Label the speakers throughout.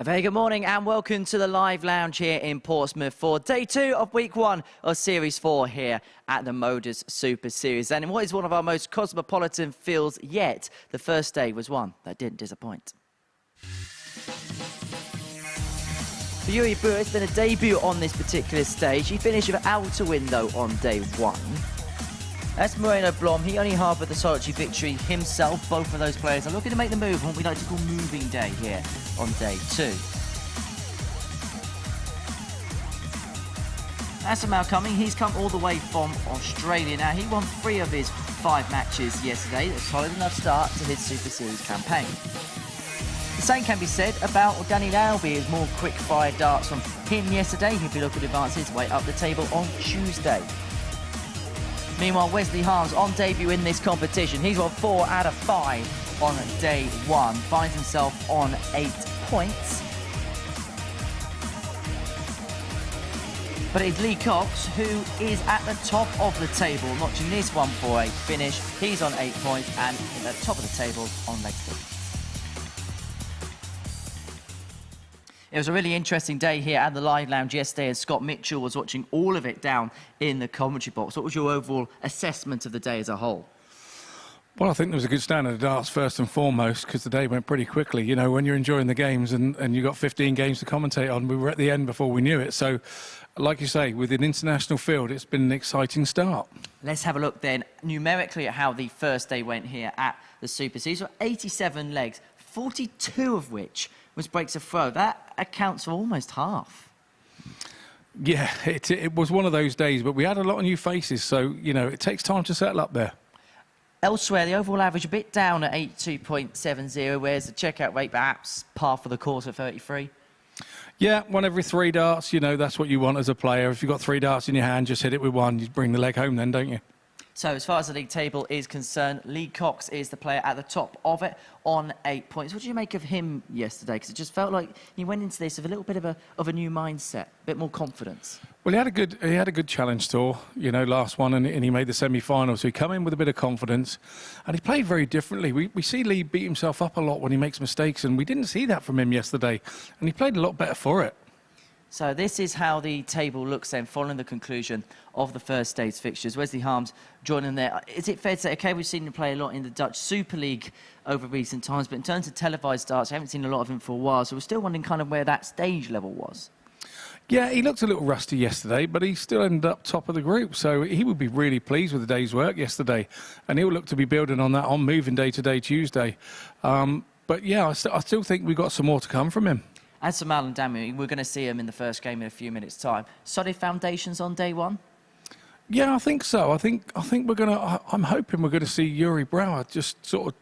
Speaker 1: very good morning and welcome to the live lounge here in Portsmouth for day 2 of week 1 of Series 4 here at the MODUS Super Series. And in what is one of our most cosmopolitan fields yet, the first day was one that didn't disappoint. For Yuri Brewer, it's been a debut on this particular stage. He finished with outer window on day 1. That's Moreno Blom. He only harboured the solitary victory himself. Both of those players are looking to make the move on what we like to call moving day here on day 2. That's Mal Cumming. He's come all the way from Australia. Now, he won 3 of his 5 matches yesterday. A solid enough start to his Super Series campaign. The same can be said about Danny Lalby. His more quick-fire darts from him yesterday. He'll be looking to advance his way up the table on Tuesday. Meanwhile, Wesley Harms on debut in this competition. He's won 4 out of 5 on day 1. Finds himself on 8 points. But it's Lee Cox who is at the top of the table, notching this 1-4-8 finish. He's on 8 points and at the top of the table on leg 3. It was a really interesting day here at the Live Lounge yesterday, and Scott Mitchell was watching all of it down in the commentary box. What was your overall assessment of the day as a whole?
Speaker 2: Well, I think there was a good standard of darts first and foremost, because the day went pretty quickly. You know, when you're enjoying the games and you've got 15 games to commentate on, we were at the end before we knew it. So, like you say, with an international field, it's been an exciting start. Let's
Speaker 1: have a look then numerically at how the first day went here at the Super Series. 87 legs, 42 of which was breaks of throw. That accounts for almost half.
Speaker 2: Yeah, it was one of those days, but we had a lot of new faces, so, you know, it takes time to settle up there.
Speaker 1: Elsewhere, the overall average a bit down at 82.70, whereas the checkout rate perhaps par for the course at 33.
Speaker 2: Yeah, 1 every 3 darts, you know, that's what you want as a player. If you've got 3 darts in your hand, just hit it with 1. You bring the leg home then, don't you?
Speaker 1: So as far as the league table is concerned, Lee Cox is the player at the top of it on 8 points. What did you make of him yesterday? Because it just felt like he went into this with a little bit of a new mindset, a bit more confidence.
Speaker 2: Well, he had a good challenge tour, you know, last one, and he made the semi-final. So he came in with a bit of confidence, and he played very differently. We see Lee beat himself up a lot when he makes mistakes, and we didn't see that from him yesterday. And he played a lot better for it.
Speaker 1: So this is how the table looks then, following the conclusion of the first day's fixtures. Wesley Harms joining there. Is it fair to say, OK, we've seen him play a lot in the Dutch Super League over recent times, but in terms of televised darts, I haven't seen a lot of him for a while, so we're still wondering kind of where that stage level was.
Speaker 2: Yeah, he looked a little rusty yesterday, but he still ended up top of the group, so he would be really pleased with the day's work yesterday, and he'll look to be building on that on moving day to day Tuesday. But yeah, I still think we've got some more to come from him.
Speaker 1: As for Mal and Damu, we're going to see him in the first game in a few minutes' time. Solid foundations on day 1?
Speaker 2: Yeah, I think so. I think we're going to. I'm hoping we're going to see Yuri Brewer just sort of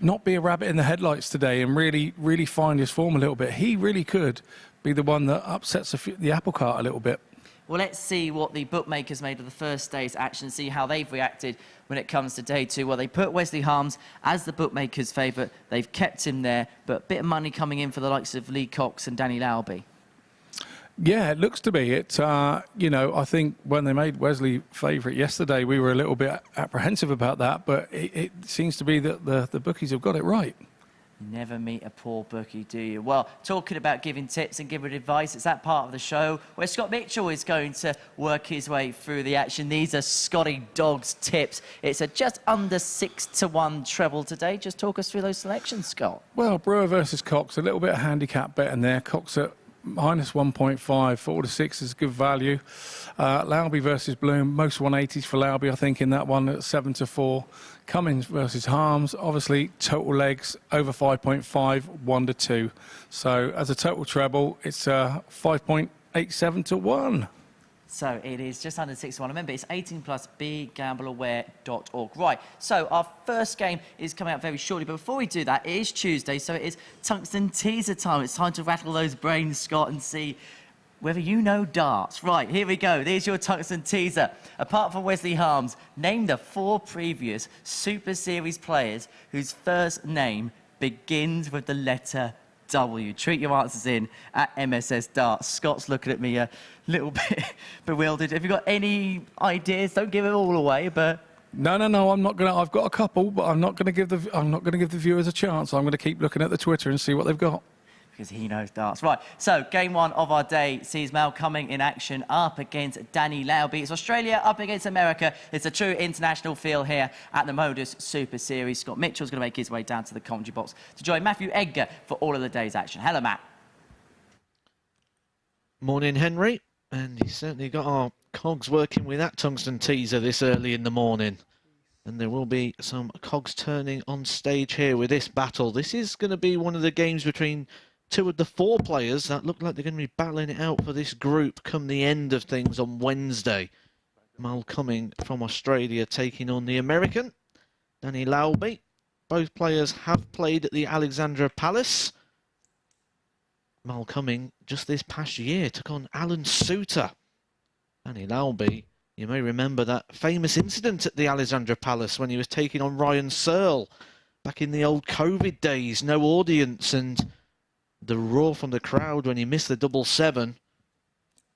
Speaker 2: not be a rabbit in the headlights today and really find his form a little bit. He really could be the one that upsets the apple cart a little bit.
Speaker 1: Well, let's see what the bookmakers made of the first day's action, see how they've reacted when it comes to day 2. Well, they put Wesley Harms as the bookmakers' favourite. They've kept him there, but a bit of money coming in for the likes of Lee Cox and Danny Lalby.
Speaker 2: Yeah, it looks to be it. You know, I think when they made Wesley favourite yesterday, we were a little bit apprehensive about that, but it seems to be that the bookies have got it right.
Speaker 1: You never meet a poor bookie, do you? Well, talking about giving tips and giving advice, it's that part of the show where Scott Mitchell is going to work his way through the action. These are Scotty Dogg's tips. It's a just under 6-1 treble today. Just talk us through those selections, Scott.
Speaker 2: Well, Brewer versus Cox, a little bit of handicap bet in there. Cox at minus 1.5, 4 to 6 is good value. Lalby versus Bloom, most 180s for Lalby, I think, in that one at 7 to 4. Cummins versus Harms, obviously total legs over 5.5, 1 to 2. So as a total treble, it's 5.87 to 1.
Speaker 1: So it is just under 6-1. Remember, it's 18+, begambleaware.org. Right, so our first game is coming out very shortly. But before we do that, it is Tuesday, so it is tungsten teaser time. It's time to rattle those brains, Scott, and see whether you know darts. Right, here we go. There's your tungsten teaser. Apart from Wesley Harms, name the 4 previous Super Series players whose first name begins with the letter W. Treat your answers in at MSS Darts. Scott's looking at me a little bit bewildered. Have you got any ideas? Don't give it all away, but
Speaker 2: No, I'm not gonna. I've got a couple, but I'm not gonna give the viewers a chance. I'm gonna keep looking at the Twitter and see what they've got.
Speaker 1: because he knows darts. Right, so game one of our day sees Mal coming in action up against Danny Lauby. It's Australia up against America. It's a true international feel here at the MODUS Super Series. Scott Mitchell's going to make his way down to the commentary box to join Matthew Edgar for all of the day's action. Hello, Matt.
Speaker 3: Morning, Henry. And he's certainly got our cogs working with that tungsten teaser this early in the morning. And there will be some cogs turning on stage here with this battle. This is going to be one of the games between two of the four players that look like they're going to be battling it out for this group come the end of things on Wednesday. Mal coming from Australia taking on the American, Danny Lauby. Both players have played at the Alexandra Palace. Mal coming just this past year took on Alan Suter. Danny Lauby, you may remember that famous incident at the Alexandra Palace when he was taking on Ryan Searle back in the old COVID days. No audience and the roar from the crowd when he missed the 7-7.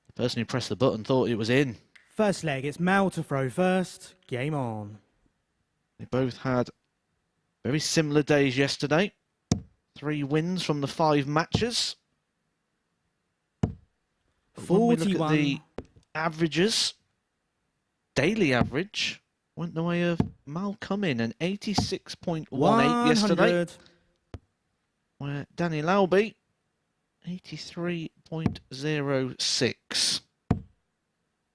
Speaker 3: The person who pressed the button thought it was in.
Speaker 4: First leg, it's Mal to throw first. Game on.
Speaker 3: They both had very similar days yesterday. 3 wins from the 5 matches. But when we look at the averages, daily average went the way of Mal Cumming, an 86.18 yesterday. Where Danny Lauby, 83.06. I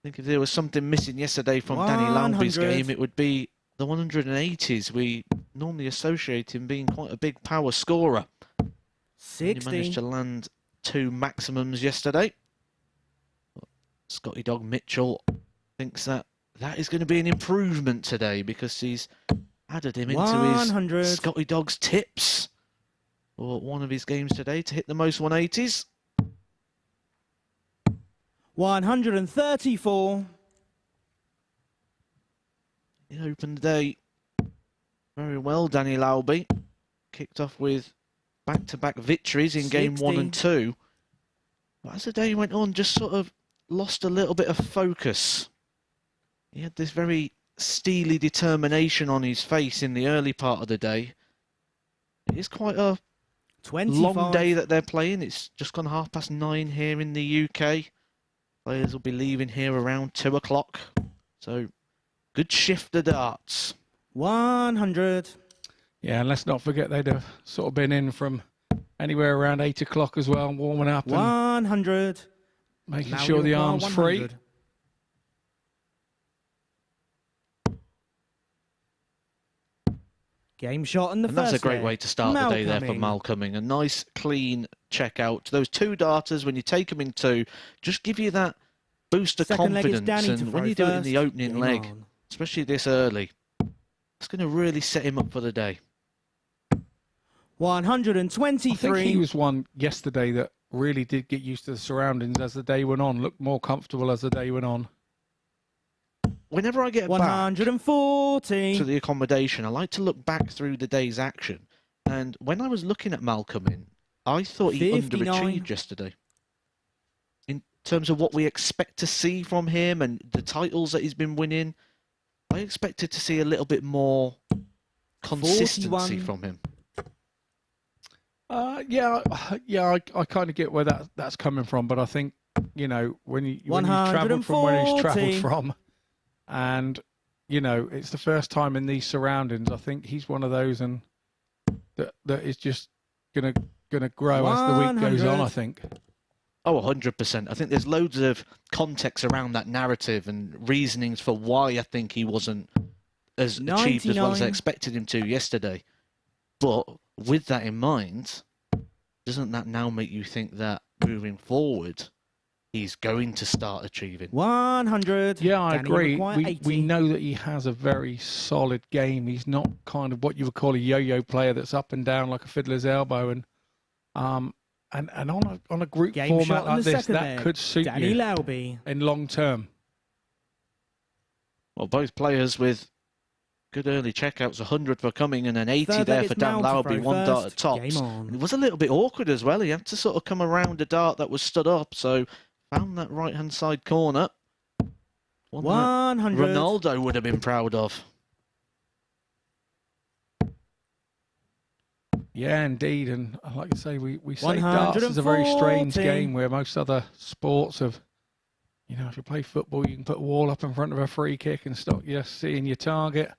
Speaker 3: think if there was something missing yesterday from Danny Lauby's game, it would be the 180s. We normally associate him being quite a big power scorer.
Speaker 4: 60.
Speaker 3: He managed to land 2 maximums yesterday. But Scotty Dog Mitchell thinks that is going to be an improvement today because he's added him into his Scotty Dog's tips for one of his games today to hit the most 180s.
Speaker 4: 134.
Speaker 3: He opened the day very well, Danny Lauby. Kicked off with back-to-back victories in game 1 and 2. But as the day went on, just sort of lost a little bit of focus. He had this very steely determination on his face in the early part of the day. It is quite a
Speaker 4: 25.
Speaker 3: long day that they're playing. It's just gone 9:30 here in the UK. Players will be leaving here around 2 o'clock. So, good shift of darts.
Speaker 4: 100.
Speaker 2: Yeah, and let's not forget they'd have sort of been in from anywhere around 8 o'clock as well, warming up
Speaker 4: 100.
Speaker 2: and making sure the arm's free.
Speaker 4: Game shot in the
Speaker 3: And
Speaker 4: first
Speaker 3: that's a great
Speaker 4: leg.
Speaker 3: way to start the day there for Mal Cumming. A nice, clean check out. Those 2 darters, when you take them in 2, just give you that boost of confidence. And when you do it in the opening leg, especially this early, it's going to really set him up for the day.
Speaker 4: 123.
Speaker 2: I think he was one yesterday that really did get used to the surroundings as the day went on, looked more comfortable as the day went on.
Speaker 3: Whenever I get
Speaker 4: 140
Speaker 3: back to the accommodation, I like to look back through the day's action. And when I was looking at Mal Cumming, I thought he
Speaker 4: 59.
Speaker 3: underachieved yesterday. In terms of what we expect to see from him and the titles that he's been winning, I expected to see a little bit more consistency
Speaker 4: 41.
Speaker 3: from him.
Speaker 2: Yeah, I kind of get where that's coming from, but I think, you know, when he's travelled from where he's travelled from, and, you know, it's the first time in these surroundings, I think he's one of those and that is just gonna grow as the week goes on, I think.
Speaker 3: Oh, 100%. I think there's loads of context around that narrative and reasonings for why I think he wasn't as achieved as well as I expected him to yesterday. But with that in mind, doesn't that now make you think that moving forward, he's going to start achieving?
Speaker 4: 100.
Speaker 2: Yeah, I agree. We
Speaker 4: 80.
Speaker 2: know that he has a very solid game. He's not kind of what you would call a yo-yo player that's up and down like a fiddler's elbow. And on a group
Speaker 4: Game
Speaker 2: format
Speaker 4: shot in
Speaker 2: like
Speaker 4: the
Speaker 2: this,
Speaker 4: second
Speaker 2: that
Speaker 4: leg.
Speaker 2: could suit
Speaker 4: Danny
Speaker 2: you
Speaker 4: Lauby.
Speaker 2: in long term.
Speaker 3: Well, both players with good early checkouts, 100 for Cumming and an 80
Speaker 4: Third
Speaker 3: there
Speaker 4: leg,
Speaker 3: for
Speaker 4: it's
Speaker 3: Dan
Speaker 4: Mal to
Speaker 3: Lauby,
Speaker 4: throw
Speaker 3: 1 dart at
Speaker 4: first.
Speaker 3: tops.
Speaker 4: Game on.
Speaker 3: It was a little bit awkward as well. He had to sort of come around a dart that was stood up, so found that right-hand side corner. One that
Speaker 4: 100.
Speaker 3: Ronaldo would have been proud of.
Speaker 2: Yeah, indeed. And like I say, we say darts is a very strange
Speaker 4: 140.
Speaker 2: game where most other sports have, you know, if you play football, you can put a wall up in front of a free kick and stop you seeing your target.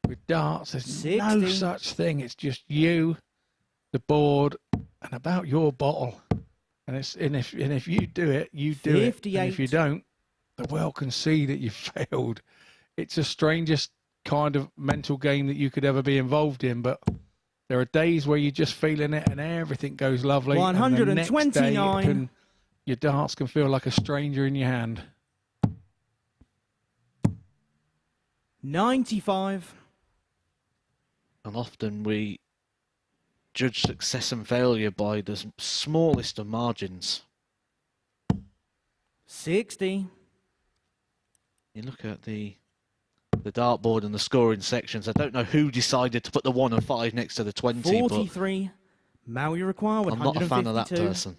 Speaker 2: With darts, there's
Speaker 4: 60.
Speaker 2: no such thing. It's just you, the board, and about your bottle. And if you do it, you do it. And if you
Speaker 4: 58.
Speaker 2: don't, the world can see that you've failed. It's the strangest kind of mental game that you could ever be involved in, but there are days where you're just feeling it and everything goes lovely. And the next day,
Speaker 4: 129.
Speaker 2: your darts can feel like a stranger in your hand.
Speaker 4: 95.
Speaker 3: And often we judge success and failure by the smallest of margins.
Speaker 4: 60.
Speaker 3: You look at the dartboard and the scoring sections. I don't know who decided to put the 1 and 5 next to the 20,
Speaker 4: 43. Mal, you require
Speaker 3: but I'm not a fan of that
Speaker 4: 152.
Speaker 3: person.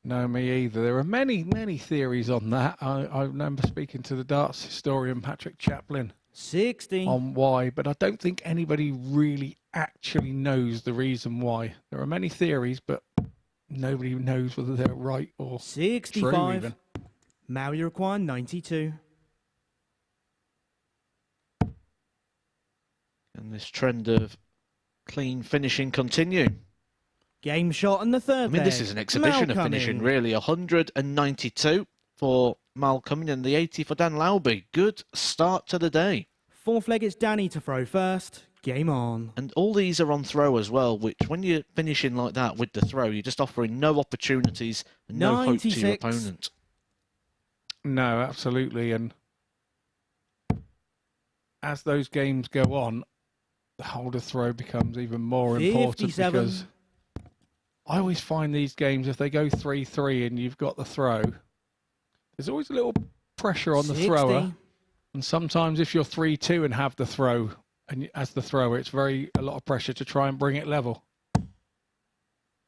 Speaker 2: No, me either. There are many theories on that. I remember speaking to the darts historian Patrick Chaplin
Speaker 4: 60.
Speaker 2: on why, but I don't think anybody really actually knows the reason why. There are many theories, but nobody knows whether they're right or true
Speaker 4: 65.
Speaker 2: even.
Speaker 4: Mal, you require 92.
Speaker 3: And this trend of clean finishing continue.
Speaker 4: Game shot on the third
Speaker 3: I mean, this
Speaker 4: leg.
Speaker 3: is an exhibition of finishing,
Speaker 4: Malcolm.
Speaker 3: really. 192 for Malcolm and the 80 for Dan Lauby. Good start to the day.
Speaker 4: Fourth leg, it's Danny to throw first. Game on.
Speaker 3: And all these are on throw as well, which when you're finishing like that with the throw, you're just offering no opportunities and no hope to your
Speaker 4: 96.
Speaker 3: opponent.
Speaker 2: No, absolutely. And as those games go on, the holder throw becomes even more important
Speaker 4: 57.
Speaker 2: because I always find these games, if they go 3-3 and you've got the throw, there's always a little pressure on the
Speaker 4: 60.
Speaker 2: thrower. And sometimes if you're 3-2 and have the throw, and as the thrower, it's a lot of pressure to try and bring it level.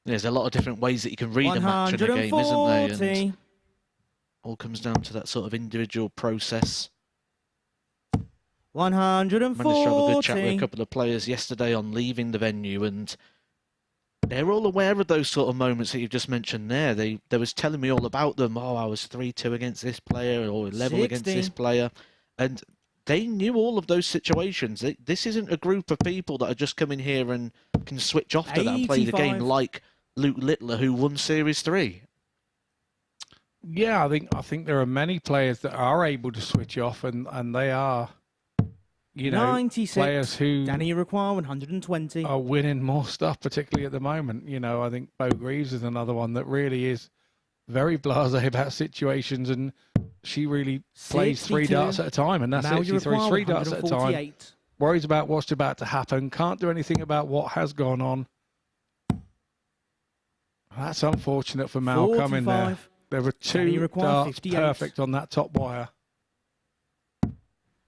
Speaker 3: There's a lot of different ways that you can read a match in a game, isn't there?
Speaker 4: 140.
Speaker 3: And all comes down to that sort of individual process.
Speaker 4: 140.
Speaker 3: Managed to have a good chat with a couple of players yesterday on leaving the venue, and they're all aware of those sort of moments that you've just mentioned there. They was telling me all about them. Oh, I was 3-2 against this player or level against
Speaker 4: 60.
Speaker 3: this player. And they knew all of those situations. This isn't a group of people that are just coming here and can switch off to that and play the game
Speaker 4: 85.
Speaker 3: like Luke Littler, who won Series 3.
Speaker 2: Yeah, I think there are many players that are able to switch off, and they are, you know,
Speaker 4: 96.
Speaker 2: players who
Speaker 4: Danny, you require 120.
Speaker 2: are winning more stuff, particularly at the moment. You know, I think Bo Greaves is another one that really is very blasé about situations, and she really plays 3
Speaker 4: 62.
Speaker 2: darts at a time, and that's
Speaker 4: Mal,
Speaker 2: it.
Speaker 4: you
Speaker 2: She throws
Speaker 4: require
Speaker 2: 3 darts at a time,
Speaker 4: 148.
Speaker 2: worries about what's about to happen, can't do anything about what has gone on. That's unfortunate for Mal coming there.
Speaker 4: 45.
Speaker 2: There were
Speaker 4: Danny, you
Speaker 2: 2
Speaker 4: require
Speaker 2: darts
Speaker 4: 58.
Speaker 2: perfect on that top wire.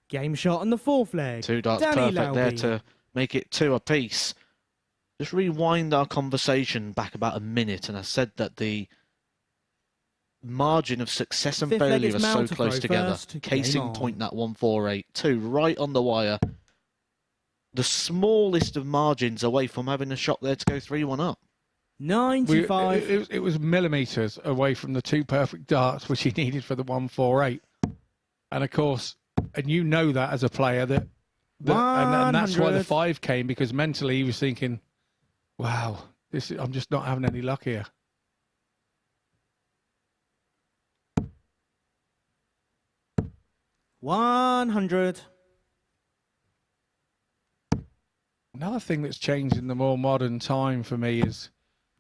Speaker 4: Game shot on the fourth leg.
Speaker 3: 2 darts
Speaker 4: Danny
Speaker 3: perfect there
Speaker 4: Lauby.
Speaker 3: to make it 2 apiece. Just rewind our conversation back about a minute, and I said that the margin of success and
Speaker 4: Fifth leg
Speaker 3: failure
Speaker 4: is
Speaker 3: are
Speaker 4: Mal
Speaker 3: so
Speaker 4: to
Speaker 3: close
Speaker 4: throw
Speaker 3: together.
Speaker 4: first.
Speaker 3: Case
Speaker 4: Game
Speaker 3: in
Speaker 4: on.
Speaker 3: point, that 148. 2 right on the wire. The smallest of margins away from having a shot there to go 3-1 up.
Speaker 4: 95.
Speaker 2: It was millimetres away from the 2 perfect darts which he needed for the 148. And of course, and you know that as a player, and that's why the
Speaker 4: 100.
Speaker 2: 5 came, because mentally he was thinking, wow, I'm just not having any luck here.
Speaker 4: $100.
Speaker 2: Another thing that's changed in the more modern time for me is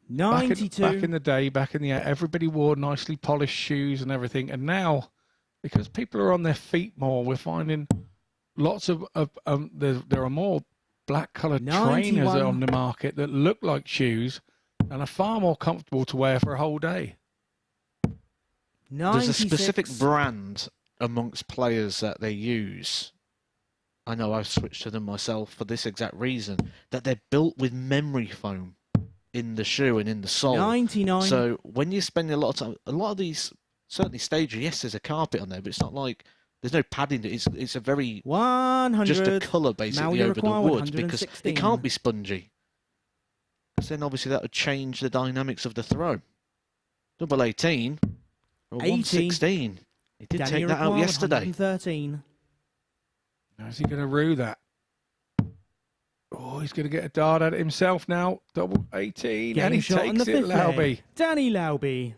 Speaker 2: back
Speaker 4: 92.
Speaker 2: in the day, everybody wore nicely polished shoes and everything. And now, because people are on their feet more, we're finding lots of there are more black-coloured trainers
Speaker 4: 91.
Speaker 2: on the market that look like shoes and are far more comfortable to wear for a whole day.
Speaker 4: 96.
Speaker 3: There's a specific brand amongst players that they use. I know I've switched to them myself for this exact reason, that they're built with memory foam in the shoe and in the sole.
Speaker 4: 99.
Speaker 3: So when you spend a lot of time, a lot of these, certainly stages, yes, there's a carpet on there, but it's not like, there's no padding. It's a very,
Speaker 4: 100.
Speaker 3: just a colour
Speaker 4: Now
Speaker 3: basically
Speaker 4: you
Speaker 3: over the
Speaker 4: require
Speaker 3: wood, because
Speaker 4: 116.
Speaker 3: it can't be spongy. because then obviously that would change the dynamics of the throw. Double 18 or
Speaker 4: 80.
Speaker 3: 116. He did
Speaker 4: Danny
Speaker 3: take that out
Speaker 4: Iroquois,
Speaker 3: yesterday.
Speaker 4: 113.
Speaker 2: Now, is he going to rue that? Oh, he's going to get a dart at it himself now. Double 18.
Speaker 4: Game
Speaker 2: and he
Speaker 4: shot on
Speaker 2: takes
Speaker 4: the
Speaker 2: it,
Speaker 4: fifth leg.
Speaker 2: Lauby.
Speaker 4: Danny Lauby.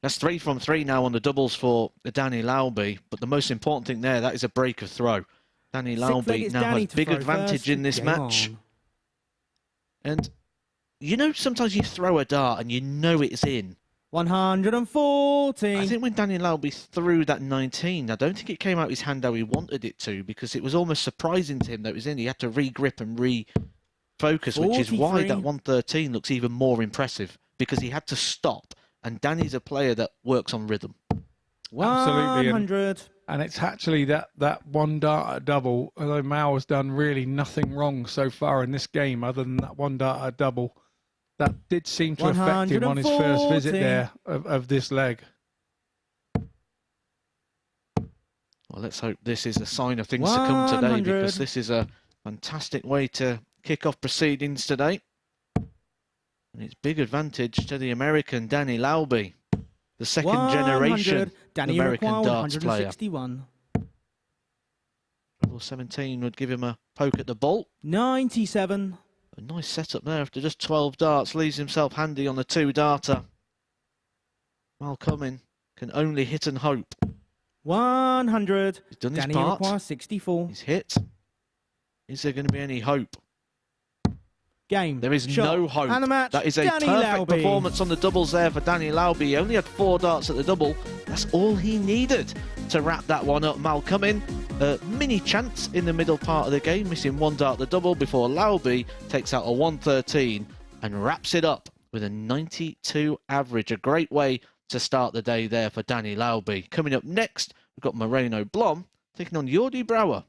Speaker 3: That's 3 from 3 now on the doubles for Danny Lauby. But the most important thing there, that is a break of throw. Danny
Speaker 4: Sixth leg,
Speaker 3: Lauby
Speaker 4: it's
Speaker 3: now
Speaker 4: Danny
Speaker 3: has
Speaker 4: to
Speaker 3: big
Speaker 4: throw
Speaker 3: advantage
Speaker 4: first.
Speaker 3: in this
Speaker 4: Game
Speaker 3: match.
Speaker 4: on.
Speaker 3: And you know, sometimes you throw a dart and you know it's in.
Speaker 4: 140.
Speaker 3: I think when Danny Lauby threw that 19, I don't think it came out his hand how he wanted it to, because it was almost surprising to him that it was in. He had to re-grip and refocus, which is why
Speaker 4: 43.
Speaker 3: that 113 looks even more impressive, because he had to stop. And Danny's a player that works on rhythm.
Speaker 2: Absolutely,
Speaker 4: 100.
Speaker 2: And it's actually that one dart at double, although Mao has done really nothing wrong so far in this game other than that one dart at double. That did seem to affect him on his first visit
Speaker 4: 140.
Speaker 2: there of this leg.
Speaker 3: Well, let's hope this is a sign of things to come today,
Speaker 4: 100.
Speaker 3: because this is a fantastic way to kick off proceedings today. And it's big advantage to the American Danny Lauby, the second
Speaker 4: 100.
Speaker 3: generation
Speaker 4: Danny
Speaker 3: American
Speaker 4: Iroquois,
Speaker 3: darts player.
Speaker 4: 161.
Speaker 3: Level 17 would give him a poke at the ball.
Speaker 4: 97.
Speaker 3: A nice setup there after just 12 darts. Leaves himself handy on the 2-darter. Mal Cumming can only hit and hope.
Speaker 4: 100.
Speaker 3: He's done his
Speaker 4: Danny
Speaker 3: part.
Speaker 4: Iroquois, 64.
Speaker 3: He's hit. Is there going to be any hope?
Speaker 4: Game.
Speaker 3: There is
Speaker 4: shot,
Speaker 3: no hope.
Speaker 4: And a match.
Speaker 3: That is a
Speaker 4: Danny
Speaker 3: perfect
Speaker 4: Lauby.
Speaker 3: performance on the doubles there for Danny Lauby. He only had 4 darts at the double. That's all he needed to wrap that one up. Mal Cumming, a mini chance in the middle part of the game, missing 1 dart at the double before Lauby takes out a 113 and wraps it up with a 92 average. A great way to start the day there for Danny Lauby. Coming up next, we've got Moreno Blom taking on Jordi Brouwer.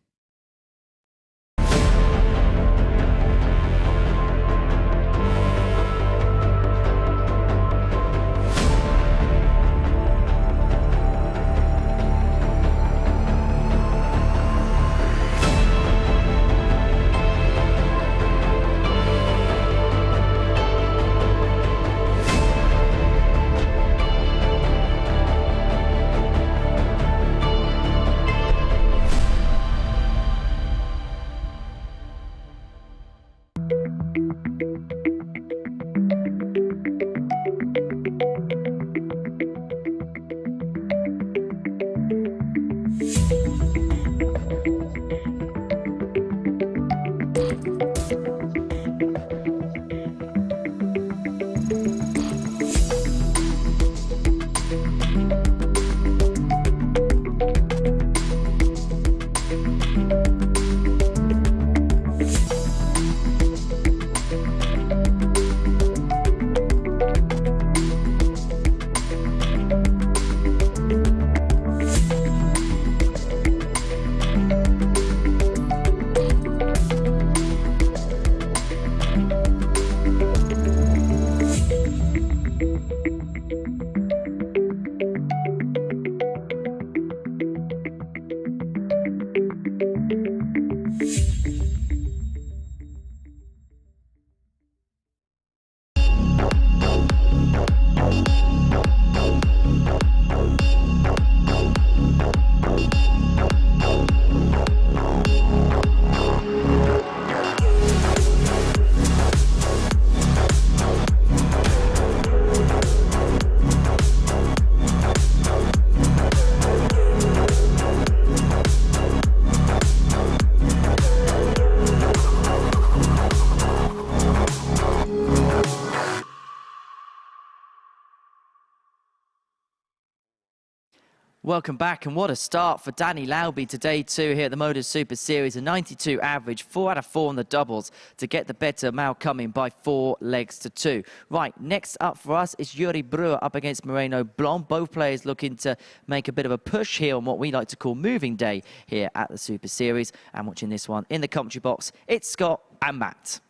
Speaker 1: Welcome back, and what a start for Danny Lauby today too here at the MODUS Super Series. A 92 average, 4 out of 4 on the doubles to get the better Mal Cumming by 4 legs to 2. Right, next up for us is Jordi Brouwer up against Moreno Blom. Both players looking to make a bit of a push here on what we like to call moving day here at the Super Series. And watching this one in the commentary box, it's Scott and Matt.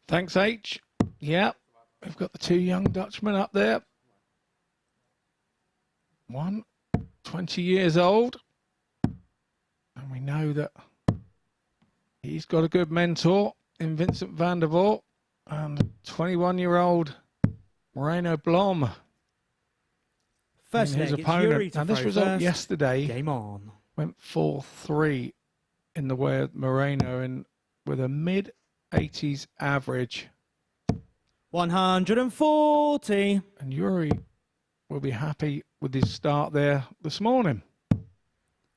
Speaker 2: Thanks, H. Yeah, we've got the 2 young Dutchmen up there. One, 20 years old. And we know that he's got a good mentor in Vincent van der Voort. And 21-year-old Moreno Blom.
Speaker 4: First
Speaker 2: his
Speaker 4: leg, it's
Speaker 2: opponent.
Speaker 4: Yuri to
Speaker 2: Now, this
Speaker 4: throw
Speaker 2: result
Speaker 4: first.
Speaker 2: yesterday
Speaker 4: Game on.
Speaker 2: went 4-3 in the way of Moreno, and with a mid-80s average.
Speaker 4: 140.
Speaker 2: And Yuri will be happy with his start there this morning.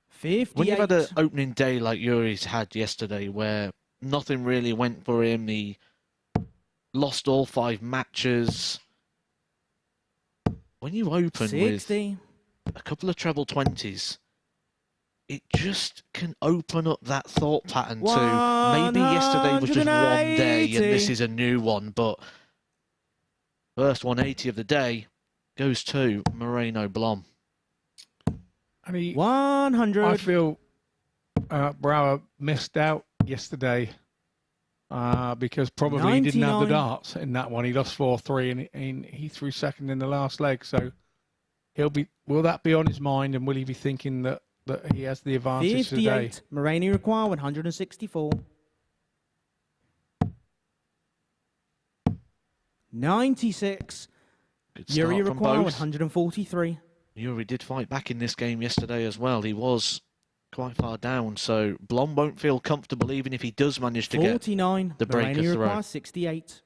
Speaker 4: 58.
Speaker 3: When you've had an opening day like Yuri's had yesterday, where nothing really went for him, he lost all 5 matches. When you open
Speaker 4: 60.
Speaker 3: with a couple of treble 20s, it just can open up that thought pattern to maybe yesterday was just one day and this is a new one, but first 180 of the day goes to Moreno Blom.
Speaker 2: And he,
Speaker 4: 100.
Speaker 2: I feel Brower missed out yesterday because probably he didn't have the
Speaker 4: 99.
Speaker 2: darts in that one. He lost 4-3 and he threw second in the last leg. So he'll be. Will that be on his mind, and will he be thinking that he has the advantage
Speaker 4: 58.
Speaker 2: today?
Speaker 4: Moreno require 164. 96.
Speaker 3: Good start
Speaker 4: Yuri
Speaker 3: from
Speaker 4: require
Speaker 3: both.
Speaker 4: 143.
Speaker 3: Yuri did fight back in this game yesterday as well. He was quite far down, so Blom won't feel comfortable even if he does manage to get
Speaker 4: 49.
Speaker 3: the breaker
Speaker 4: Moreno
Speaker 3: throw.
Speaker 4: requires 68.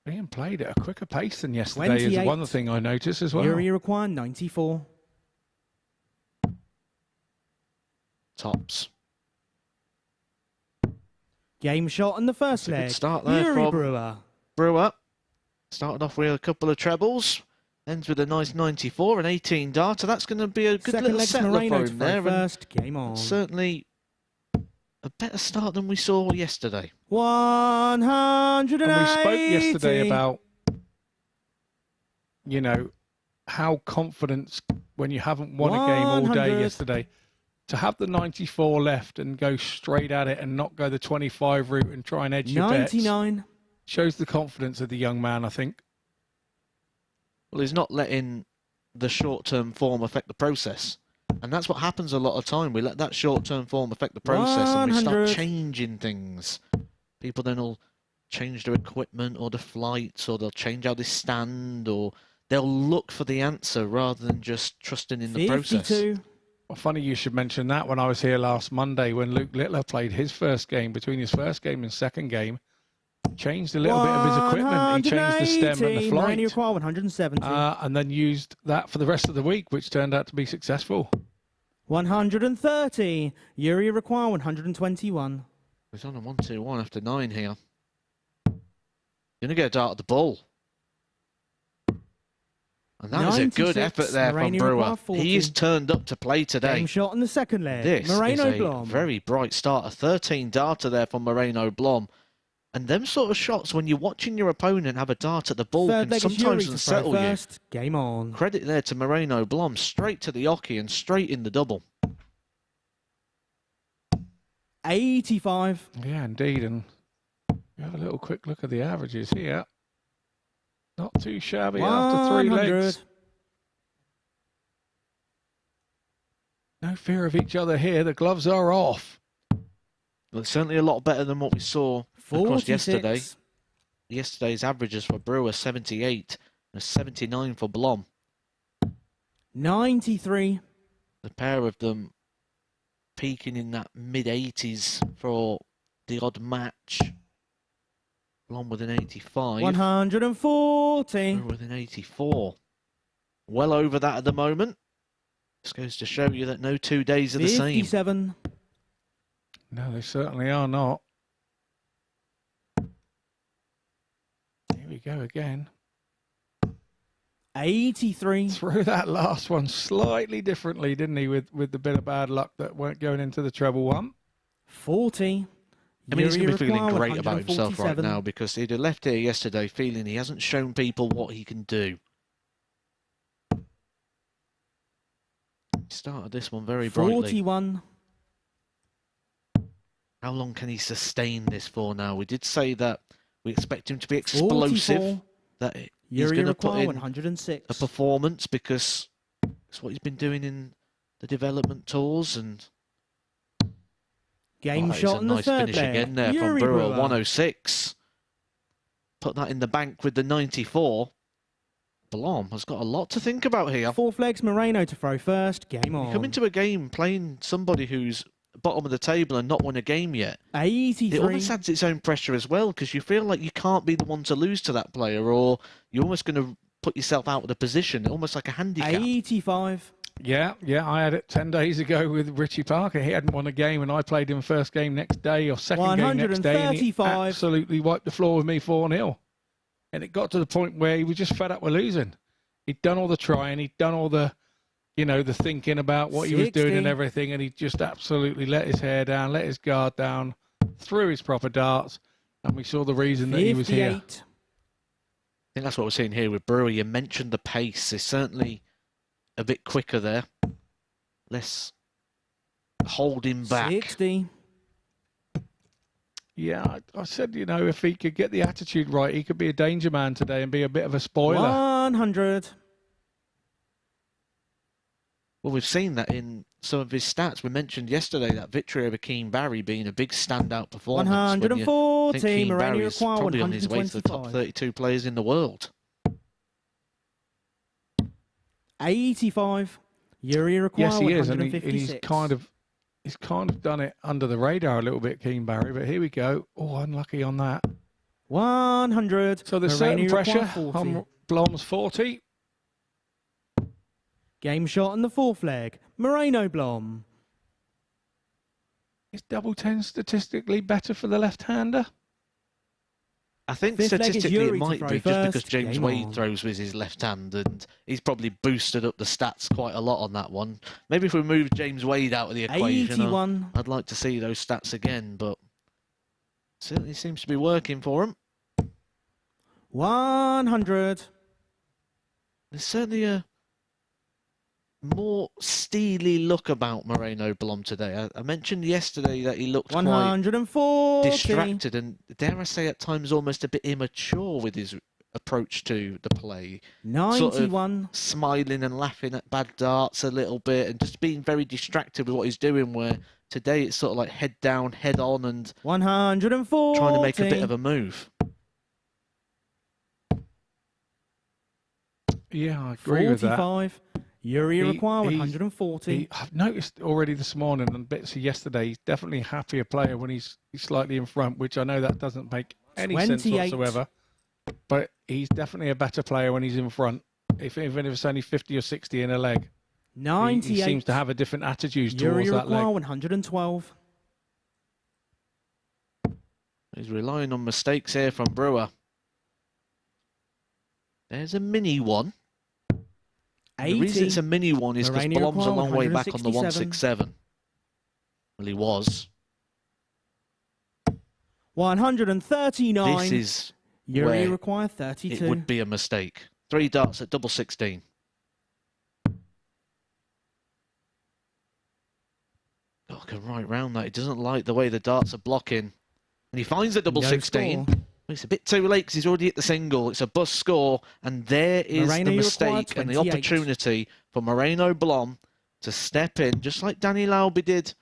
Speaker 2: Being played at a quicker pace than yesterday is
Speaker 4: 28.
Speaker 2: one thing I noticed as well.
Speaker 4: Yuri require 94.
Speaker 3: tops.
Speaker 4: Game shot on the first
Speaker 3: That's a good
Speaker 4: leg.
Speaker 3: start there
Speaker 4: Yuri
Speaker 3: from
Speaker 4: Brewer.
Speaker 3: Brewer started off with a couple of trebles, ends with a nice 94, an 18 darter. That's going to be a good
Speaker 4: Second
Speaker 3: little
Speaker 4: leg's
Speaker 3: settler
Speaker 4: Moreno
Speaker 3: for
Speaker 4: to
Speaker 3: him
Speaker 4: throw
Speaker 3: there. And
Speaker 4: first. Game on.
Speaker 3: certainly a better start than we saw yesterday.
Speaker 4: 180.
Speaker 2: And we spoke yesterday about, you know, how confidence, when you haven't won a game all day
Speaker 4: 100.
Speaker 2: yesterday, to have the 94 left and go straight at it and not go the 25 route and try and edge your bets,
Speaker 4: 99.
Speaker 2: shows the confidence of the young man, I think.
Speaker 3: Well, he's not letting the short-term form affect the process. And that's what happens a lot of time. We let that short-term form affect the process and we start
Speaker 4: 100.
Speaker 3: changing things. People then will change their equipment or the flights, or they'll change how they stand, or they'll look for the answer rather than just trusting in the process.
Speaker 4: 52.
Speaker 2: Well, funny you should mention that. When I was here last Monday, when Luke Littler played his first game, between his first game and second game, changed a little bit of his equipment. He changed the stem and the
Speaker 4: 180. Moreno
Speaker 2: flight,
Speaker 4: require 170.
Speaker 2: and then used that for the rest of the week, which turned out to be successful.
Speaker 4: 130. Yuri require 121.
Speaker 3: He's on a 1-2-1 after 9 here. Going to get a dart at the ball. And that was a good
Speaker 4: 96.
Speaker 3: effort there from
Speaker 4: Moreno
Speaker 3: Brewer.
Speaker 4: require 40.
Speaker 3: He is turned up to play today.
Speaker 4: Game shot on the second leg.
Speaker 3: This
Speaker 4: Moreno
Speaker 3: is a
Speaker 4: Blom.
Speaker 3: very bright start. A 13 darter there from Moreno Blom. And them sort of shots, when you're watching your opponent have a dart at the ball,
Speaker 4: Third
Speaker 3: can
Speaker 4: leg is Yuri
Speaker 3: sometimes
Speaker 4: to throw
Speaker 3: unsettle you.
Speaker 4: first. Game on.
Speaker 3: Credit there to Moreno Blom. Straight to the oche and straight in the double.
Speaker 4: 85.
Speaker 2: Yeah, indeed. And we have a little quick look at the averages here. Not too shabby after 3 legs.
Speaker 4: 100.
Speaker 2: No fear of each other here. The gloves are off.
Speaker 3: Well, it's certainly a lot better than what we saw across
Speaker 4: 46.
Speaker 3: yesterday. Yesterday's averages for Brewer 78 and 79 for Blom.
Speaker 4: 93.
Speaker 3: The pair of them peaking in that mid-80s for the odd match. Blom with an 85.
Speaker 4: 140.
Speaker 3: Brewer with an 84. Well over that at the moment. This goes to show you that no 2 days are the same.
Speaker 4: 57.
Speaker 2: No, they certainly are not. Here we go again.
Speaker 4: 83.
Speaker 2: Threw that last one slightly differently, didn't he, with the bit of bad luck that weren't going into the treble one.
Speaker 4: 40.
Speaker 3: I mean, he's going to be feeling
Speaker 4: Yuri
Speaker 3: great about himself right
Speaker 4: 147.
Speaker 3: now, because he'd have left here yesterday feeling he hasn't shown people what he can do. He started this one very brightly.
Speaker 4: 41.
Speaker 3: How long can he sustain this for now? We did say that we expect him to be explosive,
Speaker 4: 44.
Speaker 3: that he's
Speaker 4: Yuri
Speaker 3: going to put
Speaker 4: require
Speaker 3: in
Speaker 4: 106.
Speaker 3: a performance, because it's what he's been doing in the development tours. And
Speaker 4: Game
Speaker 3: That is
Speaker 4: shot
Speaker 3: a
Speaker 4: on the
Speaker 3: nice
Speaker 4: third
Speaker 3: finish
Speaker 4: leg.
Speaker 3: again there from
Speaker 4: Yuri
Speaker 3: Brewer,
Speaker 4: Brewer.
Speaker 3: 106. Put that in the bank with the 94. Blom has got a lot to think about here.
Speaker 4: Fourth leg's Moreno to throw first. Game on.
Speaker 3: You come into a game playing somebody who's bottom of the table and not won a game yet.
Speaker 4: 83.
Speaker 3: It almost adds its own pressure as well, because you feel like you can't be the one to lose to that player, or you're almost going to put yourself out of the position, almost like a handicap.
Speaker 4: 85.
Speaker 2: Yeah, I had it 10 days ago with Richie Parker. He hadn't won a game, and I played him first game next day or second game next day, and he
Speaker 4: 135.
Speaker 2: absolutely wiped the floor with me 4-0. And it got to the point where he was just fed up with losing. He'd done all the trying, he'd done all the, the thinking about what he was doing
Speaker 4: 60.
Speaker 2: and everything, and he just absolutely let his hair down, let his guard down, threw his proper darts, and we saw the reason that he was here.
Speaker 4: 58.
Speaker 3: I think that's what we're seeing here with Brewer. You mentioned the pace. It's certainly a bit quicker there. Less holding back.
Speaker 4: 60.
Speaker 2: Yeah, I said, if he could get the attitude right, he could be a danger man today and be a bit of a spoiler.
Speaker 4: 100.
Speaker 3: Well, we've seen that in some of his stats. We mentioned yesterday that victory over Keane Barry being a big standout performance.
Speaker 4: 140.
Speaker 3: Keane
Speaker 4: Moreno
Speaker 3: Barry is
Speaker 4: require
Speaker 3: probably on his way to the top
Speaker 4: 125.
Speaker 3: 32 players in the world.
Speaker 4: 85. Yuri require
Speaker 2: Yes, he is, and
Speaker 4: 156.
Speaker 2: he's kind of done it under the radar a little bit, Keane Barry. But here we go. Oh, unlucky on that.
Speaker 4: 100.
Speaker 2: So there's
Speaker 4: Moreno
Speaker 2: certain
Speaker 4: require
Speaker 2: pressure
Speaker 4: 40.
Speaker 2: on Blom's 40.
Speaker 4: Game shot on the fourth leg. Moreno Blom.
Speaker 2: Is double 10 statistically better for the left-hander?
Speaker 3: I think
Speaker 4: Fifth leg is
Speaker 3: statistically it
Speaker 4: Yuri to
Speaker 3: might
Speaker 4: throw
Speaker 3: be, just because
Speaker 4: first.
Speaker 3: James
Speaker 4: Game
Speaker 3: Wade
Speaker 4: on.
Speaker 3: throws with his left hand, and he's probably boosted up the stats quite a lot on that one. Maybe if we move James Wade out of the equation,
Speaker 4: 81.
Speaker 3: I'd like to see those stats again, but certainly seems to be working for him.
Speaker 4: 100.
Speaker 3: There's certainly a more steely look about Moreno Blom today. I mentioned yesterday that he looked quite
Speaker 4: 140.
Speaker 3: distracted and, dare I say, at times almost a bit immature with his approach to the play.
Speaker 4: 91.
Speaker 3: Smiling and laughing at bad darts a little bit and just being very distracted with what he's doing, where today it's sort of like head down, head on, and
Speaker 4: 140.
Speaker 3: trying to make a bit of a move.
Speaker 2: Yeah, I agree with that.
Speaker 4: 45. Yuri
Speaker 2: He-
Speaker 4: require
Speaker 2: he-
Speaker 4: 140.
Speaker 2: I've noticed already this morning and bits of yesterday, he's definitely a happier player when he's slightly in front, which I know that doesn't make any sense
Speaker 4: 28.
Speaker 2: whatsoever. But he's definitely a better player when he's in front, even if it's only 50 or 60 in a leg.
Speaker 4: 98.
Speaker 2: He seems to have a different attitude
Speaker 4: Yuri
Speaker 2: towards that
Speaker 4: require
Speaker 2: leg.
Speaker 4: 112.
Speaker 3: He's relying on mistakes here from Brewer. There's a mini one. And the reason
Speaker 4: 80.
Speaker 3: it's a mini one is because
Speaker 4: Moreno
Speaker 3: Blom's a long way back on the
Speaker 4: 167.
Speaker 3: 167. Well, he was.
Speaker 4: 139.
Speaker 3: This is
Speaker 4: Yuri
Speaker 3: where
Speaker 4: require
Speaker 3: it
Speaker 4: 32.
Speaker 3: would be a mistake. 3 darts at double 16. Oh, can right round that. He doesn't like the way the darts are blocking. And he finds the double
Speaker 4: No
Speaker 3: 16.
Speaker 4: score.
Speaker 3: It's a bit too late because he's already hit the single. It's a bust score, and there is
Speaker 4: Moreno,
Speaker 3: the
Speaker 4: you require
Speaker 3: mistake and the
Speaker 4: 28.
Speaker 3: opportunity for Moreno Blom to step in, just like Danny Lauby did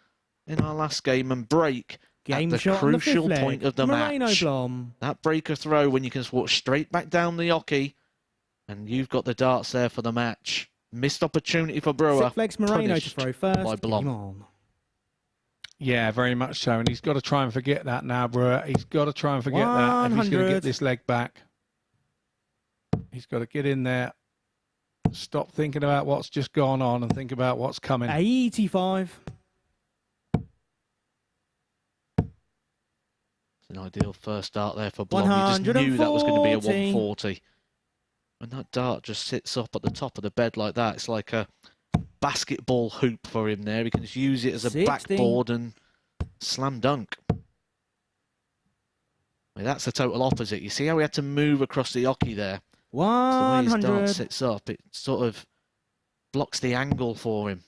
Speaker 3: in our last game, and break
Speaker 4: Game
Speaker 3: at the
Speaker 4: shot on the
Speaker 3: crucial
Speaker 4: fifth leg.
Speaker 3: point of the
Speaker 4: Moreno
Speaker 3: match.
Speaker 4: Blom.
Speaker 3: That breaker throw when you can walk straight back down the hockey, and you've got the darts there for the match. Missed opportunity for Brewer.
Speaker 4: Sixth leg's Moreno to
Speaker 3: punished
Speaker 4: throw first.
Speaker 3: by Blom.
Speaker 4: Game on.
Speaker 2: Yeah, very much so. And he's got to try and forget that now, Brewer. He's got to try and forget that if he's going to
Speaker 4: 100.
Speaker 2: get this leg back. He's got to get in there, stop thinking about what's just gone on and think about what's coming.
Speaker 4: 85.
Speaker 3: It's an ideal first dart there for Blom. You just knew that was going to be a 140. When that dart just sits up at the top of the bed like that, it's like a basketball hoop for him there. He can just use it as a
Speaker 4: 60.
Speaker 3: backboard and slam dunk. I mean, that's the total opposite. You see how he had to move across the hockey there? The way his dart
Speaker 4: 100.
Speaker 3: sits up, it sort of blocks the angle for him.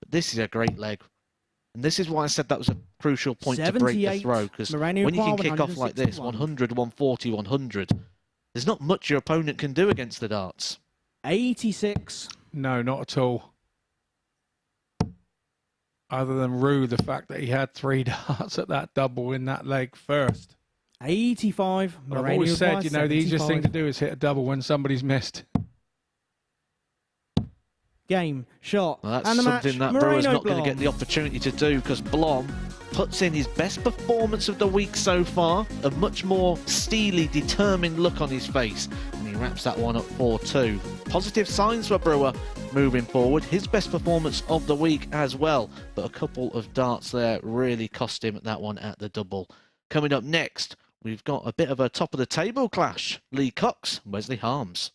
Speaker 3: But this is a great leg. And this is why I said that was a crucial point to break the
Speaker 4: 78.
Speaker 3: throw. Because
Speaker 4: Moreno
Speaker 3: when you can
Speaker 4: require
Speaker 3: kick off like this,
Speaker 4: 161.
Speaker 3: 100, 140, 100, there's not much your opponent can do against the darts.
Speaker 4: 86.
Speaker 2: No, not at all. other than rue the fact that he had 3 darts at that double in that leg first.
Speaker 4: 85.
Speaker 2: But I've
Speaker 4: Moreno
Speaker 2: always said,
Speaker 4: requires
Speaker 2: you know, the easiest thing to
Speaker 4: 75.
Speaker 2: do is hit a double when somebody's missed.
Speaker 4: Game, shot,
Speaker 3: Well, that's
Speaker 4: and the match.
Speaker 3: something that Brewer's
Speaker 4: Moreno
Speaker 3: not going to get
Speaker 4: Blom.
Speaker 3: the opportunity to do, because Blom puts in his best performance of the week so far, a much more steely, determined look on his face, and he wraps that one up 4-2. Positive signs for Brewer moving forward. His best performance of the week as well, but a couple of darts there really cost him that one at the double. Coming up next, we've got a bit of a top of the table clash. Lee Cox, Wesley Harms.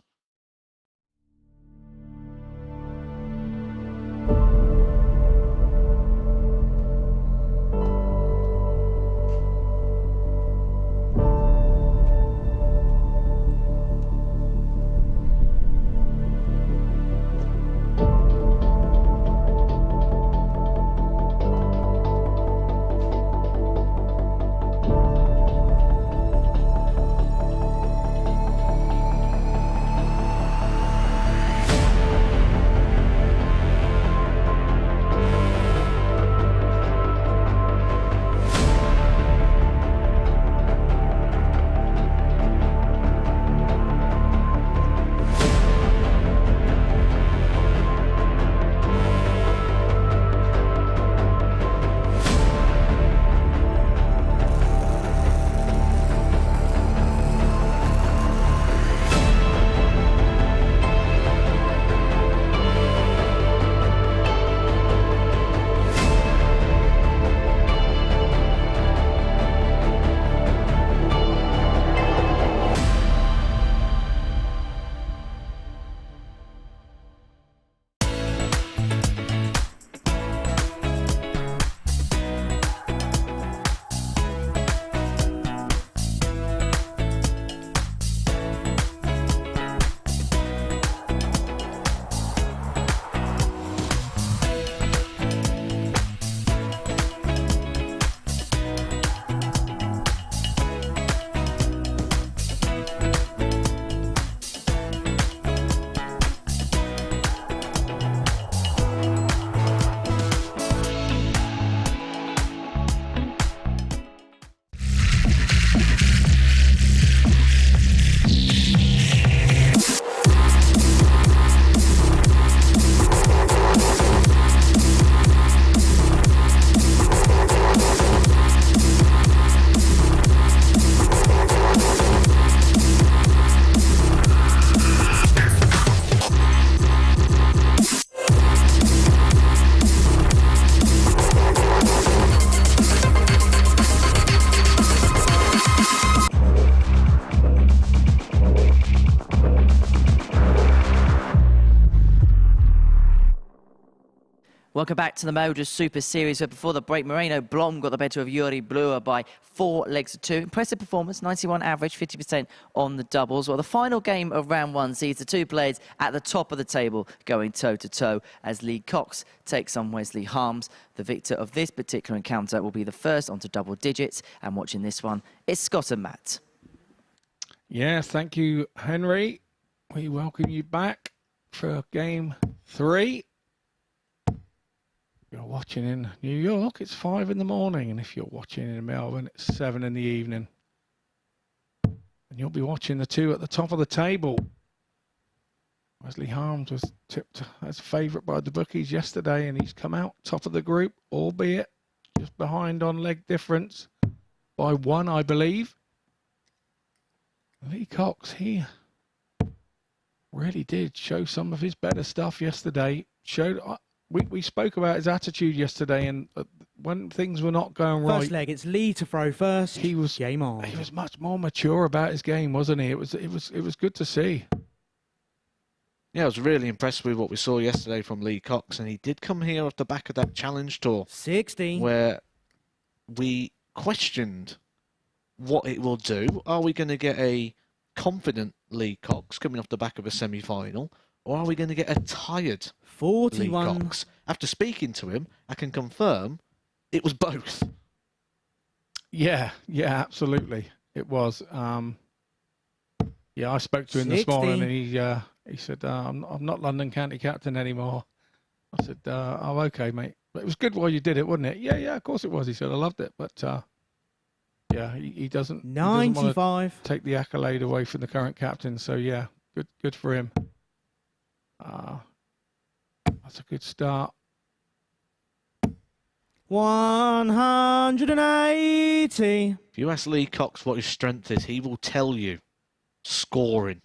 Speaker 1: Welcome back to the MODUS Super Series, where before the break, Moreno Blom got the better of Yuri Brewer by 4 legs to 2. Impressive performance, 91 average, 50% on the doubles. Well, the final game of round 1 sees the 2 players at the top of the table going toe-to-toe as Lee Cox takes on Wesley Harms. The victor of this particular encounter will be the first onto double digits. And watching this one, it's Scott and Matt.
Speaker 2: Yes, thank you, Henry. We welcome you back for game 3. If you're watching in New York, it's 5 in the morning, and if you're watching in Melbourne, it's 7 in the evening. And you'll be watching the 2 at the top of the table. Wesley Harms was tipped as favourite by the bookies yesterday, and he's come out top of the group, albeit just behind on leg difference by 1, I believe. Lee Cox, he really did show some of his better stuff yesterday. We spoke about his attitude yesterday, and when things were not going right,
Speaker 4: First leg, it's Lee to throw first.
Speaker 2: he was
Speaker 4: Game on.
Speaker 2: He was much more mature about his game, wasn't he? It was good to see.
Speaker 3: Yeah, I was really impressed with what we saw yesterday from Lee Cox, and he did come here off the back of that challenge tour
Speaker 4: 60.
Speaker 3: where we questioned what it will do. Are we going to get a confident Lee Cox coming off the back of a semi-final, or are we going to get a tired Lee
Speaker 4: 41.
Speaker 3: Cox? After speaking to him, I can confirm it was both.
Speaker 2: Yeah, absolutely, it was. Yeah, I spoke to him this
Speaker 4: 60.
Speaker 2: morning, and he said, I'm not London County captain anymore. I said, oh, okay, mate. But it was good while you did it, wasn't it? Yeah, yeah, of course it was. He said, I loved it. But, yeah, he doesn't want to
Speaker 4: 95.
Speaker 2: take the accolade away from the current captain. So, yeah, good for him. That's a good start.
Speaker 4: 180.
Speaker 3: If you ask Lee Cox what his strength is, he will tell you scoring.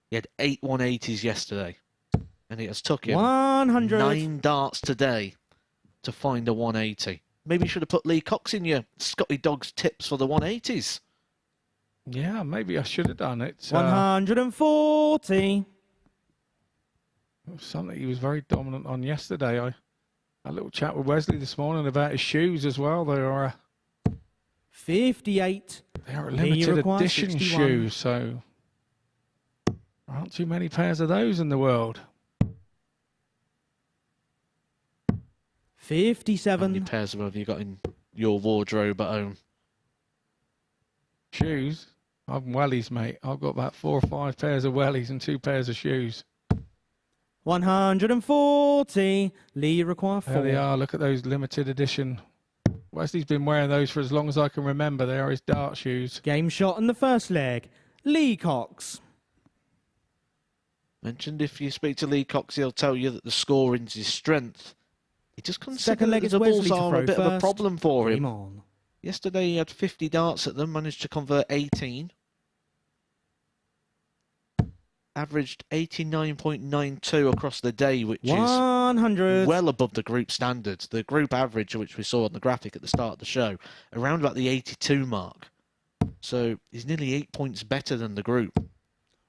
Speaker 3: He had 8 180s yesterday, and it has took him
Speaker 4: 100.
Speaker 3: 9 darts today to find a 180. Maybe you should have put Lee Cox in your Scotty Dogs tips for the 180s.
Speaker 2: Yeah, maybe I should have done it.
Speaker 4: 140.
Speaker 2: Something he was very dominant on yesterday. I had a little chat with Wesley this morning about his shoes as well. They are
Speaker 4: 58.
Speaker 2: they are a limited edition
Speaker 4: 61.
Speaker 2: shoes, so there aren't too many pairs of those in the world.
Speaker 4: 57.
Speaker 3: How many pairs have you got in your wardrobe at home?
Speaker 2: Shoes? I'm wellies, mate. I've got about 4 or 5 pairs of wellies and 2 pairs of shoes.
Speaker 4: 140. Lee, you require 4.
Speaker 2: There they are. Look at those limited edition. Wesley's been wearing those for as long as I can remember. They are his dart shoes.
Speaker 4: Game shot in the first leg. Lee Cox.
Speaker 3: Mentioned if you speak to Lee Cox, he'll tell you that the scoring's his strength. He just considers
Speaker 4: Second leg
Speaker 3: that
Speaker 4: is
Speaker 3: the balls
Speaker 4: Wesley to
Speaker 3: are
Speaker 4: throw
Speaker 3: a bit of a
Speaker 4: first.
Speaker 3: problem for
Speaker 4: Game
Speaker 3: him.
Speaker 4: on.
Speaker 3: Yesterday he had 50 darts at them, managed to convert 18. Averaged 89.92 across the day, which
Speaker 4: 100.
Speaker 3: is well above the group standards. The group average, which we saw on the graphic at the start of the show, around about the 82 mark. So he's nearly 8 points better than the group.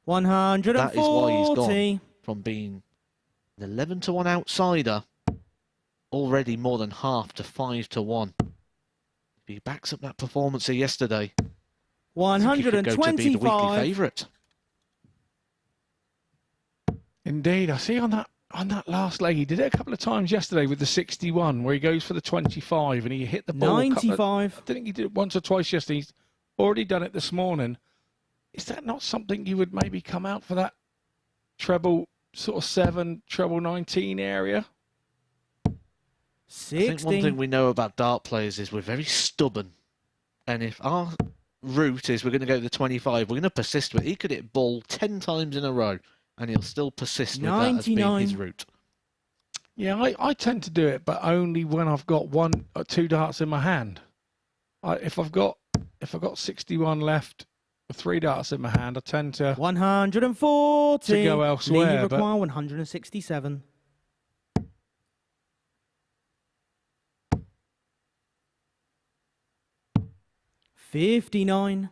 Speaker 4: 140.
Speaker 3: That is why he's gone from being an 11 to 1 outsider, already more than half, to 5 to 1. If he backs up that performance of yesterday, I think he could go to be the weekly
Speaker 4: 125.
Speaker 3: favourite.
Speaker 2: Indeed. I see on that last leg, he did it a couple of times yesterday with the 61, where he goes for the 25 and he hit the ball.
Speaker 4: 95.
Speaker 2: I think he did it once or twice yesterday. He's already done it this morning. Is that not something you would maybe come out for that treble sort of 7, treble 19 area?
Speaker 4: 60.
Speaker 3: I think one thing we know about dart players is we're very stubborn. And if our route is we're going to go to the 25, we're going to persist with it. He could hit ball 10 times in a row, and he'll still persist with that as being
Speaker 4: 99.
Speaker 3: his route.
Speaker 2: Yeah, I tend to do it, but only when I've got 1 or 2 darts in my hand. If I've got 61 left, 3 darts in my hand, I tend to
Speaker 4: 140.
Speaker 2: to go elsewhere,
Speaker 4: Lee, you
Speaker 2: but-
Speaker 4: require 167. $59.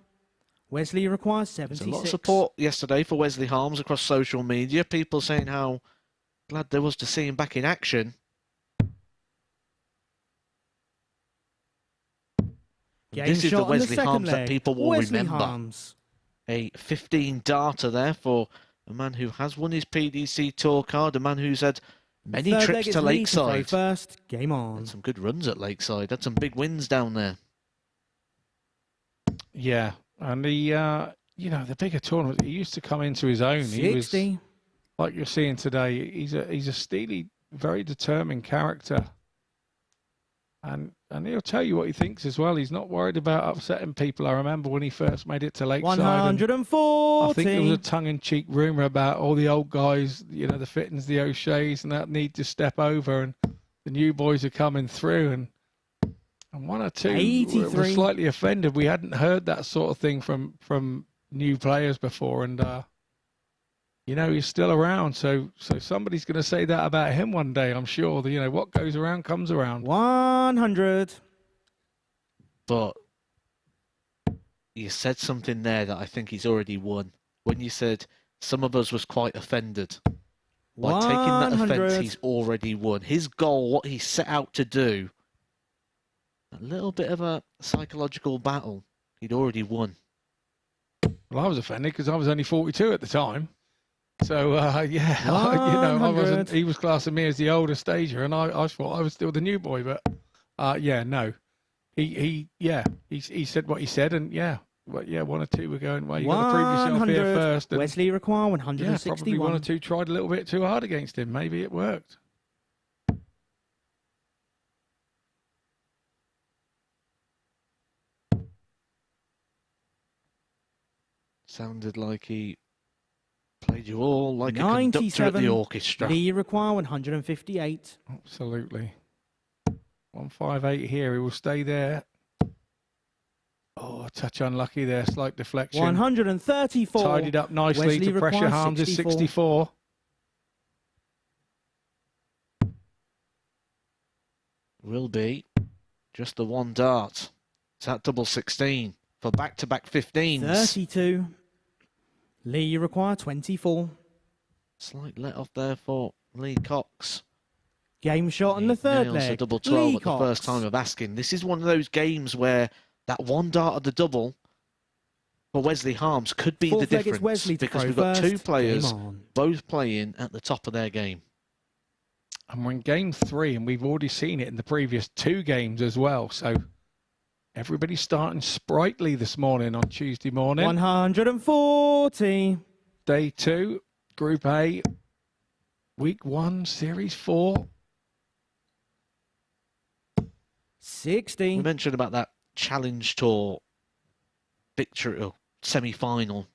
Speaker 4: Wesley requires 76.
Speaker 3: There's a lot of support yesterday for Wesley Harms across social media. People saying how glad there was to see him back in action.
Speaker 4: Game
Speaker 3: This is the
Speaker 4: shot on the
Speaker 3: Wesley
Speaker 4: second
Speaker 3: Harms that
Speaker 4: leg.
Speaker 3: people will
Speaker 4: Wesley
Speaker 3: remember.
Speaker 4: Harms.
Speaker 3: A 15 darter there for a man who has won his PDC Tour card, a man who's had many
Speaker 4: Third
Speaker 3: trips
Speaker 4: leg
Speaker 3: to
Speaker 4: is Lee throw
Speaker 3: Lakeside.
Speaker 4: first. Game on.
Speaker 3: Had some good runs at Lakeside, had some big wins down there.
Speaker 2: Yeah, and the bigger tournaments, he used to come into his own. He was
Speaker 4: 60.
Speaker 2: like you're seeing today. He's a steely, very determined character, and he'll tell you what he thinks as well. He's not worried about upsetting people. I remember when he first made it to Lakeside. and
Speaker 4: 140.
Speaker 2: I think there was a tongue-in-cheek rumor about all the old guys, the Fittons, the O'Sheas, and that need to step over, and the new boys are coming through, and 1 or 2 were
Speaker 4: 83.
Speaker 2: slightly offended. We hadn't heard that sort of thing from new players before, and he's still around. So somebody's going to say that about him one day. I'm sure. What goes around comes around.
Speaker 4: 100.
Speaker 3: But you said something there that I think he's already won. When you said some of us was quite offended. By taking that
Speaker 4: 100.
Speaker 3: offence, he's already won. His goal, what he set out to do, a little bit of a psychological battle, he'd already won.
Speaker 2: Well, I was offended because I was only 42 at the time. So, yeah, I
Speaker 4: 100.
Speaker 2: wasn't. He was classing me as the older stager, and I thought I was still the new boy. But, no. He said what he said, and 1 or 2 were going, well, you got to prove yourself here
Speaker 4: 100.
Speaker 2: first. And,
Speaker 4: Wesley require
Speaker 2: yeah,
Speaker 4: 161.
Speaker 2: probably 1 or 2 tried a little bit too hard against him. Maybe it worked.
Speaker 3: Sounded like he played you all like a conductor at
Speaker 4: 97.
Speaker 3: the orchestra.
Speaker 4: Lee, you require 158.
Speaker 2: Absolutely. 158 here. He will stay there. Oh, a touch unlucky there. Slight deflection.
Speaker 4: 134.
Speaker 2: Tidied up nicely
Speaker 4: Wesley
Speaker 2: to pressure
Speaker 4: requires
Speaker 2: Harms is 64.
Speaker 3: Will be just the one dart. It's at double 16 for back-to-back 15s.
Speaker 4: 32. Lee, you require 24.
Speaker 3: Slight let off there for Lee Cox.
Speaker 4: Game shot on the
Speaker 3: He
Speaker 4: third
Speaker 3: nails
Speaker 4: leg.
Speaker 3: a double 12
Speaker 4: Lee
Speaker 3: at the first
Speaker 4: Cox.
Speaker 3: time of asking. This is one of those games where that one dart at the double for Wesley Harms could be
Speaker 4: Fourth
Speaker 3: the
Speaker 4: leg, it's
Speaker 3: difference,
Speaker 4: Wesley to
Speaker 3: because
Speaker 4: throw
Speaker 3: we've got two
Speaker 4: first.
Speaker 3: players
Speaker 4: Game on.
Speaker 3: both playing at the top of their game.
Speaker 2: And we're in game 3, and we've already seen it in the previous 2 games as well. So everybody's starting sprightly this morning on Tuesday morning.
Speaker 4: 140.
Speaker 2: Day 2, Group A, Week 1, Series 4.
Speaker 4: 60.
Speaker 3: We mentioned about that Challenge Tour victory, or semi-final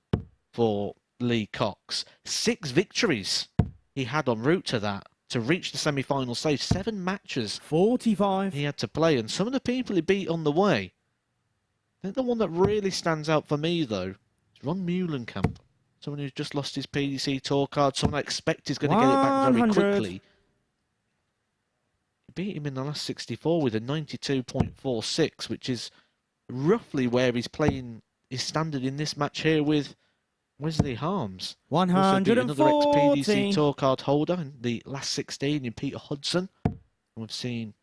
Speaker 3: for Lee Cox. 6 victories he had en route to that, to reach the semi-final stage. 7 matches
Speaker 4: 45.
Speaker 3: he had to play, and some of the people he beat on the way. I think the one that really stands out for me, though, is Ron Muhlenkamp. Someone who's just lost his PDC tour card, someone I expect is going to get it back very
Speaker 4: 100.
Speaker 3: quickly. He beat him in the last 64 with a 92.46, which is roughly where he's playing his standard in this match here with Wesley Harms. Also beat another ex-PDC
Speaker 4: 140.
Speaker 3: tour card holder in the last 16 in Peter Hudson. We've seen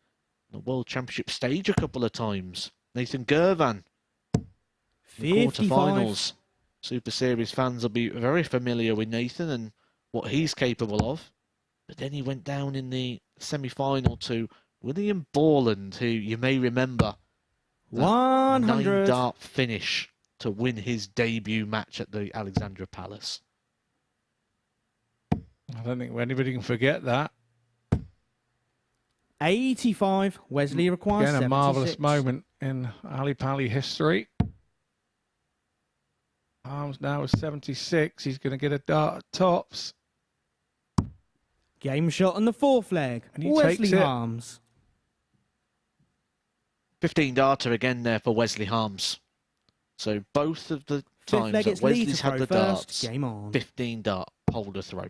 Speaker 3: the World Championship stage a couple of times. Nathan Gervan.
Speaker 4: 55.
Speaker 3: Quarterfinals. Super Series fans will be very familiar with Nathan and what he's capable of. But then he went down in the semi-final to William Borland, who you may remember.
Speaker 4: 100.
Speaker 3: 9-dart finish to win his debut match at the Alexandra Palace.
Speaker 2: I don't think anybody can forget that.
Speaker 4: 85. Wesley requires
Speaker 2: Again, a
Speaker 4: 76.
Speaker 2: marvellous moment in Ali Pali history. Harms now is 76. He's going to get a dart at tops.
Speaker 4: Game shot on the fourth leg.
Speaker 2: And he
Speaker 4: Wesley
Speaker 2: takes it.
Speaker 4: Harms.
Speaker 3: 15-darter again there for Wesley Harms. So both of the
Speaker 4: Fifth
Speaker 3: times
Speaker 4: leg,
Speaker 3: that
Speaker 4: it's Lee to
Speaker 3: Wesley's had
Speaker 4: throw
Speaker 3: the
Speaker 4: first.
Speaker 3: darts,
Speaker 4: Game on.
Speaker 3: 15-dart holder throw.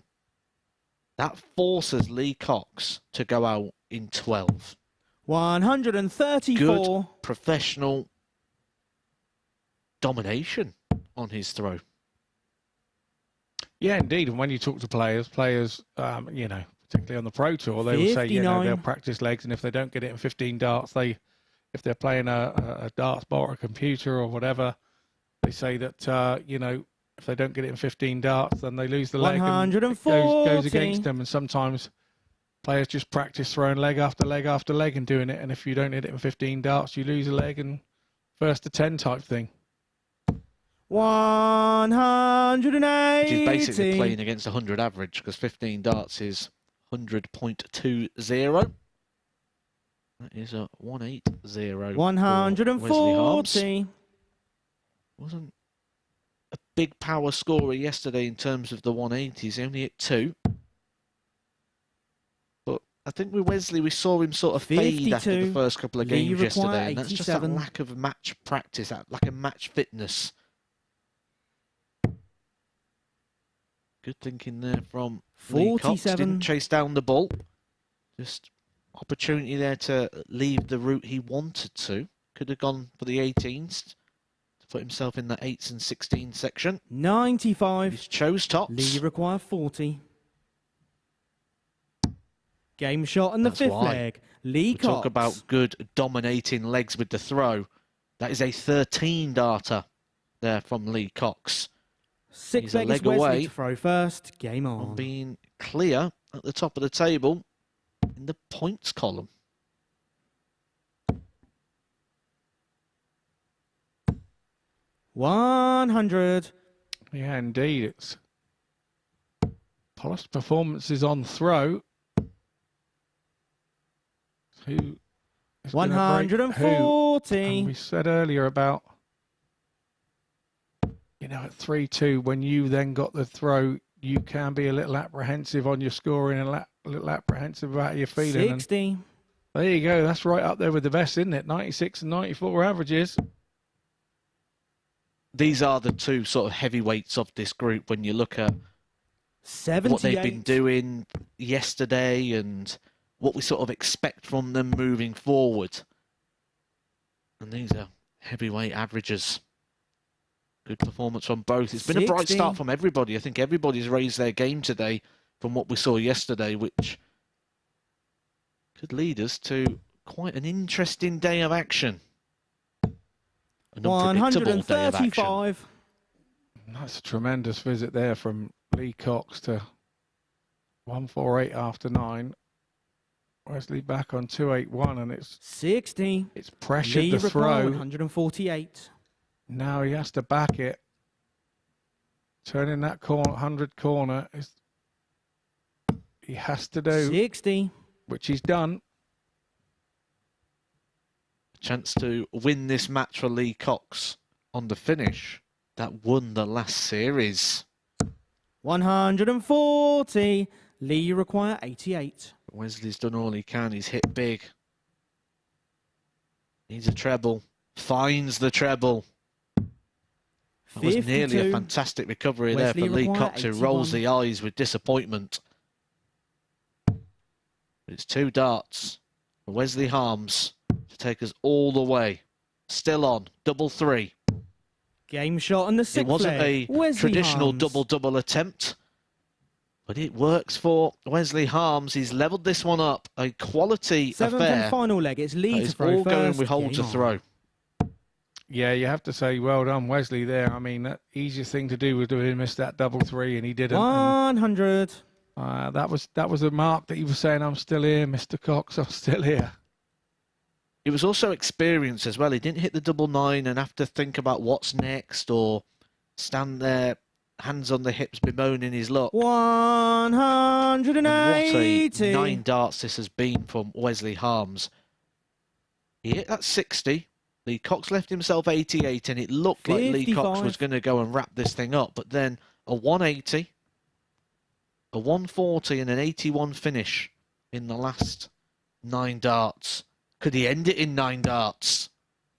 Speaker 3: That forces Lee Cox to go out in 12.
Speaker 4: 134.
Speaker 3: Good professional domination on his throw.
Speaker 2: Yeah, indeed. And when you talk to players, you know, particularly on the Pro Tour, they will say, you know,
Speaker 4: 59.
Speaker 2: they'll practice legs, and if they don't get it in 15 darts, if they're playing a darts ball or a computer or whatever, they say that, you know, if they don't get it in 15 darts, then they lose the leg and it goes
Speaker 4: 140.
Speaker 2: against them. And sometimes players just practice throwing leg after leg after leg and doing it. And if you don't hit it in 15 darts, you lose a leg and first to 10 type thing.
Speaker 4: 180.
Speaker 3: Which is basically playing against 100 average, because 15 darts is 100.20. That is a 180. for Wesley Harms.
Speaker 4: 140.
Speaker 3: Wasn't a big power scorer yesterday in terms of the 180s. He only hit 2. But I think with Wesley, we saw him sort of fade after the
Speaker 4: 52.
Speaker 3: first couple of
Speaker 4: Lee
Speaker 3: games
Speaker 4: require
Speaker 3: yesterday. And that's just that
Speaker 4: 87.
Speaker 3: lack of match practice, that lack of match fitness. Good thinking there from Lee Cox.
Speaker 4: 47.
Speaker 3: Didn't chase down the ball. Just opportunity there to leave the route he wanted to. Could have gone for the 18s to put himself in the 8s and 16 section.
Speaker 4: 95.
Speaker 3: He's chose tops.
Speaker 4: Lee require 40. Game shot on the
Speaker 3: That's
Speaker 4: fifth
Speaker 3: why.
Speaker 4: leg. Lee
Speaker 3: We
Speaker 4: Cox.
Speaker 3: talk about good dominating legs with the throw. That is a 13-darter there from Lee Cox.
Speaker 4: Six
Speaker 3: He's a
Speaker 4: leg is
Speaker 3: leg
Speaker 4: Wesley
Speaker 3: away
Speaker 4: to throw first. Game
Speaker 3: on
Speaker 4: on.
Speaker 3: being clear at the top of the table in the points column.
Speaker 4: $100.
Speaker 2: Yeah, indeed. It's polished performances on throw. Who is gonna break who?
Speaker 4: 140.
Speaker 2: And we said earlier about, you know, at 3-2, when you then got the throw, you can be a little apprehensive on your scoring and a little apprehensive about your feeling.
Speaker 4: 60.
Speaker 2: And there you go. That's right up there with the best, isn't it? 96 and 94 averages.
Speaker 3: These are the two sort of heavyweights of this group when you look at
Speaker 4: 78.
Speaker 3: what they've been doing yesterday and what we sort of expect from them moving forward. And these are heavyweight averages. Good performance from both. It's been a bright
Speaker 4: 60.
Speaker 3: start from everybody. I think everybody's raised their game today from what we saw yesterday, which could lead us to quite an interesting day of action. An unpredictable day of action.
Speaker 4: 135.
Speaker 2: That's a tremendous visit there from Lee Cox to 148 after 9. Wesley back on 281, and it's
Speaker 4: 60.
Speaker 2: It's pressured
Speaker 4: Lee
Speaker 2: the
Speaker 4: require
Speaker 2: throw.
Speaker 4: 148.
Speaker 2: Now he has to back it. Turning that corner, 100 corner, he has to do,
Speaker 4: 60.
Speaker 2: which he's done.
Speaker 3: Chance to win this match for Lee Cox on the finish that won the last series.
Speaker 4: 140. Lee require 88.
Speaker 3: Wesley's done all he can. He's hit big. Needs a treble. Finds the treble. That was nearly
Speaker 4: 52.
Speaker 3: a fantastic recovery
Speaker 4: Wesley
Speaker 3: there for Lee
Speaker 4: require
Speaker 3: Cox, who rolls
Speaker 4: 81.
Speaker 3: the eyes with disappointment. It's 2 darts for Wesley Harms to take us all the way. Still on. Double 3.
Speaker 4: Game shot on the 6th
Speaker 3: It wasn't
Speaker 4: leg.
Speaker 3: a
Speaker 4: Wesley
Speaker 3: traditional
Speaker 4: Harms.
Speaker 3: double-double attempt, but it works for Wesley Harms. He's levelled this one up. A quality
Speaker 4: 7th
Speaker 3: affair.
Speaker 4: and final leg. It's Lee
Speaker 3: That
Speaker 4: to
Speaker 3: is
Speaker 4: throw
Speaker 3: all going
Speaker 4: first.
Speaker 3: with hold
Speaker 4: Game
Speaker 3: to
Speaker 4: on.
Speaker 3: throw.
Speaker 2: Yeah, you have to say well done, Wesley, there. I mean, that easiest thing to do was to have missed that double 3, and he didn't.
Speaker 4: 100.
Speaker 2: And, that was a mark that he was saying, I'm still here, Mr. Cox, I'm still here.
Speaker 3: It was also experience as well. He didn't hit the double 9 and have to think about what's next or stand there, hands on the hips, bemoaning his luck. And what
Speaker 4: 180.
Speaker 3: a 9 darts this has been from Wesley Harms. He hit that 60. Lee Cox left himself 88, and it looked like Lee Cox
Speaker 4: 55.
Speaker 3: was going to go and wrap this thing up. But then a 180, a 140, and an 81 finish in the last 9 darts. Could he end it in 9 darts?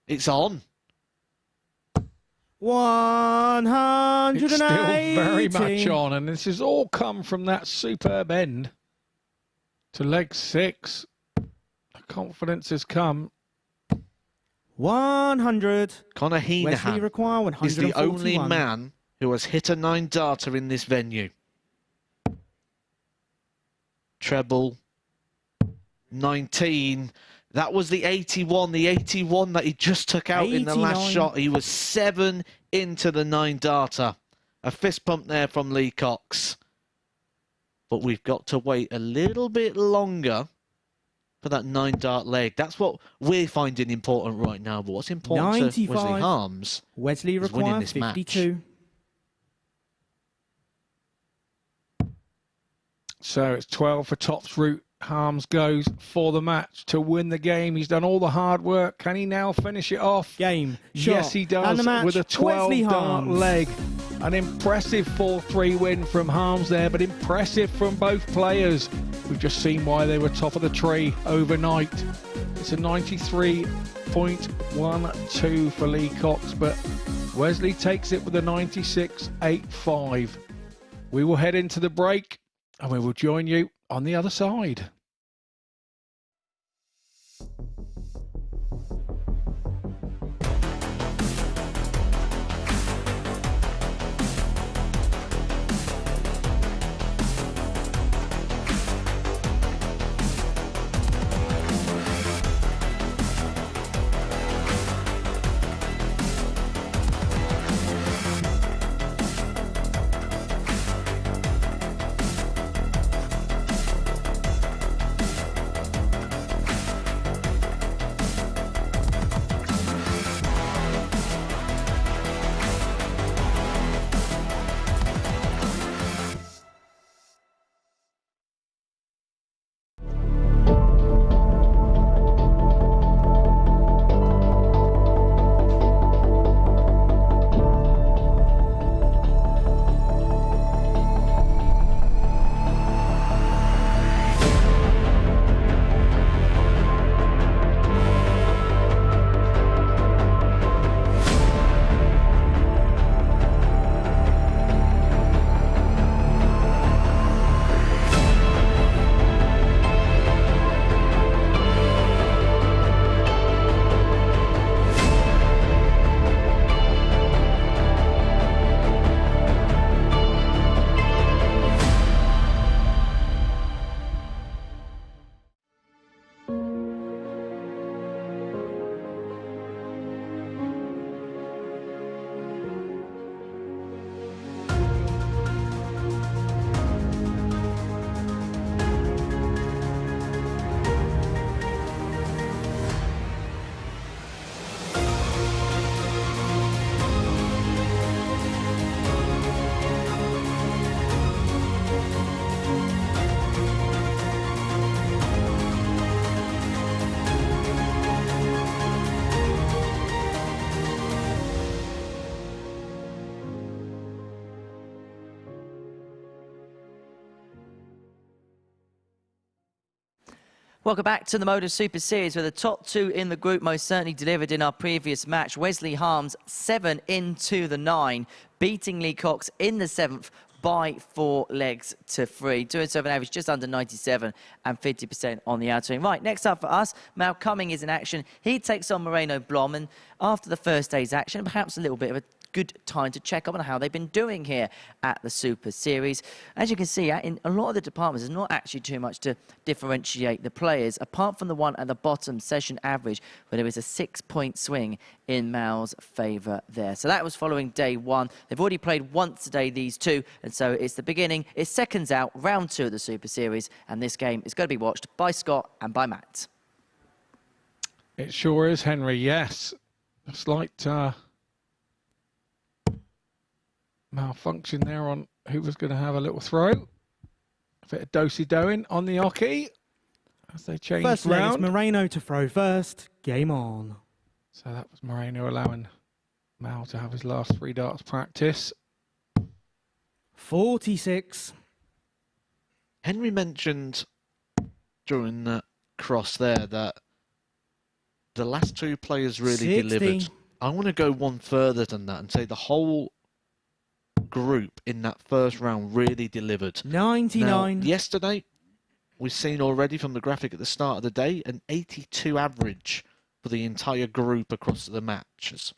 Speaker 3: It's on.
Speaker 4: 180.
Speaker 2: It's still very much on, and this has all come from that superb end to leg 6. The confidence has come.
Speaker 4: 100.
Speaker 3: Connor
Speaker 4: Wesley
Speaker 3: Heenahan
Speaker 4: require 141.
Speaker 3: is the only man who has hit a 9 darter in this venue. Treble 19. That was the 81. The 81 that he just took out in the last
Speaker 4: 89.
Speaker 3: shot. He was 7 into the 9 darter. A fist pump there from Lee Cox. But we've got to wait a little bit longer for that 9 dart leg. That's what we're finding important right now. But what's important to
Speaker 4: 95.
Speaker 3: Wesley Harms
Speaker 4: Wesley
Speaker 3: is winning
Speaker 4: require
Speaker 3: this match.
Speaker 4: 52.
Speaker 2: So it's 12 for Top's route. Harms goes for the match to win the game. He's done all the hard work. Can he now finish it off?
Speaker 4: Game.
Speaker 2: Yes,
Speaker 4: shot,
Speaker 2: he
Speaker 4: and
Speaker 2: does
Speaker 4: the match,
Speaker 2: with a
Speaker 4: Wesley
Speaker 2: 12-dart
Speaker 4: Harms.
Speaker 2: leg. An impressive 4-3 win from Harms there, but impressive from both players. We've just seen why they were top of the tree overnight. It's a 93.12 for Lee Cox, but Wesley takes it with a 96.85. We will head into the break, and we will join you on the other side.
Speaker 1: Welcome back to the MODUS Super Series, where the top two in the group most certainly delivered in our previous match. Wesley Harms 7 into the 9, beating Lee Cox in the 7th by 4 legs to 3. Doing so with an average just under 97 and 50% on the outer ring. Right, next up for us, Mal Cumming is in action. He takes on Moreno Blom, and after the first day's action, perhaps a little bit of a good time to check up on how they've been doing here at the Super Series. As you can see, in a lot of the departments, there's not actually too much to differentiate the players, apart from the one at the bottom, session average, where there is a 6-point swing in Mal's favour there. So that was following day 1. They've already played once today, these two, and so it's the beginning. It's seconds out, round 2 of the Super Series, and this game is going to be watched by Scott and by Matt.
Speaker 2: It sure is, Henry, yes. A slight malfunction there on who was going to have a little throw. A bit of do-si-doing on the hockey as they changed
Speaker 4: First leg is
Speaker 2: round.
Speaker 4: Moreno to throw first. Game on.
Speaker 2: So that was Moreno allowing Mal to have his last 3 darts practice.
Speaker 4: 46.
Speaker 3: Henry mentioned during that cross there that the last 2 players really
Speaker 4: 60.
Speaker 3: delivered. I want to go one further than that and say the whole group in that first round really delivered.
Speaker 4: 99.
Speaker 3: Now, yesterday, we've seen already from the graphic at the start of the day, an 82 average for the entire group across the matches.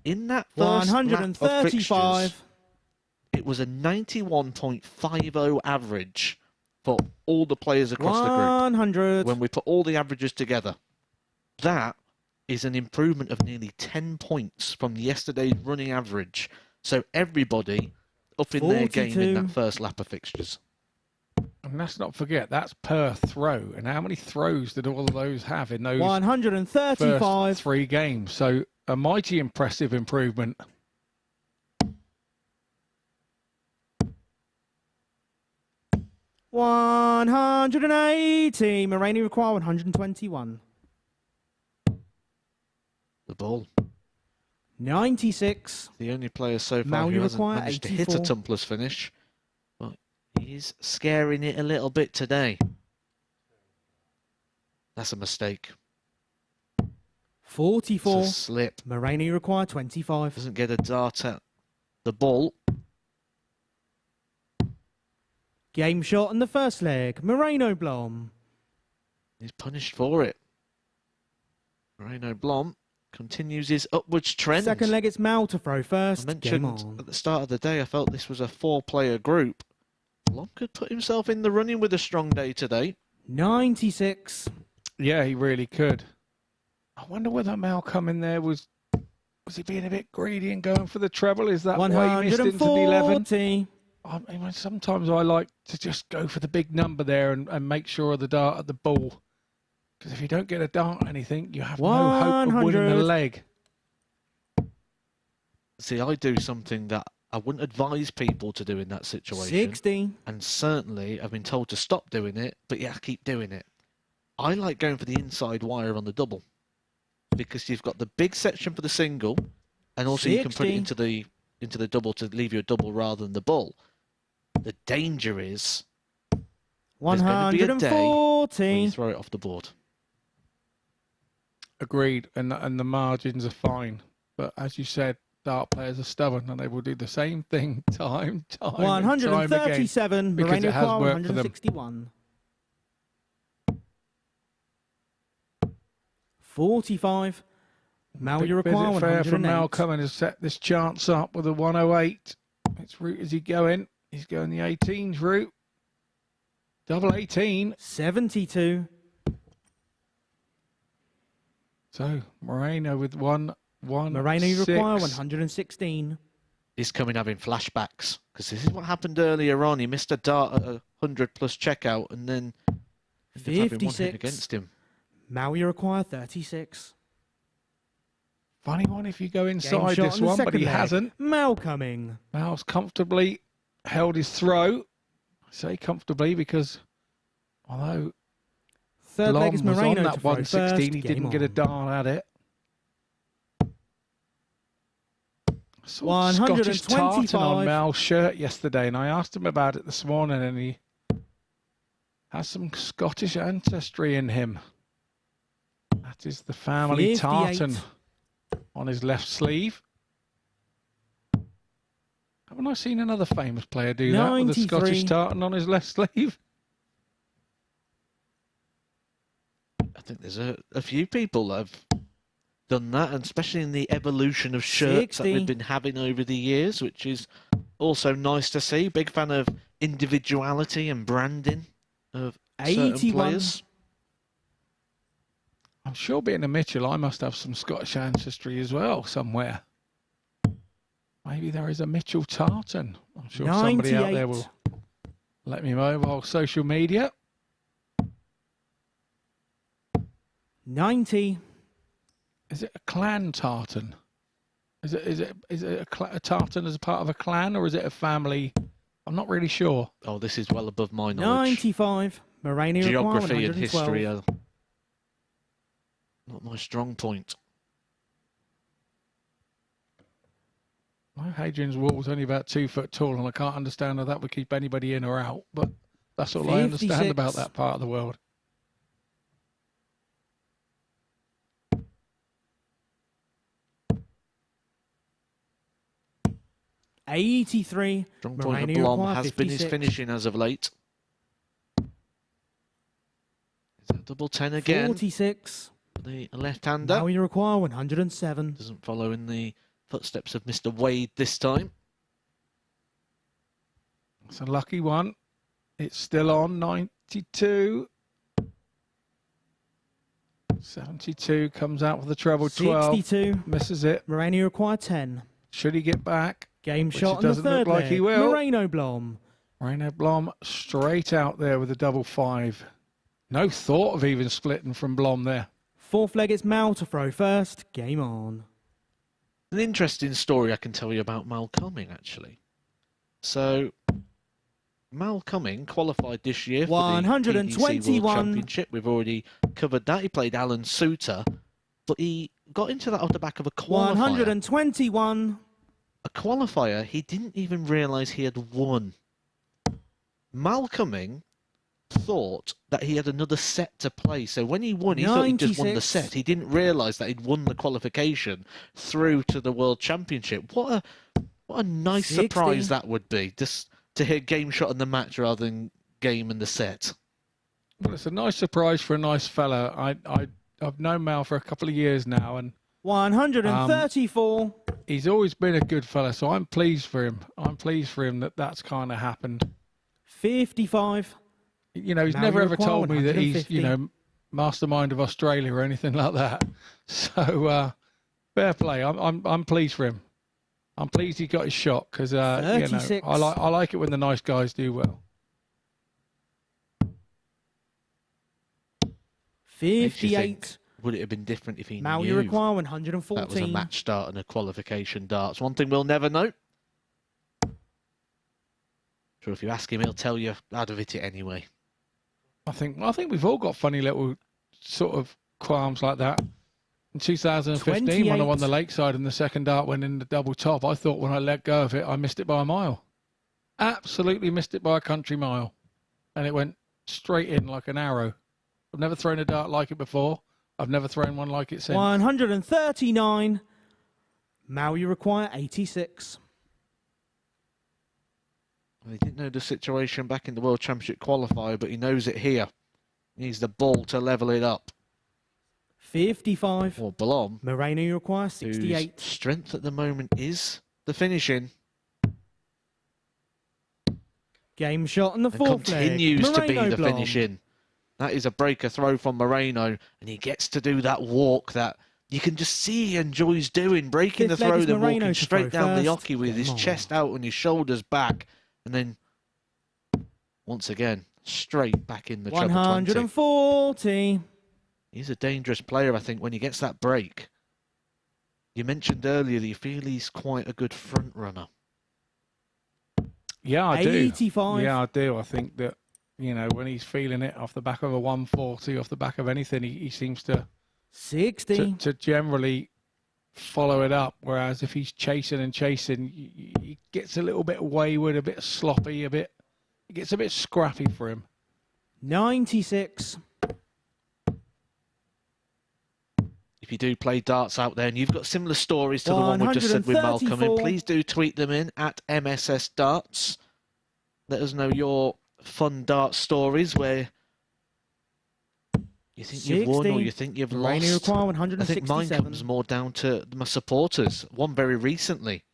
Speaker 3: In that first lap of
Speaker 4: 135.
Speaker 3: fixtures, it was a 91.50 average for all the players across the group.
Speaker 4: 100.
Speaker 3: When we put all the averages together, that is an improvement of nearly 10 points from yesterday's running average. So everybody up in their game in
Speaker 4: 42.
Speaker 3: that first lap of fixtures.
Speaker 2: And let's not forget, that's per throw. And how many throws did all of those have in those
Speaker 4: 135.
Speaker 2: first 3 games? So a mighty impressive improvement.
Speaker 4: $180. Moreno require 121.
Speaker 3: The ball.
Speaker 4: 96.
Speaker 3: The only player so far
Speaker 4: Mal,
Speaker 3: who
Speaker 4: you
Speaker 3: hasn't
Speaker 4: require
Speaker 3: managed to hit a
Speaker 4: 84.
Speaker 3: Tumblers finish. But he's scaring it a little bit today. That's a mistake.
Speaker 4: 44.
Speaker 3: It's a slip.
Speaker 4: Moreno require 25.
Speaker 3: Doesn't get a dart at the ball.
Speaker 4: Game shot in the first leg. Moreno Blom.
Speaker 3: He's punished for it. Moreno Blom continues his upwards trend.
Speaker 4: Second leg, it's Mal to throw
Speaker 3: I
Speaker 4: first. Game
Speaker 3: mentioned
Speaker 4: on.
Speaker 3: at the start of the day, I felt this was a 4-player group. Blom could put himself in the running with a strong day today.
Speaker 4: 96.
Speaker 2: Yeah, he really could. I wonder whether Mal coming there was he being a bit greedy and going for the treble? Is that why he missed into the 11?
Speaker 4: 140.
Speaker 2: I mean, sometimes I like to just go for the big number there and make sure of the dart at the ball. Because if you don't get a dart or anything, you have no hope of winning the
Speaker 4: 100.
Speaker 2: leg.
Speaker 3: See, I do something that I wouldn't advise people to do in that situation.
Speaker 4: 60.
Speaker 3: And certainly, I've been told to stop doing it, but yeah, I keep doing it. I like going for the inside wire on the double. Because you've got the big section for the single, and also you can put it
Speaker 4: 60.
Speaker 3: into the double to leave you a double rather than the ball. The danger is there's going to be a day when you
Speaker 4: 140.
Speaker 3: throw it off the board.
Speaker 2: Agreed, and the margins are fine. But as you said, dart players are stubborn and they will do the same thing time and time again.
Speaker 4: 137.
Speaker 2: because
Speaker 4: Moreno
Speaker 2: it has
Speaker 4: require
Speaker 2: worked for them.
Speaker 4: 161. 45. Mal, you require
Speaker 2: Is it fair from Mal
Speaker 4: 108.
Speaker 2: coming to set this chance up with a 108? Which route is he going? He's going the 18s route. Double 18.
Speaker 4: 72.
Speaker 2: So Moreno with 116.
Speaker 4: Moreno, you require 116.
Speaker 3: He's coming having flashbacks because this is what happened earlier on. He missed a dart at a 100+ checkout and then ended up having one hit
Speaker 4: 56.
Speaker 3: against him.
Speaker 4: Mal, you require 36.
Speaker 2: Funny one if you go
Speaker 4: Game
Speaker 2: inside
Speaker 4: shot
Speaker 2: this
Speaker 4: on the
Speaker 2: one, but
Speaker 4: second
Speaker 2: he
Speaker 4: leg.
Speaker 2: hasn't.
Speaker 4: Mal coming.
Speaker 2: Mal's comfortably held his throw. I say comfortably because although
Speaker 4: Third leg is
Speaker 2: Blom was on
Speaker 4: Moreno
Speaker 2: that
Speaker 4: to throw
Speaker 2: 116,
Speaker 4: first.
Speaker 2: he
Speaker 4: Game
Speaker 2: didn't get a
Speaker 4: on.
Speaker 2: dart at it. I saw Scottish tartan on
Speaker 4: 125.
Speaker 2: Mal's shirt yesterday, and I asked him about it this morning, and has some Scottish ancestry in him. That is the family
Speaker 4: 58.
Speaker 2: tartan on his left sleeve. Haven't I seen another famous player do that with a
Speaker 4: 93.
Speaker 2: Scottish tartan on his left sleeve?
Speaker 3: I think there's a few people that have done that, and especially in the evolution of shirts
Speaker 4: 60.
Speaker 3: that we've been having over the years, which is also nice to see. Big fan of individuality and branding of certain
Speaker 4: 81.
Speaker 3: players.
Speaker 2: I'm sure being a Mitchell, I must have some Scottish ancestry as well somewhere. Maybe there is a Mitchell tartan. I'm sure somebody out there
Speaker 4: 98.
Speaker 2: will let me know via social media.
Speaker 4: 90.
Speaker 2: Is it a clan tartan? Is it a tartan as a part of a clan, or is it a family? I'm not really sure.
Speaker 3: Oh, this is well above my knowledge.
Speaker 4: 95. Moreno
Speaker 3: Geography and
Speaker 4: 112.
Speaker 3: history are not my strong point.
Speaker 2: My Hadrian's Wall was only about 2 foot tall, and I can't understand how that would keep anybody in or out. But that's all I understand
Speaker 4: 56.
Speaker 2: about that part of the world.
Speaker 4: $83.
Speaker 3: Strong point of
Speaker 4: Moreno
Speaker 3: Blom
Speaker 4: require
Speaker 3: has been his
Speaker 4: 56.
Speaker 3: finishing as of late. Is that double 10 again?
Speaker 4: 46.
Speaker 3: The left-hander
Speaker 4: Now you require 107.
Speaker 3: doesn't follow in the footsteps of Mr. Wade this time.
Speaker 2: It's a lucky one. It's still on 92. 72 comes out with the treble 12.
Speaker 4: 62.
Speaker 2: Misses it.
Speaker 4: Moreno require 10.
Speaker 2: Should he get back?
Speaker 4: Game
Speaker 2: Which
Speaker 4: shot
Speaker 2: it
Speaker 4: on the
Speaker 2: doesn't look
Speaker 4: third
Speaker 2: like
Speaker 4: leg.
Speaker 2: he will.
Speaker 4: Moreno Blom.
Speaker 2: Moreno Blom straight out there with a double 5. No thought of even splitting from Blom there.
Speaker 4: Fourth leg, it's Mal to throw first. Game on.
Speaker 3: An interesting story I can tell you about Mal Cumming, actually. So, Mal Cumming qualified this year for the PDC World
Speaker 4: 121.
Speaker 3: Championship. We've already covered that. He played Alan Suter, but he got into that off the back of a qualifier.
Speaker 4: 121.
Speaker 3: A qualifier he didn't even realise he had won. Mal Cumming thought that he had another set to play. So when he won, he thought he'd just won the
Speaker 4: 96.
Speaker 3: set. He didn't realise that he'd won the qualification through to the World Championship. What a nice
Speaker 4: 60.
Speaker 3: surprise that would be, just to hear game shot in the match rather than game in the set.
Speaker 2: Well, it's a nice surprise for a nice fella. I've known Mal for a couple of years now, and
Speaker 4: 134.
Speaker 2: he's always been a good fella, so I'm pleased for him. I'm pleased for him that that's kind of happened.
Speaker 4: 55.
Speaker 2: You know, he's
Speaker 4: Now
Speaker 2: never
Speaker 4: you
Speaker 2: ever
Speaker 4: require
Speaker 2: told me that he's,
Speaker 4: 150.
Speaker 2: you know, mastermind of Australia or anything like that. So, fair play. I'm pleased for him. I'm pleased he got his shot because, you know,
Speaker 4: 36.
Speaker 2: I like it when the nice guys do well.
Speaker 4: 58.
Speaker 3: Would it have been different if he
Speaker 4: Mal,
Speaker 3: knew
Speaker 4: you require
Speaker 3: that was a
Speaker 4: 114.
Speaker 3: match start and a qualification darts? One thing we'll never know. Sure, if you ask him, he'll tell you I'd have hit it anyway.
Speaker 2: I think we've all got funny little sort of qualms like that. In 2015, when I won the
Speaker 4: 28.
Speaker 2: Lakeside and the second dart went in the double top, I thought when I let go of it, I missed it by a mile. Absolutely missed it by a country mile. And it went straight in like an arrow. I've never thrown a dart like it before. I've never thrown one like it since.
Speaker 4: 139. Mal, you require 86.
Speaker 3: Well, he didn't know the situation back in the World Championship qualifier, but he knows it here. He needs the ball to level it up.
Speaker 4: 55.
Speaker 3: Or Blom,
Speaker 4: Moreno, you require
Speaker 3: whose
Speaker 4: 68.
Speaker 3: strength at the moment is the finishing.
Speaker 4: Game shot on the
Speaker 3: And
Speaker 4: fourth leg.
Speaker 3: continues to be
Speaker 4: Moreno
Speaker 3: the
Speaker 4: Blom.
Speaker 3: finishing. That is a breaker throw from Moreno, and he gets to do that walk that you can just see he enjoys doing, breaking
Speaker 4: Fifth
Speaker 3: the
Speaker 4: leg
Speaker 3: throw,
Speaker 4: is
Speaker 3: then
Speaker 4: Moreno
Speaker 3: walking
Speaker 4: to
Speaker 3: straight
Speaker 4: throw
Speaker 3: down the
Speaker 4: first.
Speaker 3: hockey with his
Speaker 4: Come on.
Speaker 3: chest out and his shoulders back, and then once again straight back in the treble 20.
Speaker 4: 140.
Speaker 3: He's a dangerous player, I think, when he gets that break. You mentioned earlier that you feel he's quite a good front runner.
Speaker 2: Yeah, I do.
Speaker 4: 85.
Speaker 2: Yeah, I do. I think that, you know, when he's feeling it off the back of a 140, off the back of anything, he seems to
Speaker 4: 60.
Speaker 2: generally follow it up. Whereas if he's chasing and chasing, he gets a little bit wayward, a bit sloppy, it gets a bit scrappy for him.
Speaker 4: 96.
Speaker 3: If you do play darts out there and you've got similar stories to the one we just said with Malcolm, in,
Speaker 4: 134.
Speaker 3: please do tweet them in at MSS Darts. Let us know your fun dart stories where you think you've won or you think you've
Speaker 4: Rainy
Speaker 3: lost.
Speaker 4: require
Speaker 3: I
Speaker 4: 167.
Speaker 3: think mine comes more down to my supporters. One very recently,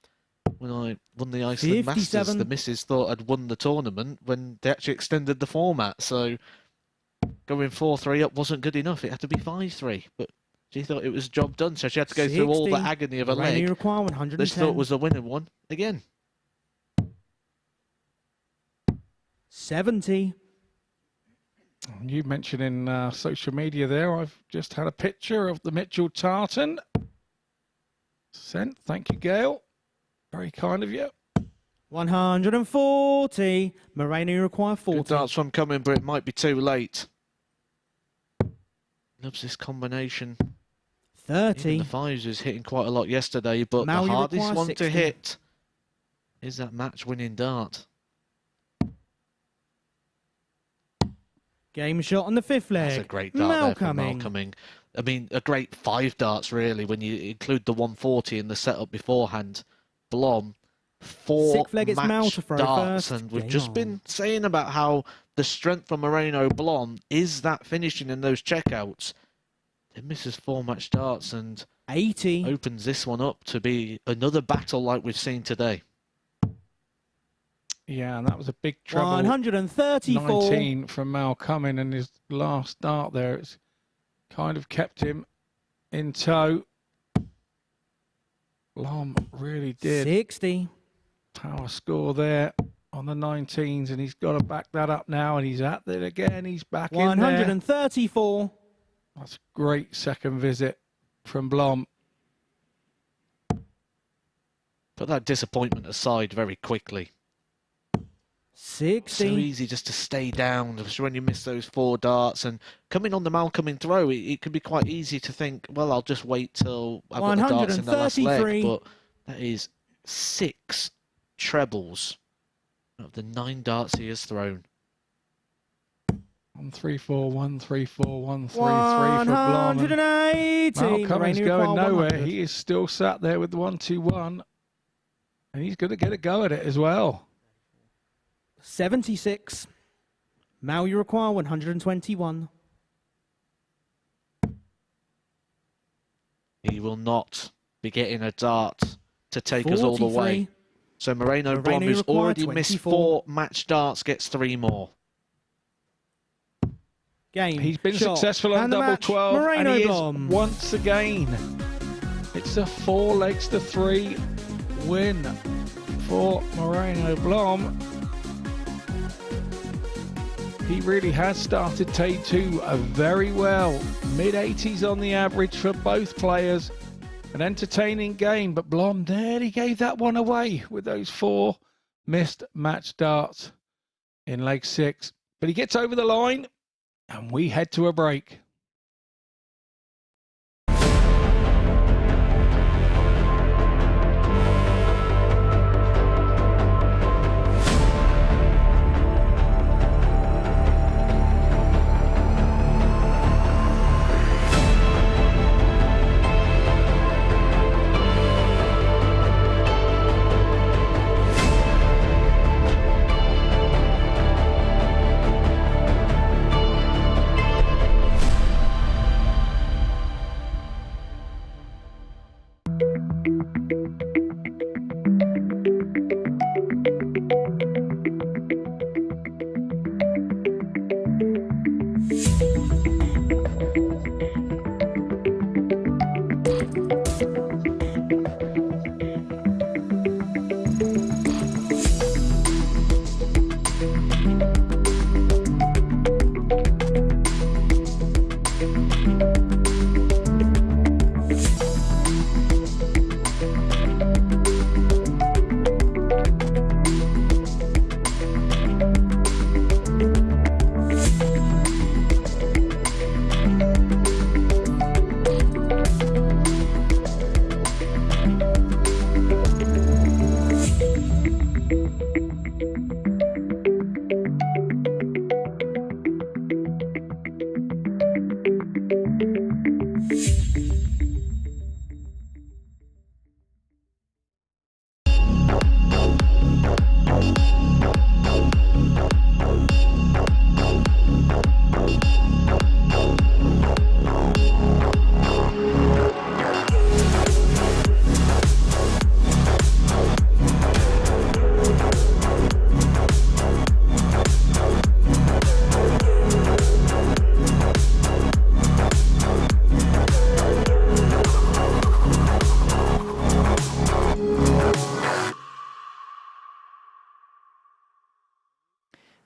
Speaker 3: when I won the Iceland Masters,
Speaker 4: 57.
Speaker 3: the missus thought I'd won the tournament when they actually extended the format. So going 4-3 up wasn't good enough. It had to be 5-3. But she thought it was job done, so she had to go through all the
Speaker 4: 60.
Speaker 3: agony of a
Speaker 4: Rainy
Speaker 3: leg.
Speaker 4: require 110.
Speaker 3: This thought was the winning one again.
Speaker 4: 70.
Speaker 2: You mentioned in social media there, I've just had a picture of the Mitchell Tartan sent. Thank you, Gail. Very kind of you.
Speaker 4: 140. Moreno require 40.
Speaker 3: Good darts from coming, but it might be too late. Loves this combination.
Speaker 4: 30.
Speaker 3: Even the fives was hitting quite a lot yesterday, but
Speaker 4: Now
Speaker 3: the
Speaker 4: you
Speaker 3: hardest
Speaker 4: require
Speaker 3: one
Speaker 4: 60.
Speaker 3: to hit is that match-winning dart.
Speaker 4: Game shot on the fifth leg.
Speaker 3: That's a great dart there from Malcolming. I mean, a great 5 darts, really, when you include the 140 in the setup beforehand. Blom, 4
Speaker 4: Sixth leg, it's Mal
Speaker 3: match
Speaker 4: to throw
Speaker 3: darts,
Speaker 4: first.
Speaker 3: and we've
Speaker 4: Game
Speaker 3: just
Speaker 4: on.
Speaker 3: been saying about how the strength from Moreno Blom is that finishing in those checkouts. It misses 4 match darts and
Speaker 4: 80.
Speaker 3: opens this one up to be another battle like we've seen today.
Speaker 2: Yeah, and that was a big trouble.
Speaker 4: 134.
Speaker 2: 19 from Mal coming, and his last dart there, it's kind of kept him in tow. Blom really did
Speaker 4: 60.
Speaker 2: power score there on the 19s, and he's got to back that up now, and he's at it again. He's back in there.
Speaker 4: 134.
Speaker 2: That's a great second visit from Blom.
Speaker 3: Put that disappointment aside very quickly.
Speaker 4: 60.
Speaker 3: So easy just to stay down, especially when you miss those 4 darts. And coming on the Malcolming throw, it could be quite easy to think, well, I'll just wait till I've got the darts in the last leg.
Speaker 4: 133.
Speaker 3: But that is 6 trebles of the 9 darts he has thrown.
Speaker 2: 134, 134, 133 for Blom.
Speaker 4: 180.
Speaker 2: Mal Cummins
Speaker 4: Rainy
Speaker 2: going
Speaker 4: require
Speaker 2: nowhere.
Speaker 4: 100.
Speaker 2: He is still sat there with the 121, and he's going to get a go at it as well.
Speaker 4: 76. Mal, you require 121.
Speaker 3: He will not be getting a dart to take us all the way.
Speaker 4: 43.
Speaker 3: So Moreno Blom,
Speaker 4: Moreno
Speaker 3: who's
Speaker 4: require
Speaker 3: already missed
Speaker 4: 24.
Speaker 3: 4 match darts, gets 3 more.
Speaker 4: Game.
Speaker 2: He's been
Speaker 4: shot,
Speaker 2: successful on
Speaker 4: and the
Speaker 2: double
Speaker 4: match,
Speaker 2: 12,
Speaker 4: Moreno
Speaker 2: and he
Speaker 4: Blom.
Speaker 2: is once again. It's a 4 legs to 3 win for Moreno Blom. He really has started Day 2 very well. Mid-80s on the average for both players. An entertaining game, but Blom nearly gave that one away with those 4 missed match darts in leg 6. But he gets over the line, and we head to a break.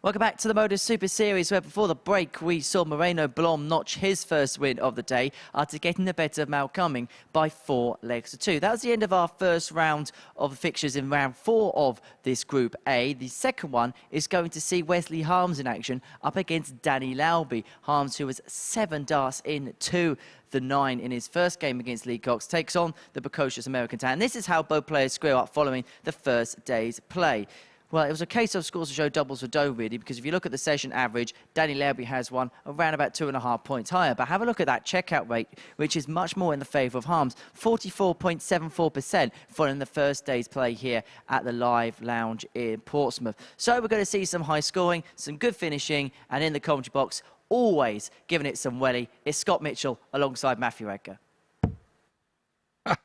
Speaker 1: Welcome back to the MODUS Super Series, where before the break we saw Moreno Blom notch his first win of the day after getting the better of Mal Cumming by 4 legs to 2. That was the end of our first round of the fixtures in round 4 of this Group A. The second one is going to see Wesley Harms in action up against Danny Lauby. Harms, who was 7 darts into the 9 in his first game against Lee Cox, takes on the precocious American talent. This is how both players square up following the first day's play. Well, it was a case of scores to show doubles for dough, really, because if you look at the session average, Danny Lauby has one around about 2.5 points higher. But have a look at that checkout rate, which is much more in the favour of Harms, 44.74% following the first day's play here at the Live Lounge in Portsmouth. So we're going to see some high scoring, some good finishing, and in the commentary box, always giving it some welly, it's Scott Mitchell alongside Matthew Edgar.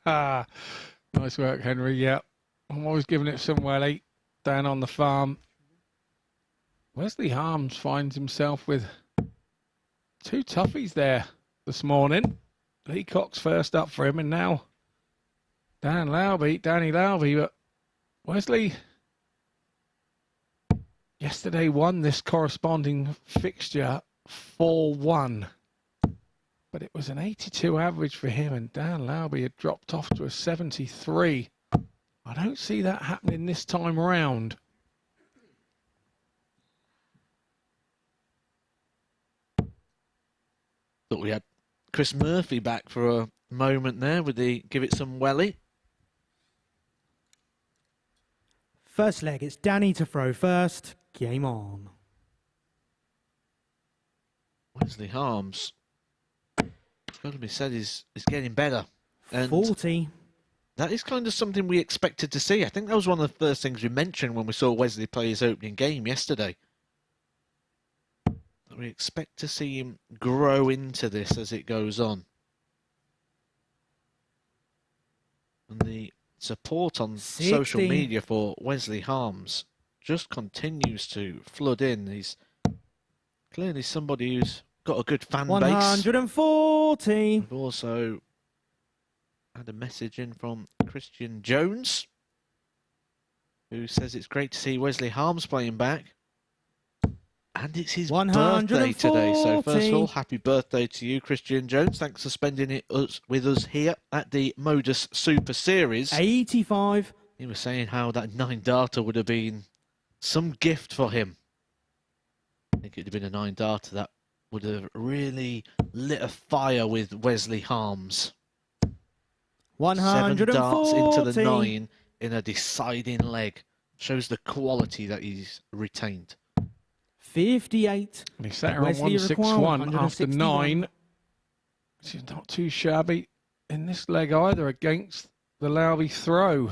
Speaker 2: Nice work, Henry. Yeah, I'm always giving it some welly. Down on the farm, Wesley Harms finds himself with 2 toughies there this morning. Lee Cox first up for him, and now Danny Lauby. But Wesley yesterday won this corresponding fixture 4-1, but it was an 82 average for him, and Dan Lauby had dropped off to a 73. I don't see that happening this time round.
Speaker 3: Thought we had Chris Murphy back for a moment there with the give it some welly.
Speaker 4: First leg, it's Danny to throw first. Game on.
Speaker 3: Wesley Harms, it's got to be said, is getting better. And
Speaker 4: 40.
Speaker 3: that is kind of something we expected to see. I think that was one of the first things we mentioned when we saw Wesley play his opening game yesterday. We expect to see him grow into this as it goes on. And the support on
Speaker 4: 60.
Speaker 3: social media for Wesley Harms just continues to flood in. He's clearly somebody who's got a good fan base.
Speaker 4: 140.
Speaker 3: We've also had a message in from Christian Jones, who says it's great to see Wesley Harms playing back. And it's his birthday today. So first of all, happy birthday to you, Christian Jones. Thanks for spending it with us here at the MODUS Super Series.
Speaker 4: 85.
Speaker 3: He was saying how that 9 darter would have been some gift for him. I think it'd have been a 9 darter that would have really lit a fire with Wesley Harms.
Speaker 4: 140.
Speaker 3: 7 darts into the 9 in a deciding leg. Shows the quality that he's retained.
Speaker 4: 58.
Speaker 2: And he sat around
Speaker 4: Wesley
Speaker 2: 161 after
Speaker 4: 161.
Speaker 2: 9. Which is not too shabby in this leg either against the Lauby throw.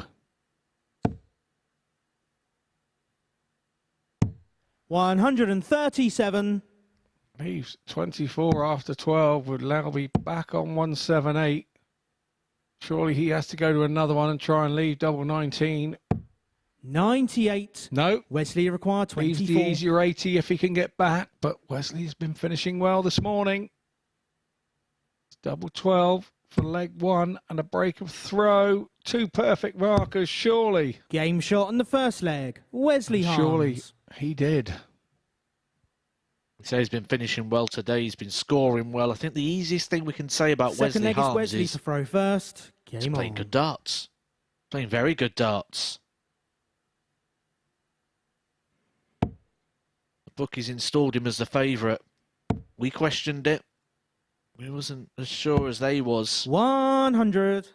Speaker 4: 137.
Speaker 2: Leaves 24 after 12 with Lauby back on 178. Surely he has to go to another one and try and leave double 19.
Speaker 4: 98.
Speaker 2: No.
Speaker 4: Wesley required 24.
Speaker 2: Leaves the easier 80 if he can get back, but Wesley's been finishing well this morning. It's double 12 for leg 1 and a break of throw. 2 perfect markers, surely.
Speaker 4: Game shot on the first leg. Wesley Harms.
Speaker 2: Surely he did.
Speaker 3: So he's been finishing well today. He's been scoring well. I think the easiest thing we can say about
Speaker 4: Second
Speaker 3: Wesley
Speaker 4: leg
Speaker 3: Harms
Speaker 4: is Wesley
Speaker 3: is
Speaker 4: to throw first.
Speaker 3: he's
Speaker 4: Game
Speaker 3: playing
Speaker 4: on.
Speaker 3: good darts. Playing very good darts. The bookies installed him as the favourite. We questioned it. We wasn't as sure as they was.
Speaker 4: 100.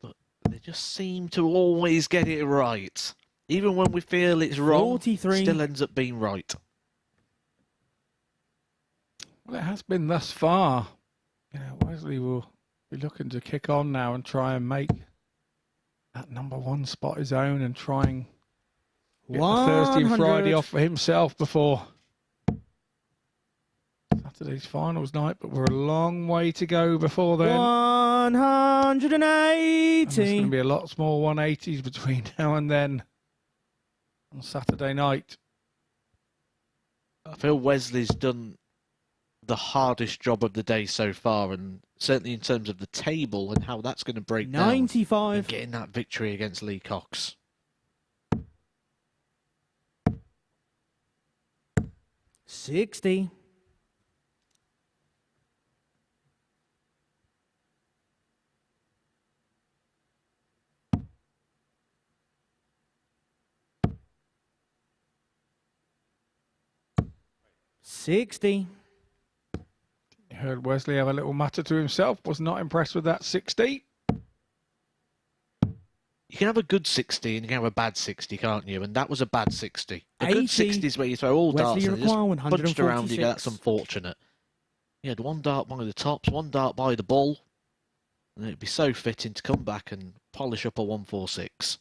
Speaker 3: But they just seem to always get it right. Even when we feel it's wrong,
Speaker 4: 43.
Speaker 3: still ends up being right.
Speaker 2: Well, it has been thus far. You know, Wesley will be looking to kick on now and try and make that number 1 spot his own and try and get the Thursday and Friday off for himself before Saturday's finals night, but we're a long way to go before then.
Speaker 4: 180.
Speaker 2: And there's going to be a lot more 180s between now and then on Saturday night.
Speaker 3: I feel Wesley's done the hardest job of the day so far, and certainly in terms of the table and how that's going to break down
Speaker 4: 95.
Speaker 3: and getting that victory against Lee Cox.
Speaker 4: 60. $60.
Speaker 2: You heard Wesley have a little mutter to himself. Was not impressed with that 60.
Speaker 3: You can have a good 60 and you can have a bad 60, can't you? And that was a bad 60. A
Speaker 4: 80.
Speaker 3: good 60 is where you throw all
Speaker 4: Wesley
Speaker 3: darts and
Speaker 4: require
Speaker 3: just punched around, you get that's
Speaker 4: 146.
Speaker 3: unfortunate. You had one dart by the tops, one dart by the ball, and it'd be so fitting to come back and polish up a 146.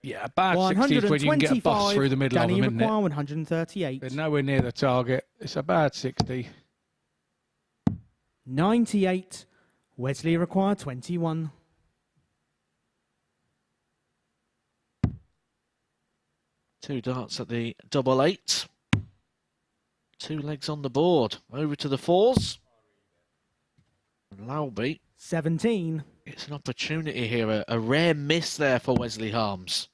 Speaker 2: Yeah, a bad 60 is when you can get a bus through the middle
Speaker 4: Danny
Speaker 2: of them, isn't
Speaker 4: require
Speaker 2: it?
Speaker 4: 138.
Speaker 2: They're nowhere near the target. It's a bad 60.
Speaker 4: 98. Wesley require 21.
Speaker 3: Two darts at the double eight. Two legs on the board. Over to the fours. And Lauby.
Speaker 4: 17.
Speaker 3: It's an opportunity here. A rare miss there for Wesley Harms.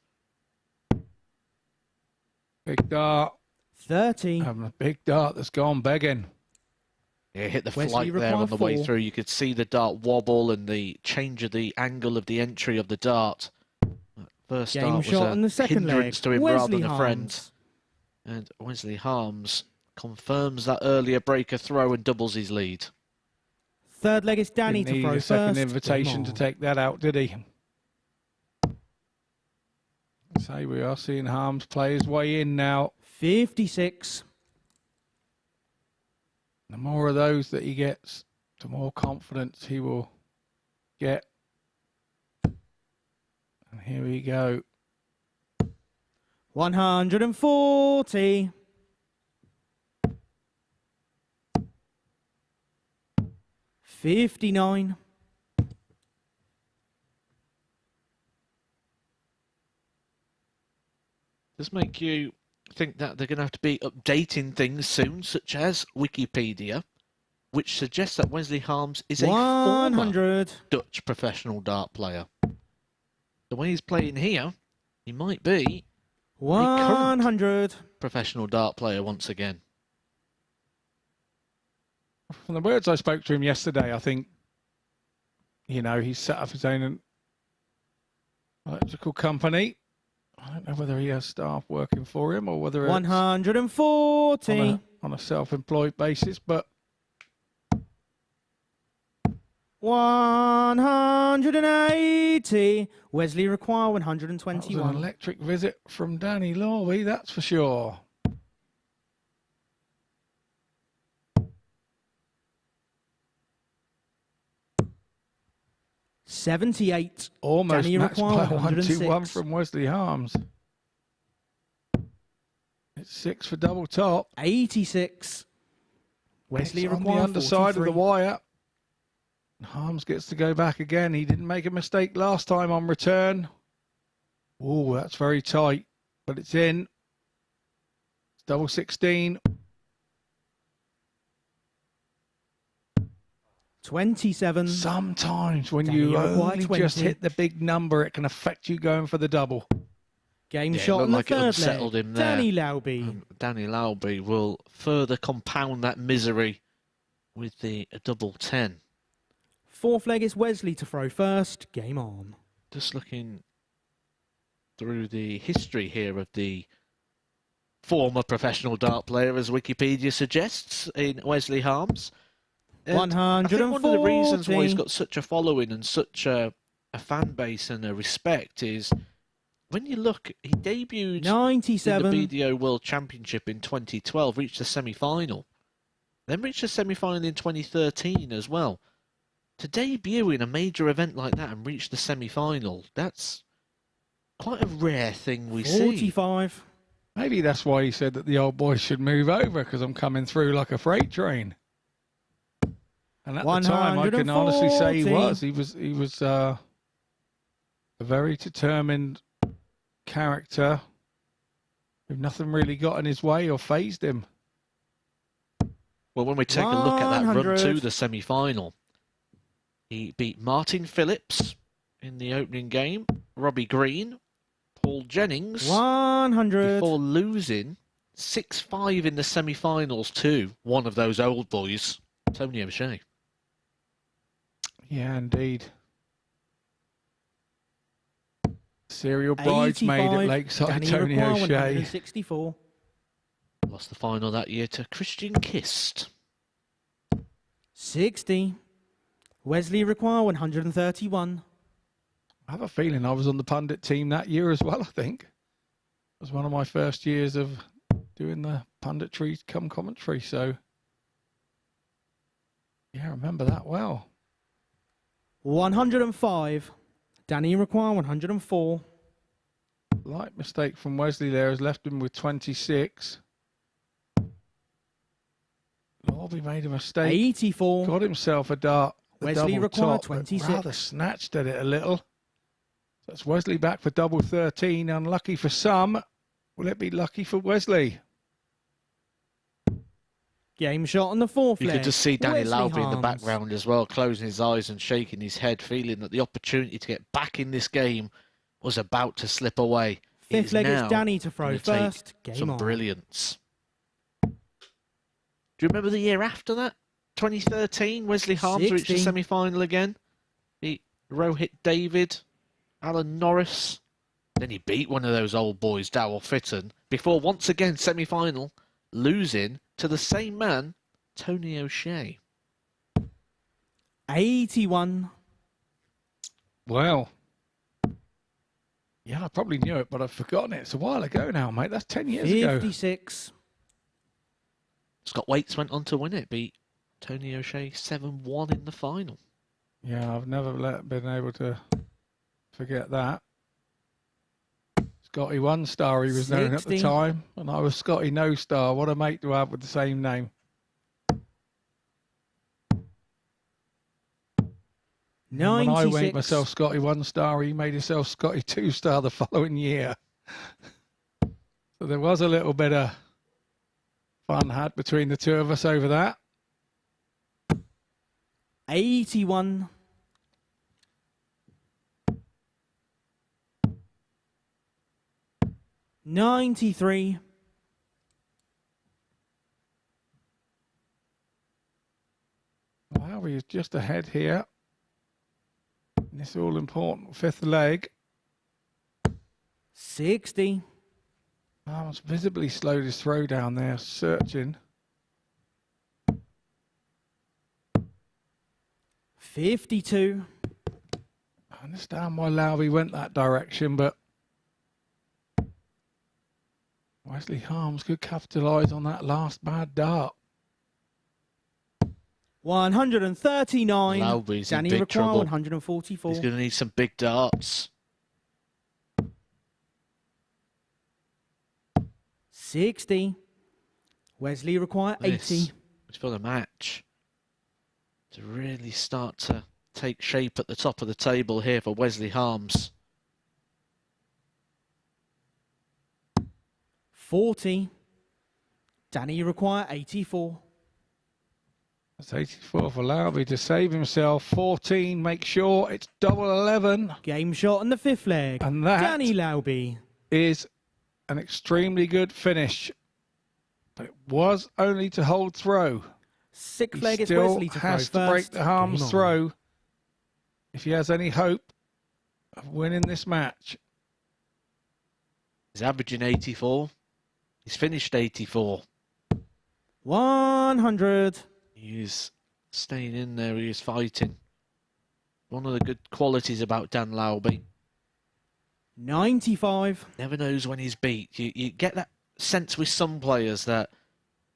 Speaker 2: Big dart.
Speaker 4: 30.
Speaker 2: Having a big dart that's gone begging.
Speaker 3: Yeah, hit the
Speaker 4: Wesley
Speaker 3: flight there on the way
Speaker 4: 4.
Speaker 3: through. You could see the dart wobble and the change of the angle of the entry of the dart. That first
Speaker 4: Game
Speaker 3: dart
Speaker 4: shot
Speaker 3: was
Speaker 4: on the
Speaker 3: a
Speaker 4: second leg.
Speaker 3: hindrance to him rather
Speaker 4: Wesley
Speaker 3: than a friend.
Speaker 4: Harms.
Speaker 3: And Wesley Harms confirms that earlier breaker throw and doubles his lead.
Speaker 4: Third leg is Danny
Speaker 2: Didn't
Speaker 4: to
Speaker 2: need
Speaker 4: throw
Speaker 2: a second
Speaker 4: first.
Speaker 2: invitation
Speaker 4: Game
Speaker 2: to
Speaker 4: on.
Speaker 2: take that out, did he? So we are seeing Harms play his way in now.
Speaker 4: 56.
Speaker 2: The more of those that he gets, the more confidence he will get. And here we go.
Speaker 4: 140. 59.
Speaker 3: Does make you think that they're going to have to be updating things soon, such as Wikipedia, which suggests that Wesley Harms is a former
Speaker 4: 100.
Speaker 3: Dutch professional dart player. The way he's playing here, he might be
Speaker 4: 100.
Speaker 3: professional dart player once again.
Speaker 2: From the words I spoke to him yesterday, I think, you know, he's set up his own electrical company. I don't know whether he has staff working for him or whether it's
Speaker 4: 140.
Speaker 2: on a self-employed basis, but
Speaker 4: 180. Wesley require
Speaker 2: that was
Speaker 4: 121.
Speaker 2: an electric visit from Danny Lawley, that's for sure.
Speaker 4: $78.
Speaker 2: Almost
Speaker 4: Danny
Speaker 2: match
Speaker 4: require
Speaker 2: play 1-2-1
Speaker 4: 106.
Speaker 2: from Wesley Harms. It's 6 for double top.
Speaker 4: 86. Wesley
Speaker 2: It's on the
Speaker 4: require
Speaker 2: underside
Speaker 4: 43.
Speaker 2: of the wire. Harms gets to go back again. He didn't make a mistake last time on return. Oh, that's very tight, but it's in. It's double 16.
Speaker 4: 27.
Speaker 2: Sometimes when
Speaker 4: Danny,
Speaker 2: you
Speaker 4: you're quite
Speaker 2: only just
Speaker 4: 20.
Speaker 2: hit the big number, it can affect you going for the double.
Speaker 4: Game
Speaker 3: Yeah, it
Speaker 4: shot
Speaker 3: looked
Speaker 4: on the
Speaker 3: like it
Speaker 4: third
Speaker 3: unsettled
Speaker 4: leg.
Speaker 3: him there.
Speaker 4: Danny Lauby.
Speaker 3: Danny Lauby will further compound that misery with the double 10.
Speaker 4: Fourth leg is Wesley to throw first. Game on.
Speaker 3: Just looking through the history here of the former professional dart player, as Wikipedia suggests, in Wesley Harms. And I think one of the reasons why he's
Speaker 4: 140.
Speaker 3: got such a following and such a fan base and a respect is when you look, he debuted in
Speaker 4: 97.
Speaker 3: the BDO World Championship in 2012, reached the semi-final. Then reached the semi-final in 2013 as well. To debut in a major event like that and reach the semi-final, that's quite a rare thing we see.
Speaker 4: 45.
Speaker 2: Maybe that's why he said that the old boys should move over, because I'm coming through like a freight train. And at the time, I can honestly say he
Speaker 4: 140.
Speaker 2: was. He was a very determined character with nothing really got in his way or phased him.
Speaker 3: Well, when we take a look at that run to
Speaker 4: 100.
Speaker 3: the semi-final, he beat Martin Phillips in the opening game, Robbie Green, Paul Jennings,
Speaker 4: 100.
Speaker 3: before losing 6-5 in the semi-finals to one of those old boys, Tony O'Shea.
Speaker 2: Yeah, indeed. Serial bridesmaid at
Speaker 4: 85,
Speaker 2: Lakeside,
Speaker 4: Danny
Speaker 2: Tony
Speaker 4: Require,
Speaker 2: O'Shea.
Speaker 4: 164.
Speaker 3: Lost the final that year to Christian Kist.
Speaker 4: 60. Wesley Require, 131.
Speaker 2: I have a feeling I was on the pundit team that year as well, I think. It was one of my first years of doing the punditry come commentary, so yeah, I remember that well.
Speaker 4: 105. Danny Require, 104.
Speaker 2: Light mistake from Wesley there has left him with 26. Lorby made a mistake.
Speaker 4: 84.
Speaker 2: Got himself a dart.
Speaker 4: Wesley
Speaker 2: double
Speaker 4: Require,
Speaker 2: top, but
Speaker 4: 26.
Speaker 2: rather snatched at it a little. That's Wesley back for double 13. Unlucky for some. Will it be lucky for Wesley?
Speaker 4: Game shot on the fourth
Speaker 3: You
Speaker 4: leg.
Speaker 3: could just see Danny
Speaker 4: Wesley
Speaker 3: Lauby in the
Speaker 4: Harms.
Speaker 3: background as well, closing his eyes and shaking his head, feeling that the opportunity to get back in this game was about to slip away. It
Speaker 4: Fifth leg is
Speaker 3: now
Speaker 4: Danny to throw
Speaker 3: gonna take
Speaker 4: first. Game
Speaker 3: some
Speaker 4: on.
Speaker 3: brilliance. Do you remember the year after that? 2013, Wesley Harms reached the
Speaker 4: 60.
Speaker 3: semi-final again. Beat Rohit David, Alan Norris. Then he beat one of those old boys, Darryl Fitton, before once again semi-final, losing to the same man, Tony O'Shea.
Speaker 4: 81.
Speaker 2: Well, yeah, I probably knew it, but I've forgotten it. It's a while ago now, mate. That's 10 years ago.
Speaker 4: 56.
Speaker 3: Scott Waits went on to win it, beat Tony O'Shea 7-1 in the final.
Speaker 2: Yeah, I've never been able to forget that. Scotty One Star he was known at the
Speaker 4: 60.
Speaker 2: time, and I was Scotty No Star. What a mate to have with the same name. And when I
Speaker 4: 96.
Speaker 2: made myself Scotty One Star, he made himself Scotty Two Star the following year. So there was a little bit of fun had between the two of us over that.
Speaker 4: 81. 93.
Speaker 2: Wow, he's just ahead here. In this all-important fifth leg.
Speaker 4: 60.
Speaker 2: Arms visibly slowed his throw down there, searching.
Speaker 4: 52.
Speaker 2: I understand why Lowry went that direction, but Wesley Harms could capitalise on that last bad dart.
Speaker 4: 139.
Speaker 3: Lowry's in
Speaker 4: Danny
Speaker 3: big
Speaker 4: Require,
Speaker 3: trouble.
Speaker 4: 144.
Speaker 3: He's going to need some big darts.
Speaker 4: 60. Wesley Require, 80.
Speaker 3: This is for the match to really start to take shape at the top of the table here for Wesley Harms.
Speaker 4: 40. Danny Require, 84.
Speaker 2: That's 84 for Lowry to save himself. 14, make sure it's double 11.
Speaker 4: Game shot on the fifth leg.
Speaker 2: And that
Speaker 4: Danny Lauby.
Speaker 2: is an extremely good finish. But it was only to hold throw.
Speaker 4: Sixth
Speaker 2: He
Speaker 4: leg is
Speaker 2: still
Speaker 4: Wesley to throw
Speaker 2: has
Speaker 4: first.
Speaker 2: to break the Harms
Speaker 4: Game on.
Speaker 2: throw if he has any hope of winning this match.
Speaker 3: He's averaging 84. He's finished 84.
Speaker 4: 100.
Speaker 3: He's staying in there. He is fighting. One of the good qualities about Dan Lauby.
Speaker 4: 95.
Speaker 3: Never knows when he's beat. You get that sense with some players that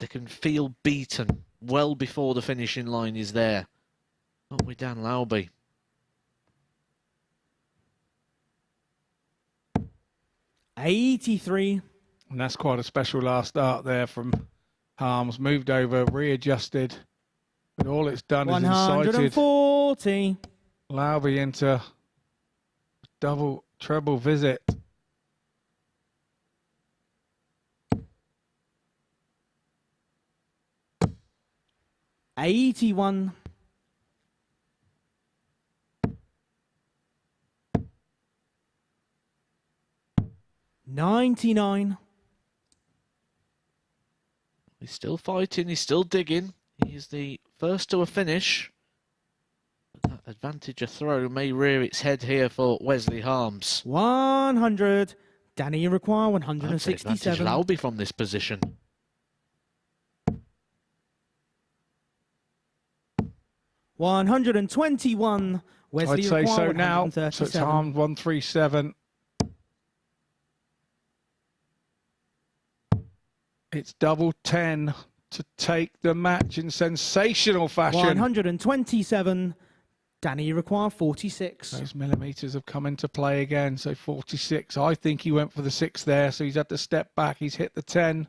Speaker 3: they can feel beaten well before the finishing line is there. Not with Dan Lauby.
Speaker 4: 83.
Speaker 2: And that's quite a special last start there from Harms. Moved over, readjusted. But all it's done is incited
Speaker 4: 140.
Speaker 2: Lowry into double, treble visit.
Speaker 4: '81. 99.
Speaker 3: He's still fighting, he's still digging. He's the first to a finish. But that advantage of throw may rear its head here for Wesley Harms.
Speaker 4: 100. Danny, you require
Speaker 3: I'd say advantage
Speaker 4: 167.
Speaker 3: Lauby from this position.
Speaker 4: 121. Wesley
Speaker 2: I'd say
Speaker 4: require
Speaker 2: so now. So it's
Speaker 4: 137.
Speaker 2: Harms 137. It's double 10 to take the match in sensational fashion.
Speaker 4: 127. Danny, you require 46.
Speaker 2: Those millimetres have come into play again. So 46. I think he went for the 6 there. So he's had to step back. He's hit the 10.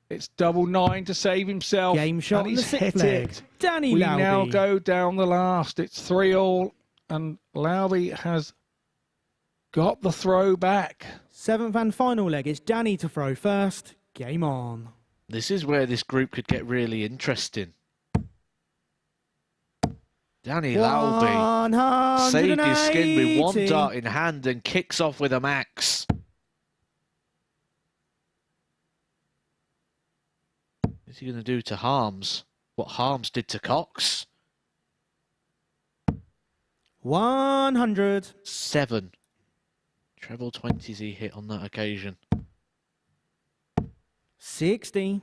Speaker 2: It's double 9 to save himself.
Speaker 4: Game shot
Speaker 2: and
Speaker 4: on the
Speaker 2: he's
Speaker 4: sixth
Speaker 2: hit
Speaker 4: leg.
Speaker 2: it.
Speaker 4: Danny
Speaker 2: We
Speaker 4: Lauby.
Speaker 2: now go down the last. It's 3-all. And Lauby has got the throw back.
Speaker 4: 7th and final leg. It's Danny to throw first. Game on.
Speaker 3: This is where this group could get really interesting. Danny Lauby saved his skin with one
Speaker 4: 180.
Speaker 3: dart in hand and kicks off with a max. What's he going to do to Harms? What Harms did to Cox?
Speaker 4: 100.
Speaker 3: 7. Treble 20s he hit on that occasion.
Speaker 4: 60.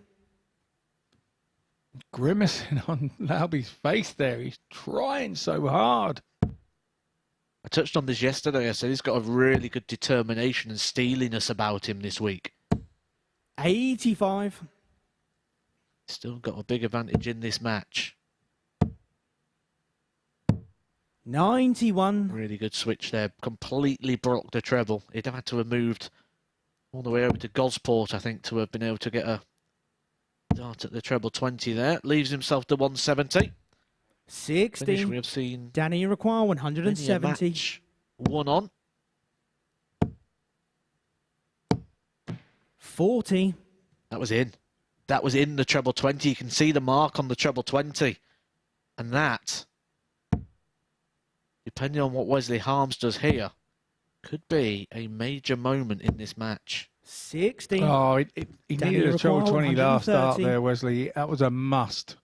Speaker 2: Grimacing on Lauby's face there. He's trying so hard.
Speaker 3: I touched on this yesterday. I said he's got a really good determination and steeliness about him this week.
Speaker 4: 85.
Speaker 3: Still got a big advantage in this match.
Speaker 4: 91.
Speaker 3: Really good switch there. Completely blocked the treble. He'd have had to have moved all the way over to Gosport, I think, to have been able to get a dart at the treble 20 there. Leaves himself to 170.
Speaker 4: 60.
Speaker 3: Finish we have seen
Speaker 4: Danny, you require
Speaker 3: many a
Speaker 4: 170.
Speaker 3: match won on.
Speaker 4: 40.
Speaker 3: That was in. That was in the treble 20. You can see the mark on the treble 20. And that, depending on what Wesley Harms does here, could be a major moment in this match.
Speaker 4: 60.
Speaker 2: Oh, he
Speaker 4: Danny
Speaker 2: needed a treble
Speaker 4: require
Speaker 2: 20 last start
Speaker 4: 130.
Speaker 2: there, Wesley. That was a must.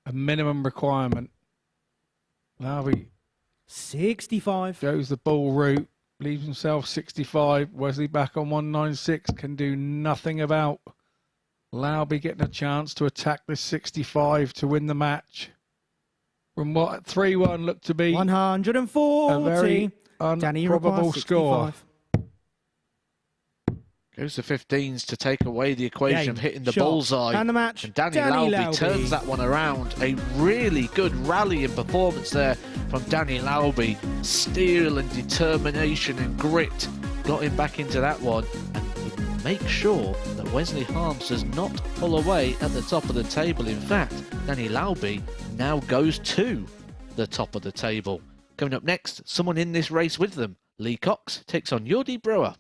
Speaker 2: A minimum requirement. Lauby
Speaker 4: 65.
Speaker 2: goes the ball route, leaves himself 65. Wesley back on 196, can do nothing about Lauby getting a chance to attack this 65 to win the match. From what 3-1 looked to be
Speaker 4: 140.
Speaker 2: a very
Speaker 4: Danny, you require
Speaker 2: improbable score.
Speaker 4: 65.
Speaker 3: Goes to 15s to take away the equation
Speaker 4: Game,
Speaker 3: of hitting the
Speaker 4: shot,
Speaker 3: bullseye.
Speaker 4: and the match.
Speaker 3: And Danny Lauby turns that one around. A really good rallying performance there from Danny Lauby. Steel and determination and grit got him back into that one. And would make sure that Wesley Harms does not pull away at the top of the table. In fact, Danny Lauby now goes to the top of the table. Coming up next, someone in this race with them. Lee Cox takes on Jordi Brewer.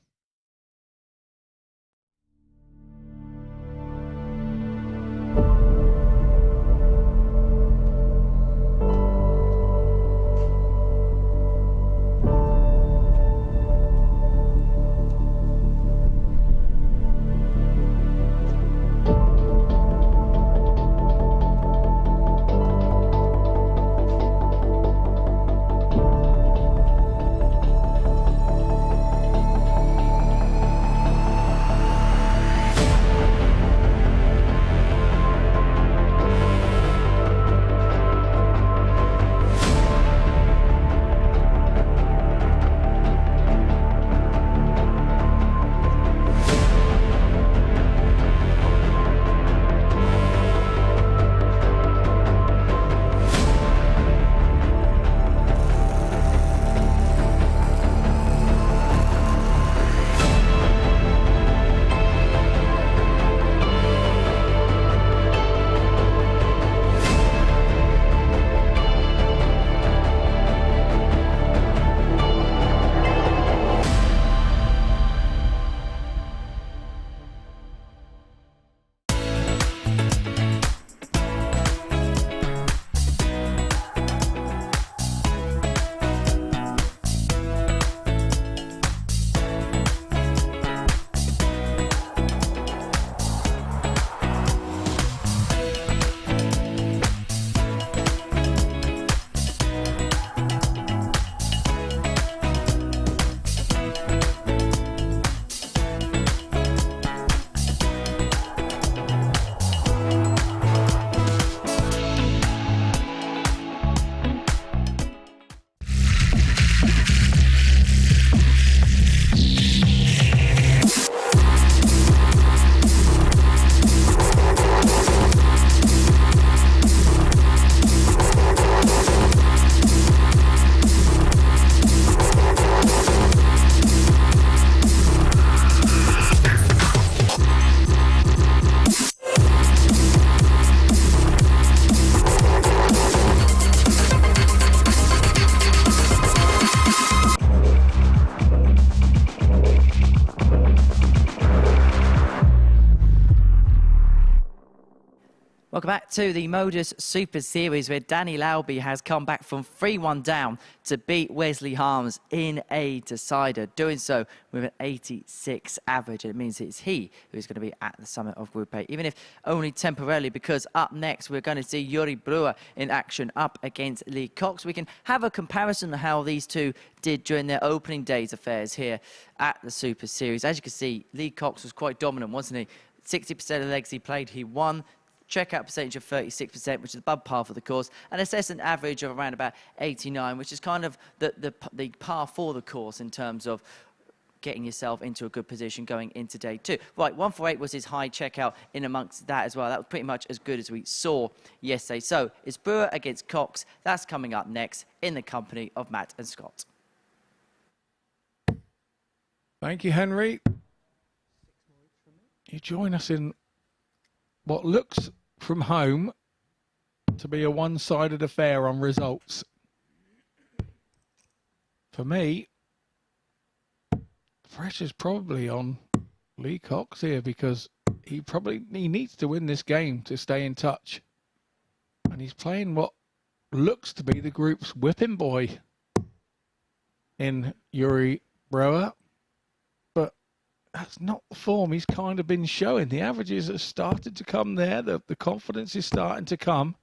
Speaker 1: Welcome back to the MODUS Super Series, where Danny Lauby has come back from 3-1 down to beat Wesley Harms in a decider, doing so with an 86 average. And it means it's he who's going to be at the summit of Group A, even if only temporarily, because up next we're going to see Yuri Brewer in action up against Lee Cox. We can have a comparison of how these two did during their opening days affairs here at the Super Series. As you can see, Lee Cox was quite dominant, wasn't he? 60% of the legs he played, he won. Checkout percentage of 36%, which is above par for the course, and assessment average of around about 89, which is kind of the par for the course in terms of getting yourself into a good position going into day two. Right, 148 was his high checkout in amongst that as well. That was pretty much as good as we saw yesterday. So it's Brewer against Cox. That's coming up next in the company of Matt and Scott.
Speaker 2: Thank you, Henry. You join us in what looks from home to be a one-sided affair on results. For me, the pressure's probably on Lee Cox here, because he needs to win this game to stay in touch. And he's playing what looks to be the group's whipping boy in Yuri Brewer. That's not the form he's kind of been showing. The averages have started to come there. The confidence is starting to come.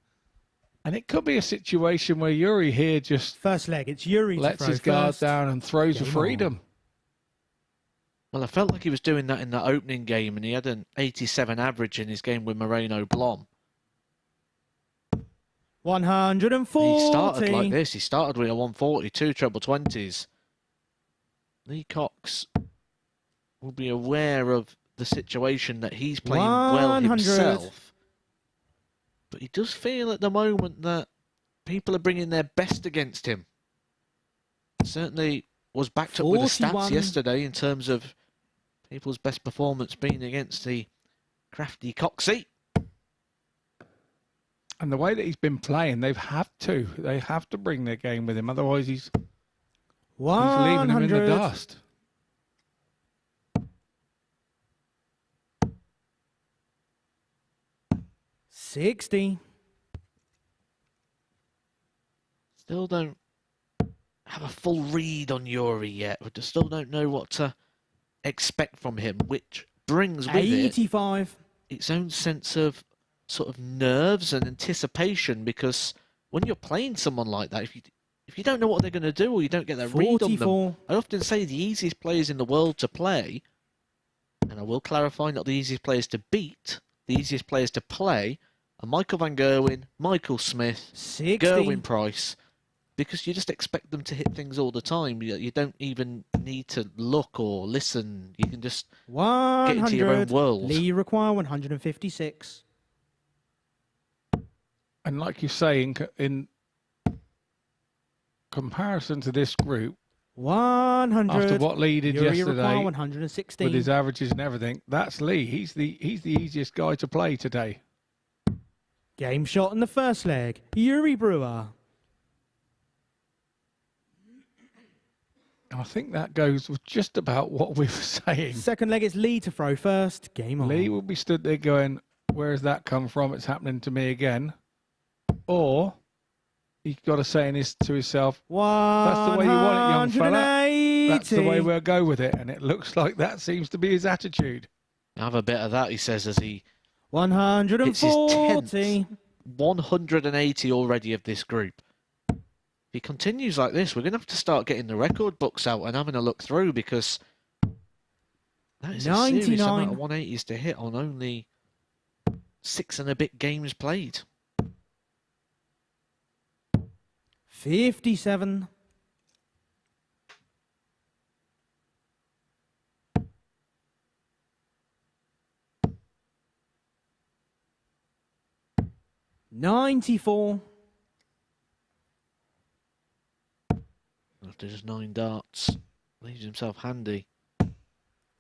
Speaker 2: And it could be a situation where Yuri here just
Speaker 4: First leg, it's Yuri
Speaker 2: lets
Speaker 4: to throw
Speaker 2: his guard
Speaker 4: first.
Speaker 2: down and throws for
Speaker 4: Game
Speaker 2: freedom.
Speaker 3: Well, I felt like he was doing that in that opening game, and he had an 87 average in his game with Moreno Blom.
Speaker 4: 140.
Speaker 3: He started like this. He started with a 142 treble 20s. Lee Cox will be aware of the situation that he's playing well
Speaker 4: 100.
Speaker 3: himself. But he does feel at the moment that people are bringing their best against him. Certainly was backed up with the stats
Speaker 4: 41.
Speaker 3: yesterday in terms of people's best performance being against the crafty Coxie.
Speaker 2: And the way that he's been playing, they have to bring their game with him. Otherwise, he's leaving him in the dust.
Speaker 4: 60.
Speaker 3: Still don't have a full read on Yuri yet. We just still don't know what to expect from him, which brings with
Speaker 4: 85.
Speaker 3: it its own sense of sort of nerves and anticipation, because when you're playing someone like that, if you don't know what they're going to do, or you don't get that read on them,
Speaker 4: 44.
Speaker 3: I often say the easiest players in the world to play, and I will clarify, not the easiest players to beat, the easiest players to play are Michael van Gerwen, Michael Smith,
Speaker 4: 60.
Speaker 3: Gerwin Price, because you just expect them to hit things all the time. You don't even need to look or listen. You can just
Speaker 4: 100.
Speaker 3: get into your own world.
Speaker 4: Lee require 156.
Speaker 2: And like you say, in comparison to this group,
Speaker 4: 100.
Speaker 2: after what Lee did
Speaker 4: Yuri require
Speaker 2: yesterday
Speaker 4: 116.
Speaker 2: with his averages and everything, that's Lee. He's the easiest guy to play today.
Speaker 4: Game shot in the first leg. Yuri Brewer.
Speaker 2: And I think that goes with just about what we were saying.
Speaker 4: Second leg, it's Lee to throw first. Game on.
Speaker 2: Lee will be stood there going, where has that come from? It's happening to me again. Or he's got to say to himself, that's the way you want it, young fella. That's the way we'll go with it. And it looks like that seems to be his attitude.
Speaker 3: Have a bit of that, he says, as he
Speaker 4: 140.
Speaker 3: hits his 10th 180 already of this group. If he continues like this, we're going to have to start getting the record books out and having a look through, because that is a serious
Speaker 4: 99.
Speaker 3: amount of 180s to hit on only 6 and a bit games played.
Speaker 4: 57. 94.
Speaker 3: After just 9 darts, leaves himself handy.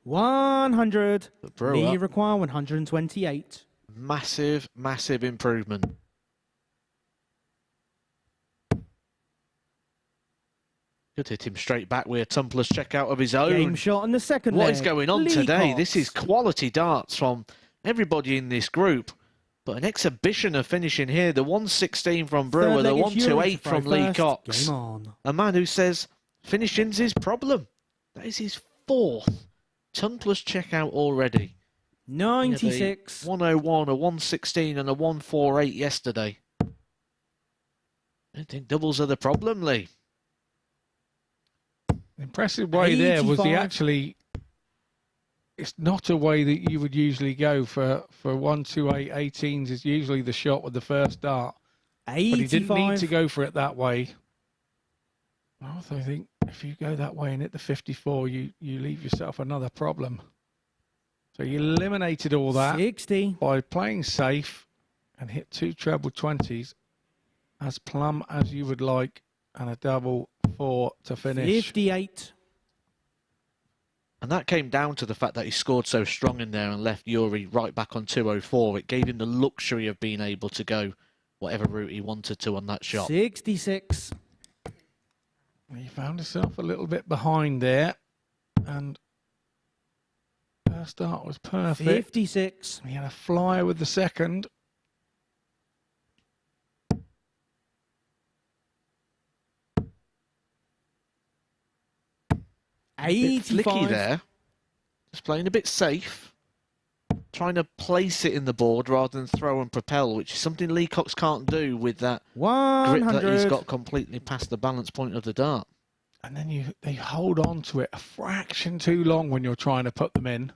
Speaker 4: 100.
Speaker 3: But Brewer,
Speaker 4: Lee require 128.
Speaker 3: massive, massive improvement. Could hit him straight back with a tumblers check out of his own.
Speaker 4: Game shot on the second
Speaker 3: What
Speaker 4: leg.
Speaker 3: is going on
Speaker 4: Lee
Speaker 3: today?
Speaker 4: Cox.
Speaker 3: This is quality darts from everybody in this group. But an exhibition of finishing here. The 116 from Brewer,
Speaker 4: Third
Speaker 3: the
Speaker 4: leg is Yuri
Speaker 3: 128
Speaker 4: to throw
Speaker 3: from Lee
Speaker 4: first.
Speaker 3: Cox.
Speaker 4: Game on.
Speaker 3: A man who says finishing's his problem. That is his fourth tongueless checkout already.
Speaker 4: 96.
Speaker 3: 101, a 116 and a 148 yesterday. I don't think doubles are the problem, Lee.
Speaker 2: The impressive way there was he
Speaker 4: 85.
Speaker 2: actually... It's not a way that you would usually go for 128 18s is usually the shot with the first dart.
Speaker 4: 85.
Speaker 2: But he didn't need to go for it that way. I also think if you go that way and hit the 54, you leave yourself another problem. So you eliminated all that
Speaker 4: 60.
Speaker 2: by playing safe and hit 2 treble 20s as plumb as you would like and a double 4 to finish.
Speaker 4: 58.
Speaker 3: And that came down to the fact that he scored so strong in there and left Yuri right back on 204. It gave him the luxury of being able to go whatever route he wanted to on that shot.
Speaker 4: 66.
Speaker 2: He found himself a little bit behind there, and first start was perfect.
Speaker 4: 56.
Speaker 2: He had a flyer with the second.
Speaker 3: A bit flicky
Speaker 4: 85.
Speaker 3: there. Just playing a bit safe. Trying to place it in the board rather than throw and propel, which is something Lee Cox can't do with that grip
Speaker 4: 100.
Speaker 3: that he's got completely past the balance point of the dart.
Speaker 2: And then they hold on to it a fraction too long when you're trying to put them in.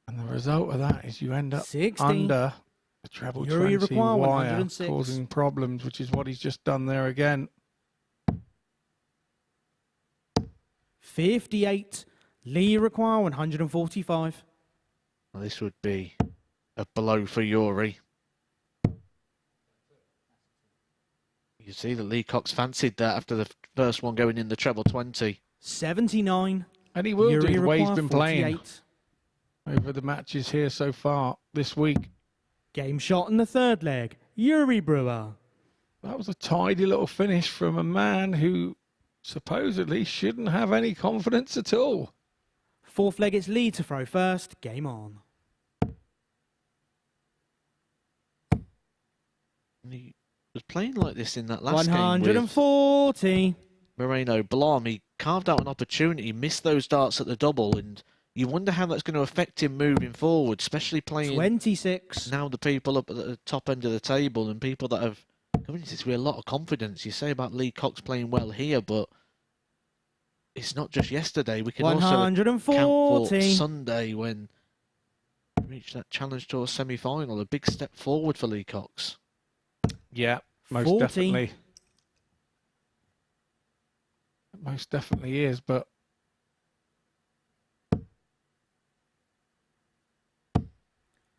Speaker 2: And the result of that is you end up
Speaker 4: 60.
Speaker 2: under the treble
Speaker 4: Yuri
Speaker 2: 20
Speaker 4: require
Speaker 2: wire,
Speaker 4: 106.
Speaker 2: causing problems, which is what he's just done there again.
Speaker 4: 58. Lee require 145.
Speaker 3: Well, this would be a blow for Yuri. You see that Lee Cox fancied that after the first one going in the treble 20.
Speaker 4: 79.
Speaker 2: And he will
Speaker 4: Yuri
Speaker 2: do the way he's
Speaker 4: require
Speaker 2: been playing
Speaker 4: 48.
Speaker 2: over the matches here so far this week.
Speaker 4: Game shot in the third leg. Yuri Brewer.
Speaker 2: That was a tidy little finish from a man who supposedly shouldn't have any confidence at all.
Speaker 4: Fourth leg, it's Lee to throw first. Game on.
Speaker 3: And he was playing like this in that last game with
Speaker 4: 140.
Speaker 3: Moreno Blom. He carved out an opportunity, missed those darts at the double, and you wonder how that's going to affect him moving forward, especially playing
Speaker 4: 26.
Speaker 3: now the people up at the top end of the table and people that have come into this with a lot of confidence. You say about Lee Cox playing well here, but it's not just yesterday. We can also account for
Speaker 4: 140.
Speaker 3: Sunday when he reached that Challenge Tour semi-final. A big step forward for Lee Cox.
Speaker 2: Yeah, most
Speaker 4: 40.
Speaker 2: definitely. It most definitely is, but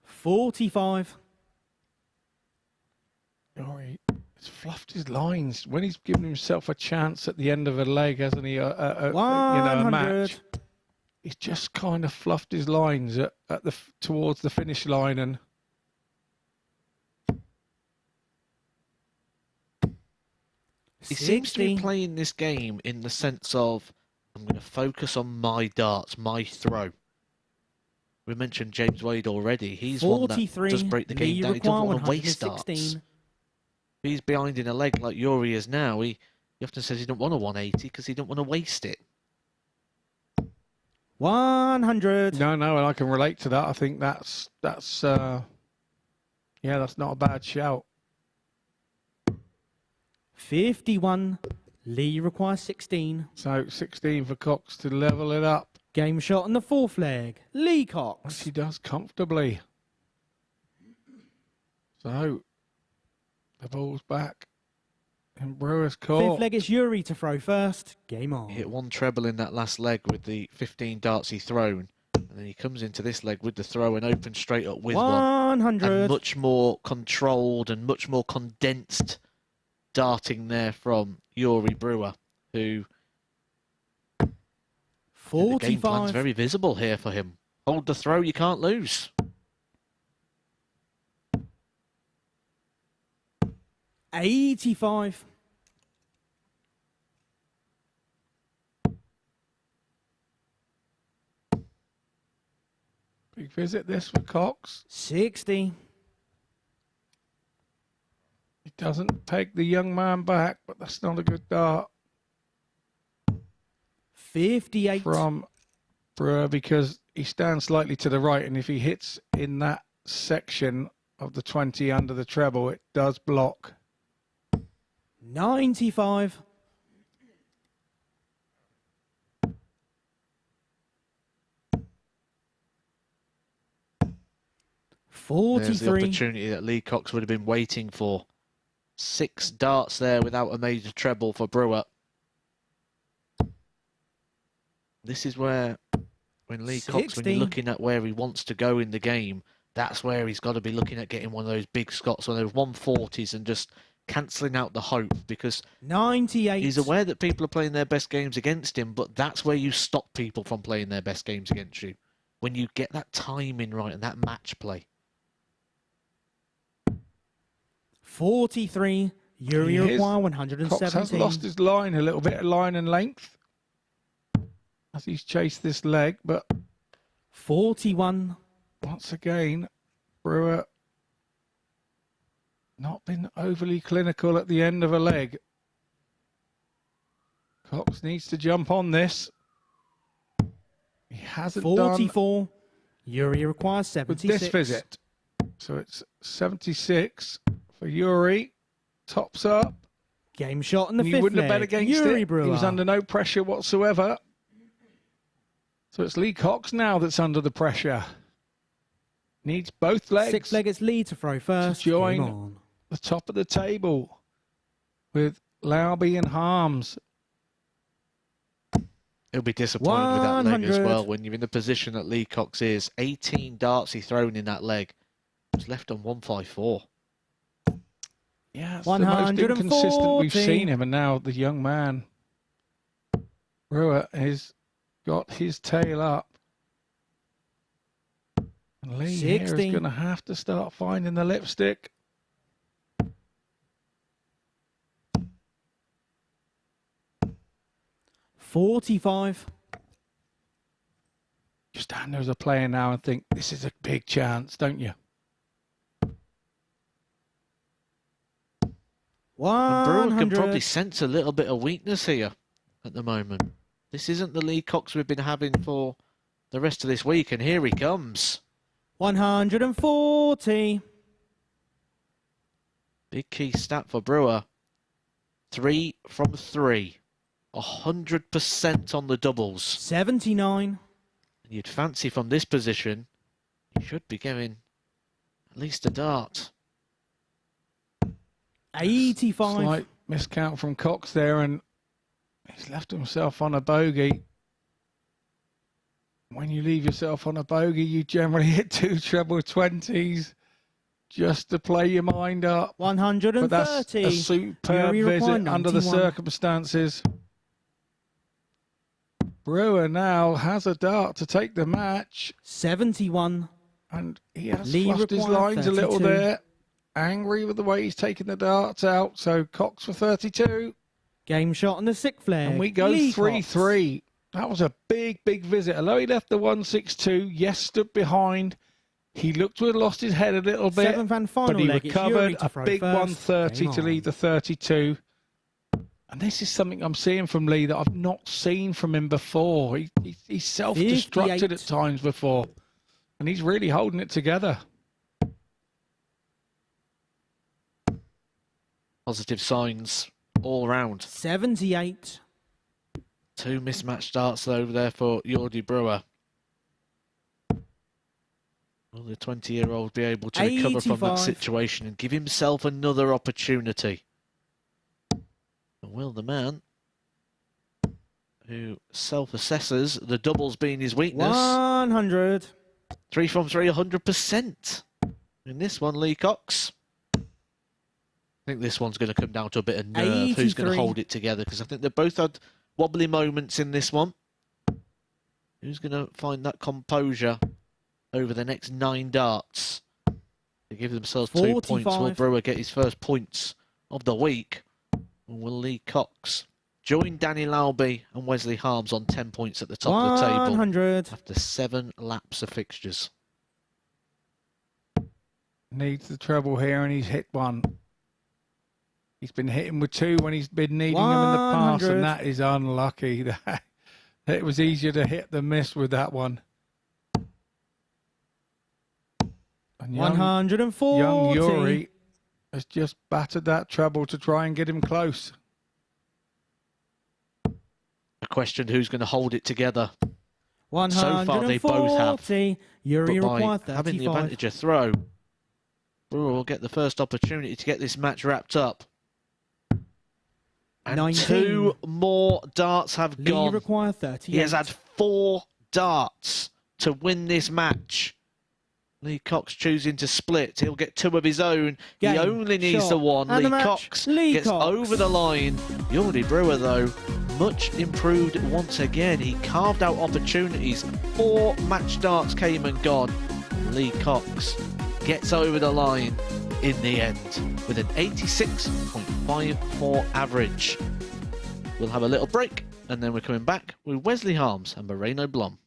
Speaker 4: 45.
Speaker 2: Yuri has fluffed his lines when he's given himself a chance at the end of a leg, hasn't he? A
Speaker 4: 100.
Speaker 2: match. He's just kind of fluffed his lines towards the finish line, and
Speaker 3: He seems to be
Speaker 4: 60.
Speaker 3: playing this game in the sense of, I'm going to focus on my darts, my throw. We mentioned James Wade already. He's one that
Speaker 4: 43.
Speaker 3: does break the game
Speaker 4: Lee
Speaker 3: down. He doesn't
Speaker 4: require
Speaker 3: want to waste
Speaker 4: 116.
Speaker 3: darts. If he's behind in a leg like Yuri is now, he often says he don't want a 180 because he don't want to waste it.
Speaker 4: 100.
Speaker 2: no, and I can relate to that. I think that's not a bad shout.
Speaker 4: 51. Lee requires 16.
Speaker 2: So 16 for Cox to level it up,
Speaker 4: Game shot in the fourth leg. Lee
Speaker 2: which
Speaker 4: Cox.
Speaker 2: he does comfortably. So the ball's back in Brewer's court.
Speaker 4: Fifth leg, it's Yuri to throw first. Game on.
Speaker 3: He hit one treble in that last leg with the 15 darts he thrown. And then he comes into this leg with the throw and opens straight up with one.
Speaker 4: 100.
Speaker 3: And much more controlled and much more condensed darting there from Yuri Brewer, who the game plan's
Speaker 4: 45.
Speaker 3: very visible here for him. Hold the throw, you can't lose.
Speaker 4: 85.
Speaker 2: Big visit this for Cox.
Speaker 4: 60.
Speaker 2: doesn't peg the young man back, but that's not a good dart
Speaker 4: 58.
Speaker 2: from Brewer because he stands slightly to the right, and if he hits in that section of the 20 under the treble, it does block.
Speaker 4: 95.
Speaker 3: There's the
Speaker 4: 43.
Speaker 3: opportunity that Lee Cox would have been waiting for. 6 darts there without a major treble for Brewer. This is where, when Lee Cox, when
Speaker 4: 60.
Speaker 3: you're looking at where he wants to go in the game, that's where he's got to be looking at getting one of those big Scots, one of those 140s, and just cancelling out the hope, because
Speaker 4: 98.
Speaker 3: he's aware that people are playing their best games against him, but that's where you stop people from playing their best games against you. When you get that timing right and that match play.
Speaker 4: 43. Yuri
Speaker 2: He is.
Speaker 4: require
Speaker 2: Cox has
Speaker 4: 117.
Speaker 2: lost his line a little bit, line and length, as he's chased this leg, but
Speaker 4: 41.
Speaker 2: once again, Brewer not been overly clinical at the end of a leg. Cox needs to jump on this. He hasn't done
Speaker 4: 44. Yuri requires
Speaker 2: with
Speaker 4: 76.
Speaker 2: this visit. So it's 76 for Yuri. Tops up.
Speaker 4: Game shot in the
Speaker 2: He
Speaker 4: fifth
Speaker 2: wouldn't have bet
Speaker 4: leg.
Speaker 2: against
Speaker 4: Yuri
Speaker 2: it.
Speaker 4: Brewer.
Speaker 2: He was under no pressure whatsoever. So it's Lee Cox now that's under the pressure. Needs both legs.
Speaker 4: 6 leg, it's Lee to throw first.
Speaker 2: To join
Speaker 4: Game on.
Speaker 2: the top of the table with Lauby and Harms.
Speaker 3: He'll be disappointed with that leg as
Speaker 4: 100.
Speaker 3: well when you're in the position that Lee Cox is. 18 darts he thrown in that leg. He's left on 154.
Speaker 2: Yeah, it's the most inconsistent we've
Speaker 4: 140.
Speaker 2: seen him, and now the young man, Brewer, has got his tail up. And Lee here is
Speaker 4: 60.
Speaker 2: going to have to start finding the lipstick.
Speaker 4: $45.
Speaker 2: You stand there as a player now and think, this is a big chance, don't you?
Speaker 3: And Brewer can
Speaker 4: 100.
Speaker 3: probably sense a little bit of weakness here at the moment. This isn't the Lee Cox we've been having for the rest of this week, and here he comes.
Speaker 4: 140.
Speaker 3: Big key stat for Brewer. 3 from 3. 100% on the doubles.
Speaker 4: 79.
Speaker 3: And you'd fancy from this position, he should be getting at least a dart.
Speaker 4: 85.
Speaker 2: Slight miscount from Cox there, and he's left himself on a bogey. When you leave yourself on a bogey, you generally hit 2 treble 20s just to play your mind up.
Speaker 4: 130.
Speaker 2: But that's a superb
Speaker 4: Yuri required
Speaker 2: visit under the
Speaker 4: 91.
Speaker 2: circumstances. Brewer now has a dart to take the match,
Speaker 4: 71.
Speaker 2: and he has
Speaker 4: Lee
Speaker 2: fluffed his
Speaker 4: required
Speaker 2: lines a little
Speaker 4: 32.
Speaker 2: there. Angry with the way he's taking the darts out, so Cox for 32.
Speaker 4: Game shot on the sixth leg.
Speaker 2: And we go
Speaker 4: Lee
Speaker 2: 3-3. That was a big, big visit. Although he left the 162, yes, stood behind. He looked to have lost his head a little bit,
Speaker 4: Seventh and final
Speaker 2: but he
Speaker 4: leg. It's Yuri
Speaker 2: recovered
Speaker 4: to
Speaker 2: a
Speaker 4: throw
Speaker 2: big
Speaker 4: first.
Speaker 2: 130
Speaker 4: Game
Speaker 2: to
Speaker 4: on.
Speaker 2: lead the 32. And this is something I'm seeing from Lee that I've not seen from him before. He's self-destructed
Speaker 4: 58.
Speaker 2: at times before, and he's really holding it together.
Speaker 3: Positive signs all round.
Speaker 4: 78.
Speaker 3: 2 mismatched darts over there for Jordi Brewer. Will the 20-year-old be able to recover from that
Speaker 4: 85.
Speaker 3: situation and give himself another opportunity? And will the man who self-assesses the doubles being his weakness?
Speaker 4: 100.
Speaker 3: 3 from 3, 100%. In this one, Lee Cox. I think this one's going to come down to a bit of nerve. Who's going to
Speaker 4: 83.
Speaker 3: hold it together? Because I think they both had wobbly moments in this one. Who's going to find that composure over the next 9 darts to give themselves 2 points? Will
Speaker 4: 45.
Speaker 3: Brewer get his first points of the week? Or will Lee Cox join Danny Lauby and Wesley Harms on 10 points at the top of the table
Speaker 4: 100.
Speaker 3: after 7 laps of fixtures?
Speaker 2: Needs the treble here, and he's hit one. He's been hitting with 2 when he's been needing them in the past,
Speaker 4: 100.
Speaker 2: and that is unlucky. It was easier to hit than miss with that one. And young
Speaker 4: 140.
Speaker 2: Yuri has just battered that treble to try and get him close.
Speaker 3: A question who's going to hold it together.
Speaker 4: 140.
Speaker 3: So far, they both have.
Speaker 4: Yuri
Speaker 3: But by
Speaker 4: required
Speaker 3: having the
Speaker 4: 35.
Speaker 3: advantage of throw, Brewer will get the first opportunity to get this match wrapped up. And
Speaker 4: 19.
Speaker 3: 2 more darts have
Speaker 4: Lee
Speaker 3: gone.
Speaker 4: required 38.
Speaker 3: He has had 4 darts to win this match. Lee Cox choosing to split. He'll get 2 of his own.
Speaker 4: Game,
Speaker 3: he only needs
Speaker 4: shot,
Speaker 3: the one.
Speaker 4: and
Speaker 3: Lee
Speaker 4: the match.
Speaker 3: Cox
Speaker 4: Lee
Speaker 3: gets
Speaker 4: Cox.
Speaker 3: over the line. Jordi Brewer, though, much improved once again. He carved out opportunities. 4 match darts came and gone. Lee Cox gets over the line in the end with an 86.54 average. We'll have a little break, and then we're coming back with Wesley Harms and Moreno Blom.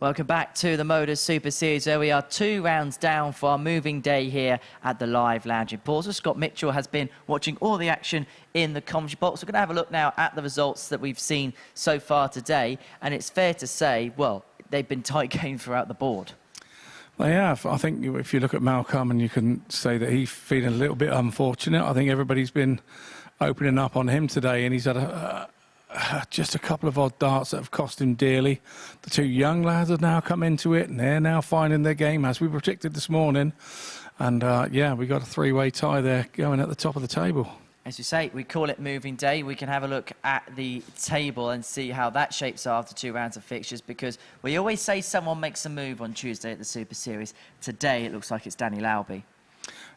Speaker 1: Welcome back to the MODUS Super Series, where we are 2 rounds down for our moving day here at the live lounge in Portsmouth. Scott Mitchell has been watching all the action in the commentary box. We're going to have a look now at the results that we've seen so far today, and it's fair to say, well, they've been tight games throughout the board.
Speaker 2: They have. I think if you look at Malcolm, and you can say that he's feeling a little bit unfortunate. I think everybody's been opening up on him today, and he's had just a couple of odd darts that have cost him dearly. The 2 young lads have now come into it, and they're now finding their game, as we predicted this morning. And, yeah, we got a 3-way tie there going at the top of the table.
Speaker 1: As you say, we call it moving day. We can have a look at the table and see how that shapes after 2 rounds of fixtures, because we always say someone makes a move on Tuesday at the Super Series. Today, it looks like it's Danny Lauby.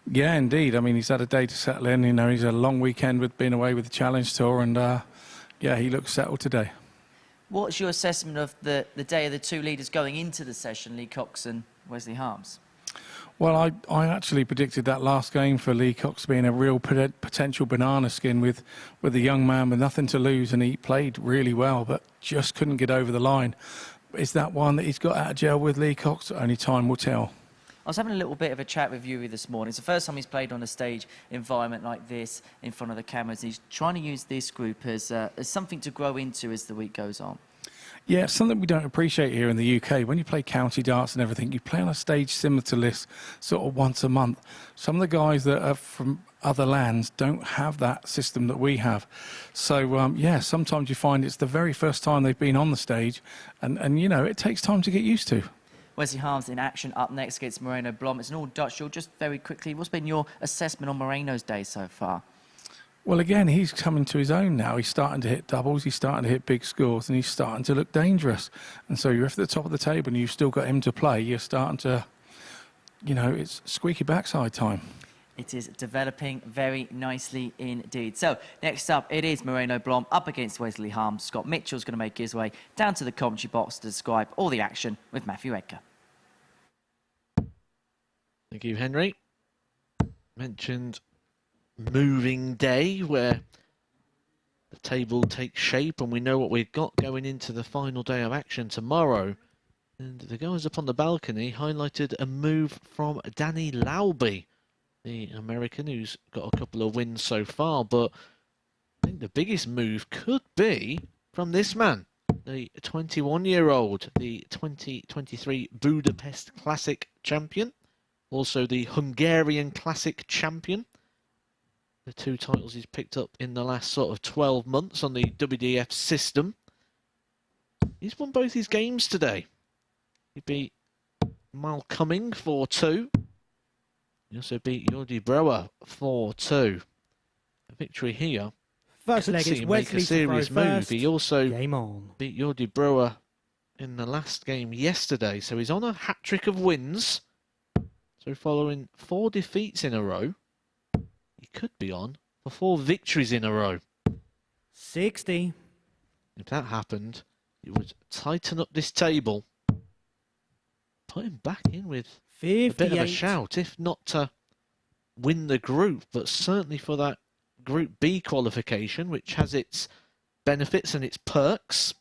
Speaker 2: Yeah, indeed. I mean, he's had a day to settle in. You know, he's had a long weekend with being away with the Challenge Tour, and yeah, he looks settled today.
Speaker 1: What's your assessment of the day of the 2 leaders going into the session, Lee Cox and Wesley Harms?
Speaker 2: Well, I actually predicted that last game for Lee Cox being a real potential banana skin with a young man with nothing to lose, and he played really well, but just couldn't get over the line. Is that one that he's got out of jail with, Lee Cox? Only time will tell.
Speaker 1: I was having a little bit of a chat with Yuri this morning. It's the first time he's played on a stage environment like this in front of the cameras. He's trying to use this group as something to grow into as the week goes on.
Speaker 2: Yeah, it's something we don't appreciate here in the UK. When you play county darts and everything, you play on a stage similar to this sort of once a month. Some of the guys that are from other lands don't have that system that we have. So, yeah, sometimes you find it's the very first time they've been on the stage, and you know, it takes time to get used to.
Speaker 1: Wesley Harms in action up next against Moreno Blom. It's an all-Dutch duel. Just very quickly, what's been your assessment on Moreno's day so far?
Speaker 2: Well, again, he's coming to his own now. He's starting to hit doubles, he's starting to hit big scores, and he's starting to look dangerous. And so you're at the top of the table and you've still got him to play. You're starting to, you know, it's squeaky backside time.
Speaker 1: It is developing very nicely indeed. So, next up, it is Moreno Blom up against Wesley Harms. Scott Mitchell's going to make his way down to the commentary box to describe all the action with Matthew Edgar.
Speaker 3: Thank you, Henry. Mentioned moving day where the table takes shape and we know what we've got going into the final day of action tomorrow. And the guys up on the balcony highlighted a move from Danny Lauby, the American who's got a couple of wins so far, but I think the biggest move could be from this man, the 21-year-old, the 2023 Budapest Classic champion, also the Hungarian Classic champion. The two titles he's picked up in the last sort of 12 months on the WDF system. He's won both his games today. He beat Mal Cumming 4-2. He also beat Jordi Brouwer 4-2. A victory here.
Speaker 4: First
Speaker 3: Could
Speaker 4: leg
Speaker 3: see
Speaker 4: is
Speaker 3: him make
Speaker 4: Wesley
Speaker 3: a serious
Speaker 4: to throw
Speaker 3: move.
Speaker 4: first.
Speaker 3: He also
Speaker 4: Game on.
Speaker 3: beat Jordi Brouwer in the last game yesterday. So he's on a hat-trick of wins. So following 4 defeats in a row, he could be on for 4 victories in a row.
Speaker 4: 60.
Speaker 3: If that happened, it would tighten up this table. Put him back in with
Speaker 4: 58.
Speaker 3: a bit of a shout, if not to win the group, but certainly for that Group B qualification, which has its benefits and its perks.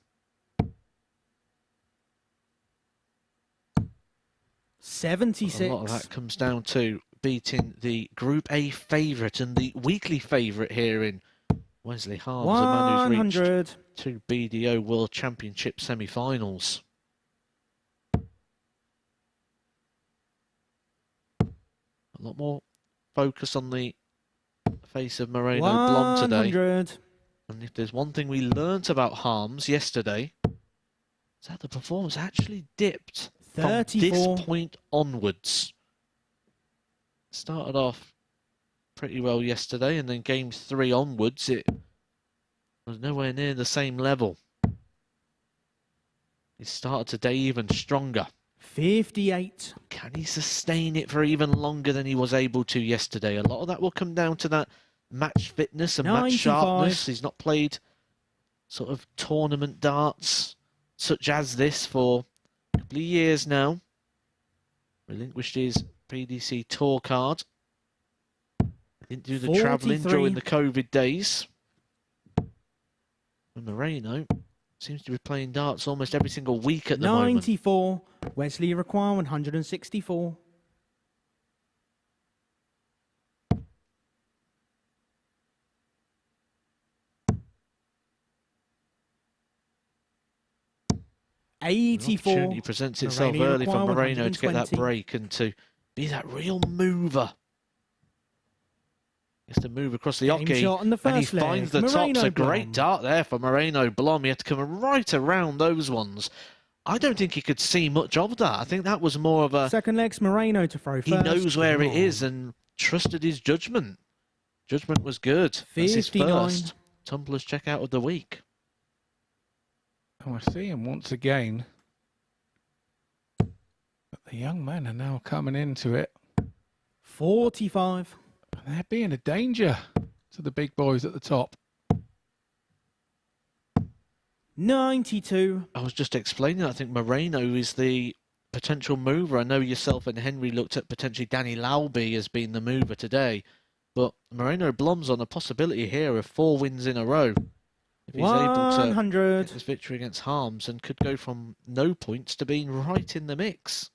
Speaker 4: 76.
Speaker 3: A lot of that comes down to beating the Group A favourite and the weekly favourite here in Wesley Harms, a man who's
Speaker 4: 100.
Speaker 3: reached 2 BDO World Championship semi-finals. A lot more focus on the face of Moreno Blom today.
Speaker 4: 100.
Speaker 3: And if there's one thing we learnt about Harms yesterday, is that the performance actually dipped
Speaker 4: 34.
Speaker 3: from this point onwards. Started off pretty well yesterday, and then game 3 onwards, it was nowhere near the same level. It started today even stronger.
Speaker 4: 58.
Speaker 3: Can he sustain it for even longer than he was able to yesterday? A lot of that will come down to that match fitness and
Speaker 4: 95.
Speaker 3: match sharpness. He's not played sort of tournament darts such as this for a couple of years now. Relinquished his PDC tour card. Didn't do the travelling
Speaker 4: 43.
Speaker 3: during the COVID days. And Moreno seems to be playing darts almost every single week at the moment.
Speaker 4: 94. Wesley require 164.
Speaker 3: An
Speaker 4: 84.
Speaker 3: opportunity presents itself
Speaker 4: Moreno
Speaker 3: early for
Speaker 4: require
Speaker 3: Moreno to get that
Speaker 4: 120.
Speaker 3: break and to be that real mover. He has to move across the
Speaker 4: Game
Speaker 3: oche,
Speaker 4: shot on the
Speaker 3: and he
Speaker 4: first leg.
Speaker 3: finds the
Speaker 4: Moreno
Speaker 3: tops. A great
Speaker 4: Blom.
Speaker 3: dart there for Moreno Blom. He had to come right around those ones. I don't think he could see much of that. I think that was more of a...
Speaker 4: Second leg's Moreno to throw first.
Speaker 3: He knows where
Speaker 4: Game
Speaker 3: it
Speaker 4: on.
Speaker 3: is and trusted his judgment. Judgment was good. That's his
Speaker 4: 59.
Speaker 3: first Tumblers checkout of the week.
Speaker 2: Oh, I see him once again. But the young men are now coming into it.
Speaker 4: 45.
Speaker 2: And they're being a danger to the big boys at the top.
Speaker 4: 92.
Speaker 3: I was just explaining, I think Moreno is the potential mover. I know yourself and Henry looked at potentially Danny Lauby as being the mover today, but Moreno Blom's on a possibility here of 4 wins in a row. If he's able to
Speaker 4: 100.
Speaker 3: get this victory against Harms, and could go from no points to being right in the mix.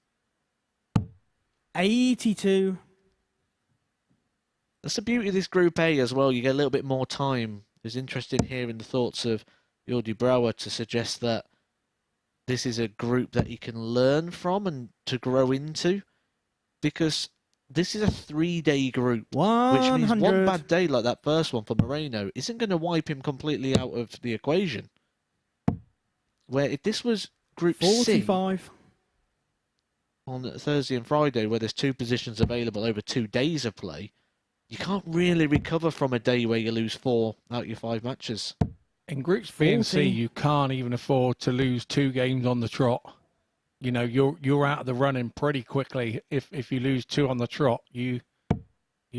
Speaker 4: 82.
Speaker 3: That's the beauty of this Group A as well. You get a little bit more time. It's interesting hearing the thoughts of Jordi Brouwer to suggest that this is a group that he can learn from and to grow into, because this is a 3-day group, which means
Speaker 4: 100.
Speaker 3: one bad day like that first one for Moreno isn't going to wipe him completely out of the equation. Where if this was Group
Speaker 4: 45.
Speaker 3: C on Thursday and Friday, where there's 2 positions available over 2 days of play, you can't really recover from a day where you lose 4 out of your 5 matches.
Speaker 2: In Groups B and C,
Speaker 4: 40.
Speaker 2: you can't even afford to lose 2 games on the trot. You know, you're out of the running pretty quickly. If you lose 2 on the trot, you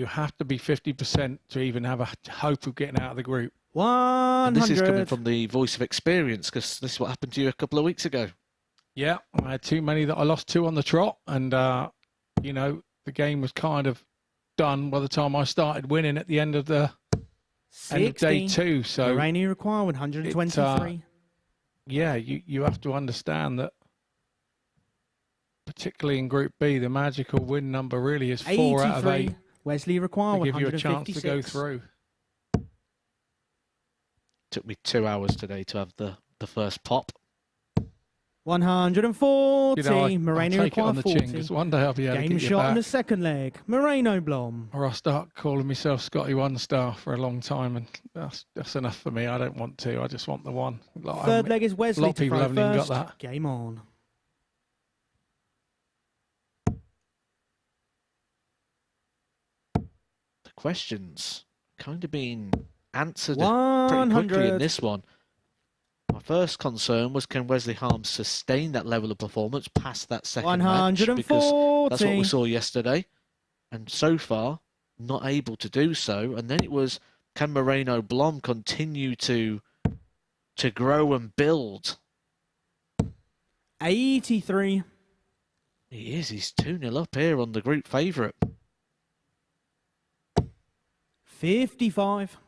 Speaker 2: have to be 50% to even have a hope of getting out of the group.
Speaker 4: 100.
Speaker 3: And this is coming from the voice of experience, because this is what happened to you a couple of weeks ago.
Speaker 2: Yeah, I had too many that I lost 2 on the trot, and you know, the game was kind of done by the time I started winning at the end of the
Speaker 4: 60.
Speaker 2: end of day 2. So
Speaker 4: Moreno require 123.
Speaker 2: yeah, you have to understand that, particularly in Group B, the magical win number really is 4 out of 8
Speaker 4: Wesley require
Speaker 2: to give you a
Speaker 4: 156.
Speaker 2: chance to go through.
Speaker 3: Took me 2 hours today to have the first pop.
Speaker 4: 140.
Speaker 2: You know,
Speaker 4: Moreno
Speaker 2: I'll take it
Speaker 4: require
Speaker 2: on the
Speaker 4: 40.
Speaker 2: chin, because one day I'll be able to
Speaker 4: Game
Speaker 2: get you
Speaker 4: shot
Speaker 2: back.
Speaker 4: on the second leg. Moreno Blom.
Speaker 2: Or I'll start calling myself Scotty One Star for a long time, and that's enough for me. I don't want to. I just want the one. Like,
Speaker 4: Third leg is
Speaker 2: a
Speaker 4: Wesley
Speaker 2: lot of
Speaker 4: to
Speaker 2: people
Speaker 4: throw
Speaker 2: haven't even got
Speaker 4: first.
Speaker 2: that.
Speaker 4: Game on.
Speaker 3: The questions kind of been answered pretty quickly in
Speaker 4: 100.
Speaker 3: this one. My first concern was, can Wesley Harms sustain that level of performance past that second match? Because that's what we saw yesterday. And so far, not able to do so. And then it was, can Moreno Blom continue to grow and build?
Speaker 4: 83.
Speaker 3: He is. He's 2-0 up here on the group favourite.
Speaker 4: 55.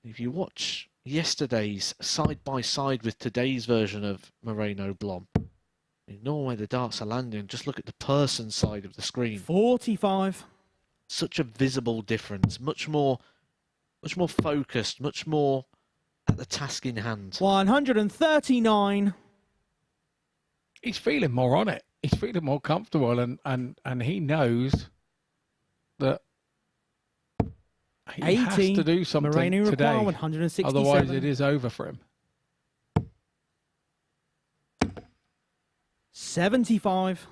Speaker 3: If you watch yesterday's side by side with today's version of Moreno Blom, ignore where the darts are landing, just look at the person side of the screen.
Speaker 4: 45.
Speaker 3: Such a visible difference, much more focused, much more at the task in hand.
Speaker 4: 139.
Speaker 2: He's feeling more on it. He's feeling more comfortable, and he knows that he
Speaker 4: 80.
Speaker 2: has to do something
Speaker 4: Moreno
Speaker 2: today.
Speaker 4: require 167.
Speaker 2: Otherwise, it is over for him.
Speaker 4: 75.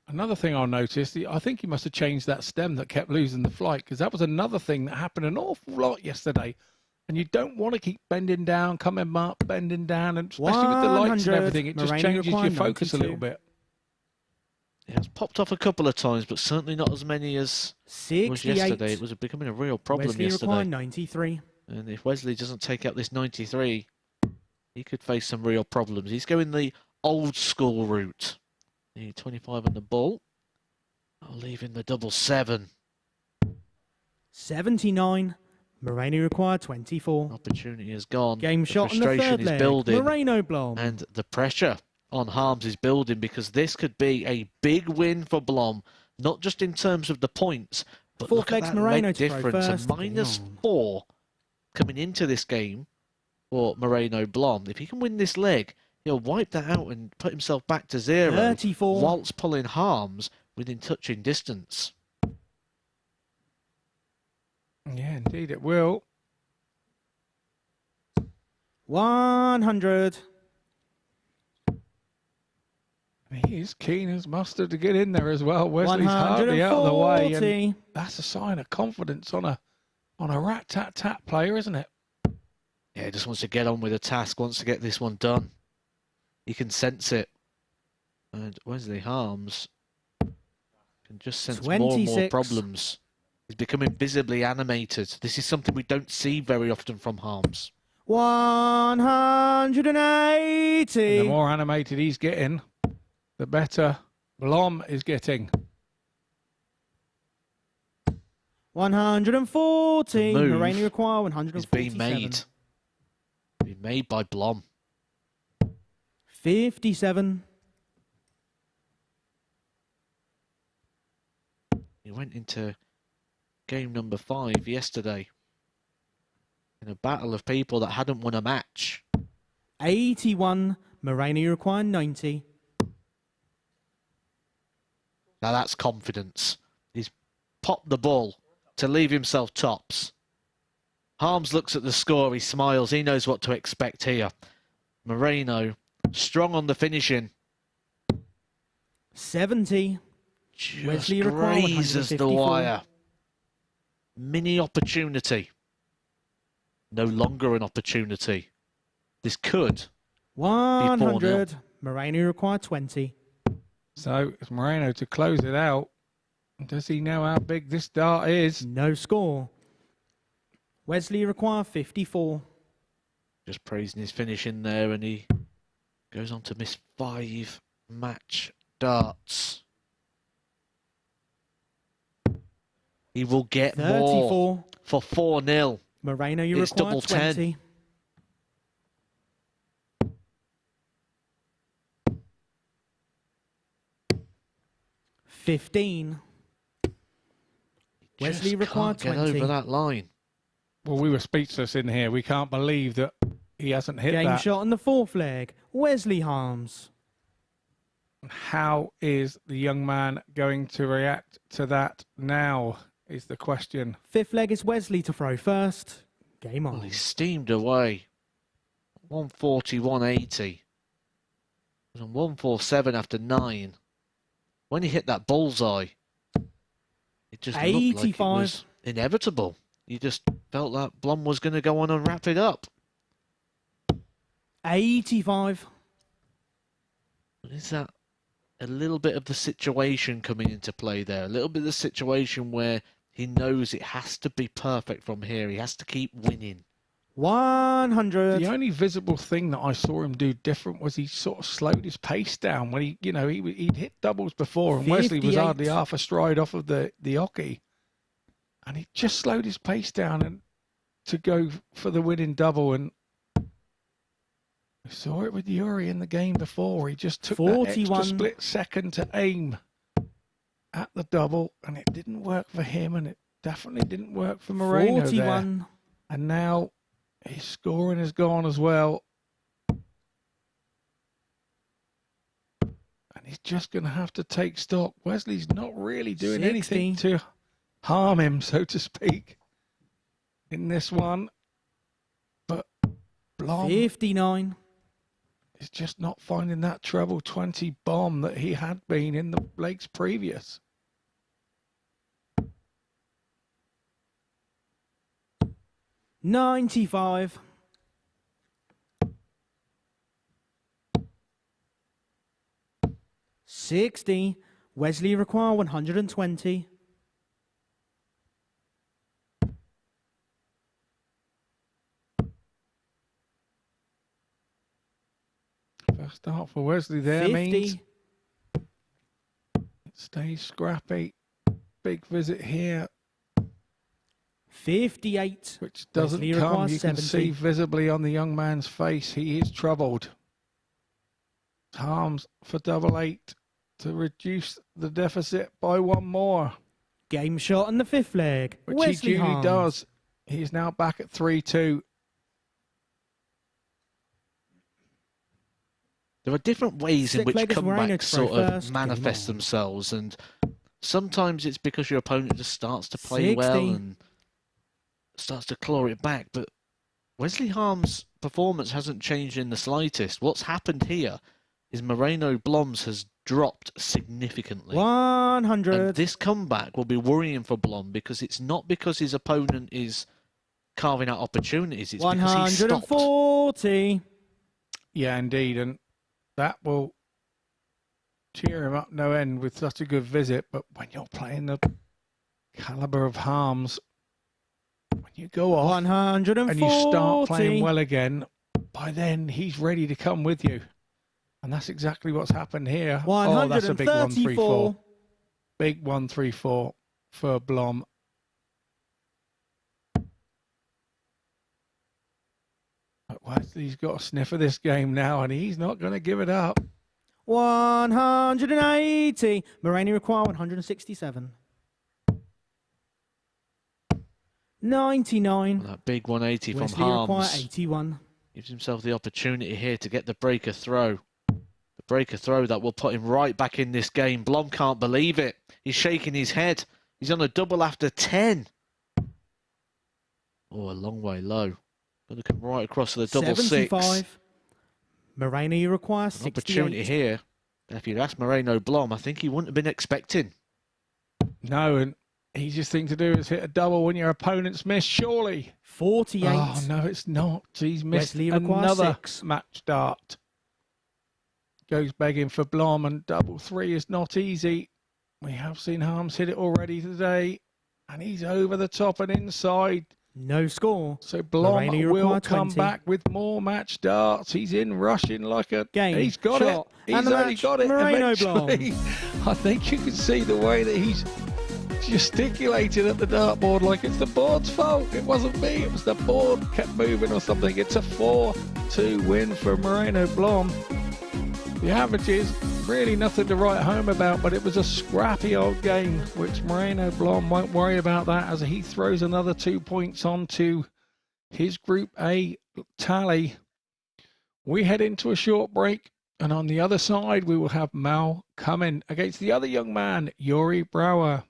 Speaker 2: Another thing I noticed, I think he must have changed that stem that kept losing the flight, because that was another thing that happened an awful lot yesterday. And you don't want to keep bending down, coming up, bending down, and especially with the lights and everything, it just
Speaker 4: Moreno
Speaker 2: changes your
Speaker 4: require
Speaker 2: focus
Speaker 4: 92.
Speaker 2: a little bit.
Speaker 3: Yeah, it's popped off a couple of times, but certainly not as many as was yesterday.
Speaker 4: 68.
Speaker 3: It was becoming a real problem
Speaker 4: Wesley require
Speaker 3: yesterday.
Speaker 4: 93.
Speaker 3: And if Wesley doesn't take out this 93, he could face some real problems. He's going the old school route. 25 on the ball. I'll leave in the 7.
Speaker 4: 79. Moreno require 24.
Speaker 3: Opportunity has gone.
Speaker 4: Game
Speaker 3: The
Speaker 4: shot on the
Speaker 3: frustration
Speaker 4: third
Speaker 3: is
Speaker 4: leg.
Speaker 3: building.
Speaker 4: Moreno Blom.
Speaker 3: And the pressure on Harms is building, because this could be a big win for Blom, not just in terms of the points, but
Speaker 4: Fourth
Speaker 3: look at
Speaker 4: leg's
Speaker 3: that
Speaker 4: Moreno
Speaker 3: leg
Speaker 4: to throw
Speaker 3: difference.
Speaker 4: first.
Speaker 3: A -4 coming into this game for Moreno Blom. If he can win this leg, he'll wipe that out and put himself back to 0
Speaker 4: 34.
Speaker 3: whilst pulling Harms within touching distance.
Speaker 2: Yeah, indeed it will.
Speaker 4: 100.
Speaker 2: He is keen as mustard to get in there as well. Wesley's hardly out of the way, and
Speaker 4: 140.
Speaker 2: that's a sign of confidence on a rat-tat-tat player, isn't it?
Speaker 3: Yeah, he just wants to get on with the task, wants to get this one done. He can sense it. And Wesley Harms can just sense more and more
Speaker 4: 26.
Speaker 3: problems. He's becoming visibly animated. This is something we don't see very often from Harms.
Speaker 4: 180.
Speaker 2: And the more animated he's getting, the better Blom is getting.
Speaker 4: 140.
Speaker 3: The move
Speaker 4: Moreno require
Speaker 3: Is
Speaker 4: 147.
Speaker 3: being made. Being made by Blom.
Speaker 4: 57.
Speaker 3: He went into game number 5 yesterday in a battle of people that hadn't won a match.
Speaker 4: 81. Moreno, you require 90.
Speaker 3: Now that's confidence. He's popped the ball to leave himself tops. Harms looks at the score, he smiles, he knows what to expect here. Moreno, strong on the finishing.
Speaker 4: 70.
Speaker 3: Just
Speaker 4: Wesley require
Speaker 3: grazes the
Speaker 4: 154.
Speaker 3: wire. Mini opportunity. No longer an opportunity. This could
Speaker 4: 100. Moreno, you require 20.
Speaker 2: So it's Moreno to close it out. Does he know how big this dart is?
Speaker 4: No score. Wesley, you require 54.
Speaker 3: just praising his finish in there, and he goes on to miss 5 match darts. He will get
Speaker 4: 34.
Speaker 3: more for 4-0.
Speaker 4: Moreno, you
Speaker 3: It's
Speaker 4: require
Speaker 3: double
Speaker 4: 20. 15. Wesley
Speaker 3: Just
Speaker 4: required
Speaker 3: can't
Speaker 4: 20.
Speaker 3: get over that line.
Speaker 2: Well, we were speechless in here. We can't believe that he hasn't hit
Speaker 4: Game
Speaker 2: that.
Speaker 4: shot on the fourth leg. Wesley Harms.
Speaker 2: How is the young man going to react to that now, is the question.
Speaker 4: Fifth leg is Wesley to throw first. Game
Speaker 3: Well,
Speaker 4: on.
Speaker 3: he steamed away. 140, 180. It was on 147 after 9. When he hit that bullseye, it just looked like it
Speaker 4: 85.
Speaker 3: was inevitable. You just felt that Blom was going to go on and wrap it up.
Speaker 4: 85.
Speaker 3: Is that a little bit of the situation coming into play there? A little bit of the situation where he knows it has to be perfect from here. He has to keep winning.
Speaker 4: 100.
Speaker 2: The only visible thing that I saw him do different was he sort of slowed his pace down when he'd hit doubles before, and Wesley was
Speaker 4: 58.
Speaker 2: hardly half a stride off of the hockey, and he just slowed his pace down and to go for the winning double. And we saw it with Yuri in the game before. He just took that
Speaker 4: 41.
Speaker 2: extra split second to aim at the double, and it didn't work for him, and it definitely didn't work for Moreno
Speaker 4: 41.
Speaker 2: there. And now his scoring is gone as well. And he's just going to have to take stock. Wesley's not really doing
Speaker 4: 60.
Speaker 2: anything to harm him, so to speak, in this one. But Blom
Speaker 4: 59.
Speaker 2: is just not finding that treble 20 bomb that he had been in the legs previous.
Speaker 4: $95. $60. Wesley require 120.
Speaker 2: First start for Wesley there
Speaker 4: 50.
Speaker 2: means it stays scrappy. Big visit here,
Speaker 4: 58.
Speaker 2: which doesn't
Speaker 4: Wesley
Speaker 2: come.
Speaker 4: requires
Speaker 2: You can
Speaker 4: 70.
Speaker 2: see visibly on the young man's face he is troubled. Harms for double 8 to reduce the deficit by 1 more,
Speaker 4: Game shot on the fifth leg.
Speaker 2: which
Speaker 4: Wesley
Speaker 2: he duly
Speaker 4: Harms.
Speaker 2: does. He is now back at 3-2.
Speaker 3: There are different ways in
Speaker 4: Sixth
Speaker 3: which
Speaker 4: leg is Moreno
Speaker 3: comebacks
Speaker 4: to throw
Speaker 3: sort of
Speaker 4: first. Game
Speaker 3: manifest
Speaker 4: on.
Speaker 3: themselves, and sometimes it's because your opponent just starts to play well
Speaker 4: 60.
Speaker 3: and starts to claw it back. But Wesley Harms' performance hasn't changed in the slightest. What's happened here is Moreno Blom's has dropped significantly.
Speaker 4: 100.
Speaker 3: And this comeback will be worrying for Blom, because it's not because his opponent is carving out opportunities, it's because he stopped.
Speaker 4: 140.
Speaker 2: Yeah, indeed, and that will cheer him up no end with such a good visit. But when you're playing the caliber of Harms, when you go off
Speaker 4: 140.
Speaker 2: and you start playing well again, by then he's ready to come with you. And that's exactly what's happened here. Oh, that's a big 1-3-4.
Speaker 4: 134.
Speaker 2: Big 1-3-4 for Blom. But Wesley's got a sniff of this game now, and he's not going to give it up.
Speaker 4: 180. Moreno require 167. 99.
Speaker 3: That big 180 from
Speaker 4: Wesley require
Speaker 3: Harms.
Speaker 4: 81.
Speaker 3: Gives himself the opportunity here to get the breaker throw. The breaker throw that will put him right back in this game. Blom can't believe it. He's shaking his head. He's on a double after 10. Oh, a long way low. Going to come right across to the double
Speaker 4: 75.
Speaker 3: six.
Speaker 4: Moreno, you require
Speaker 3: An
Speaker 4: 68.
Speaker 3: opportunity here. If you'd asked Moreno Blom, I think he wouldn't have been expecting.
Speaker 2: No, and easiest thing to do is hit a double when your opponent's missed, surely.
Speaker 4: 48.
Speaker 2: Oh, no, it's not. He's missed
Speaker 4: Wesley requires
Speaker 2: another
Speaker 4: 6.
Speaker 2: match dart. Goes begging for Blom, and double 3 is not easy. We have seen Harms hit it already today, and he's over the top and inside.
Speaker 4: No score.
Speaker 2: So Blom
Speaker 4: Moreno, you
Speaker 2: will
Speaker 4: require
Speaker 2: come
Speaker 4: 20.
Speaker 2: back with more match darts. He's in rushing like a...
Speaker 4: Game,
Speaker 2: He's got
Speaker 4: shot,
Speaker 2: it.
Speaker 4: and
Speaker 2: He's
Speaker 4: the
Speaker 2: only
Speaker 4: match,
Speaker 2: got it
Speaker 4: Moreno
Speaker 2: eventually. I think you can see the way that he's gesticulating at the dartboard like it's the board's fault. It wasn't me. It was the board kept moving or something. It's a 4-2 win for Moreno Blom. The average is really nothing to write home about, but it was a scrappy old game, which Moreno Blom won't worry about that as he throws another 2 points onto his Group A tally. We head into a short break, and on the other side, we will have Mal coming against the other young man, Yuri Brauer.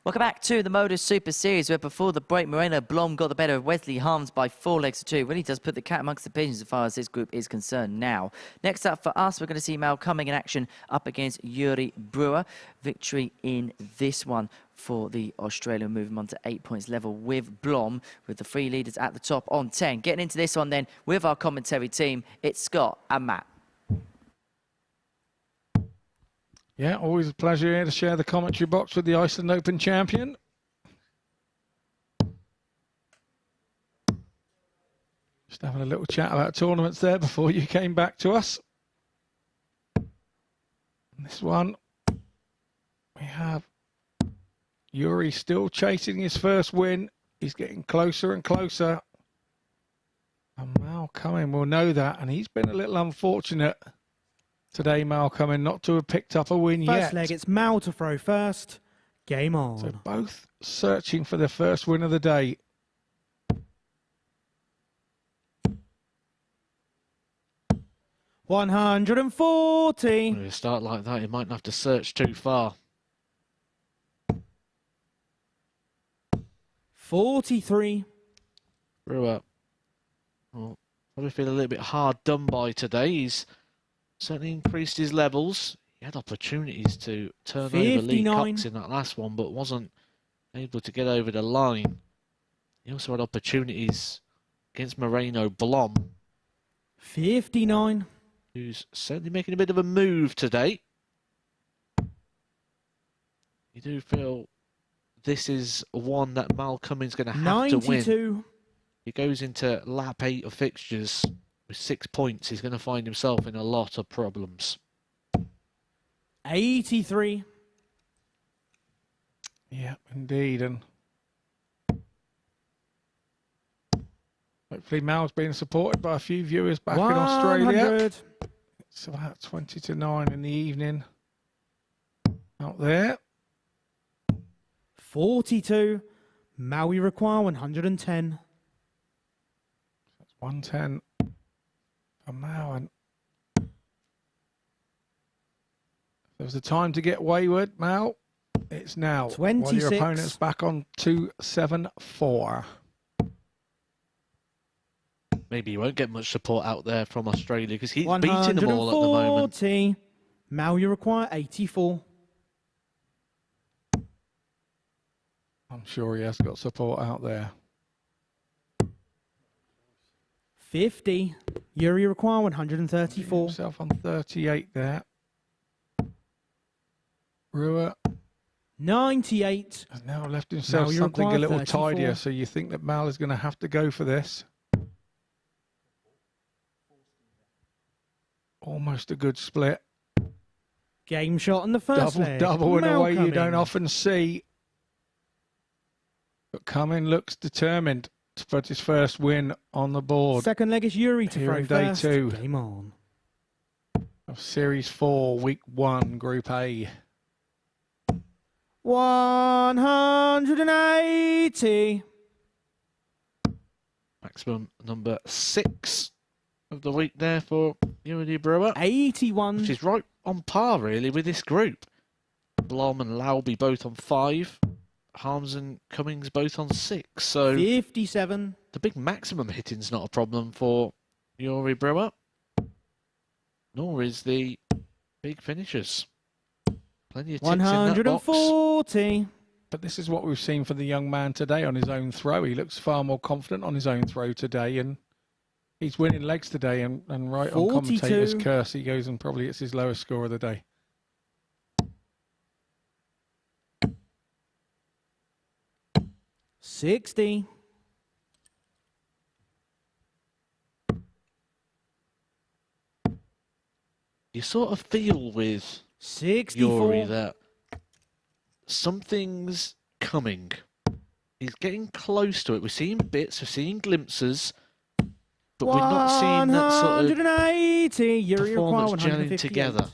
Speaker 1: Welcome back to the MODUS Super Series, where before the break, Moreno Blom got the better of Wesley Harms by 4 legs to 2. Really does put the cat amongst the pigeons as far as this group is concerned now. Next up for us, we're going to see Mal coming in action up against Yuri Brauer. Victory in this one for the Australian, moving on to 8 points level with Blom, with the 3 leaders at the top on 10. Getting into this one then with our commentary team, it's Scott and Matt.
Speaker 2: Yeah, always a pleasure here to share the commentary box with the Iceland Open champion. Just having a little chat about tournaments there before you came back to us. And this one, we have Yuri still chasing his first win. He's getting closer and closer. And Mal coming will know that, and he's been a little unfortunate today, Mal coming not to have picked up a win yet.
Speaker 4: First leg, it's Mal to throw first. Game on.
Speaker 2: So both searching for their first win of the day.
Speaker 4: $140.
Speaker 3: With a start like that, you mightn't have to search too far.
Speaker 4: 43.
Speaker 3: Brewer, well, probably feel a little bit hard done by today. He's certainly increased his levels. He had opportunities to turn over Lee
Speaker 4: 59.
Speaker 3: Cox in that last one, but wasn't able to get over the line. He also had opportunities against Moreno Blom,
Speaker 4: 59.
Speaker 3: who's certainly making a bit of a move today. You do feel this is one that Mal Cummins going to have to win.
Speaker 4: 92.
Speaker 3: He goes into lap 8 of fixtures with 6 points. He's going to find himself in a lot of problems.
Speaker 4: 83.
Speaker 2: Yeah, indeed. And hopefully Mal's being supported by a few viewers back in Australia.
Speaker 4: 100.
Speaker 2: It's about 20 to 9 in the evening out there.
Speaker 4: 42. Maui require 110.
Speaker 2: That's 110 for Mal. And there was a time to get wayward, Mal. It's now.
Speaker 4: 26.
Speaker 2: While your opponent's back on 274.
Speaker 3: Maybe he won't get much support out there from Australia because he's beating them all at the moment.
Speaker 4: 140. Maui require 84.
Speaker 2: I'm sure he has got support out there.
Speaker 4: 50. Yuri require 134.
Speaker 2: Himself on 38 there. Brewer
Speaker 4: 98.
Speaker 2: has now left himself
Speaker 4: Mal, you
Speaker 2: something a
Speaker 4: require
Speaker 2: little
Speaker 4: 34.
Speaker 2: tidier, so you think that Mal is going to have to go for this. Almost a good split.
Speaker 4: Game shot on the first leg.
Speaker 2: Double in a way you
Speaker 4: Malcolm
Speaker 2: don't
Speaker 4: in.
Speaker 2: often see. But Cumming looks determined to put his first win on the board
Speaker 4: Second leg is Yuri to
Speaker 2: here
Speaker 4: throw
Speaker 2: in day
Speaker 4: first.
Speaker 2: 2
Speaker 4: Game on.
Speaker 2: of Series 4, Week 1, Group A.
Speaker 4: 180.
Speaker 3: Maximum number 6 of the week there for Yuri Brewer,
Speaker 4: 81.
Speaker 3: which is right on par really with this group. Blom and Lauby both on 5. Harms and Cummings both on 6. So
Speaker 4: 57.
Speaker 3: the big maximum hitting's not a problem for Yuri Brewer. Nor is the big finishers. Plenty of ticks in that box.
Speaker 4: 140.
Speaker 2: But this is what we've seen for the young man today on his own throw. He looks far more confident on his own throw today, and he's winning legs today. And right
Speaker 4: 42.
Speaker 2: on commentator's curse, he goes and probably it's his lowest score of the day.
Speaker 4: $60.
Speaker 3: You sort of feel with
Speaker 4: 64.
Speaker 3: Yuri that something's coming. He's getting close to it. We're seeing bits, we're seeing glimpses, but we're not seeing that sort of
Speaker 4: 180. Yuri require
Speaker 3: performance gelling
Speaker 4: 158.
Speaker 3: together.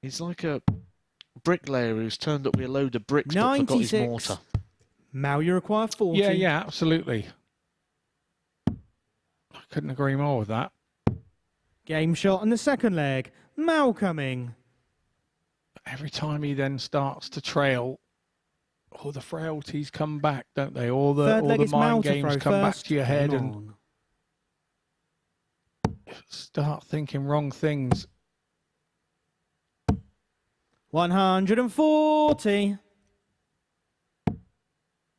Speaker 3: He's like a bricklayer who's turned up with a load of bricks but forgot his
Speaker 4: 96.
Speaker 3: mortar.
Speaker 4: Maui require 40.
Speaker 2: Yeah, absolutely. I couldn't agree more with that.
Speaker 4: Game shot on the second leg. Mal coming.
Speaker 2: Every time he then starts to trail, all the frailties come back, don't they? All the
Speaker 4: Mal
Speaker 2: mind
Speaker 4: to
Speaker 2: games
Speaker 4: throw
Speaker 2: come back
Speaker 4: first.
Speaker 2: to your head
Speaker 4: Game
Speaker 2: and
Speaker 4: on.
Speaker 2: start thinking wrong things.
Speaker 4: 140.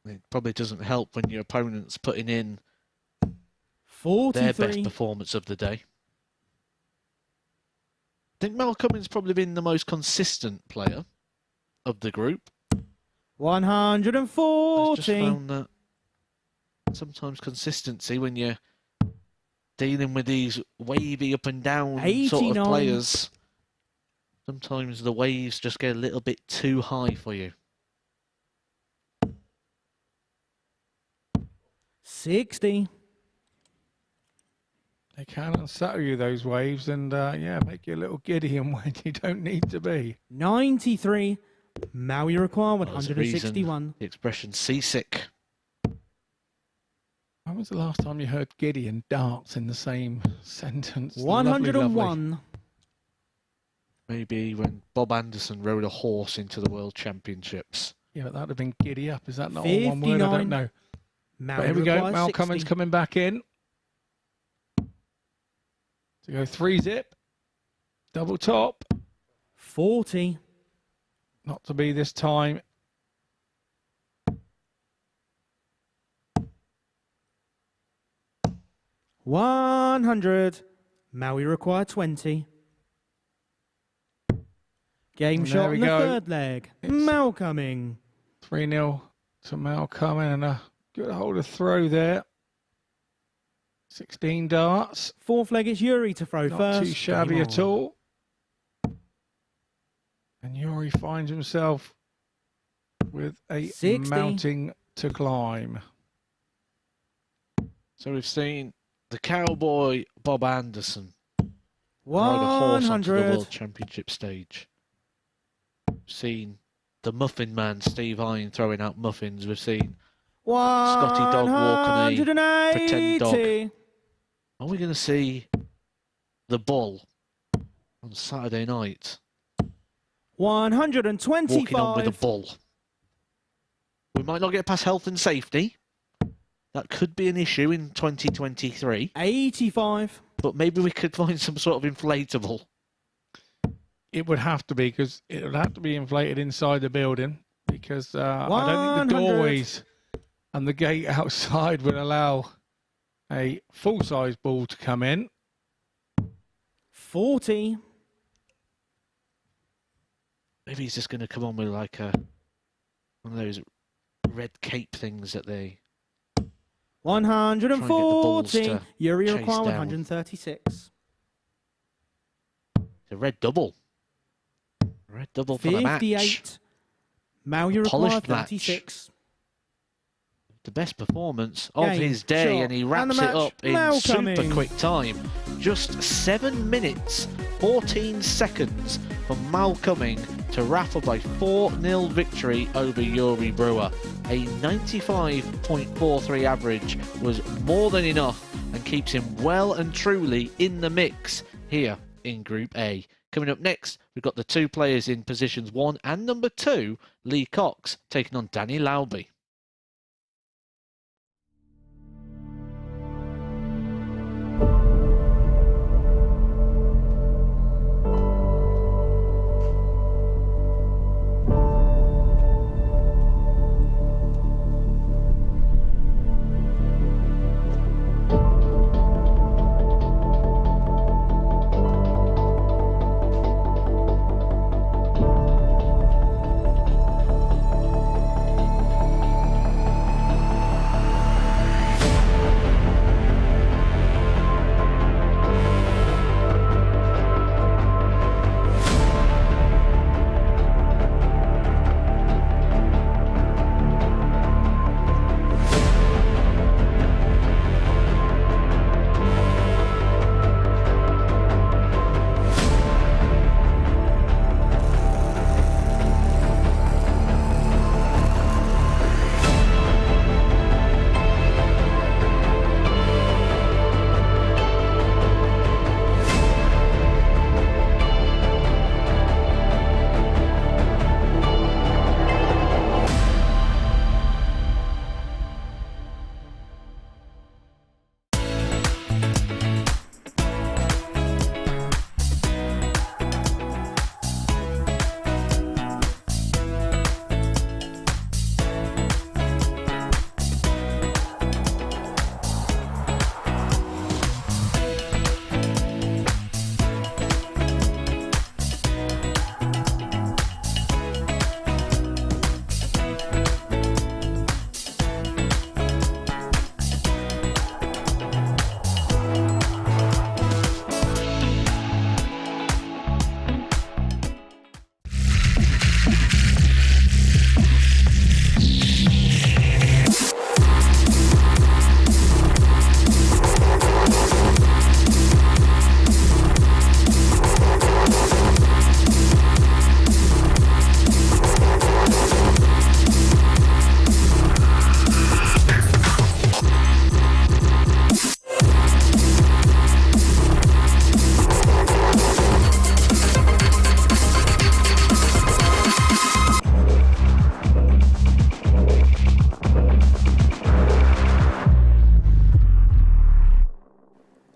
Speaker 3: It probably doesn't help when your opponent's putting in their
Speaker 4: 43.
Speaker 3: best performance of the day. I think Mal Cummins probably been the most consistent player of the group.
Speaker 4: 140.
Speaker 3: I've just found that sometimes consistency when you're dealing with these wavy up and down sort
Speaker 4: 89.
Speaker 3: of players, sometimes the waves just get a little bit too high for you.
Speaker 4: 60.
Speaker 2: They can unsettle you, those waves, and yeah, make you a little giddy and when you don't need to be.
Speaker 4: 93. Maui require
Speaker 3: Well, there's a reason
Speaker 4: 161.
Speaker 3: the expression seasick.
Speaker 2: When was the last time you heard giddy and darts in the same sentence? Lovely,
Speaker 4: 101.
Speaker 2: lovely.
Speaker 3: Maybe when Bob Anderson rode a horse into the World Championships.
Speaker 2: Yeah, but that would have been giddy up. Is that not all one word? I
Speaker 4: 59.
Speaker 2: don't know.
Speaker 4: Maui
Speaker 2: But here we go.
Speaker 4: require
Speaker 2: Mal
Speaker 4: 60.
Speaker 2: Cummins coming back in. To go 3-zip. Double top.
Speaker 4: 40.
Speaker 2: Not to be this time.
Speaker 4: $100. Maui require 20. Game
Speaker 2: And
Speaker 4: shot
Speaker 2: there we
Speaker 4: in the
Speaker 2: go.
Speaker 4: third leg.
Speaker 2: It's-
Speaker 4: Mal coming.
Speaker 2: 3-0 to Mal coming, and a good hold of throw there. 16 darts.
Speaker 4: Fourth leg, it's Yuri to throw
Speaker 2: Not
Speaker 4: first.
Speaker 2: too shabby
Speaker 4: Game
Speaker 2: at
Speaker 4: on.
Speaker 2: all. And Yuri finds himself with a
Speaker 4: 60.
Speaker 2: mounting to climb.
Speaker 3: So we've seen the cowboy Bob Anderson ride a horse onto the
Speaker 4: 100.
Speaker 3: World Championship stage. We've seen the Muffin Man Steve Hine throwing out muffins. We've seen Scotty Dog walk on a pretend dog.
Speaker 4: 180.
Speaker 3: Are we going to see the Bull on Saturday night
Speaker 4: 125.
Speaker 3: walking on with a bull? We might not get past health and safety. That could be an issue in 2023.
Speaker 4: 85.
Speaker 3: But maybe we could find some sort of inflatable.
Speaker 2: It would have to be, because it would have to be inflated inside the building, because I don't think the
Speaker 4: 100.
Speaker 2: doorways and the gate outside would allow a full-size ball to come in.
Speaker 4: 40.
Speaker 3: Maybe he's just going to come on with like one of those red cape things that they...
Speaker 4: 140.
Speaker 3: to
Speaker 4: Yuri
Speaker 3: chase
Speaker 4: require
Speaker 3: down.
Speaker 4: 136.
Speaker 3: The red double. Red double for the match.
Speaker 4: 58. Mal, you require
Speaker 3: Polished match.
Speaker 4: 36.
Speaker 3: The best performance of
Speaker 4: Game,
Speaker 3: his day,
Speaker 4: shot,
Speaker 3: and he
Speaker 4: and
Speaker 3: wraps
Speaker 4: the
Speaker 3: it
Speaker 4: match.
Speaker 3: up in
Speaker 4: Mal
Speaker 3: super
Speaker 4: coming.
Speaker 3: quick time. Just 7 minutes, 14 seconds for Mal Cumming to wrap up a 4-0 victory over Yuri Brewer. A 95.43 average was more than enough and keeps him well and truly in the mix here in Group A. Coming up next, we've got the two players in positions 1 and number 2, Lee Cox taking on Danny Lauby.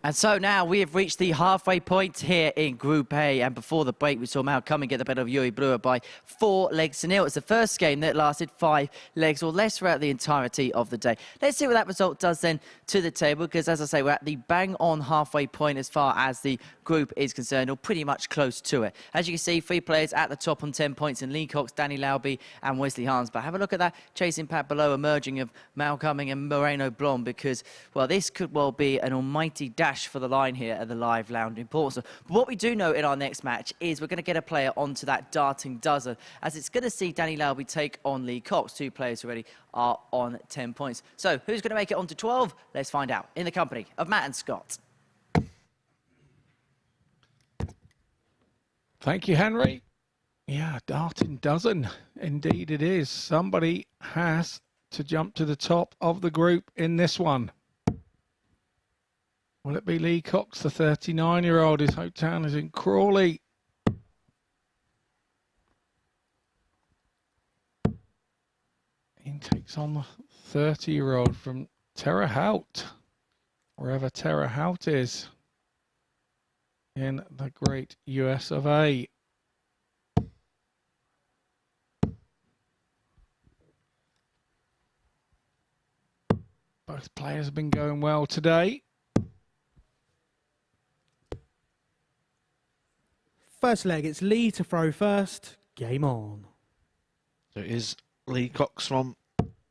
Speaker 1: And so now we have reached the halfway point here in Group A. And before the break, we saw Mal come and get the better of Yuri Brewer by 4 legs to nil. It's the first game that lasted 5 legs or less throughout the entirety of the day. Let's see what that result does then to the table, because as I say, we're at the bang-on halfway point as far as the group is concerned, or pretty much close to it. As you can see, 3 players at the top on 10 points in Lee Cox, Danny Lauby and Wesley Hans. But have a look at that chasing pack below, emerging of Mal Cumming and Moreno Blom, because, well, this could well be an almighty dash for the line here at the live lounge in Portsmouth. But what we do know in our next match is we're going to get a player onto that darting dozen, as it's going to see Danny Lauby take on Lee Cox. 2 players who already are on 10 points. So who's going to make it on to 12? Let's find out in the company of Matt and Scott.
Speaker 2: Thank you, Henry. Yeah, darting dozen. Indeed it is. Somebody has to jump to the top of the group in this one. Will it be Lee Cox, the 39-year-old? His hometown is in Crawley. He takes on the 30-year-old from Terre Haute, wherever Terre Haute is in the great US of A. Both players have been going well today.
Speaker 4: First leg, it's Lee to throw first. Game on.
Speaker 3: So it is Lee Cox from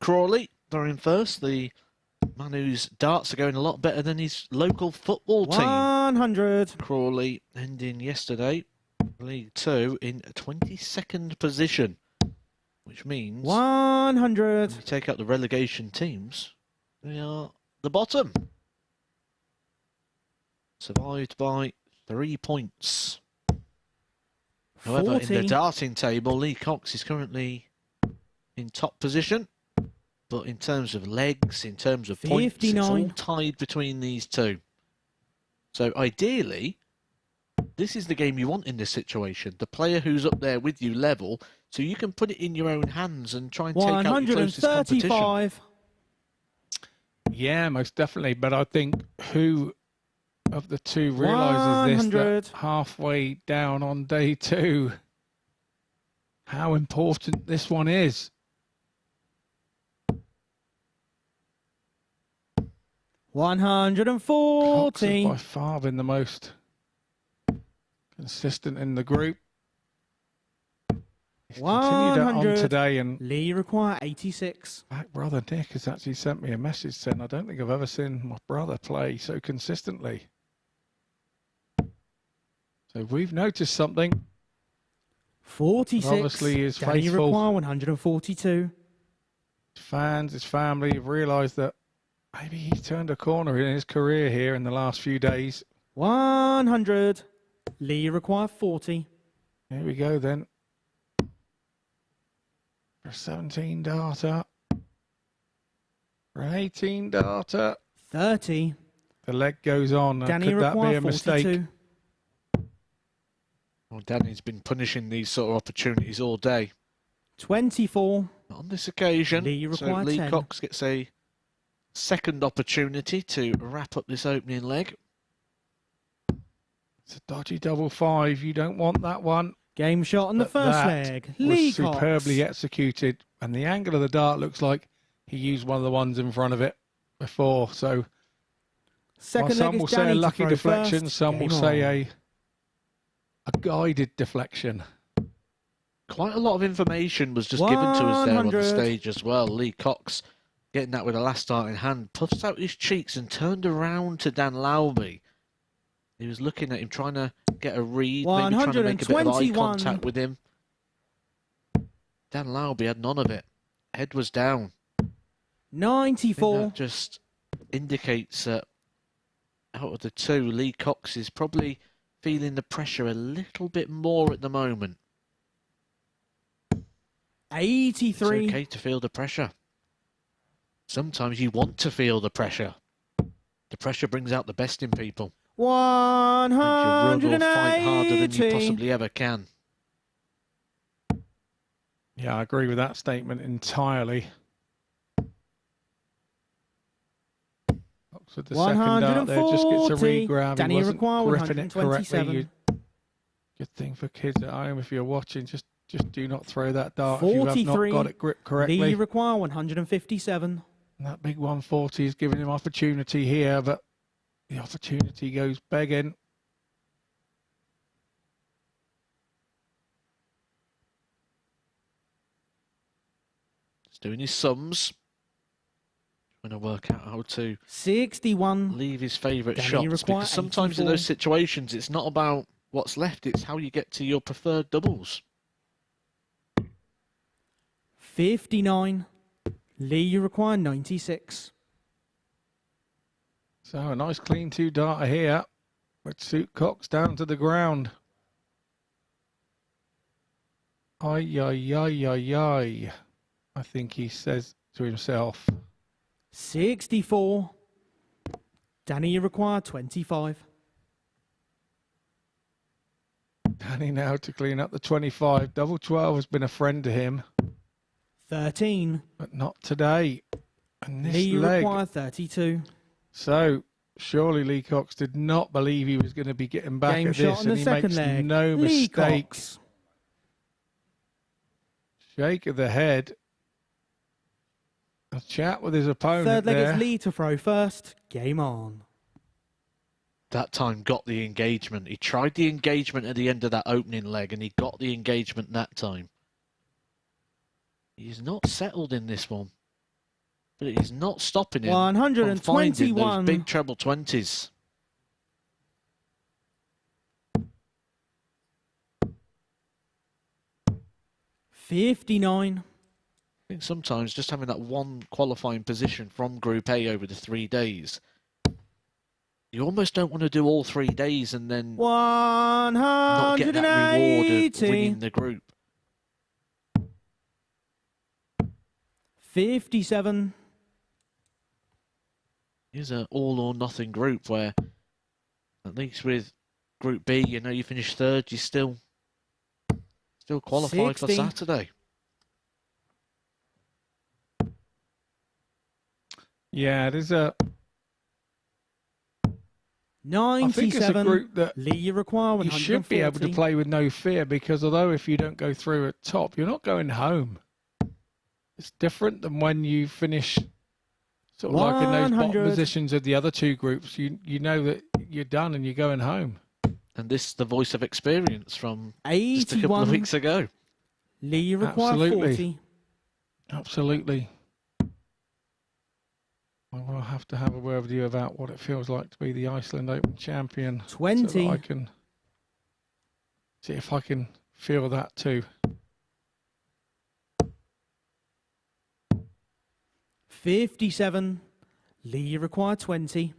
Speaker 3: Crawley throwing first. The man whose darts are going a lot better than his local football team.
Speaker 4: 100.
Speaker 3: Crawley ending yesterday, League 2, in 22nd position, which means
Speaker 4: 100.
Speaker 3: when you take out the relegation teams, they are the bottom. Survived by 3 points. However,
Speaker 4: 40.
Speaker 3: in the darting table, Lee Cox is currently in top position. But in terms of legs, in terms of points,
Speaker 4: 59.
Speaker 3: it's all tied between these two. So ideally, this is the game you want in this situation. The player who's up there with you level, so you can put it in your own hands and try and take out your closest competition.
Speaker 4: 135.
Speaker 2: Yeah, most definitely. But I think who of the two realises this,
Speaker 4: 100.
Speaker 2: that halfway down on day 2, how important this one is. Cox has
Speaker 4: 140.
Speaker 2: by far been the most consistent in the group. He's continued it on
Speaker 4: 100.
Speaker 2: today, and
Speaker 4: Lee require 86.
Speaker 2: my brother Nick has actually sent me a message saying, I don't think I've ever seen my brother play so consistently. So we've noticed something.
Speaker 4: 46.
Speaker 2: But obviously he is
Speaker 4: Danny
Speaker 2: faithful.
Speaker 4: require 142.
Speaker 2: His fans, his family have realised that maybe he turned a corner in his career here in the last few days.
Speaker 4: 100. Lee require 40.
Speaker 2: Here we go then. For a 17 darter. For an 18 darter.
Speaker 4: 30.
Speaker 2: The leg goes on.
Speaker 4: Danny
Speaker 2: Could that be
Speaker 4: require
Speaker 2: a mistake?
Speaker 4: 42.
Speaker 3: Well, Danny's been punishing these sort of opportunities all day.
Speaker 4: 24.
Speaker 3: Not on this occasion.
Speaker 4: Lee
Speaker 3: So
Speaker 4: require
Speaker 3: Lee
Speaker 4: 10.
Speaker 3: Cox gets a second opportunity to wrap up this opening leg.
Speaker 2: It's a dodgy double 5. You don't want that one.
Speaker 4: Game shot on the
Speaker 2: But
Speaker 4: first
Speaker 2: that
Speaker 4: leg.
Speaker 2: was
Speaker 4: Lee Cox.
Speaker 2: superbly executed. And the angle of the dart looks like he used one of the ones in front of it before. So
Speaker 4: Second
Speaker 2: some
Speaker 4: leg
Speaker 2: will
Speaker 4: is
Speaker 2: say
Speaker 4: Danny
Speaker 2: a
Speaker 4: to
Speaker 2: lucky
Speaker 4: throw
Speaker 2: deflection.
Speaker 4: first.
Speaker 2: Some will
Speaker 4: Game
Speaker 2: say
Speaker 4: on.
Speaker 2: a guided deflection.
Speaker 3: Quite a lot of information was just given to us there on the
Speaker 4: 100.
Speaker 3: stage as well. Lee Cox getting that with a last dart in hand, puffs out his cheeks and turned around to Dan Lauby. He was looking at him, trying to get a read, maybe trying to make a bit of eye
Speaker 4: 121.
Speaker 3: contact with him. Dan Lauby had none of it. Head was down. I think
Speaker 4: 94.
Speaker 3: that just indicates that out of the two, Lee Cox is probably feeling the pressure a little bit more at the moment.
Speaker 4: 83.
Speaker 3: It's okay to feel the pressure. Sometimes you want to feel the pressure. The pressure brings out the best in people. Makes you run or fight harder than you
Speaker 4: 180.
Speaker 3: possibly ever can.
Speaker 2: Yeah, I agree with that statement entirely. Cox Cox with the second dart there. Just gets a
Speaker 4: 140.
Speaker 2: re-grab. He
Speaker 4: Danny
Speaker 2: wasn't
Speaker 4: require
Speaker 2: gripping it correctly.
Speaker 4: 127.
Speaker 2: Good thing for kids at home if you're watching. Just do not throw that dart if you have not
Speaker 4: 43.
Speaker 2: got it gripped correctly.
Speaker 4: Lee require 157.
Speaker 2: And that big 140 is giving him opportunity here, but the opportunity goes begging.
Speaker 3: He's doing his sums. Trying to work out how to
Speaker 4: 61.
Speaker 3: leave his favourite
Speaker 4: Danny
Speaker 3: shots,
Speaker 4: require
Speaker 3: because sometimes in
Speaker 4: 84.
Speaker 3: those situations it's not about what's left, it's how you get to your preferred doubles.
Speaker 4: 59. Lee, you require 96.
Speaker 2: So a nice clean two-darter here, which suit Cox down to the ground. Ay, ay, ay, ay, ay, I think he says to himself.
Speaker 4: 64. Danny, you require 25.
Speaker 2: Danny now to clean up the 25. Double 12 has been a friend to him,
Speaker 4: 13.
Speaker 2: but not today. And this
Speaker 4: Lee, you
Speaker 2: leg.
Speaker 4: require 32.
Speaker 2: So surely Lee Cox did not believe he was going to be getting back
Speaker 4: Game
Speaker 2: at
Speaker 4: shot
Speaker 2: this,
Speaker 4: on the
Speaker 2: and he
Speaker 4: second
Speaker 2: makes
Speaker 4: leg.
Speaker 2: no
Speaker 4: Lee
Speaker 2: mistakes.
Speaker 4: Cox.
Speaker 2: Shake of the head. A chat with his opponent
Speaker 4: Third leg
Speaker 2: there.
Speaker 4: is Lee to throw first. Game on.
Speaker 3: That time got the engagement. He tried the engagement at the end of that opening leg and he got the engagement that time. He's not settled in this one, but it is not stopping him from finding
Speaker 4: 121.
Speaker 3: those big treble 20s.
Speaker 4: $59.
Speaker 3: I think sometimes just having that one qualifying position from Group A over the 3 days, you almost don't want to do all 3 days and then not get that reward of winning
Speaker 4: 180.
Speaker 3: the group.
Speaker 4: 57.
Speaker 3: Here's an all or nothing group where, at least with Group B, you know, you finish third, you still qualify for
Speaker 4: 60.
Speaker 3: Saturday.
Speaker 2: Yeah, it is a. I think it's a
Speaker 4: 97.
Speaker 2: group that
Speaker 4: Lee, you require
Speaker 2: you
Speaker 4: 140.
Speaker 2: should be able to play with no fear, because although if you don't go through at top, you're not going home. It's different than when you finish sort of like in those
Speaker 4: 100.
Speaker 2: bottom positions of the other two groups. You know that you're done and you're going home.
Speaker 3: And this is the voice of experience from just a couple of
Speaker 4: 81.
Speaker 3: weeks ago.
Speaker 4: Lee, you require
Speaker 2: Absolutely.
Speaker 4: 40.
Speaker 2: Absolutely. I will have to have a word with you about what it feels like to be the Iceland Open champion.
Speaker 4: 20.
Speaker 2: So that I can see if I can feel that too.
Speaker 4: 57. Lee, you require 20.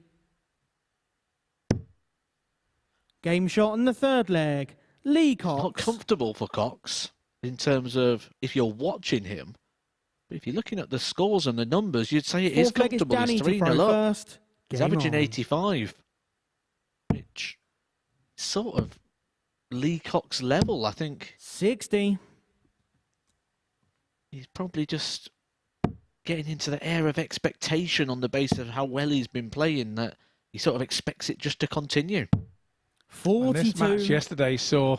Speaker 4: Game shot on the third leg. Lee
Speaker 3: It's not
Speaker 4: Cox.
Speaker 3: comfortable for Cox in terms of if you're watching him. But if you're looking at the scores and the numbers, you'd say it is
Speaker 4: Fourth leg is
Speaker 3: comfortable.
Speaker 4: Danny
Speaker 3: He's
Speaker 4: to
Speaker 3: 3-0
Speaker 4: throw
Speaker 3: up.
Speaker 4: first.
Speaker 3: He's
Speaker 4: Game
Speaker 3: averaging
Speaker 4: on.
Speaker 3: 85, which is sort of Lee Cox level. I think
Speaker 4: 60.
Speaker 3: he's probably just getting into the air of expectation on the basis of how well he's been playing, that he sort of expects it just to continue.
Speaker 2: And this
Speaker 4: 42.
Speaker 2: match yesterday saw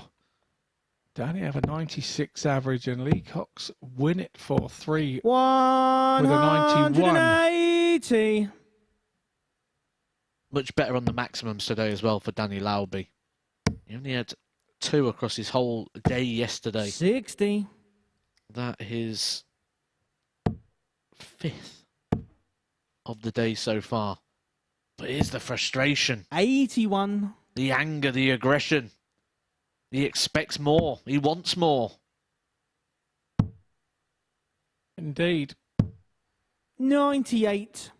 Speaker 2: Danny have a 96 average and Lee Cox win it for 3 with a 91.
Speaker 4: 180.
Speaker 3: Much better on the maximums today as well for Danny Lauby. He only had 2 across his whole day yesterday.
Speaker 4: 60.
Speaker 3: That is 5th of the day so far. But here's the frustration,
Speaker 4: 81.
Speaker 3: the anger, the aggression. He expects more. He wants more.
Speaker 2: Indeed.
Speaker 4: 98.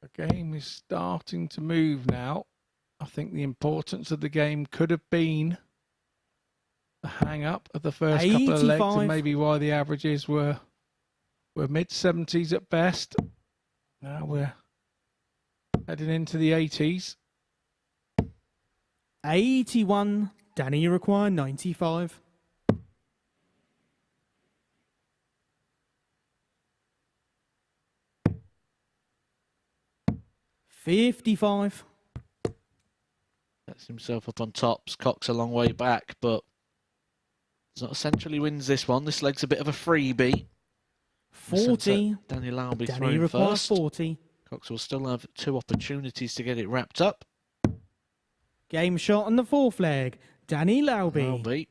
Speaker 2: The game is starting to move now. I think the importance of the game could have been the hang-up of the first couple of legs,
Speaker 4: 85.
Speaker 2: and maybe why the averages were mid-70s at best. Now we're heading into the 80s.
Speaker 4: 81. Danny, you require 95. 55.
Speaker 3: Gets himself up on top. Cox a long way back, but it's not essentially wins this one. This leg's a bit of a freebie.
Speaker 4: 40.
Speaker 3: Danny Lauby
Speaker 4: Danny
Speaker 3: thrown
Speaker 4: requires
Speaker 3: first.
Speaker 4: 40.
Speaker 3: Cox will still have 2 opportunities to get it wrapped up.
Speaker 4: Game shot on the 4th leg. Danny Lauby.
Speaker 3: Lauby,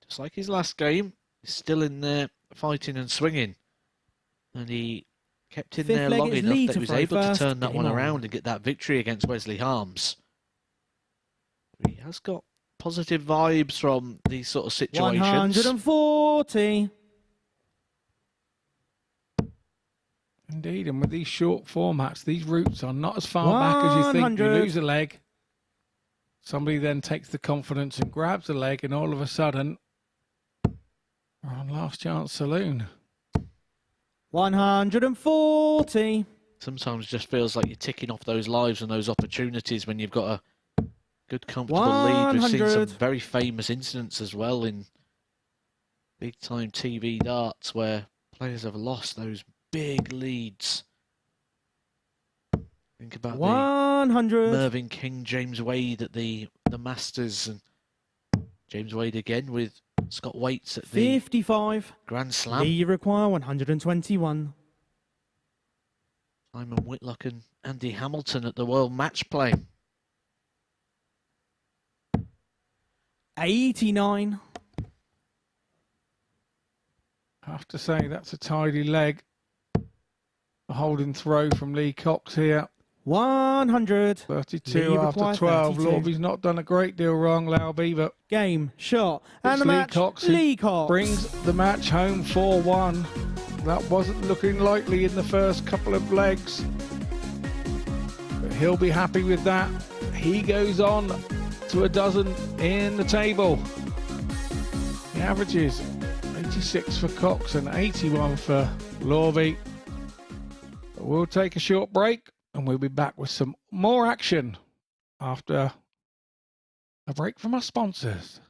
Speaker 3: just like his last game, is still in there fighting and swinging. And he kept in
Speaker 4: 5th
Speaker 3: there
Speaker 4: leg
Speaker 3: long
Speaker 4: is
Speaker 3: enough
Speaker 4: Lee
Speaker 3: that
Speaker 4: to
Speaker 3: he was
Speaker 4: throw
Speaker 3: able to
Speaker 4: first.
Speaker 3: turn that
Speaker 4: Game
Speaker 3: one
Speaker 4: on.
Speaker 3: around and get that victory against Wesley Harms. He has got positive vibes from these sort of situations.
Speaker 4: 140.
Speaker 2: Indeed, and with these short formats, these routes are not as far back as you think. You
Speaker 4: 100.
Speaker 2: lose a leg, somebody then takes the confidence and grabs the leg, and all of a sudden, we're on Last Chance Saloon.
Speaker 4: 140.
Speaker 3: Sometimes it just feels like you're ticking off those lives and those opportunities when you've got a good, comfortable lead. We've seen some
Speaker 4: 100.
Speaker 3: very famous incidents as well in big-time TV darts where players have lost those big leads. Think about the
Speaker 4: 100.
Speaker 3: Mervyn King, James Wade at the Masters, and James Wade again with Scott Waits at the
Speaker 4: 55.
Speaker 3: Grand Slam.
Speaker 4: Lee require 121.
Speaker 3: Simon Whitlock and Andy Hamilton at the World Match Play.
Speaker 4: 89.
Speaker 2: I have to say, that's a tidy leg. A holding throw from Lee Cox here.
Speaker 4: 100.
Speaker 2: 32
Speaker 4: Lee
Speaker 2: after
Speaker 4: require
Speaker 2: 12.
Speaker 4: 32.
Speaker 2: Lauby's not done a great deal wrong, Lauby, but
Speaker 4: Game shot. And
Speaker 2: it's
Speaker 4: the match,
Speaker 2: who
Speaker 4: Lee Cox.
Speaker 2: brings the match home 4-1. That wasn't looking likely in the first couple of legs, but he'll be happy with that. He goes on to a dozen in the table. The average is 86 for Cox and 81 for Lauby. We'll take a short break and we'll be back with some more action after a break from our sponsors.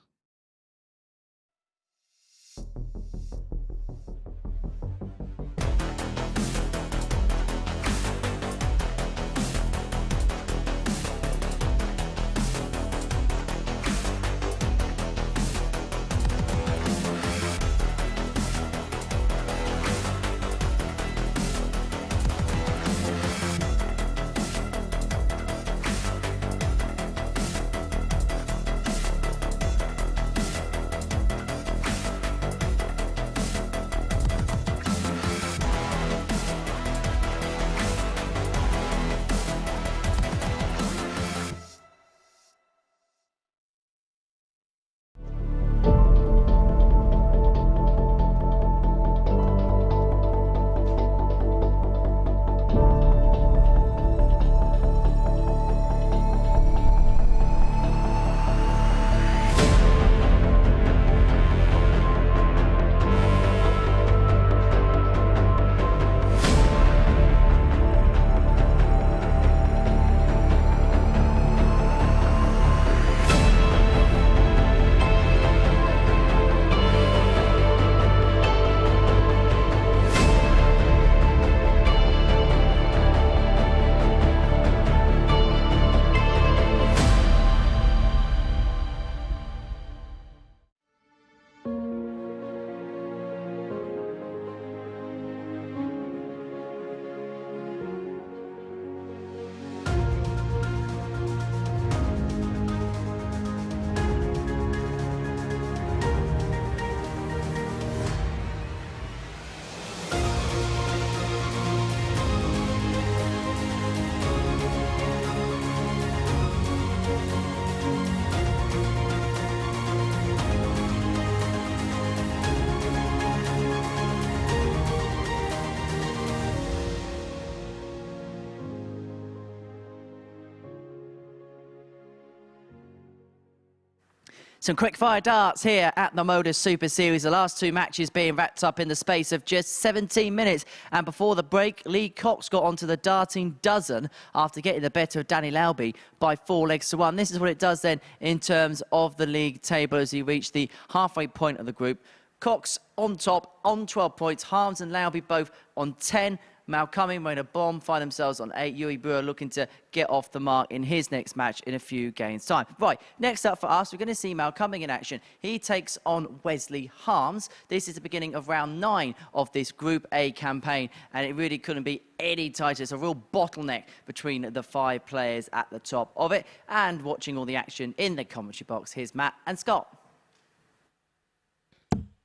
Speaker 1: Some quick-fire darts here at the MODUS Super Series. The last 2 matches being wrapped up in the space of just 17 minutes. And before the break, Lee Cox got onto the darting dozen after getting the better of Danny Lauby by 4 legs to 1. This is what it does then in terms of the league table as he reached the halfway point of the group. Cox on top on 12 points. Harms and Lauby both on 10. Mal Cumming wearing a bomb, find themselves on 8. Yui Brewer looking to get off the mark in his next match in a few games' time. Right, next up for us, we're going to see Mal Cumming in action. He takes on Wesley Harms. This is the beginning of round 9 of this Group A campaign, and it really couldn't be any tighter. It's a real bottleneck between the 5 players at the top of it. And watching all the action in the commentary box, here's Matt and Scott.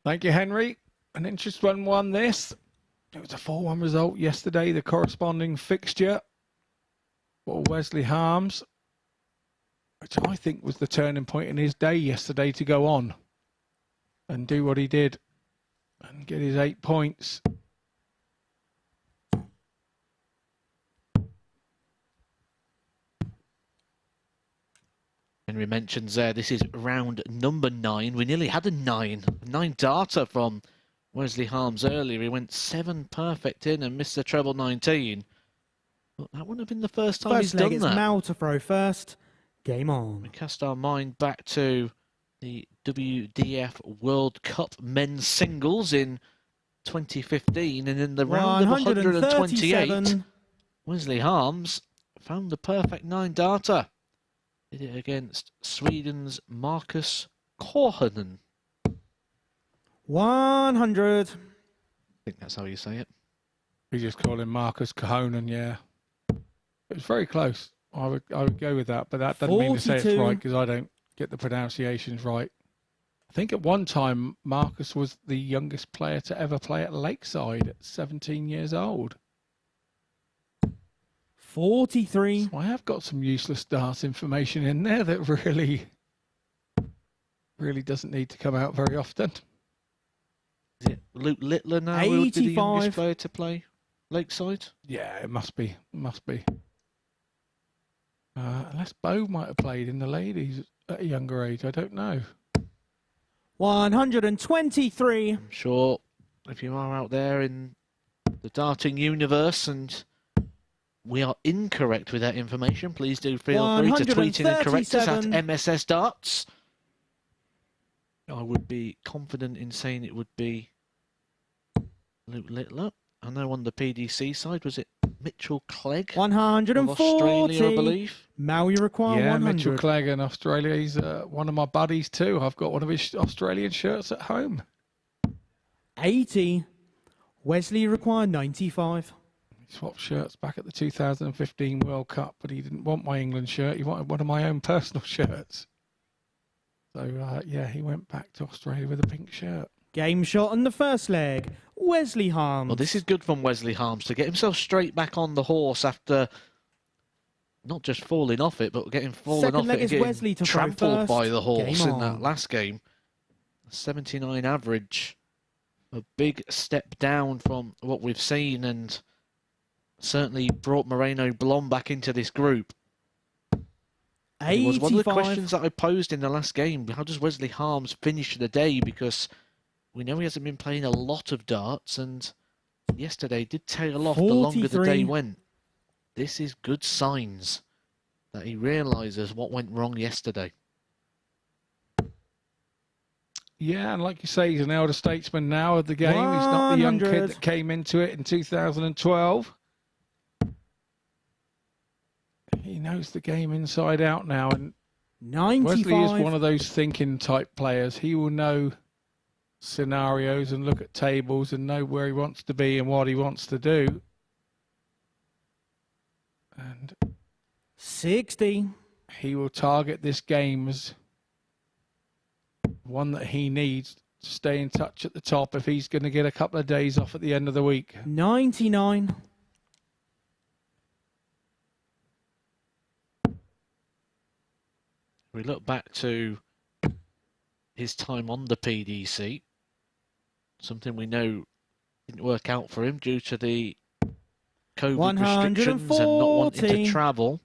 Speaker 2: Thank you, Henry. An interesting one, this. It was a 4-1 result yesterday, the corresponding fixture for Wesley Harms, which I think was the turning point in his day yesterday to go on and do what he did and get his 8 points.
Speaker 3: Henry mentions there, this is round number 9. We nearly had a 9 darter from Wesley Harms earlier. He went 7 perfect in and missed the treble 19. But that wouldn't have been the first time he's done that.
Speaker 4: First leg, it's Mal to throw first. Game on.
Speaker 3: We cast our mind back to the WDF World Cup men's singles in 2015, and in the round of 128, Wesley Harms found the perfect 9 darter. Did it against Sweden's Marcus Korhonen.
Speaker 4: 100.
Speaker 3: I think that's how you say it.
Speaker 2: We just call him Marcus Cahonen, yeah. It was very close. I would go with that, but that doesn't mean to say it's right because I don't get the pronunciations right. I think at one time Marcus was the youngest player to ever play at Lakeside at 17 years old.
Speaker 4: 43.
Speaker 2: So I have got some useless darts information in there that really doesn't need to come out very often.
Speaker 3: Is it Luke Littler now who would be the youngest player to play Lakeside?
Speaker 2: Yeah, it must be. It must be. Unless Bo might have played in the ladies at a younger age. I don't know.
Speaker 4: 123.
Speaker 3: I'm sure if you are out there in the darting universe and we are incorrect with that information, please do feel free to tweet in and correct us at MSS Darts. I would be confident in saying it would be Luke Littler. I know on the PDC side, was it Mitchell Clegg?
Speaker 4: 140.
Speaker 3: Of Australia, I believe.
Speaker 4: Mal, you require 100.
Speaker 2: Mitchell Clegg in Australia. He's one of my buddies too. I've got one of his Australian shirts at home.
Speaker 4: 80. Wesley required 95.
Speaker 2: He swapped shirts back at the 2015 World Cup, but he didn't want my England shirt. He wanted one of my own personal shirts. So, yeah, he went back to Australia with a pink shirt.
Speaker 4: Game shot on the first leg. Wesley Harms.
Speaker 3: Well, this is good from Wesley Harms to get himself straight back on the horse after not just falling off it, but falling off it and getting trampled by the horse in that last game. 79 average. A big step down from what we've seen, and certainly brought Moreno Blom back into this group. It was one of the questions that I posed in the last game. How does Wesley Harms finish the day? Because we know he hasn't been playing a lot of darts, and yesterday did tail off the longer the day went. This is good signs that he realises what went wrong yesterday.
Speaker 2: Yeah, and like you say, he's an elder statesman now of the game. 100. He's not the young kid that came into it in 2012. He knows the game inside out now, and
Speaker 4: 95.
Speaker 2: Wesley is one of those thinking type players. He will know scenarios and look at tables and know where he wants to be and what he wants to do. And
Speaker 4: 60.
Speaker 2: He will target this game as one that he needs to stay in touch at the top if he's going to get a couple of days off at the end of the week.
Speaker 4: 99.
Speaker 3: We look back to his time on the PDC, something we know didn't work out for him due to the COVID restrictions and not wanting to travel.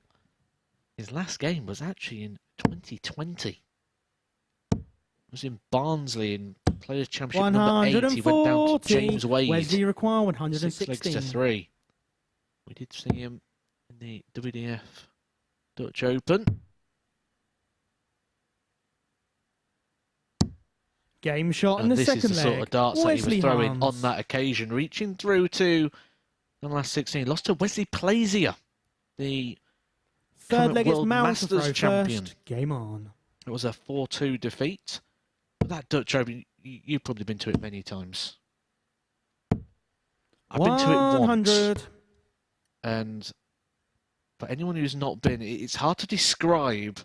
Speaker 3: His last game was actually in 2020. It was in Barnsley in Players' Championship number 8. He went down to James Wade.
Speaker 4: Wesley require 116.
Speaker 3: 6 legs to 3. We did see him in the WDF Dutch Open.
Speaker 4: Game shot in the second leg.
Speaker 3: This is the sort of darts that he was throwing on that occasion, reaching through to in the last 16. Lost to Wesley Plazier, the
Speaker 4: Third
Speaker 3: current
Speaker 4: leg, it's
Speaker 3: World
Speaker 4: Mal to
Speaker 3: Masters
Speaker 4: throw
Speaker 3: champion.
Speaker 4: first. Game on.
Speaker 3: It was a 4-2 defeat. But that Dutch Open, you've probably been to it many times. I've been to it
Speaker 4: 100.
Speaker 3: once. And for anyone who's not been, it's hard to describe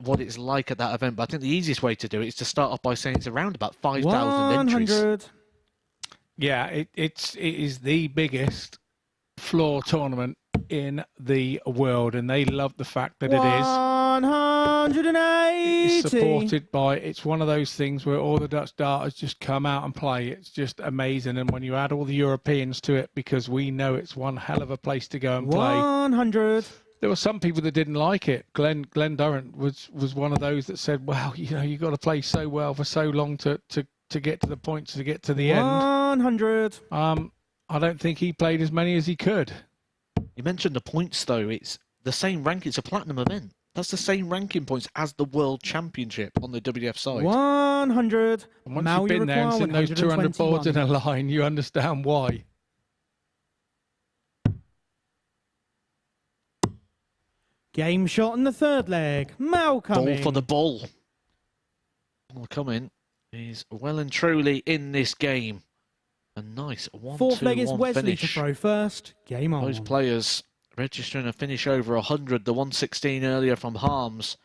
Speaker 3: what it's like at that event. But I think the easiest way to do it is to start off by saying it's around about 5,000 entries.
Speaker 4: 100.
Speaker 2: Yeah, it is the biggest floor tournament in the world, and they love the fact that it is.
Speaker 4: 180.
Speaker 2: It's supported by, it's one of those things where all the Dutch darters just come out and play. It's just amazing. And when you add all the Europeans to it, because we know it's one hell of a place to go and play.
Speaker 4: 100.
Speaker 2: There were some people that didn't like it. Glenn Durrant was one of those that said, well, you know, you've got to play so well for so long to get to the points, to get to the end.
Speaker 4: 100.
Speaker 2: I don't think he played as many as he could.
Speaker 3: You mentioned the points, though. It's the same rank. It's a platinum event. That's the same ranking points as the World Championship on the WDF side.
Speaker 4: 100.
Speaker 2: And once you've been there and seen those 200 boards in a line, you understand why.
Speaker 4: Game shot in the third leg. Mal coming.
Speaker 3: Ball for the ball. Ball coming. He's well and truly in this game. A nice 1-2-1
Speaker 4: Fourth leg is Wesley
Speaker 3: finish.
Speaker 4: to throw first. Game on.
Speaker 3: Those players registering a finish over 100, the 116 earlier from Harms.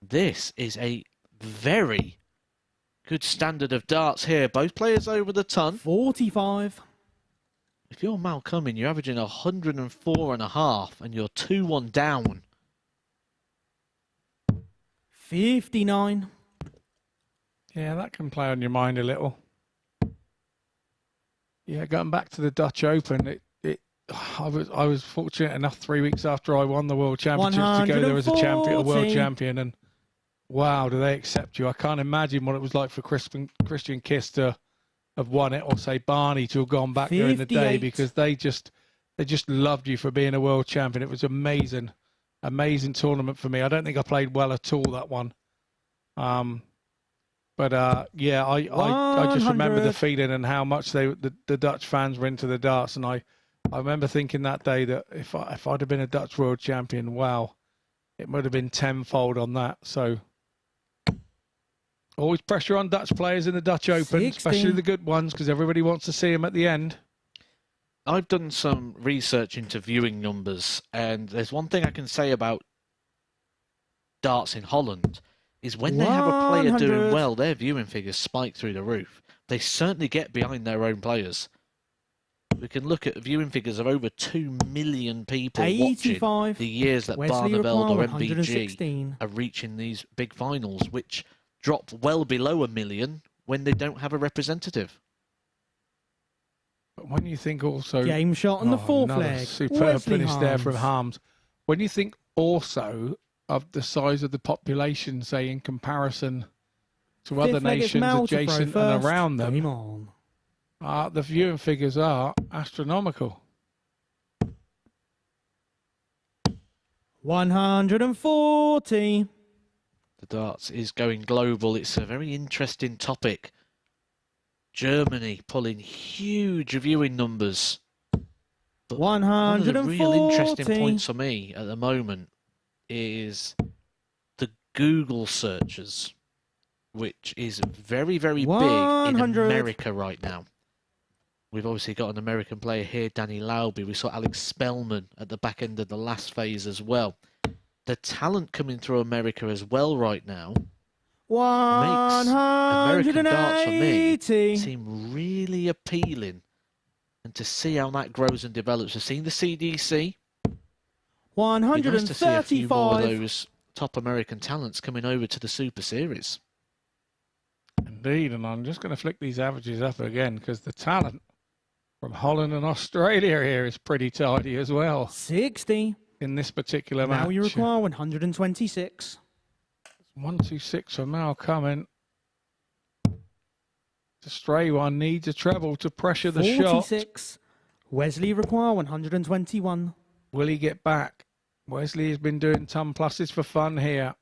Speaker 3: This is a very good standard of darts here. Both players over the ton.
Speaker 4: 45.
Speaker 3: If you're Mal Cumming, you're averaging 104.5 and you're 2-1 down.
Speaker 4: 59.
Speaker 2: Yeah, that can play on your mind a little. Yeah, going back to the Dutch Open, I was fortunate enough 3 weeks after I won the World Championships to go there as a champion, a world champion, and wow, do they accept you? I can't imagine what it was like for Christian Kiss to have won it, or say Barney to have gone back there in the day, because they just loved you for being a world champion. It was amazing tournament for me. I don't think I played well at all that one. Yeah, I just remember the feeling and how much the Dutch fans were into the darts, and I remember thinking that day that if I'd have been a Dutch world champion, wow, it would have been tenfold on that. So always pressure on Dutch players in the Dutch Open,
Speaker 4: 60.
Speaker 2: especially the good ones, because everybody wants to see them at the end.
Speaker 3: I've done some research into viewing numbers, and there's one thing I can say about darts in Holland, is when they have a player
Speaker 4: 100.
Speaker 3: doing well, their viewing figures spike through the roof. They certainly get behind their own players. We can look at viewing figures of over 2 million people
Speaker 4: 85.
Speaker 3: watching the years that
Speaker 4: Wesley
Speaker 3: Barneveld or
Speaker 4: Require,
Speaker 3: MVG
Speaker 4: 116.
Speaker 3: are reaching these big finals, which drop well below 1 million when they don't have a representative.
Speaker 2: But when you think also...
Speaker 4: Game shot on the fourth
Speaker 2: another
Speaker 4: leg.
Speaker 2: superb
Speaker 4: Wesley
Speaker 2: finish there from
Speaker 4: Harms.
Speaker 2: Harms. When you think also of the size of the population, say, in comparison to other
Speaker 4: Fifth leg is
Speaker 2: nations
Speaker 4: Mal to throw
Speaker 2: adjacent and
Speaker 4: first.
Speaker 2: around them,
Speaker 4: Game on.
Speaker 2: the viewing figures are astronomical.
Speaker 4: 140.
Speaker 3: The darts is going global. It's a very interesting topic. Germany pulling huge viewing numbers. But one of the
Speaker 4: 140.
Speaker 3: real interesting points for me at the moment is the Google searches, which is very, very big in
Speaker 4: 100.
Speaker 3: America right now. We've obviously got an American player here, Danny Lauby. We saw Alex Spellman at the back end of the last phase as well. The talent coming through America as well right now makes American darts for me
Speaker 4: 180.
Speaker 3: seem really appealing. And to see how that grows and develops. We've seen the CDC. It'd be nice to see a few more of
Speaker 4: 135.
Speaker 3: those top American talents coming over to the Super Series.
Speaker 2: Indeed, and I'm just going to flick these averages up again, because the talent from Holland and Australia here is pretty tidy as well
Speaker 4: 60.
Speaker 2: in this particular match.
Speaker 4: Now you require 126.
Speaker 2: 126 for Mal Cumming. The stray one needs a treble to pressure the shot.
Speaker 4: 46. Wesley require 121.
Speaker 2: Will he get back? Wesley has been doing ton pluses for fun here.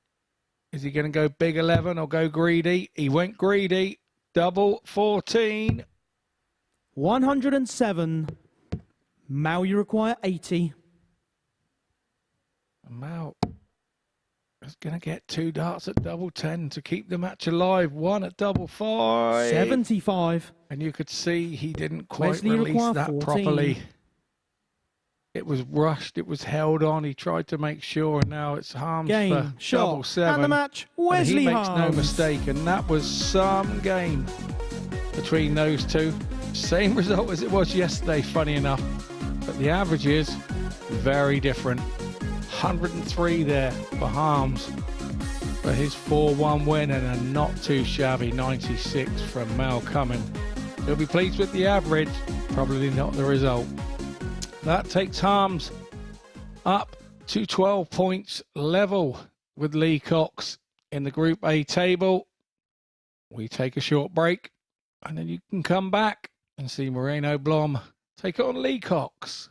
Speaker 2: Is he going to go big 11 or go greedy? He went greedy. Double 14.
Speaker 4: 107. Mal, you require 80.
Speaker 2: Mal is going to get 2 darts at double 10 to keep the match alive. 1 at double 5.
Speaker 4: 75.
Speaker 2: And you could see he didn't quite
Speaker 4: Wesley
Speaker 2: release
Speaker 4: require
Speaker 2: that
Speaker 4: 14.
Speaker 2: properly. It was rushed, it was held on, he tried to make sure, and now it's Harms
Speaker 4: Game,
Speaker 2: for
Speaker 4: shot,
Speaker 2: double 7.
Speaker 4: and the match,
Speaker 2: And
Speaker 4: Wesley
Speaker 2: he makes no
Speaker 4: Harms.
Speaker 2: mistake, and that was some game between those two. Same result as it was yesterday, funny enough, but the average is very different. 103 there for Harms for his 4-1 win, and a not too shabby 96 from Mal Cumming. He'll be pleased with the average, probably not the result. That takes Harms up to 12 points level with Lee Cox in the Group A table. We take a short break, and then you can come back and see Moreno Blom take on Lee Cox.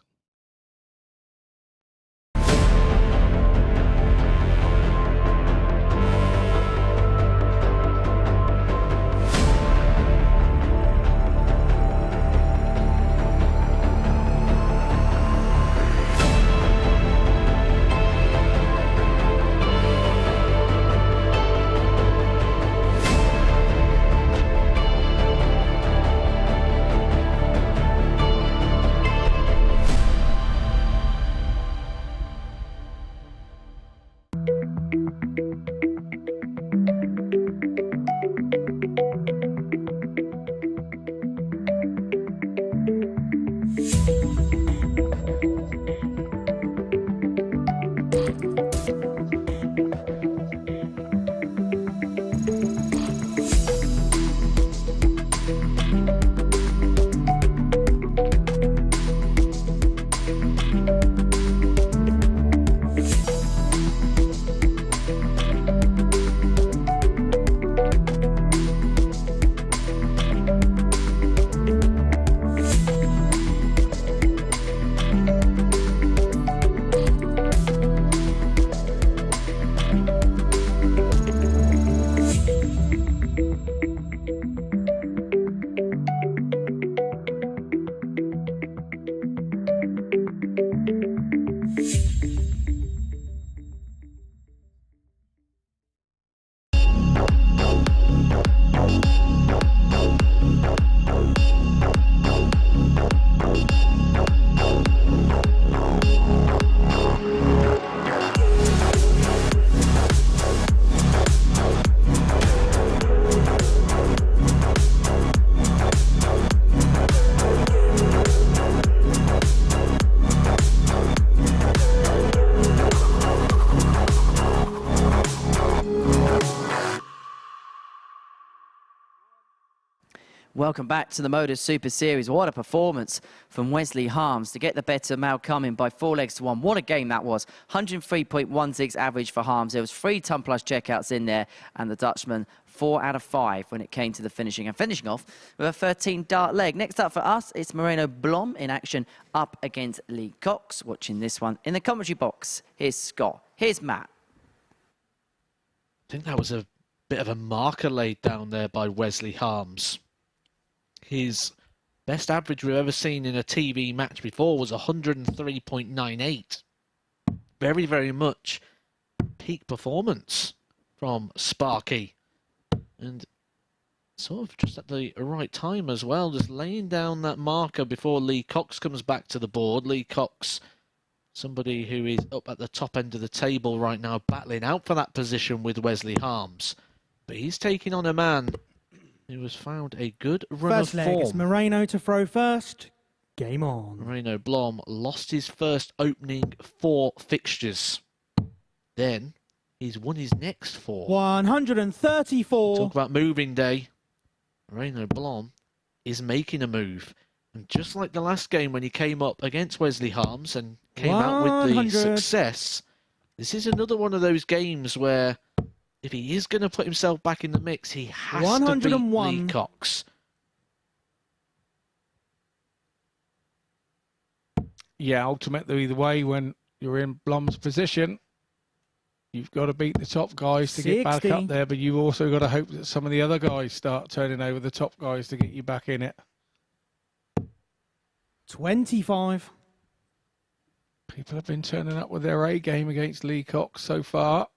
Speaker 1: Welcome back to the MODUS Super Series. What a performance from Wesley Harms to get the better Mal Cumming by 4 legs to 1. What a game that was. 103.16 average for Harms. There was 3 ton plus checkouts in there, and the Dutchman 4 out of 5 when it came to the finishing. And finishing off with a 13 dart leg. Next up for us, it's Moreno Blom in action up against Lee Cox. Watching this one in the commentary box. Here's Scott. Here's Matt.
Speaker 3: I think that was a bit of a marker laid down there by Wesley Harms. His best average we've ever seen in a TV match before was 103.98. Very, very much peak performance from Sparky. And sort of just at the right time as well, just laying down that marker before Lee Cox comes back to the board. Lee Cox, somebody who is up at the top end of the table right now, battling out for that position with Wesley Harms. But he's taking on a man who has found a good run
Speaker 4: First
Speaker 3: of
Speaker 4: leg,
Speaker 3: form.
Speaker 4: it's Moreno to throw first. Game on.
Speaker 3: Moreno Blom lost his first opening 4 fixtures. Then he's won his next 4.
Speaker 4: 134.
Speaker 3: Talk about moving day. Moreno Blom is making a move. And just like the last game when he came up against Wesley Harms and came out with the
Speaker 4: 100.
Speaker 3: success, this is another one of those games where if he is going to put himself back in the mix, he has to beat
Speaker 4: 101.
Speaker 3: Lee Cox.
Speaker 2: Yeah, ultimately, the way when you're in Blom's position, you've got to beat the top guys to get back
Speaker 4: 60.
Speaker 2: up there, but you've also got to hope that some of the other guys start turning over the top guys to get you back in it.
Speaker 4: 25.
Speaker 2: People have been turning up with their A game against Lee Cox so far.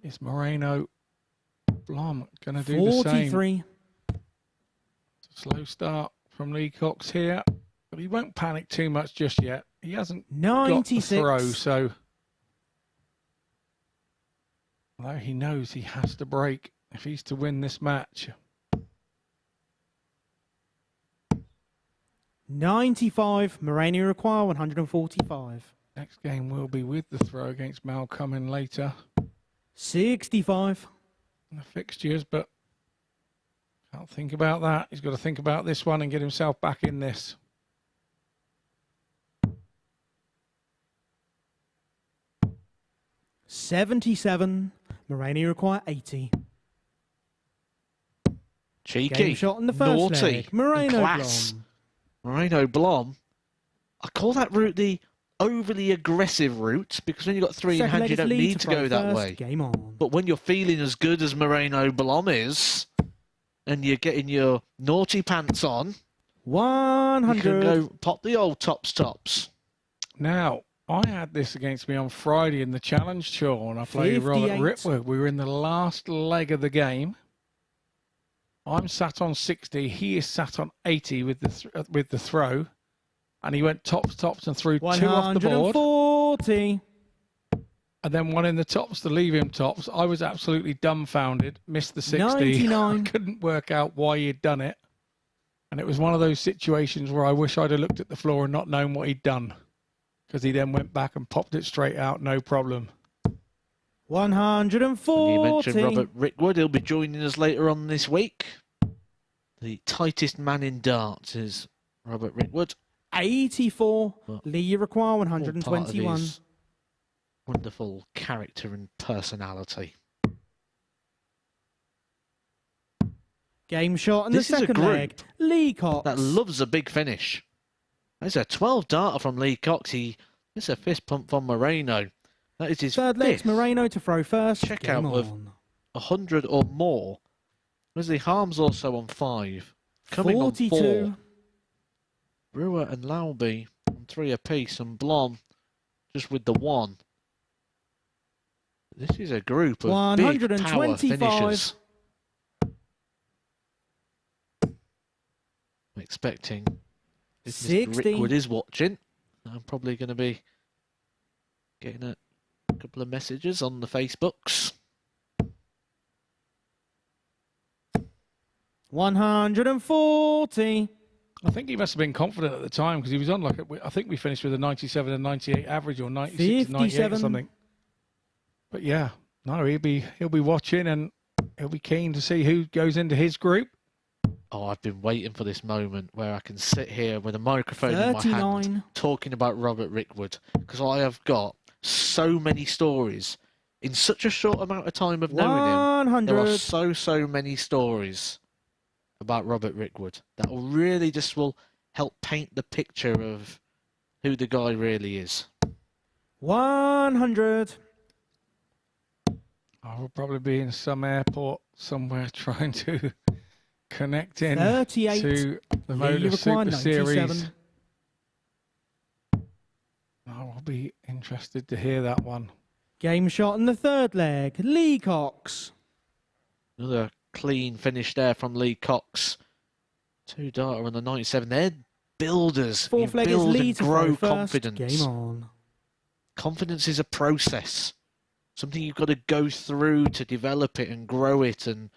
Speaker 2: Is Moreno Blom going to do the same?
Speaker 4: 43.
Speaker 2: Slow start from Lee Cox here, but he won't panic too much just yet. He hasn't got the
Speaker 4: 96.
Speaker 2: throw, so although he knows he has to break if he's to win this match.
Speaker 4: 95. Moreno require 145.
Speaker 2: Next game will be with the throw against Mal coming later
Speaker 4: 65.
Speaker 2: in the fixtures, but can't think about that. He's got to think about this one and get himself back in this.
Speaker 4: $77. Moreno require 80.
Speaker 3: Cheeky.
Speaker 4: Game shot on the first
Speaker 3: naughty.
Speaker 4: leg. Moreno
Speaker 3: class.
Speaker 4: Blom.
Speaker 3: Moreno Blom. I call that route the overly aggressive route because when you've got three in
Speaker 4: Second
Speaker 3: hand,
Speaker 4: leg
Speaker 3: you
Speaker 4: is
Speaker 3: don't
Speaker 4: lead
Speaker 3: need
Speaker 4: to
Speaker 3: to go
Speaker 4: throw
Speaker 3: that
Speaker 4: first.
Speaker 3: way.
Speaker 4: Game on.
Speaker 3: But when you're feeling as good as Moreno Blom is, and you're getting your naughty pants on, you
Speaker 4: 100.
Speaker 3: can go pop the old tops.
Speaker 2: Now, I had this against me on Friday in the challenge tour, and I played Robert
Speaker 4: 58.
Speaker 2: Ripwood. We were in the last leg of the game. I'm sat on 60. He is sat on 80 with the throw, and he went tops, and threw 2 off the board,
Speaker 4: 140.
Speaker 2: and then one in the tops to leave him tops. I was absolutely dumbfounded. Missed the 60.
Speaker 4: 99.
Speaker 2: I couldn't work out why he'd done it, and it was one of those situations where I wish I'd have looked at the floor and not known what he'd done, because he then went back and popped it straight out, no problem.
Speaker 4: 140.
Speaker 3: You mentioned Robert Rickwood. He'll be joining us later on this week. The tightest man in darts is Robert Rickwood.
Speaker 4: 84.
Speaker 3: Well,
Speaker 4: Lee require
Speaker 3: All part of
Speaker 4: 121.
Speaker 3: his wonderful character and personality.
Speaker 4: Game shot in the
Speaker 3: This is a
Speaker 4: second
Speaker 3: group
Speaker 4: leg. Lee Cox.
Speaker 3: That loves a big finish. There's a 12 darter from Lee Cox. It's a fist pump from Moreno. That is his
Speaker 4: Third leg's
Speaker 3: fifth
Speaker 4: Moreno to throw first.
Speaker 3: check
Speaker 4: Game
Speaker 3: out of
Speaker 4: on.
Speaker 3: 100 or more. Wesley Harm's also on 5. Coming
Speaker 4: 42.
Speaker 3: on 4. Brewer and Lauby on 3 apiece, and Blom just with the 1. This is a group of big power
Speaker 4: 125.
Speaker 3: finishers. I'm expecting if Mr.
Speaker 4: 60.
Speaker 3: Rickwood is watching, I'm probably going to be getting a couple of messages on the Facebooks.
Speaker 4: 140.
Speaker 2: I think he must have been confident at the time because he was on I think we finished with a 97 and 98 average, or 96 and 98 or
Speaker 4: 57.
Speaker 2: something. But yeah, no, he'll be watching, and he'll be keen to see who goes into his group.
Speaker 3: Oh, I've been waiting for this moment where I can sit here with a microphone in my
Speaker 4: 39.
Speaker 3: hand talking about Robert Rickwood, because I have got so many stories in such a short amount of time of knowing him. There are
Speaker 4: 100.
Speaker 3: so many stories about Robert Rickwood that will help paint the picture of who the guy really is.
Speaker 4: 100.
Speaker 2: I will probably be in some airport somewhere trying to connect in
Speaker 4: 38.
Speaker 2: to the
Speaker 4: Lee
Speaker 2: MODUS
Speaker 4: require
Speaker 2: Super Series.
Speaker 4: 97.
Speaker 2: I will be interested to hear that one.
Speaker 4: Game shot in the third leg. Lee Cox.
Speaker 3: Another clean finish there from Lee Cox. 2 darter on the 97. They're builders.
Speaker 4: Fourth
Speaker 3: You
Speaker 4: leg is
Speaker 3: build
Speaker 4: Lee
Speaker 3: and
Speaker 4: to
Speaker 3: grow
Speaker 4: throw first.
Speaker 3: confidence.
Speaker 4: Game on.
Speaker 3: Confidence is a process. Something you've got to go through to develop it and grow it. And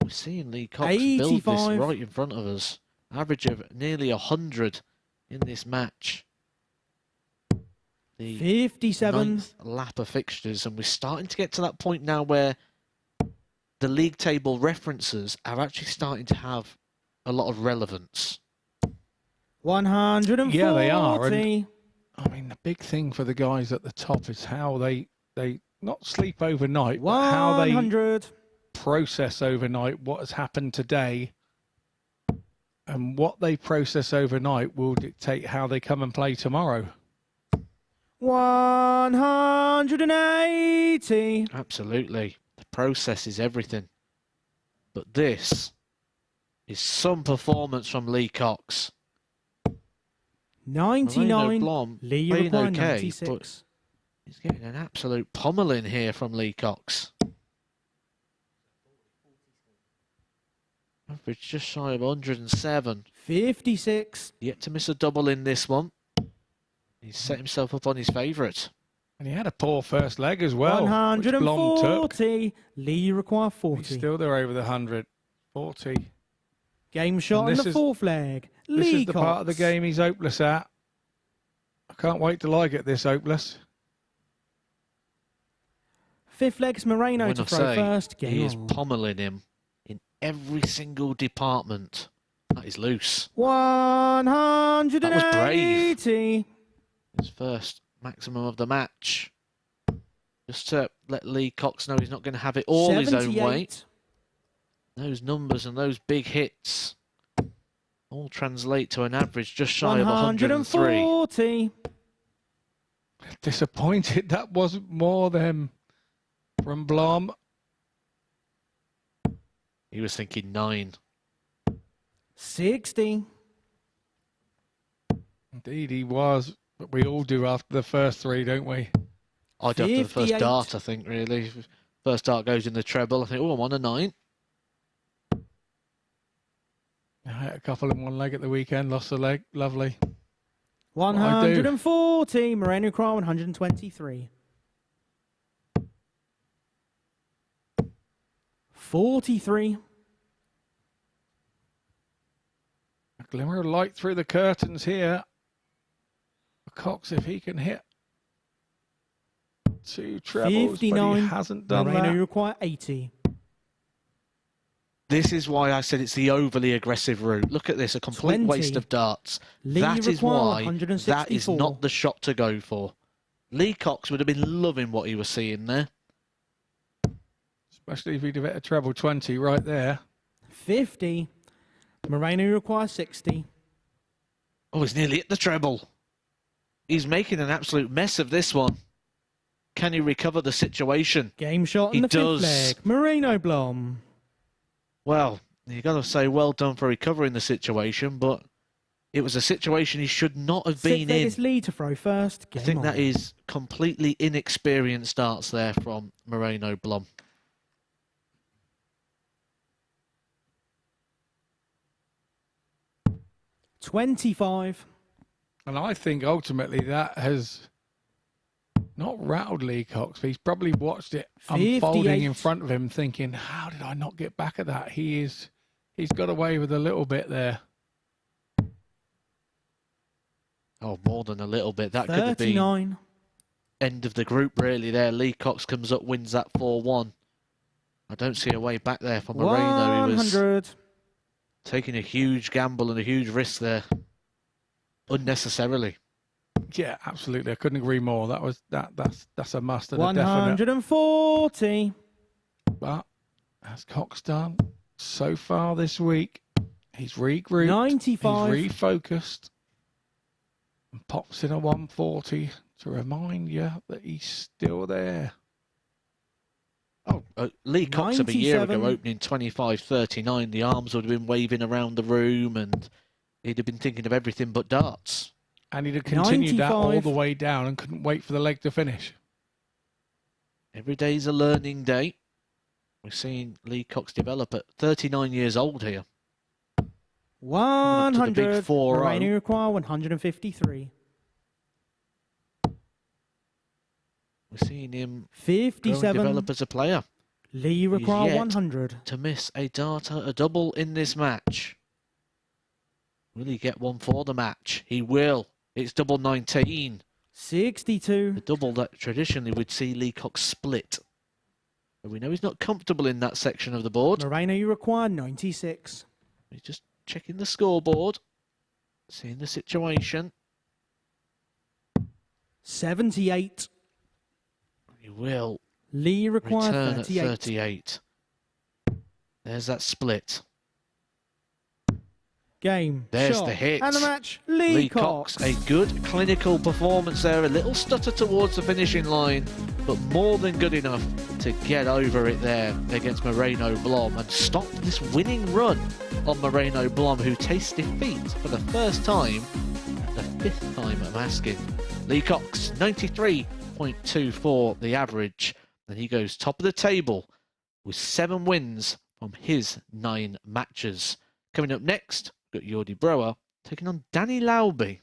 Speaker 3: we're seeing Lee Cox build
Speaker 4: 85.
Speaker 3: this right in front of us. Average of nearly 100 in this match. The
Speaker 4: 57.
Speaker 3: 9th lap of fixtures, and we're starting to get to that point now where the league table references are actually starting to have a lot of relevance.
Speaker 4: 140.
Speaker 2: Yeah, they are. And, I mean, the big thing for the guys at the top is how they not sleep overnight, but how they
Speaker 4: 100.
Speaker 2: process overnight what has happened today, and what they process overnight will dictate how they come and play tomorrow.
Speaker 4: 180.
Speaker 3: Absolutely. The process is everything. But this is some performance from Lee Cox.
Speaker 4: 99.
Speaker 3: Blom
Speaker 4: Lee, you
Speaker 3: playing
Speaker 4: require
Speaker 3: okay,
Speaker 4: 96.
Speaker 3: but he's getting an absolute pommeling here from Lee Cox. Average just shy of 107.
Speaker 4: 56.
Speaker 3: Yet to miss a double in this one. He's set himself up on his favourite.
Speaker 2: And he had a poor first leg as well, which Blom took.
Speaker 4: 140. Lee, you require 40.
Speaker 2: He's still there over the 100. 40.
Speaker 4: Game shot in the fourth leg.
Speaker 2: This
Speaker 4: Lee
Speaker 2: is the
Speaker 4: Cox.
Speaker 2: part of the game he's hopeless at. I can't wait till I get this hopeless.
Speaker 4: Fifth leg's Moreno
Speaker 3: When
Speaker 4: to
Speaker 3: I
Speaker 4: throw
Speaker 3: say
Speaker 4: first. Game
Speaker 3: he is
Speaker 4: on.
Speaker 3: pommeling him in every single department. That is loose.
Speaker 4: 180.
Speaker 3: His first maximum of the match. Just to let Lee Cox know he's not going to have it all his own way. Those numbers and those big hits all translate to an average just shy of 103.
Speaker 4: 140.
Speaker 2: Disappointed that wasn't more than from Blom.
Speaker 3: He was thinking 9.
Speaker 4: 60.
Speaker 2: Indeed he was, but we all do after the first 3, don't we?
Speaker 3: I do after the first
Speaker 4: 58.
Speaker 3: dart, I think, really. First dart goes in the treble. I think, oh, I'm on a 9.
Speaker 2: I had a couple in one leg at the weekend, lost a leg. Lovely.
Speaker 4: 140. Moreno Craw, 123. 43.
Speaker 2: A glimmer of light through the curtains here. Cox, if he can hit 2 trebles,
Speaker 4: 59.
Speaker 2: but he hasn't done
Speaker 4: Moreno, you
Speaker 2: that.
Speaker 4: require 80.
Speaker 3: This is why I said it's the overly aggressive route. Look at this, a complete
Speaker 4: 20.
Speaker 3: waste of darts.
Speaker 4: Lee,
Speaker 3: That
Speaker 4: you
Speaker 3: is
Speaker 4: require
Speaker 3: why
Speaker 4: 164.
Speaker 3: that is not the shot to go for. Lee Cox would have been loving what he was seeing there.
Speaker 2: Especially if he'd have hit a treble 20 right there.
Speaker 4: 50. Moreno, you require 60.
Speaker 3: Oh, he's nearly hit the treble. He's making an absolute mess of this one. Can he recover the situation?
Speaker 4: Game shot in
Speaker 3: He
Speaker 4: the
Speaker 3: does.
Speaker 4: fifth leg. Moreno Blom.
Speaker 3: Well, you got to say well done for recovering the situation, but it was a situation he should not have been
Speaker 4: Sixth leg
Speaker 3: in.
Speaker 4: is Lee to throw first.
Speaker 3: I
Speaker 4: Game
Speaker 3: think
Speaker 4: on.
Speaker 3: that is completely inexperienced darts there from Moreno Blom.
Speaker 4: $25.
Speaker 2: And I think ultimately that has not rattled Lee Cox. He's probably watched it unfolding in
Speaker 4: 58.
Speaker 2: front of him thinking, how did I not get back at that? He's got away with a little bit there.
Speaker 3: Oh, more than a little bit. That could have been
Speaker 4: 39.
Speaker 3: end of the group, really, there. Lee Cox comes up, wins that 4-1. I don't see a way back there for Moreno. He was
Speaker 4: 100.
Speaker 3: taking a huge gamble and a huge risk there. Unnecessarily.
Speaker 2: Yeah, absolutely. I couldn't agree more. That's a must and a definite.
Speaker 4: 140.
Speaker 2: But as Cox done so far this week, he's regrouped,
Speaker 4: 95.
Speaker 2: he's refocused, and pops in a 140 to remind you that he's still there.
Speaker 3: Oh, Lee Cox of a year ago
Speaker 4: 97.
Speaker 3: opening 25-39, the arms would have been waving around the room and he'd have been thinking of everything but darts.
Speaker 2: And he'd have continued that all
Speaker 4: 95.
Speaker 2: the way down and couldn't wait for the leg to finish.
Speaker 3: Every day's a learning day. We're seeing Lee Cox develop at 39 years old here.
Speaker 4: 100.
Speaker 3: 4-0.
Speaker 4: Moreno require 153.
Speaker 3: We're seeing him grow and
Speaker 4: 57.
Speaker 3: develop as a player.
Speaker 4: Lee require
Speaker 3: yet
Speaker 4: 100.
Speaker 3: To miss a double in this match. Will he get one for the match? He will. It's double 19.
Speaker 4: 62.
Speaker 3: The double that traditionally would see Lee Cox split. But we know he's not comfortable in that section of the board.
Speaker 4: Moreno, you require 96.
Speaker 3: He's just checking the scoreboard, seeing the situation.
Speaker 4: 78.
Speaker 3: He will
Speaker 4: Lee require
Speaker 3: return at
Speaker 4: 38.
Speaker 3: 38. There's that split.
Speaker 4: Game.
Speaker 3: There's
Speaker 4: shot,
Speaker 3: the hit.
Speaker 4: And the match. Lee Cox.
Speaker 3: A good clinical performance there. A little stutter towards the finishing line, but more than good enough to get over it there against Moreno Blom and stop this winning run on Moreno Blom, who tastes defeat for the first time at the 5th time I'm asking. Lee Cox, 93.24 the average. And he goes top of the table with 7 wins from his 9 matches. Coming up next, we've got Jordi Brouwer taking on Danny Lauby.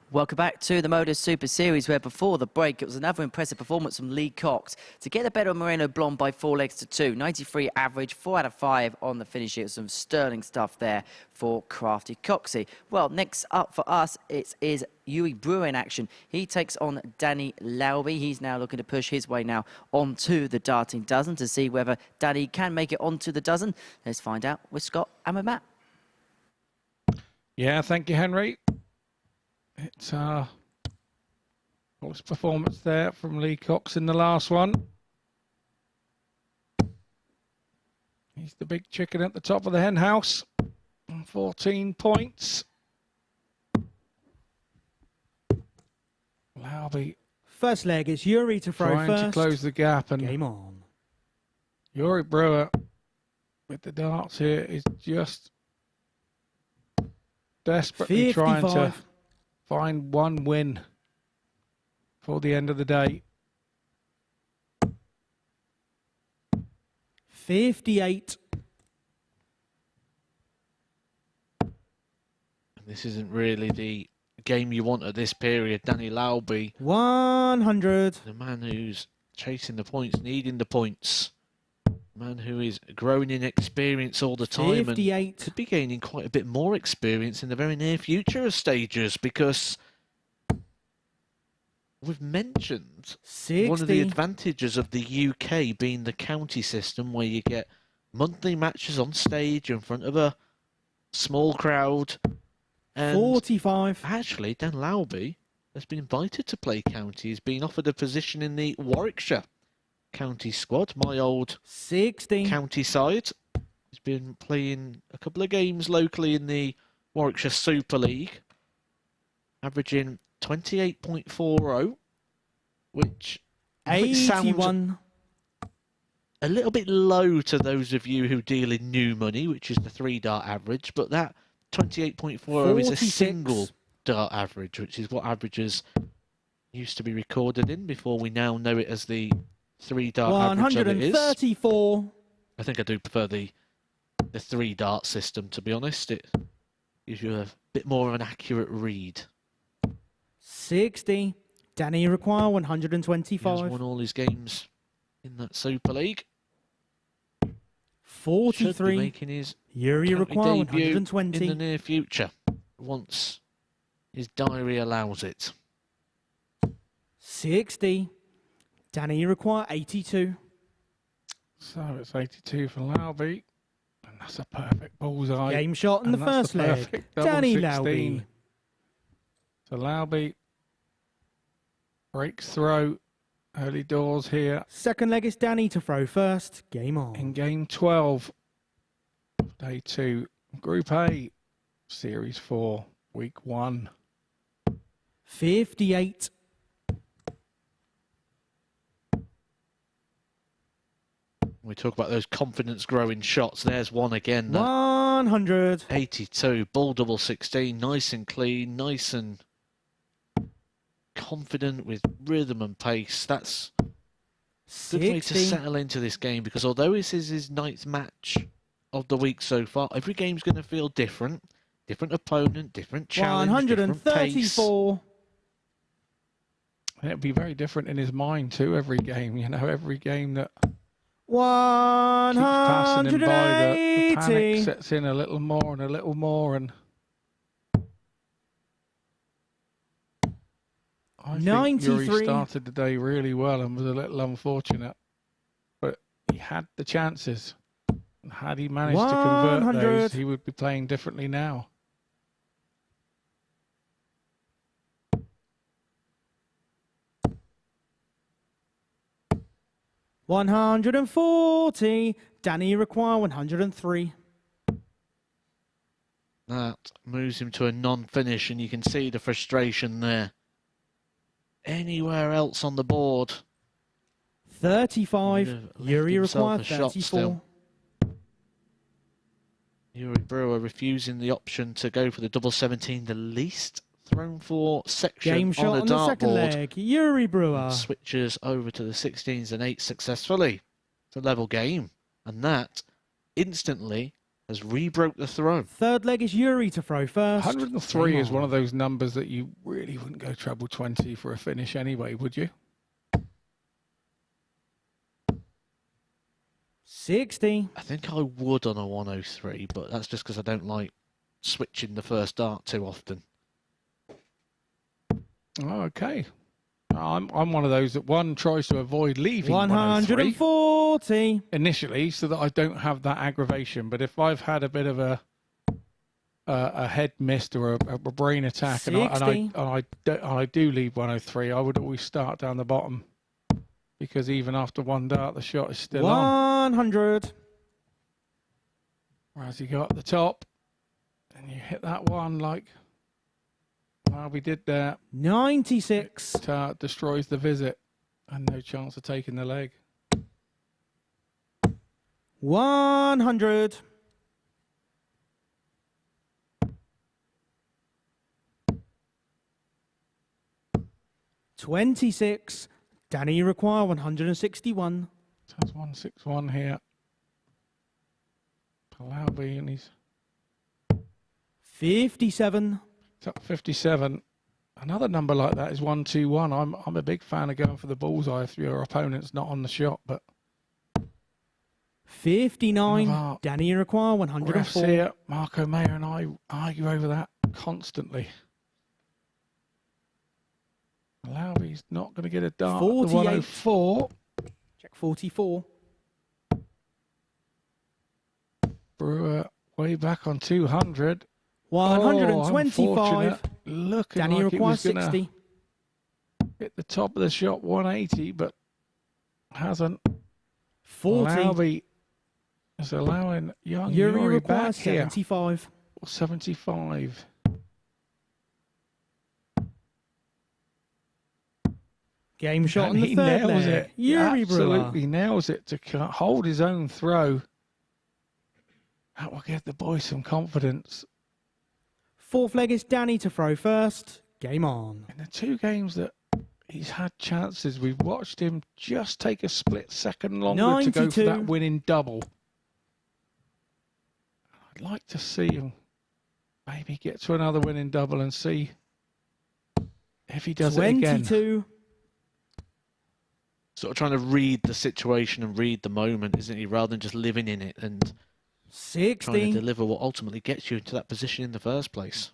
Speaker 1: Welcome back to the MODUS Super Series, where before the break, it was another impressive performance from Lee Cox to get the better of Moreno Blonde by 4 legs to 2. 93 average, 4 out of 5 on the finish. It was some sterling stuff there for Crafty Coxie. Well, next up for us, it is Jordi Brouwer in action. He takes on Danny Lauby. He's now looking to push his way now onto the darting dozen to see whether Danny can make it onto the dozen. Let's find out with Scott and with Matt.
Speaker 2: Yeah, thank you, Henry. It's flawless performance there from Lee Cox in the last one. He's the big chicken at the top of the hen house. 14 points. Lauby
Speaker 4: First leg, it's Yuri to throw
Speaker 2: trying
Speaker 4: first.
Speaker 2: to close the gap, and
Speaker 4: Game on.
Speaker 2: Jordi Brouwer with the darts here is just desperately
Speaker 4: 55.
Speaker 2: trying to find one win for the end of the day.
Speaker 4: 58.
Speaker 3: This isn't really the game you want at this period. Danny Lauby,
Speaker 4: 100.
Speaker 3: the man who's chasing the points, needing the points. Man who is growing in experience all the time
Speaker 4: 58.
Speaker 3: and could be gaining quite a bit more experience in the very near future of stages, because we've mentioned
Speaker 4: 60.
Speaker 3: one of the advantages of the UK being the county system, where you get monthly matches on stage in front of a small crowd. And
Speaker 4: 45.
Speaker 3: actually, Dan Lauby has been invited to play county. He's been offered a position in the Warwickshire county squad, my old
Speaker 4: 60.
Speaker 3: county side. He's been playing a couple of games locally in the Warwickshire Super League, averaging 28.40, which might sound
Speaker 4: 81.
Speaker 3: a little bit low to those of you who deal in new money, which is the 3-dart average, but that 28.40 is a
Speaker 4: 46.
Speaker 3: single dart average, which is what averages used to be recorded in before we now know it as the 3-dart average that it is.
Speaker 4: 134.
Speaker 3: I think I do prefer the 3-dart system, to be honest. It gives you a bit more of an accurate read.
Speaker 4: 60. Danny, you require
Speaker 3: He has
Speaker 4: 125.
Speaker 3: won all his games in that Super League. Should be
Speaker 4: 43.
Speaker 3: making his
Speaker 4: Yuri, you
Speaker 3: county
Speaker 4: require
Speaker 3: debut in the
Speaker 4: 120.
Speaker 3: near future, once his diary allows it.
Speaker 4: 60. Danny, you require 82.
Speaker 2: So it's 82 for Lauby. And that's a perfect bullseye.
Speaker 4: Game shot in the
Speaker 2: And that's
Speaker 4: first leg.
Speaker 2: perfect double
Speaker 4: Danny
Speaker 2: 16.
Speaker 4: Lauby.
Speaker 2: So Lauby breaks through early doors here
Speaker 4: Second leg is Danny to throw first. Game on.
Speaker 2: in game 12 of day 2, Group A, Series 4, Week 1.
Speaker 4: 58.
Speaker 3: We talk about those confidence growing shots. There's one again.
Speaker 4: 100.
Speaker 3: 82, ball double 16, nice and clean, nice and confident with rhythm and pace. That's a good way to
Speaker 4: 60.
Speaker 3: settle into this game, because although this is his 9th match of the week so far, every game's going to feel different. Different opponent, different challenge, different pace.
Speaker 4: 134.
Speaker 2: And it'll be very different in his mind too, every game. You know, every game that keeps passing him by, the panic
Speaker 4: 180.
Speaker 2: sets in a little more and a little more. And I think Yuri
Speaker 4: 93.
Speaker 2: started the day really well and was a little unfortunate. But he had the chances. And had he managed to convert
Speaker 4: 100.
Speaker 2: those, he would be playing differently now.
Speaker 4: $140. Danny, you require 103.
Speaker 3: That moves him to a non-finish, and you can see the frustration there. Anywhere else on the board,
Speaker 4: 35.
Speaker 3: Would have left
Speaker 4: Yuri
Speaker 3: himself
Speaker 4: require
Speaker 3: a shot
Speaker 4: 34.
Speaker 3: still. Yuri Brewer refusing the option to go for the double 17, the least thrown for section
Speaker 4: Game
Speaker 3: on
Speaker 4: shot
Speaker 3: a
Speaker 4: on the second
Speaker 3: dartboard.
Speaker 4: leg. Yuri Brewer.
Speaker 3: And switches over to the 16s and 8s successfully. It's a level game, and that instantly has re-broke the throw.
Speaker 4: Third leg is Yuri to throw first.
Speaker 2: 103
Speaker 4: Game
Speaker 2: is one
Speaker 4: on.
Speaker 2: of those numbers that you really wouldn't go treble 20 for a finish anyway, would you?
Speaker 4: 60.
Speaker 3: I think I would on a 103, but that's just because I don't like switching the first dart too often.
Speaker 2: Oh, okay. I'm one of those that one tries to avoid leaving 103
Speaker 4: 140.
Speaker 2: initially so that I don't have that aggravation. But if I've had a bit of a head mist or a brain attack and I do leave 103, I would always start down the bottom, because even after one dart, the shot is still on.
Speaker 4: 100.
Speaker 2: Whereas you go up the top and you hit that one like we did there,
Speaker 4: 96.
Speaker 2: it destroys the visit and no chance of taking the leg.
Speaker 4: 100. $26. Danny, you require 161.
Speaker 2: So that's 161 here. Palau and he's
Speaker 4: 57.
Speaker 2: up 57. Another number like that is 121. I'm a big fan of going for the bullseye if your opponent's not on the shot, but
Speaker 4: 59.
Speaker 2: Wow.
Speaker 4: Danny, you require
Speaker 2: refs
Speaker 4: 104.
Speaker 2: here, Marco Mayer and I argue over that constantly. Lauby's not going to get a dart at the
Speaker 4: 48.
Speaker 2: 104.
Speaker 4: Check 44.
Speaker 2: Brewer way back on 200.
Speaker 4: 125.
Speaker 2: Looking
Speaker 4: Danny, you
Speaker 2: like it
Speaker 4: require
Speaker 2: was going to
Speaker 4: 60.
Speaker 2: hit the top of the shot, 180, but hasn't.
Speaker 4: 40.
Speaker 2: Lauby is allowing young
Speaker 4: Yuri
Speaker 2: Yuri
Speaker 4: requires
Speaker 2: back here.
Speaker 4: 75.
Speaker 2: 75.
Speaker 4: Game shot
Speaker 2: And
Speaker 4: on the
Speaker 2: he
Speaker 4: third
Speaker 2: nails
Speaker 4: leg.
Speaker 2: it. He
Speaker 4: Yuri Brewer.
Speaker 2: absolutely nails it to hold his own throw. That will give the boy some confidence.
Speaker 4: Fourth leg is Danny to throw first. Game on.
Speaker 2: In the 2 games that he's had chances, we've watched him just take a split second longer to go for
Speaker 4: 92.
Speaker 2: that winning double. I'd like to see him maybe get to another winning double and see if he does
Speaker 4: 22.
Speaker 2: it again.
Speaker 3: Sort of trying to read the situation and read the moment, isn't he? Rather than just living in it and trying to
Speaker 4: 60.
Speaker 3: deliver what ultimately gets you into that position in the first place.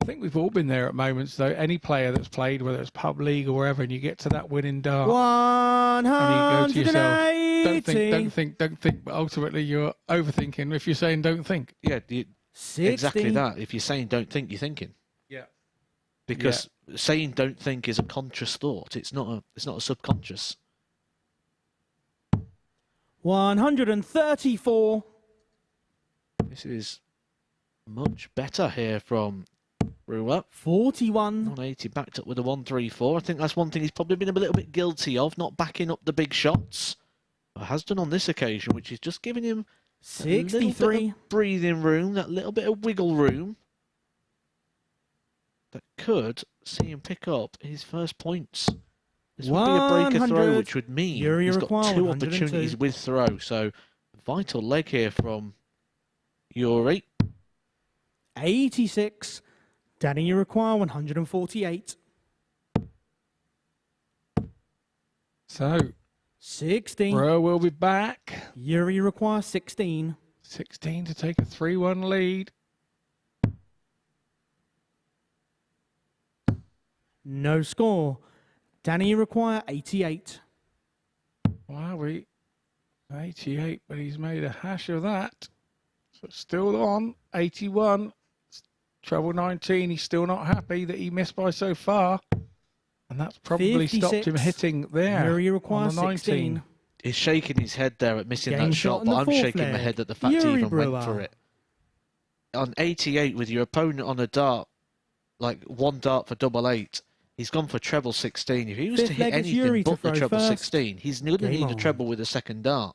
Speaker 2: I think we've all been there at moments, though. Any player that's played, whether it's pub league or wherever, and you get to that winning dart, and you go to yourself, don't think, but ultimately you're overthinking if you're saying don't think.
Speaker 3: Yeah,
Speaker 4: 60.
Speaker 3: exactly that. If you're saying don't think, you're thinking.
Speaker 2: Yeah.
Speaker 3: Because saying don't think is a conscious thought. It's not a subconscious.
Speaker 4: 134.
Speaker 3: This is much better here from Brewer.
Speaker 4: 41.
Speaker 3: 180 backed up with a 134. I think that's one thing he's probably been a little bit guilty of, not backing up the big shots. But has done on this occasion, which is just giving him a little bit
Speaker 4: 63.
Speaker 3: of breathing room, that little bit of wiggle room that could see him pick up his first points. This would be a breaker
Speaker 4: 100.
Speaker 3: throw, which would mean
Speaker 4: Yuri
Speaker 3: he's got
Speaker 4: require
Speaker 3: 2
Speaker 4: 102.
Speaker 3: opportunities with throw. So vital leg here from Yuri.
Speaker 4: 86. Danny, you require 148.
Speaker 2: So,
Speaker 4: 16.
Speaker 2: Brewer will be back.
Speaker 4: Yuri require 16.
Speaker 2: 16 to take a 3-1 lead.
Speaker 4: No score. Danny, you require 88.
Speaker 2: Wow, 88, but he's made a hash of that. So it's still on, 81. Treble 19, he's still not happy that he missed by so far. And that's probably
Speaker 4: 56.
Speaker 2: stopped him hitting there
Speaker 4: Yuri
Speaker 2: on
Speaker 4: requires
Speaker 2: the 19.
Speaker 4: 16.
Speaker 3: He's shaking his head there at missing
Speaker 4: Game
Speaker 3: that
Speaker 4: shot
Speaker 3: shot,
Speaker 4: on
Speaker 3: but
Speaker 4: the
Speaker 3: I'm
Speaker 4: fourth
Speaker 3: shaking my
Speaker 4: leg.
Speaker 3: head at the fact he
Speaker 4: Yuri
Speaker 3: even
Speaker 4: Brewer.
Speaker 3: went for it. On 88 with your opponent on a dart, like 1 dart for double 8, he's gone for treble 16. If he was
Speaker 4: Fifth
Speaker 3: to hit
Speaker 4: leg is Yuri
Speaker 3: anything
Speaker 4: to
Speaker 3: but the
Speaker 4: throw
Speaker 3: treble
Speaker 4: first.
Speaker 3: 16, he's going to
Speaker 4: Game
Speaker 3: need a
Speaker 4: on.
Speaker 3: treble with a second dart.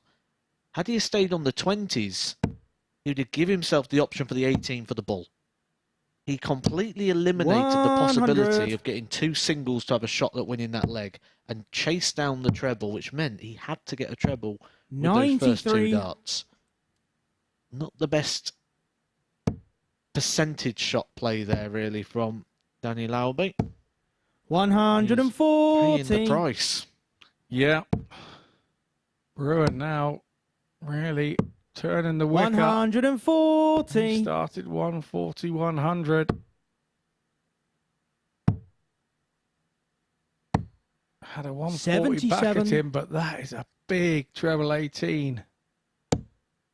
Speaker 3: Had he stayed on the 20s, he would have given himself the option for the 18 for the bull. He completely eliminated the
Speaker 4: 100.
Speaker 3: possibility of getting 2 singles to have a shot at winning that leg and chased down the treble, which meant he had to get a treble with those first 2
Speaker 4: 93.
Speaker 3: darts. Not the best percentage shot play there, really, from Danny Lauby.
Speaker 4: 140.
Speaker 3: Paying the price.
Speaker 2: Yeah. Brewer now really turning the wick up.
Speaker 4: 140.
Speaker 2: He started 140, 100. Had a 140 back at
Speaker 4: 77.
Speaker 2: him, but that is a big treble 18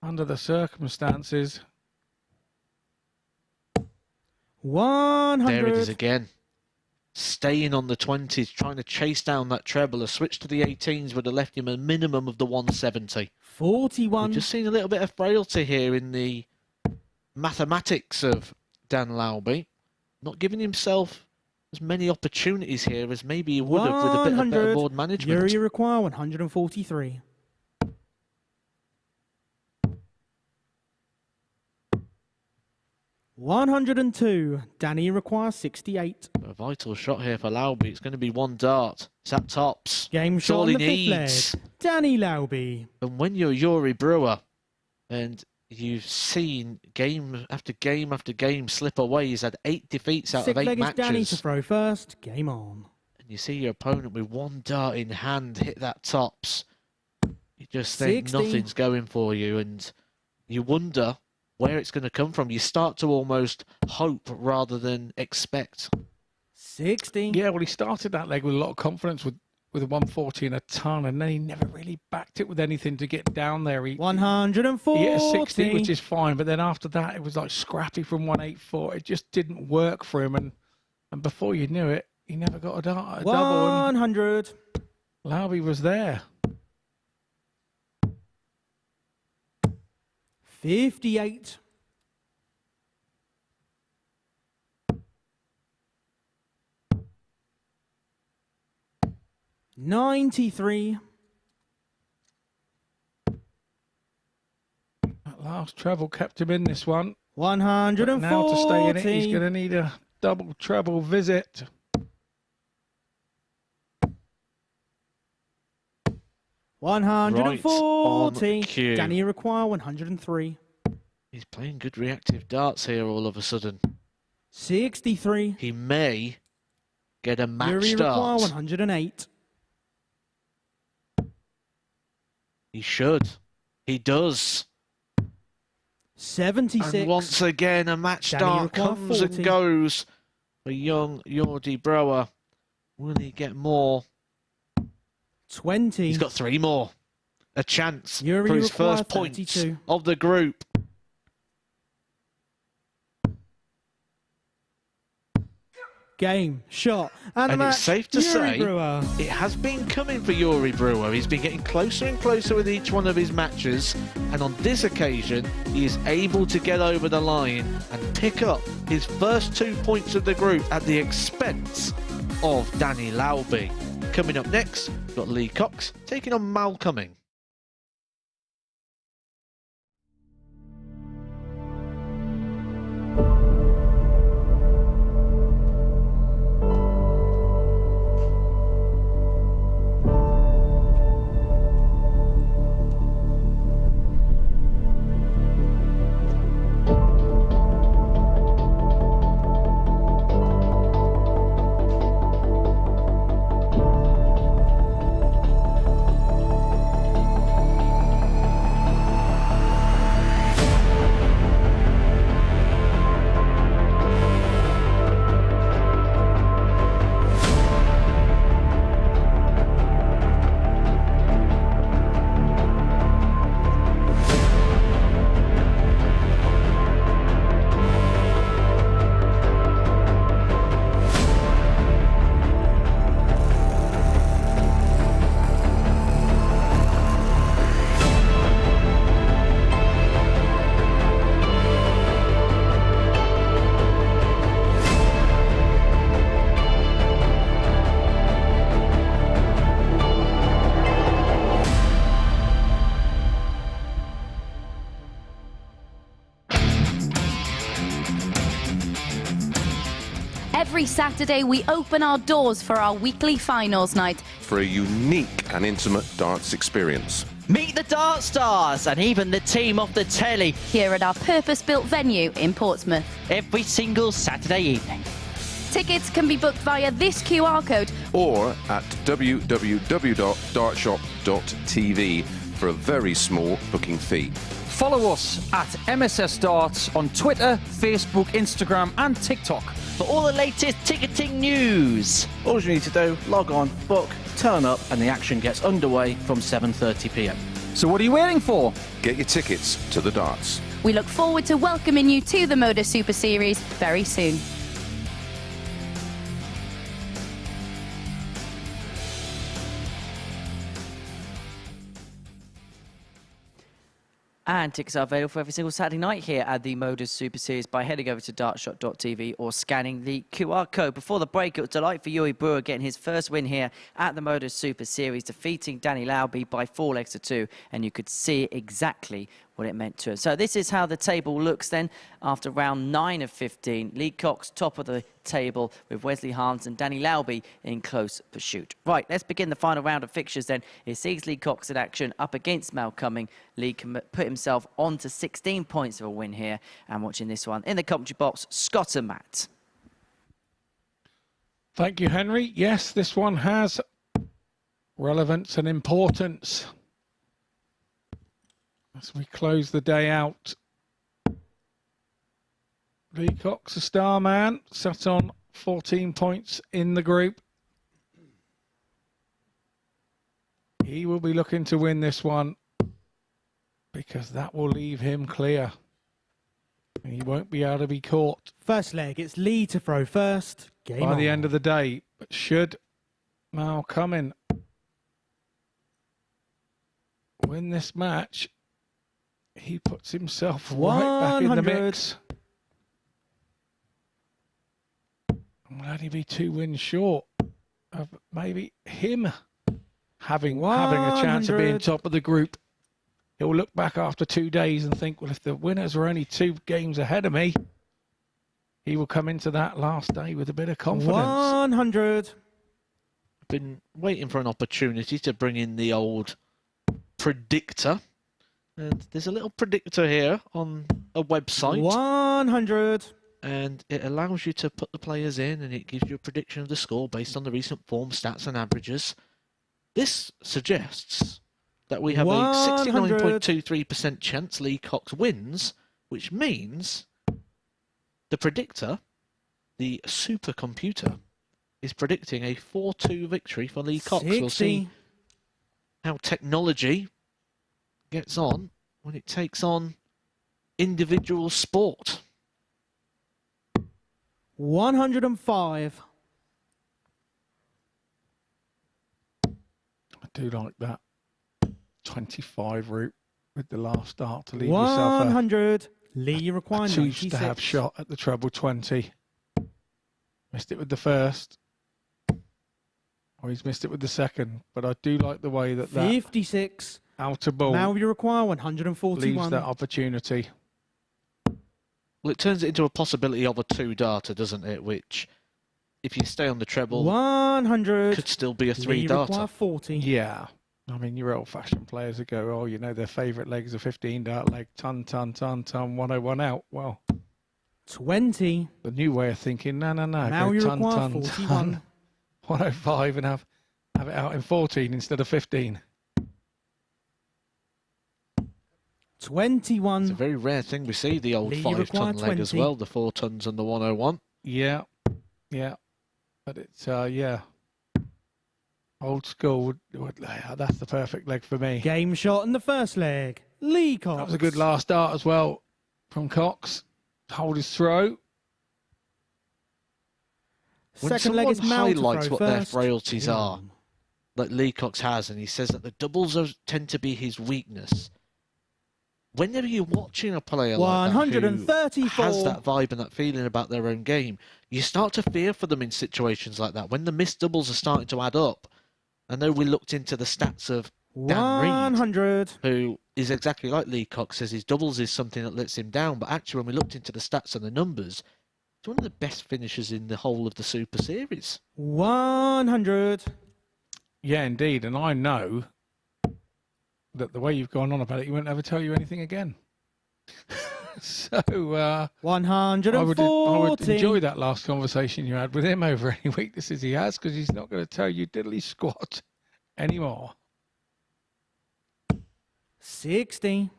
Speaker 2: under the circumstances.
Speaker 4: 100.
Speaker 3: There it is again. Staying on the 20s, trying to chase down that treble. A switch to the 18s would have left him a minimum of the 170.
Speaker 4: 41.
Speaker 3: We've just seen a little bit of frailty here in the mathematics of Dan Lauby. Not giving himself as many opportunities here as maybe he would have with a bit of better
Speaker 4: 100.
Speaker 3: board management.
Speaker 4: Yuri require 143. $102. Danny requires 68.
Speaker 3: A vital shot here for Lauby. It's going to be 1 dart. It's at tops.
Speaker 4: Game shot
Speaker 3: Surely
Speaker 4: on the
Speaker 3: needs.
Speaker 4: fifth leg. Danny Lauby.
Speaker 3: And when you're Yuri Brewer and you've seen game after game after game slip away, he's had 8 defeats out
Speaker 4: Sixth
Speaker 3: of 8
Speaker 4: leg is Danny to
Speaker 3: matches.
Speaker 4: throw first. Game on.
Speaker 3: And you see your opponent with 1 dart in hand hit that tops. You just think
Speaker 4: 60.
Speaker 3: nothing's going for you, and you wonder where it's going to come from. You start to almost hope rather than expect.
Speaker 4: 60.
Speaker 2: Yeah, well, he started that leg with a lot of confidence with a 140 and a ton, and then he never really backed it with anything to get down there. He
Speaker 4: 140.
Speaker 2: hit a 60, which is fine, but then after that, it was like scrappy from 184. It just didn't work for him, and before you knew it, he never got a double.
Speaker 4: 100.
Speaker 2: And Lauby was there.
Speaker 4: 58. 93.
Speaker 2: That last treble kept him in this one.
Speaker 4: 140.
Speaker 2: But now to stay in it, he's going to need a double treble visit.
Speaker 3: Right
Speaker 4: 140.
Speaker 3: on cue.
Speaker 4: Danny require 103.
Speaker 3: He's playing good reactive darts here all of a sudden.
Speaker 4: 63.
Speaker 3: He may get a match
Speaker 4: Yuri require
Speaker 3: start.
Speaker 4: 108.
Speaker 3: He should. He does.
Speaker 4: 76.
Speaker 3: And once again, a match
Speaker 4: Danny
Speaker 3: start
Speaker 4: require
Speaker 3: comes
Speaker 4: 40.
Speaker 3: and goes for young Jordi Brouwer. Will he get more?
Speaker 4: 20.
Speaker 3: He's got 3 more. A chance
Speaker 4: Yuri
Speaker 3: for his
Speaker 4: require
Speaker 3: first points
Speaker 4: 32.
Speaker 3: of the group.
Speaker 4: Game, shot, and the
Speaker 3: And
Speaker 4: match.
Speaker 3: it's safe to
Speaker 4: Yuri
Speaker 3: say
Speaker 4: Brouwer.
Speaker 3: it has been coming for Jordi Brouwer. He's been getting closer and closer with each one of his matches, and on this occasion he is able to get over the line and pick up his first 2 points of the group at the expense of Danny Lauby. Coming up next, we've got Lee Cox taking on Mal Cumming.
Speaker 5: Every Saturday, we open our doors for our weekly finals night.
Speaker 6: For a unique and intimate darts experience.
Speaker 1: Meet the Dart Stars and even the team off the telly
Speaker 5: Here at our purpose-built venue in Portsmouth.
Speaker 1: every single Saturday evening.
Speaker 5: Tickets can be booked via this QR code.
Speaker 6: Or at www.dartshop.tv for a very small booking fee.
Speaker 7: Follow us at MSS Darts on Twitter, Facebook, Instagram and TikTok.
Speaker 1: For all the latest ticketing news.
Speaker 8: All you need to do, log on, book, turn up, and the action gets underway from 7:30 p.m.
Speaker 7: So what are you waiting for?
Speaker 6: Get your tickets to the darts.
Speaker 5: We look forward to welcoming you to the MODUS Super Series very soon.
Speaker 1: And tickets are available for every single Saturday night here at the MODUS Super Series by heading over to dartshot.tv or scanning the QR code. Before the break, it was a delight for Jordi Brouwer getting his first win here at the MODUS Super Series, defeating Danny Lauby by 4 legs to 2, and you could see exactly what it meant to him. So this is how the table looks then after round 9 of 15. Lee Cox top of the table with Wesley Hans and Danny Lauby in close pursuit. Right, let's begin the final round of fixtures then. It sees Lee Cox in action up against Mal Cumming. Lee can put himself on to 16 points of a win here. And watching this one in the commentary box, Scott and Matt.
Speaker 2: Thank you, Henry. Yes, this one has relevance and importance as we close the day out. Lee Cox, a star man, sat on 14 points in the group. He will be looking to win this one because that will leave him clear. He won't be able to be caught
Speaker 4: First leg, it's Lee to throw first. Game
Speaker 2: by
Speaker 4: on.
Speaker 2: the end of the day. But should Mal Cumming win this match, he puts himself right back in the
Speaker 4: 100.
Speaker 2: mix. And will only be 2 wins short of maybe him having a chance of being
Speaker 4: 100.
Speaker 2: top of the group. He'll look back after 2 days and think, well, if the winners were only 2 games ahead of me, he will come into that last day with a bit of confidence.
Speaker 4: 100.
Speaker 3: Been waiting for an opportunity to bring in the old predictor. And there's a little predictor here on a website.
Speaker 4: 100.
Speaker 3: And it allows you to put the players in, and it gives you a prediction of the score based on the recent form, stats and averages. This suggests that we have
Speaker 4: 100.
Speaker 3: a 69.23% chance Lee Cox wins, which means the predictor, the supercomputer, is predicting a 4-2 victory for Lee Cox.
Speaker 4: 60.
Speaker 3: We'll see how technology gets on when it takes on individual sport.
Speaker 4: 105.
Speaker 2: I do like that 25 route with the last start to leave yourself
Speaker 4: 100. Lee, you
Speaker 2: a
Speaker 4: require
Speaker 2: 2-stab
Speaker 4: 96.
Speaker 2: shot at the treble 20. Missed it with the first. Oh, he's missed it with the second. But I do like the way that
Speaker 4: 56.
Speaker 2: outer ball
Speaker 4: Now you require
Speaker 2: leaves
Speaker 4: 141.
Speaker 2: that opportunity.
Speaker 3: Well, it turns it into a possibility of a 2-darter, doesn't it? Which, if you stay on the treble,
Speaker 4: 100.
Speaker 3: could still be a
Speaker 4: Lee, you
Speaker 3: 3-darter.
Speaker 4: require 40.
Speaker 2: Yeah. I mean, your old-fashioned players that go, oh, you know, their favourite leg is a 15-dart leg, ton, 101 out. Well,
Speaker 4: 20.
Speaker 2: the new way of thinking, no.
Speaker 4: Now
Speaker 2: go
Speaker 4: you
Speaker 2: ton,
Speaker 4: require
Speaker 2: ton,
Speaker 4: 41.
Speaker 2: 105 and have it out in 14 instead of 15.
Speaker 4: 21.
Speaker 3: It's a very rare thing we see, the old
Speaker 4: Lee, you
Speaker 3: 5-ton
Speaker 4: require
Speaker 3: leg as
Speaker 4: 20.
Speaker 3: well, the 4 tons and the 101.
Speaker 2: Yeah. But it's, yeah. Old school, that's the perfect leg for me.
Speaker 4: Game shot in the first leg. Lee Cox.
Speaker 2: That was a good last dart as well from Cox. Hold his throw.
Speaker 3: When
Speaker 4: Second leg is
Speaker 3: someone
Speaker 4: Mal to
Speaker 3: highlights
Speaker 4: throw
Speaker 3: what their
Speaker 4: first.
Speaker 3: frailties are,
Speaker 4: Mm.
Speaker 3: like Lee Cox has, and he says that the doubles tend to be his weakness. Whenever you're watching a player like that
Speaker 4: 134.
Speaker 3: who has that vibe and that feeling about their own game, you start to fear for them in situations like that. When the missed doubles are starting to add up, I know we looked into the stats of Dan Reed,
Speaker 4: 100.
Speaker 3: who is exactly like Lee Cox, says his doubles is something that lets him down. But actually, when we looked into the stats and the numbers, it's one of the best finishers in the whole of the Super Series.
Speaker 4: 100.
Speaker 2: Yeah, indeed. And I know that the way you've gone on about it, he won't ever tell you anything again. So,
Speaker 4: 140.
Speaker 2: I would enjoy that last conversation you had with him over any weaknesses he has, because he's not going to tell you diddly squat anymore.
Speaker 4: 60.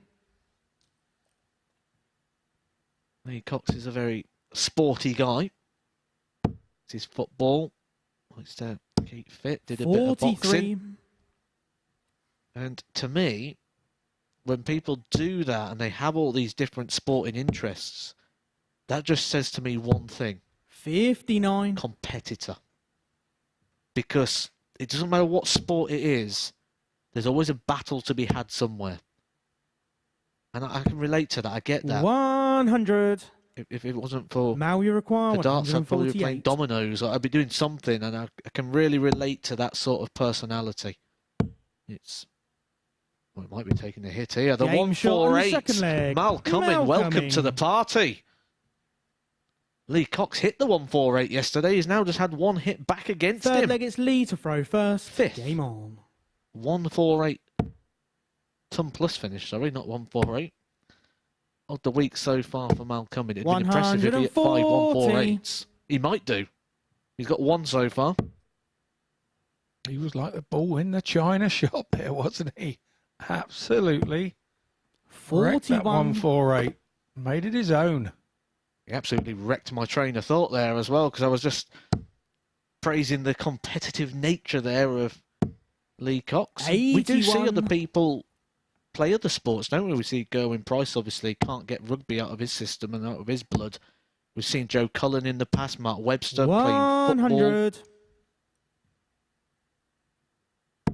Speaker 3: Lee Cox is a very sporty guy. It's his football. Likes to keep fit. Did a bit of
Speaker 4: 43.
Speaker 3: boxing. And to me, when people do that and they have all these different sporting interests, that just says to me one thing.
Speaker 4: 59.
Speaker 3: Competitor. Because it doesn't matter what sport it is, there's always a battle to be had somewhere. And I can relate to that. I get that.
Speaker 4: 100.
Speaker 3: If it wasn't for
Speaker 4: Now you require
Speaker 3: the darts, I'd probably be playing
Speaker 4: 148.
Speaker 3: dominoes. I'd be doing something, and I can really relate to that sort of personality. Well, it might be taking a hit here. The
Speaker 4: Game shot on the
Speaker 3: 148.
Speaker 4: second leg.
Speaker 3: Mal Cumming, welcome
Speaker 4: Cumming.
Speaker 3: to the party. Lee Cox hit the 148 yesterday. He's now just had one hit back against
Speaker 4: Third
Speaker 3: him.
Speaker 4: leg, it's Lee to throw first.
Speaker 3: Fifth.
Speaker 4: Game on.
Speaker 3: 148. Ton plus finish, sorry, not 148. Of the week so far for Mal Cumming. It'd been impressive if he hit 5 148s. He might do. He's got one so far.
Speaker 2: He was like the ball in the china shop there, wasn't he? Absolutely. Wrecked that
Speaker 4: 41.
Speaker 2: 148. Made it his own.
Speaker 3: He absolutely wrecked my train of thought there as well, because I was just praising the competitive nature there of Lee Cox. We do see
Speaker 4: 81.
Speaker 3: other people play other sports, don't we? We see Gerwyn Price obviously can't get rugby out of his system and out of his blood. We've seen Joe Cullen in the past, Mark Webster playing football.
Speaker 4: 100.
Speaker 3: A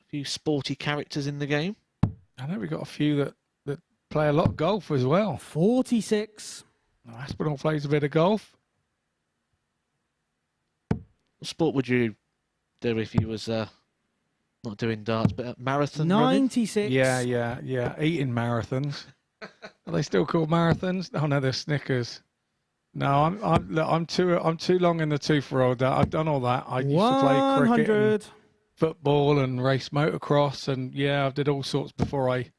Speaker 3: few sporty characters in the game.
Speaker 2: I know we've got a few that play a lot of golf as well.
Speaker 4: 46.
Speaker 2: Aspinall plays a bit of golf.
Speaker 3: What sport would you do if you was not doing darts, but marathon running.
Speaker 4: 96.
Speaker 2: Yeah. Eating marathons. Are they still called marathons? Oh no, they're Snickers. No, I'm too long in the tooth for all that. I've done all that. I used to play cricket, and
Speaker 4: 100.
Speaker 2: football, and race motocross, and I did all sorts before I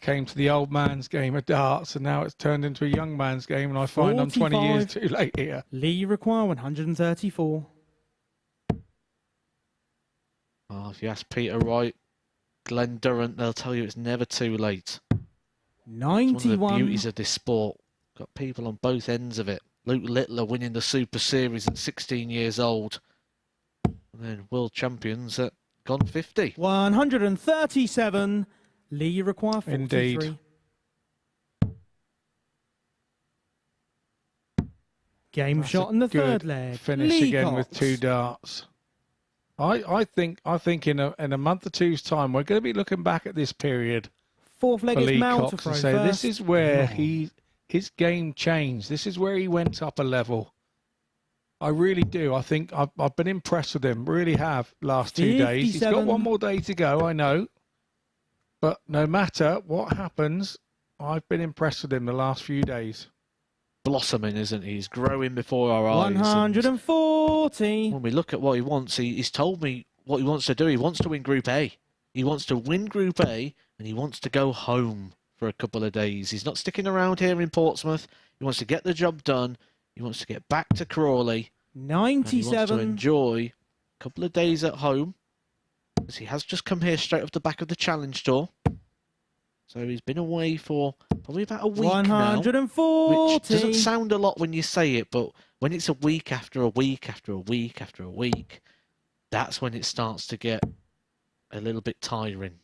Speaker 2: came to the old man's game of darts, and now it's turned into a young man's game, and I find I'm 20 years
Speaker 4: 45.
Speaker 2: too late here.
Speaker 4: Lee require 134.
Speaker 3: Oh, if you ask Peter Wright, Glenn Durrant, they'll tell you it's never too late. It's one of the
Speaker 4: 91.
Speaker 3: beauties of this sport. Got people on both ends of it. Luke Littler winning the Super Series at 16 years old. And then world champions at gone 50.
Speaker 4: 137. Lee require 43.
Speaker 2: Indeed.
Speaker 4: Game
Speaker 2: That's
Speaker 4: shot
Speaker 2: a
Speaker 4: in the
Speaker 2: good
Speaker 4: third leg.
Speaker 2: Finish
Speaker 4: Lee
Speaker 2: again
Speaker 4: Cox.
Speaker 2: with 2 darts. I think in a month or two's time we're going to be looking back at this period
Speaker 4: Fourth leg
Speaker 2: for
Speaker 4: is
Speaker 2: Lee
Speaker 4: Mal to
Speaker 2: Cox
Speaker 4: throw
Speaker 2: and say
Speaker 4: first.
Speaker 2: this is where
Speaker 4: Oh.
Speaker 2: his game changed. This is where he went up a level. I really do. I think I've been impressed with him. Really have last 2 days. He's got
Speaker 4: 57.
Speaker 2: one more day to go. I know, but no matter what happens, I've been impressed with him the last few days.
Speaker 3: Blossoming, isn't he? He's growing before our eyes. and
Speaker 4: 140.
Speaker 3: when we look at what he wants, he's told me what he wants to do. He wants to win Group A. He wants to win Group A, and he wants to go home for a couple of days. He's not sticking around here in Portsmouth. He wants to get the job done. He wants to get back to Crawley. And he wants to
Speaker 4: 97.
Speaker 3: enjoy a couple of days at home, as he has just come here straight off the back of the Challenge Tour. So he's been away for probably about a week now,
Speaker 4: 140.
Speaker 3: which doesn't sound a lot when you say it, but when it's a week after a week after a week after a week, that's when it starts to get a little bit tiring.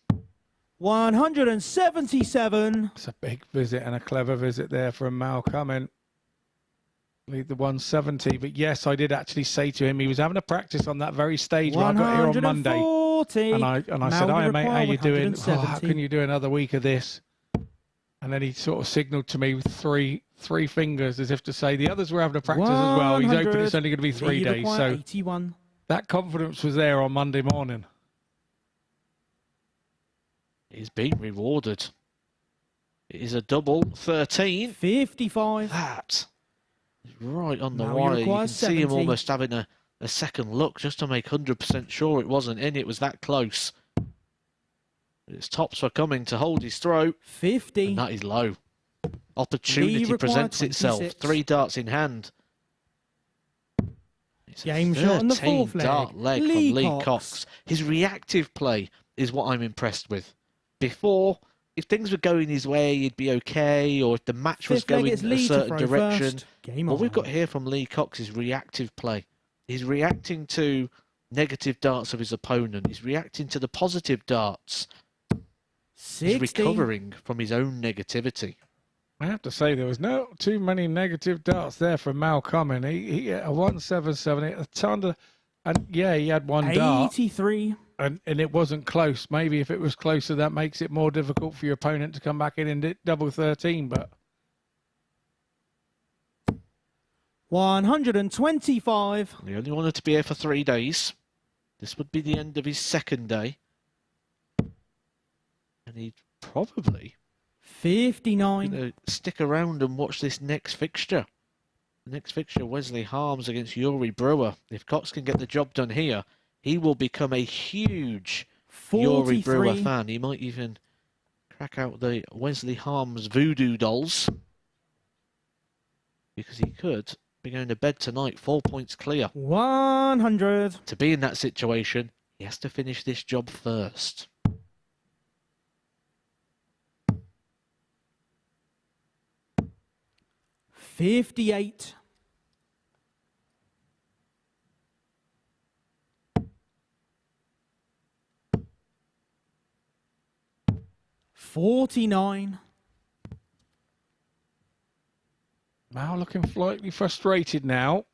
Speaker 4: 177.
Speaker 2: It's a big visit and a clever visit there from Mal Cumming. Lead the 170, but yes, I did actually say to him he was having a practice on that very stage when I got here on Monday.
Speaker 4: 140.
Speaker 2: And I said, "Hi mate, how you doing? Oh, how
Speaker 4: 170.
Speaker 2: can you do another week of this?" And then he sort of signalled to me with three fingers as if to say the others were having a practice as well. He's hoping it's only going to be 3
Speaker 4: Lee
Speaker 2: days.
Speaker 4: require
Speaker 2: So
Speaker 4: 81.
Speaker 2: that confidence was there on Monday morning.
Speaker 3: He's been rewarded. It is a double 13.
Speaker 4: 55.
Speaker 3: That is right on the
Speaker 4: Now he
Speaker 3: wire. You can
Speaker 4: requires
Speaker 3: see him
Speaker 4: 70.
Speaker 3: almost having a second look just to make 100% sure it wasn't in. It was that close. His tops were coming to hold his throat,
Speaker 4: 50.
Speaker 3: and that is low. Opportunity
Speaker 4: required
Speaker 3: presents itself.
Speaker 4: 26.
Speaker 3: 3 darts in hand. It's a
Speaker 4: Game shot on the
Speaker 3: 13
Speaker 4: fourth leg.
Speaker 3: dart leg
Speaker 4: Lee
Speaker 3: from Lee
Speaker 4: Cox.
Speaker 3: Cox. His reactive play is what I'm impressed with. Before, if things were going his way, he'd be okay, or if the match was
Speaker 4: Fifth leg
Speaker 3: going
Speaker 4: is
Speaker 3: in a
Speaker 4: Lee to
Speaker 3: certain
Speaker 4: throw
Speaker 3: direction.
Speaker 4: first. Game
Speaker 3: What
Speaker 4: on.
Speaker 3: we've got here from Lee Cox is reactive play. He's reacting to negative darts of his opponent. He's reacting to the positive darts. He's
Speaker 4: 60.
Speaker 3: recovering from his own negativity.
Speaker 2: I have to say there was no too many negative darts there from Mal Cumming. He hit a 177, hit a ton of, and yeah, he had one dart.
Speaker 4: 83.
Speaker 2: And it wasn't close. Maybe if it was closer, that makes it more difficult for your opponent to come back in and hit double 13. But
Speaker 4: 125.
Speaker 3: He only wanted to be here for 3 days. This would be the end of his second day. And he'd probably
Speaker 4: 59.
Speaker 3: stick around and watch this next fixture. The next fixture, Wesley Harms against Yuri Brewer. If Cox can get the job done here, he will become a huge Yuri Brewer
Speaker 4: 43.
Speaker 3: fan. He might even crack out the Wesley Harms voodoo dolls. Because he could be going to bed tonight 4 points clear.
Speaker 4: 100.
Speaker 3: To be in that situation, he has to finish this job first.
Speaker 4: $58. $49.
Speaker 2: Mal looking slightly frustrated now.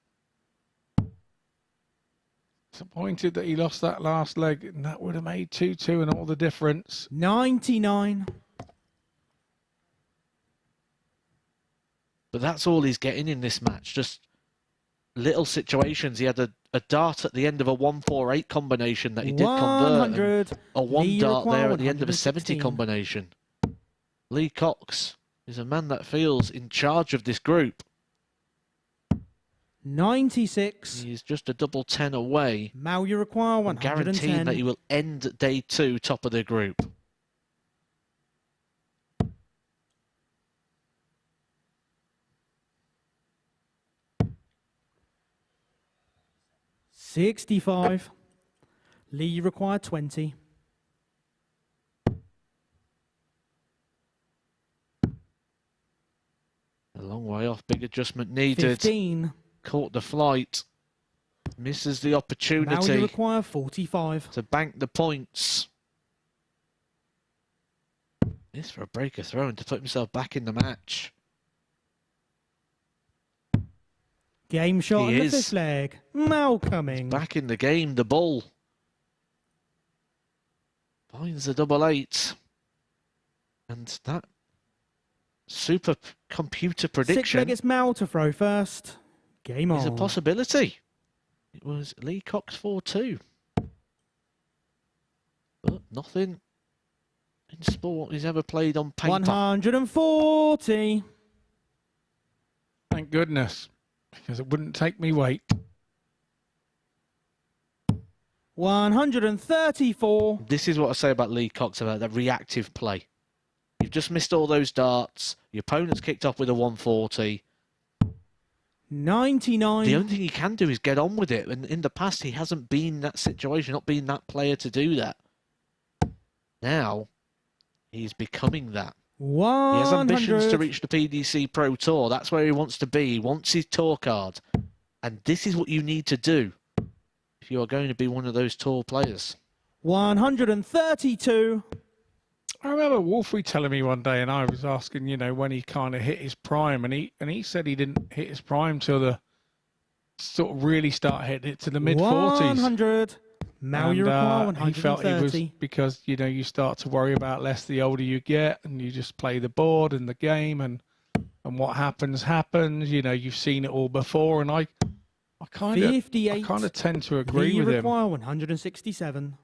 Speaker 2: Disappointed that he lost that last leg, and that would have made 2-2 and all the difference.
Speaker 4: 99.
Speaker 3: But that's all he's getting in this match. Just little situations. He had a dart at the end of a 148 combination that he did convert.
Speaker 4: 100.
Speaker 3: A one
Speaker 4: Lee
Speaker 3: dart
Speaker 4: require
Speaker 3: there at the end of a 70
Speaker 4: 116.
Speaker 3: combination. Lee Cox is a man that feels in charge of this group.
Speaker 4: 96.
Speaker 3: He's just a double 10 away.
Speaker 4: Mal, you require
Speaker 3: I'm
Speaker 4: 110.
Speaker 3: guaranteeing that he will end day 2 top of the group.
Speaker 4: $65. Lee, you require 20.
Speaker 3: A long way off, big adjustment needed.
Speaker 4: 15.
Speaker 3: Caught the flight. Misses the
Speaker 4: Mal, you
Speaker 3: opportunity
Speaker 4: require 45.
Speaker 3: to bank the points. This for a breaker throw and to put himself back in the match.
Speaker 4: Game shot
Speaker 3: He
Speaker 4: on the
Speaker 3: is.
Speaker 4: fifth leg. Mal coming.
Speaker 3: Back in the game, the bull. Finds the double 8. And that super computer
Speaker 4: Sixth leg,
Speaker 3: prediction
Speaker 4: it's Mal to throw first. Game on.
Speaker 3: is a possibility. It was Lee Cox 4-2. But nothing in sport he's ever played on paper.
Speaker 4: 140.
Speaker 2: Thank goodness, because it wouldn't take me weight.
Speaker 4: 134.
Speaker 3: This is what I say about Lee Cox, about that reactive play. You've just missed all those darts. Your opponent's kicked off with a 140.
Speaker 4: 99.
Speaker 3: The only thing he can do is get on with it. And in the past, he hasn't been that situation, not been that player to do that. Now, he's becoming that.
Speaker 4: 100.
Speaker 3: He has ambitions to reach the PDC Pro Tour. That's where he wants to be. He wants his tour card. And this is what you need to do if you are going to be one of those tour players.
Speaker 4: 132.
Speaker 2: I remember Wolfie telling me one day, and I was asking, you know, when he kind of hit his prime, and he said he didn't hit his prime till the sort of really start hitting it to the mid-40s.
Speaker 4: 100. Mal, you require 130.
Speaker 2: He felt it was because, you know, you start to worry about less the older you get, and you just play the board and the game, and what happens. You know, you've seen it all before, and I kind of tend to agree with
Speaker 4: you
Speaker 2: him.
Speaker 4: require 167.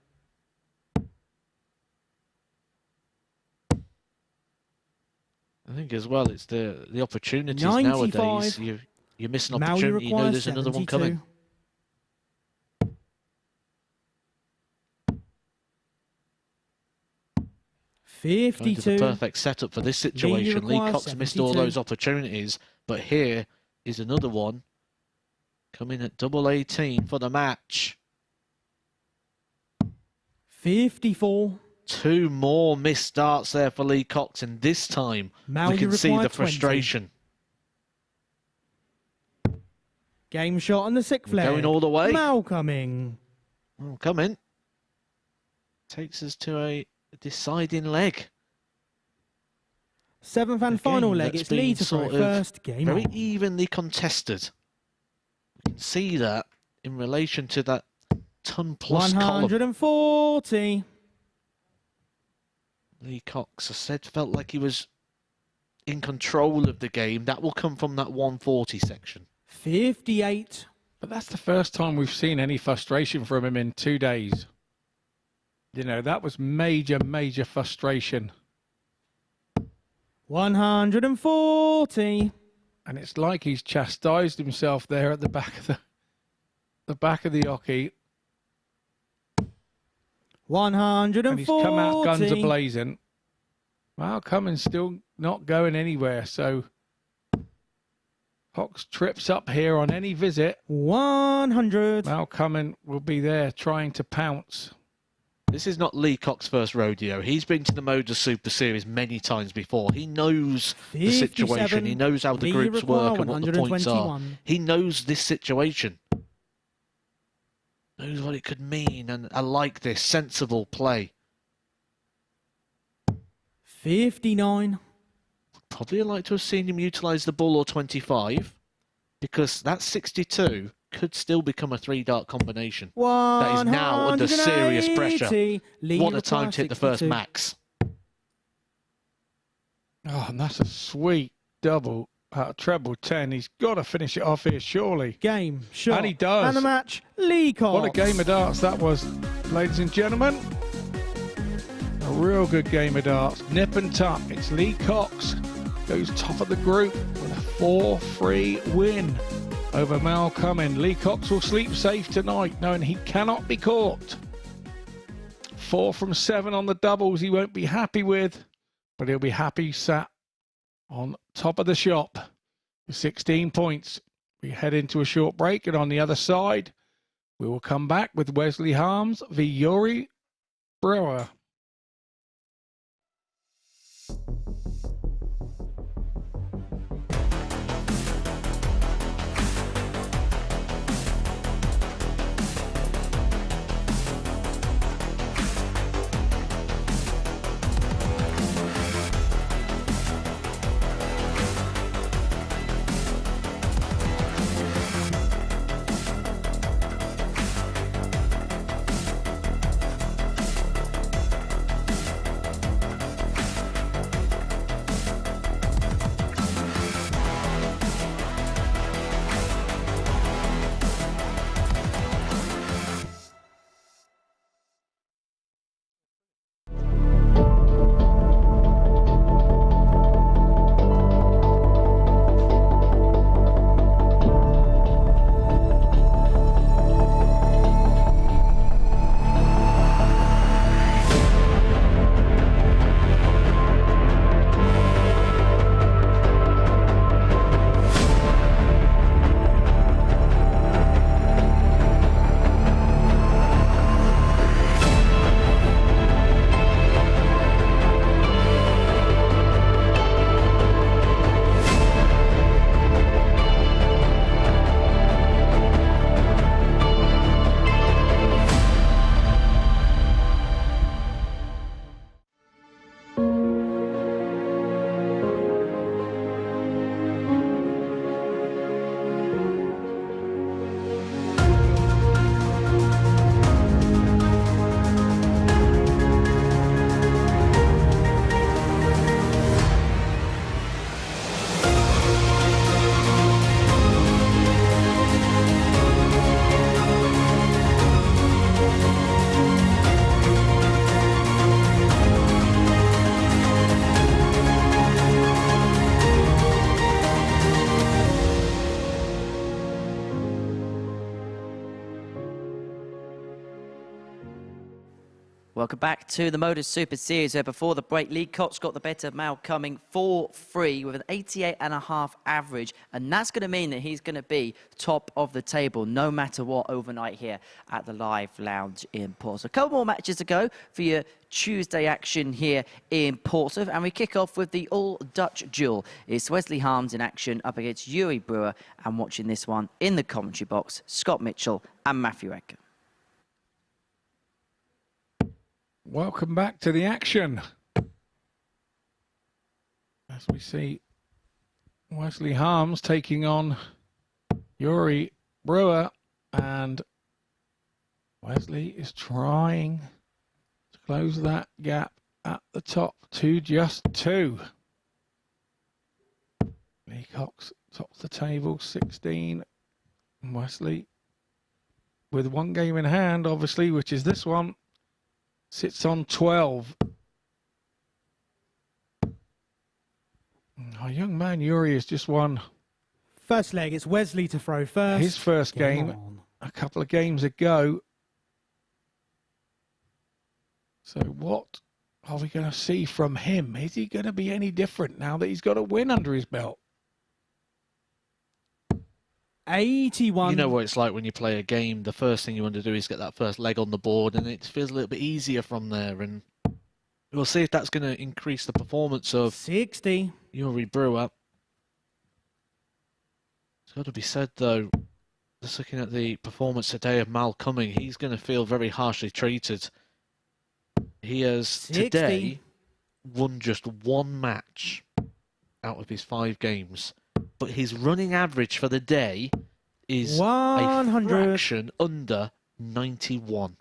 Speaker 3: I think as well, it's the opportunities
Speaker 4: 95.
Speaker 3: nowadays. You miss an
Speaker 4: Mal, you
Speaker 3: opportunity, you know
Speaker 4: require
Speaker 3: there's another one
Speaker 4: 72.
Speaker 3: coming. Kind of
Speaker 4: 52.
Speaker 3: the perfect setup for this situation. Lee
Speaker 4: requires
Speaker 3: Cox missed all
Speaker 4: 72.
Speaker 3: those opportunities, but here is another one coming at double 18 for the match.
Speaker 4: 54.
Speaker 3: 2 more missed starts there for Lee Cox, and this time
Speaker 4: Mal,
Speaker 3: we
Speaker 4: you
Speaker 3: can see
Speaker 4: require
Speaker 3: the
Speaker 4: 20.
Speaker 3: frustration.
Speaker 4: Game shot on the sixth leg.
Speaker 3: Going all the way.
Speaker 4: Mal coming.
Speaker 3: Oh, come in. Takes us to a deciding leg.
Speaker 4: Seventh and
Speaker 3: A
Speaker 4: final
Speaker 3: game
Speaker 4: leg.
Speaker 3: that's
Speaker 4: It's Lee
Speaker 3: been
Speaker 4: to throw
Speaker 3: sort of
Speaker 4: first. Game
Speaker 3: Very
Speaker 4: on.
Speaker 3: evenly contested. We can see that in relation to that ton-plus column.
Speaker 4: 140.
Speaker 3: Lee Cox, I said, felt like he was in control of the game. That will come from that 140 section.
Speaker 4: 58.
Speaker 2: But that's the first time we've seen any frustration from him in 2 days. You know, that was major frustration.
Speaker 4: 140.
Speaker 2: And it's like he's chastised himself there at the back of the hockey.
Speaker 4: 140.
Speaker 2: And he's come out guns a-blazing. Well, Cummins still not going anywhere, so Cox trips up here on any visit.
Speaker 4: 100.
Speaker 2: Mal Cummins will be there trying to pounce.
Speaker 3: This is not Lee Cox's first rodeo. He's been to the MODUS Super Series many times before. He knows the situation. He knows how the groups work and what the points are. He knows this situation. Knows what it could mean, and I like this sensible play.
Speaker 4: 59.
Speaker 3: Probably like to have seen him utilise the bull or 25, because that 62 could still become a 3-dart combination. That is now under serious pressure. What a time to hit the first max.
Speaker 2: Oh, and that's a sweet double. Treble 10. He's got to finish it off here, surely.
Speaker 4: Game, shot.
Speaker 2: And he does.
Speaker 4: And the match, Lee Cox.
Speaker 2: What a game of darts that was, ladies and gentlemen. A real good game of darts. Nip and tuck. It's Lee Cox. Goes top of the group with a 4-3 win over Mal Cumming. Lee Cox will sleep safe tonight, knowing he cannot be caught. 4 from 7 on the doubles he won't be happy with, but he'll be happy sat on top of the shop with 16 points. We head into a short break, and on the other side, we will come back with Wesley Harms v Yuri Brewer.
Speaker 1: Welcome back to the MODUS Super Series, where before the break, Lee Cox got the better of Mal Cumming 4-3 with an 88.5 average, and that's going to mean that he's going to be top of the table no matter what overnight here at the Live Lounge in Portsmouth. A couple more matches to go for your Tuesday action here in Portsmouth, and we kick off with the all-Dutch duel. It's Wesley Harms in action up against Yuri Brewer, and watching this one in the commentary box, Scott Mitchell and Matthew Edgar.
Speaker 2: Welcome back to the action. As we see Wesley Harms taking on Yuri Brewer, and Wesley is trying to close that gap at the top to just 2. Lee Cox tops the table, 16. And Wesley, with one game in hand, obviously, which is this one, sits on 12. Our young man Yuri has just won.
Speaker 4: First leg, it's Wesley to throw first.
Speaker 2: His first game a couple of games ago. So what are we going to see from him? Is he going to be any different now that he's got a win under his belt?
Speaker 4: 81.
Speaker 3: You know what it's like when you play a game. The first thing you want to do is get that first leg on the board, and it feels a little bit easier from there. And we'll see if that's going to increase the performance of
Speaker 4: 60.
Speaker 3: Yuri Brewer. It's got to be said, though, just looking at the performance today of Mal Cumming, he's going to feel very harshly treated. He has
Speaker 4: 60.
Speaker 3: today won just one match out of his 5 games. But his running average for the day is
Speaker 4: 100.
Speaker 3: a fraction under 91.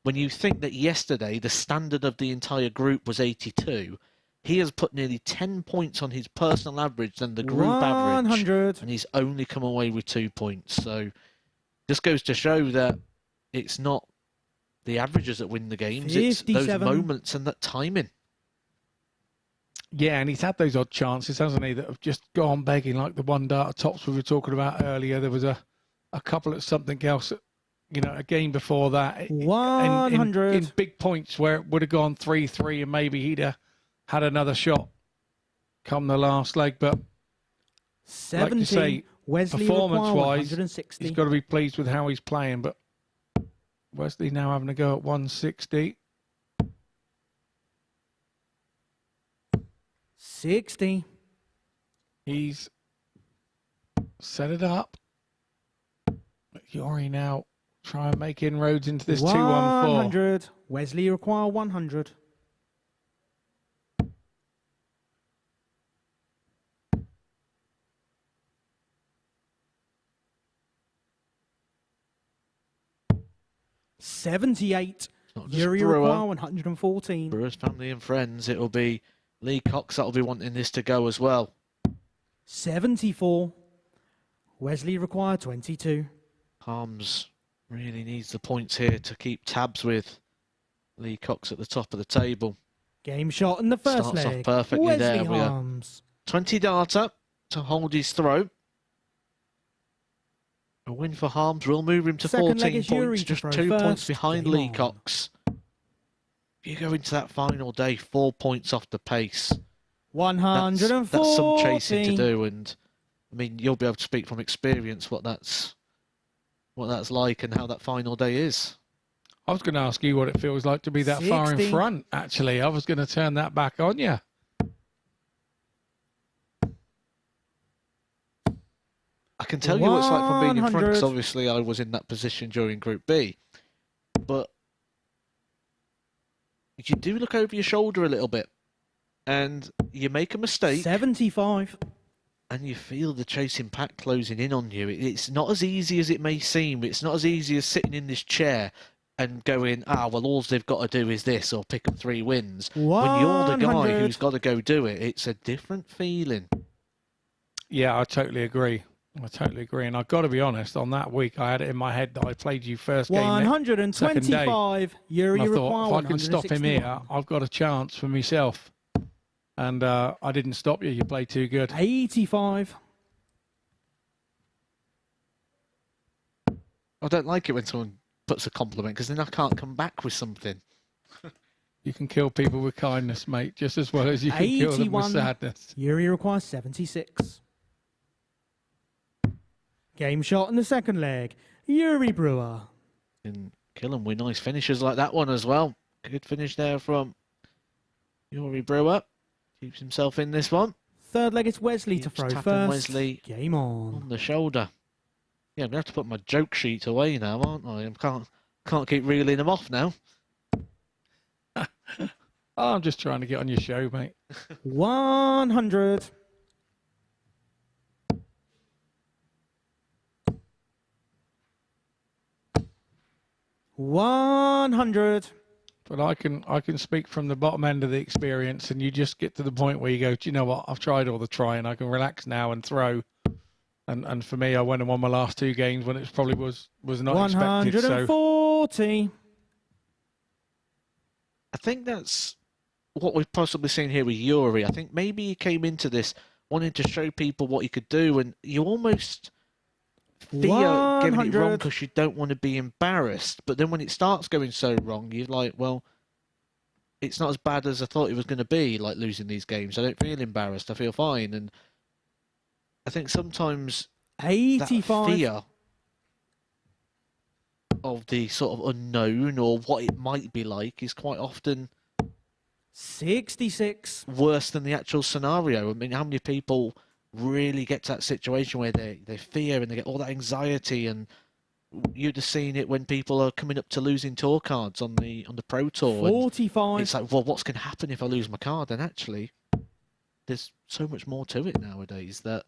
Speaker 3: When you think that yesterday the standard of the entire group was 82, He has put nearly 10 points on his personal average than the group average.
Speaker 4: 100.
Speaker 3: And he's only come away with 2 points. So this goes to show that it's not the averages that win the games.
Speaker 4: 57.
Speaker 3: It's those moments and that timing.
Speaker 2: Yeah, and he's had those odd chances, hasn't he, that have just gone begging, like the one data tops we were talking about earlier. There was a couple at something else, you know, a game before that.
Speaker 4: 100.
Speaker 2: In big points where it would have gone 3-3 and maybe he'd have had another shot come the last leg. But
Speaker 4: 70.
Speaker 2: like you say,
Speaker 4: Wesley
Speaker 2: performance-wise,
Speaker 4: 160.
Speaker 2: he's got to be pleased with how he's playing. But Wesley now having a go at 160.
Speaker 4: 60.
Speaker 2: He's set it up. Yori now try and make inroads into this 2-1-4.
Speaker 4: 100. Wesley require 100. $78. Yuri
Speaker 3: Brewer.
Speaker 4: require 114.
Speaker 3: Brewer's family and friends, it'll be Lee Cox that'll be wanting this to go as well.
Speaker 4: 74. Wesley require 22.
Speaker 3: Harms really needs the points here to keep tabs with Lee Cox at the top of the table.
Speaker 4: Game shot in the first
Speaker 3: Starts off
Speaker 4: leg.
Speaker 3: perfectly
Speaker 4: Wesley
Speaker 3: there. We are
Speaker 4: Harms.
Speaker 3: 20 data to hold his throw. A win for Harms will move him to
Speaker 4: Second leg
Speaker 3: 14
Speaker 4: is Yuri
Speaker 3: points,
Speaker 4: to
Speaker 3: just
Speaker 4: throw
Speaker 3: 2 points
Speaker 4: first.
Speaker 3: behind
Speaker 4: Game
Speaker 3: Lee
Speaker 4: on.
Speaker 3: Cox. If you go into that final day 4 points off the pace,
Speaker 4: 140.
Speaker 3: that's some chasing to do, and I mean you'll be able to speak from experience what that's like and how that final day is.
Speaker 2: I was going to ask you what it feels like to be that far in
Speaker 4: 60.
Speaker 2: front, actually. I was going to turn that back on you.
Speaker 3: I can tell you what it's like from being in front,
Speaker 4: 100.
Speaker 3: because obviously I was in that position during Group B. But you do look over your shoulder a little bit, and you make a mistake,
Speaker 4: 75.
Speaker 3: and you feel the chasing pack closing in on you. It's not as easy as it may seem. It's not as easy as sitting in this chair and going, well, all they've got to do is this, or pick up 3 wins. When you're the guy
Speaker 4: 100.
Speaker 3: who's got to go do it, it's a different feeling.
Speaker 2: Yeah, I totally agree. I totally agree. And I've got to be honest, on that week, I had it in my head that I played you first game. Second day.
Speaker 4: 125. Yuri
Speaker 2: And I
Speaker 4: require
Speaker 2: thought, if I can stop him
Speaker 4: 161.
Speaker 2: here, I've got a chance for myself. And I didn't stop you. You played too good.
Speaker 4: 85.
Speaker 3: I don't like it when someone puts a compliment, because then I can't come back with something.
Speaker 2: You can kill people with kindness, mate, just as well as you can kill them with
Speaker 4: 81.
Speaker 2: sadness.
Speaker 4: Yuri requires 76. Game shot in the second leg. Yuri Brewer.
Speaker 3: And kill them with nice finishes like that one as well. Good finish there from Yuri Brewer. Keeps himself in this one.
Speaker 4: Third leg is Wesley to
Speaker 3: Keeps
Speaker 4: throw
Speaker 3: tapping
Speaker 4: first.
Speaker 3: Wesley
Speaker 4: Game on.
Speaker 3: on the shoulder. Yeah, I'm going to have to put my joke sheet away now, aren't I? I can't keep reeling them off now.
Speaker 2: I'm just trying to get on your show, mate.
Speaker 4: 100. $100.
Speaker 2: But I can speak from the bottom end of the experience, and you just get to the point where you go, do you know what? I've tried all the trying. I can relax now and throw. And for me, I went and won my last 2 games when it probably was not expected. So
Speaker 4: 140.
Speaker 3: I think that's what we've possibly seen here with Yuri. I think maybe he came into this wanting to show people what he could do, and you almost fear getting it wrong
Speaker 4: 100.
Speaker 3: because you don't want to be embarrassed. But then when it starts going so wrong, you're like, well, it's not as bad as I thought it was going to be, like losing these games. I don't feel embarrassed. I feel fine. And I think sometimes that
Speaker 4: 85.
Speaker 3: fear of the sort of unknown or what it might be like is quite often
Speaker 4: 66.
Speaker 3: worse than the actual scenario. I mean, how many people really get to that situation where they fear and they get all that anxiety, and you'd have seen it when people are coming up to losing tour cards on the Pro Tour.
Speaker 4: 45.
Speaker 3: It's like, well, what's going to happen if I lose my card? And actually, there's so much more to it nowadays that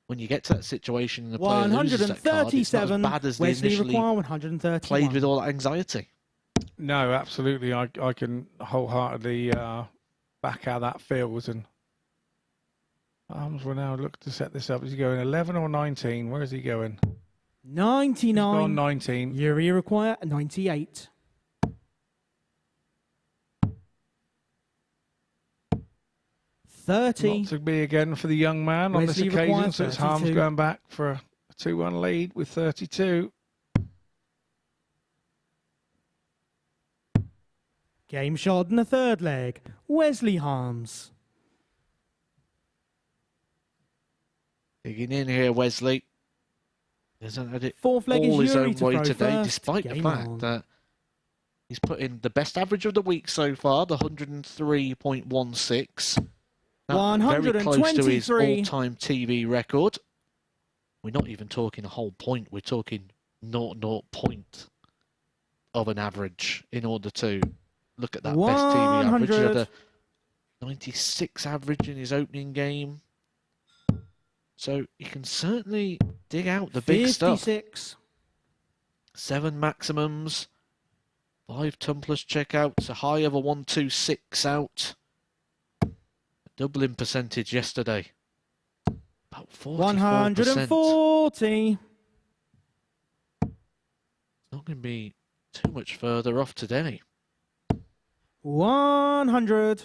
Speaker 3: when you get to that situation and the player loses that card, it's not as
Speaker 4: 137.
Speaker 3: bad as they
Speaker 4: Wesley
Speaker 3: initially
Speaker 4: require 131.
Speaker 3: played with all that anxiety.
Speaker 2: no, absolutely, I can wholeheartedly back how that feels. And Arms will now look to set this up. Is he going 11 or 19? Where is he going?
Speaker 4: 99.
Speaker 2: He's gone 19.
Speaker 4: Yuri require 98.
Speaker 2: Not
Speaker 4: 30.
Speaker 2: to be again for the young man on this
Speaker 4: Wesley
Speaker 2: occasion.
Speaker 4: requires
Speaker 2: So it's Harms
Speaker 4: 32.
Speaker 2: going back for a 2-1 lead with 32.
Speaker 4: Game shot in the third leg. Wesley Harms.
Speaker 3: Digging in here, Wesley. Hasn't had it
Speaker 4: Fourth leg
Speaker 3: all
Speaker 4: is
Speaker 3: his
Speaker 4: Yuri
Speaker 3: own
Speaker 4: to
Speaker 3: way
Speaker 4: throw
Speaker 3: today,
Speaker 4: first.
Speaker 3: despite the
Speaker 4: Game
Speaker 3: fact
Speaker 4: on.
Speaker 3: that he's put in the best average of the week so far, the 103.16. Very close to his
Speaker 4: 123.
Speaker 3: all-time TV record. We're not even talking a whole point. We're talking 0.0 point of an average in order to look at that best TV average. He had
Speaker 4: 100.
Speaker 3: a 96 average in his opening game. So you can certainly dig out the big stuff.
Speaker 4: 56.
Speaker 3: 7 maximums, 5 tumblers checkouts, a high of a 126 out. Doubling percentage yesterday. About 44%.
Speaker 4: 140.
Speaker 3: Not going to be too much further off today.
Speaker 4: 100.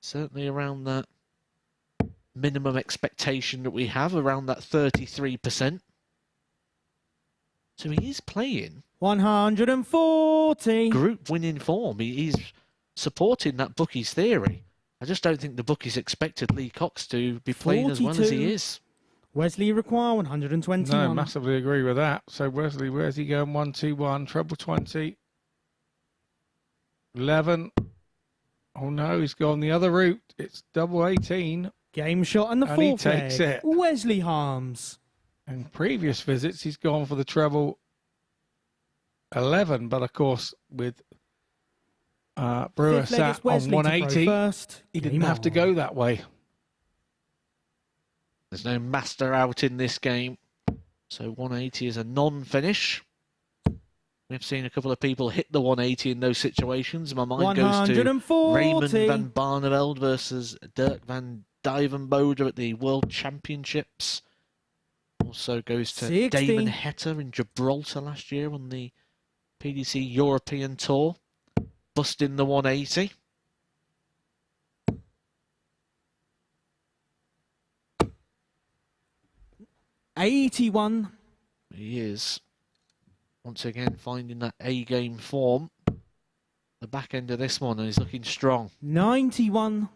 Speaker 3: Certainly around that minimum expectation that we have, around that 33%. So he is playing
Speaker 4: 140.
Speaker 3: group winning form. He's supporting that bookie's theory. I just don't think the bookies expected Lee Cox to be playing as well as
Speaker 4: 42.
Speaker 3: he is.
Speaker 4: Wesley require 121.
Speaker 2: No, massively agree with that. So Wesley, where's he going? 1-2-1, treble 20. 11. Oh no, he's gone the other route. It's double 18.
Speaker 4: Game shot in the
Speaker 2: And he
Speaker 4: fourth
Speaker 2: takes
Speaker 4: leg.
Speaker 2: it.
Speaker 4: Wesley Harms.
Speaker 2: In previous visits, he's gone for the treble 11, but of course, with Brewer
Speaker 4: Fifth leg
Speaker 2: sat
Speaker 4: is Wesley
Speaker 2: on
Speaker 4: to throw
Speaker 2: 180,
Speaker 4: first.
Speaker 2: he didn't
Speaker 4: Game
Speaker 2: have to
Speaker 4: on.
Speaker 2: go that way.
Speaker 3: There's no master out in this game. So 180 is a non-finish. We've seen a couple of people hit the 180 in those situations. My mind goes to
Speaker 4: 140.
Speaker 3: Raymond van Barneveld versus Dirk van Dijvenbode at the World Championships. Also goes to
Speaker 4: 60.
Speaker 3: Damon Hetter in Gibraltar last year on the PDC European Tour. Busting the 180.
Speaker 4: $81.
Speaker 3: He is once again finding that A-game form. The back end of this one, and he's looking strong.
Speaker 4: 91.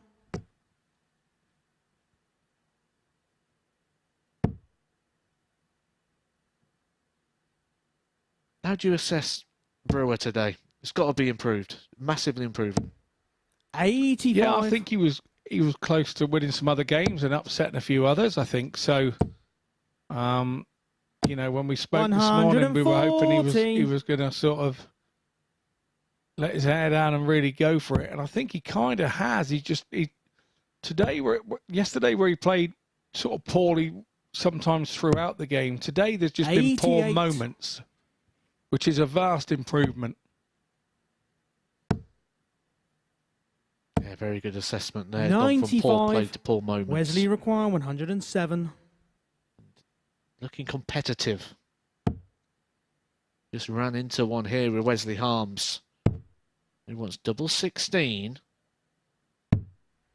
Speaker 3: How do you assess Brewer today? It's got to be improved, massively improved.
Speaker 4: 85.
Speaker 2: Yeah, I think he was close to winning some other games and upsetting a few others, I think. So, you know, when we spoke this morning, we were hoping he was going to sort of let his hair down and really go for it. And I think he kind of has. Yesterday where he played sort of poorly sometimes throughout the game. Today there's just been poor
Speaker 4: 88.
Speaker 2: moments, which is a vast improvement.
Speaker 3: Yeah, very good assessment there. Gone from poor play
Speaker 4: 95.
Speaker 3: to poor moments.
Speaker 4: Wesley require 107.
Speaker 3: Looking competitive. Just ran into one here with Wesley Harms. He wants double 16.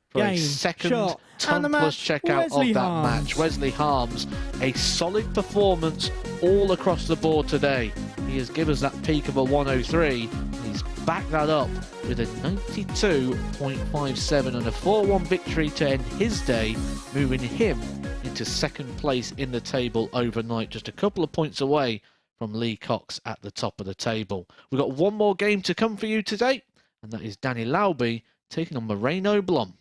Speaker 3: For a
Speaker 4: Game,
Speaker 3: second
Speaker 4: shot, and the
Speaker 3: ton plus
Speaker 4: match,
Speaker 3: checkout
Speaker 4: Wesley
Speaker 3: of that
Speaker 4: Harms.
Speaker 3: match. Wesley Harms, a solid performance all across the board today. He has given us that peak of a 103. He's backed that up with a 92.57 and a 4-1 victory to end his day, moving him into second place in the table overnight, just a couple of points away from Lee Cox at the top of the table. We've got one more game to come for you today, and that is Danny Lauby taking on Moreno Blom.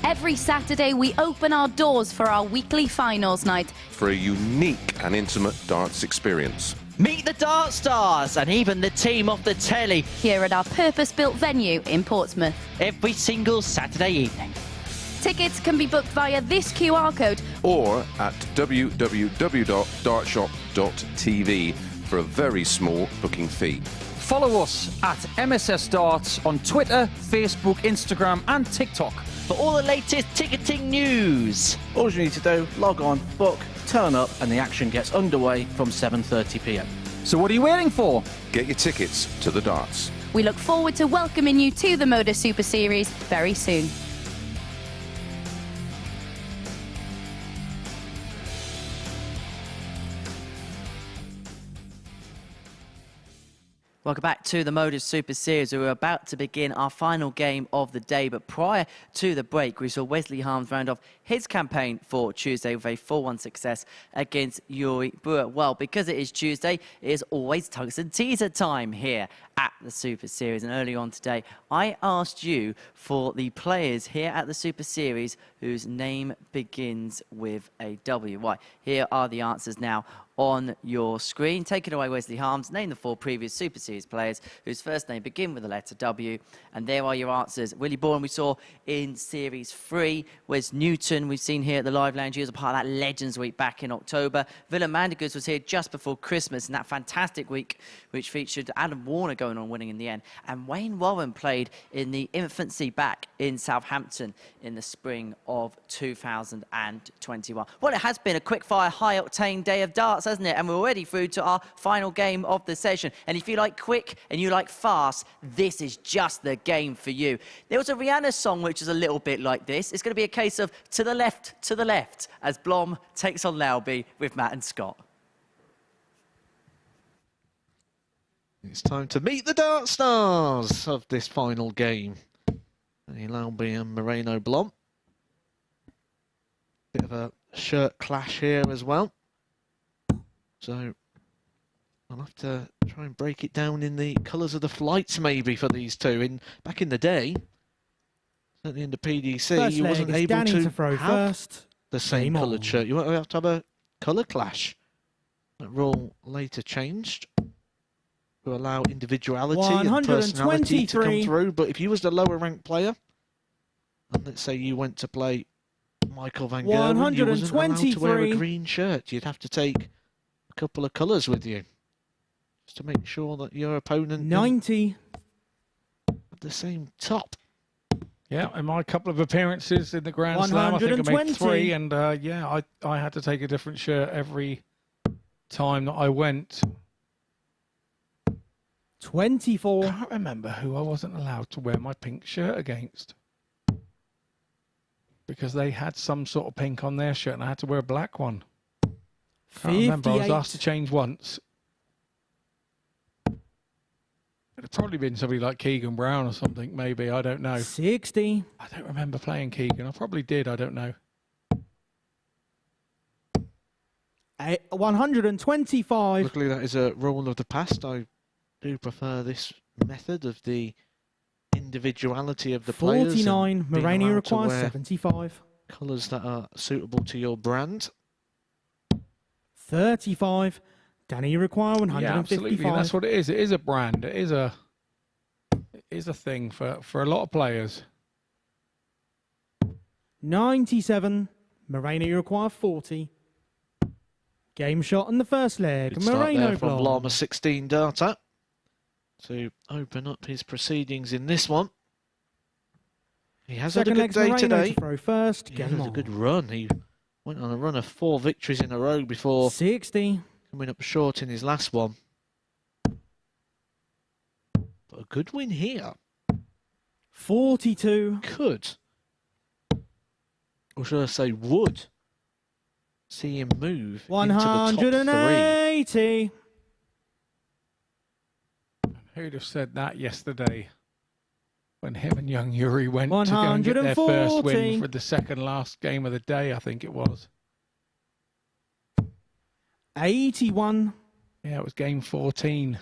Speaker 5: Every Saturday, we open our doors for our weekly finals night.
Speaker 6: For a unique and intimate darts experience.
Speaker 9: Meet the Dart Stars and even the team off the telly
Speaker 5: Here at our purpose-built venue in Portsmouth.
Speaker 9: every single Saturday evening.
Speaker 5: Tickets can be booked via this QR code
Speaker 6: Or at www.dartshop.tv for a very small booking fee.
Speaker 7: Follow us at MSS Darts on Twitter, Facebook, Instagram and TikTok.
Speaker 9: For all the latest ticketing news.
Speaker 8: All you need to do, log on, book, turn up, and the action gets underway from 7:30 p.m.
Speaker 7: So what are you waiting for?
Speaker 6: Get your tickets to the darts.
Speaker 5: We look forward to welcoming you to the MODUS Super Series very soon.
Speaker 1: Welcome back to the MODUS Super Series. We're about to begin our final game of the day, but prior to the break, we saw Wesley Harms round off his campaign for Tuesday with a 4-1 success against Yuri Brewer. Well, because it is Tuesday, it is always tungsten teaser time here at the Super Series. And earlier on today, I asked you for the players here at the Super Series whose name begins with a W. Right, here are the answers now on your screen. Take it away, Wesley Harms. Name the 4 previous Super Series players whose first name begin with the letter W. And there are your answers. Willie Bourne we saw in Series 3. Wes Newton we've seen here at the Live Lounge. He was a part of that Legends Week back in October. Willem Mandigus was here just before Christmas in that fantastic week which featured Adam Warner going on winning in the end. And Wayne Warren played in the infancy back in Southampton in the spring of 2021. Well, it has been a quick-fire, high-octane day of darts, hasn't it? And we're already through to our final game of the session. And if you like quick and you like fast, this is just the game for you. There was a Rihanna song which is a little bit like this. It's going to be a case of to the left, as Blom takes on Lalby with Matt and Scott.
Speaker 3: It's time to meet the Dart Stars of this final game. Lalby and Moreno Blom. Bit of a shirt clash here as well. So I'll have to try and break it down in the colours of the flights maybe for these two. Back in the day, certainly in the PDC, you wasn't able to
Speaker 4: throw
Speaker 3: have
Speaker 4: first.
Speaker 3: the same
Speaker 4: Game
Speaker 3: coloured
Speaker 4: on.
Speaker 3: shirt. You won't have to have a colour clash. That rule later changed to allow individuality and personality to come
Speaker 4: 123.
Speaker 3: through. But if you was the lower ranked player, and let's say you went to play Michael Van Gerwen, you wasn't allowed to wear a
Speaker 4: 123.
Speaker 3: green shirt. You'd have to take a couple of colours with you, just to make sure that your opponent
Speaker 4: 90.
Speaker 3: had the same top.
Speaker 2: Yeah, in my couple of appearances in the Grand Slam, I think I made
Speaker 4: 120.
Speaker 2: 3, and yeah, I had to take a different shirt every time that I went.
Speaker 4: 24.
Speaker 2: I can't remember who I wasn't allowed to wear my pink shirt against, because they had some sort of pink on their shirt and I had to wear a black one. Can't remember. I was asked to
Speaker 4: 58.
Speaker 2: change once. It'd probably been somebody like Keegan Brown or something, maybe. I don't know.
Speaker 4: 60.
Speaker 2: I don't remember playing Keegan. I probably did. I don't know.
Speaker 4: 125.
Speaker 3: Luckily, that is a rule of the past. I do prefer this method of the individuality of the players.
Speaker 4: 49. Moreno requires
Speaker 3: wear
Speaker 4: 75.
Speaker 3: colours that are suitable to your brand.
Speaker 4: 35. Danny require
Speaker 2: Yeah, absolutely.
Speaker 4: 155.
Speaker 2: That's what it is. It is a brand. It is a thing for a lot of players.
Speaker 4: 97. Moreno require 40. Game shot in the first leg.
Speaker 3: Good start
Speaker 4: Moreno
Speaker 3: there from
Speaker 4: Blom.
Speaker 3: Blom, a 16 darter, to open up his proceedings in this one. He has
Speaker 4: Second
Speaker 3: had a good
Speaker 4: leg's
Speaker 3: day
Speaker 4: Moreno
Speaker 3: today.
Speaker 4: to throw first.
Speaker 3: He
Speaker 4: Game
Speaker 3: has a
Speaker 4: on.
Speaker 3: good run. He went on a run of 4 victories in a row before
Speaker 4: 60.
Speaker 3: coming up short in his last one. But a good win here.
Speaker 4: 42.
Speaker 3: Could, or should I say would, see him move into the top 3.
Speaker 4: 180.
Speaker 2: Who'd have said that yesterday when him and young Yuri went to go and get their first
Speaker 4: 140.
Speaker 2: win for the second last game of the day, I think it was.
Speaker 4: 81.
Speaker 2: Yeah, it was game 14.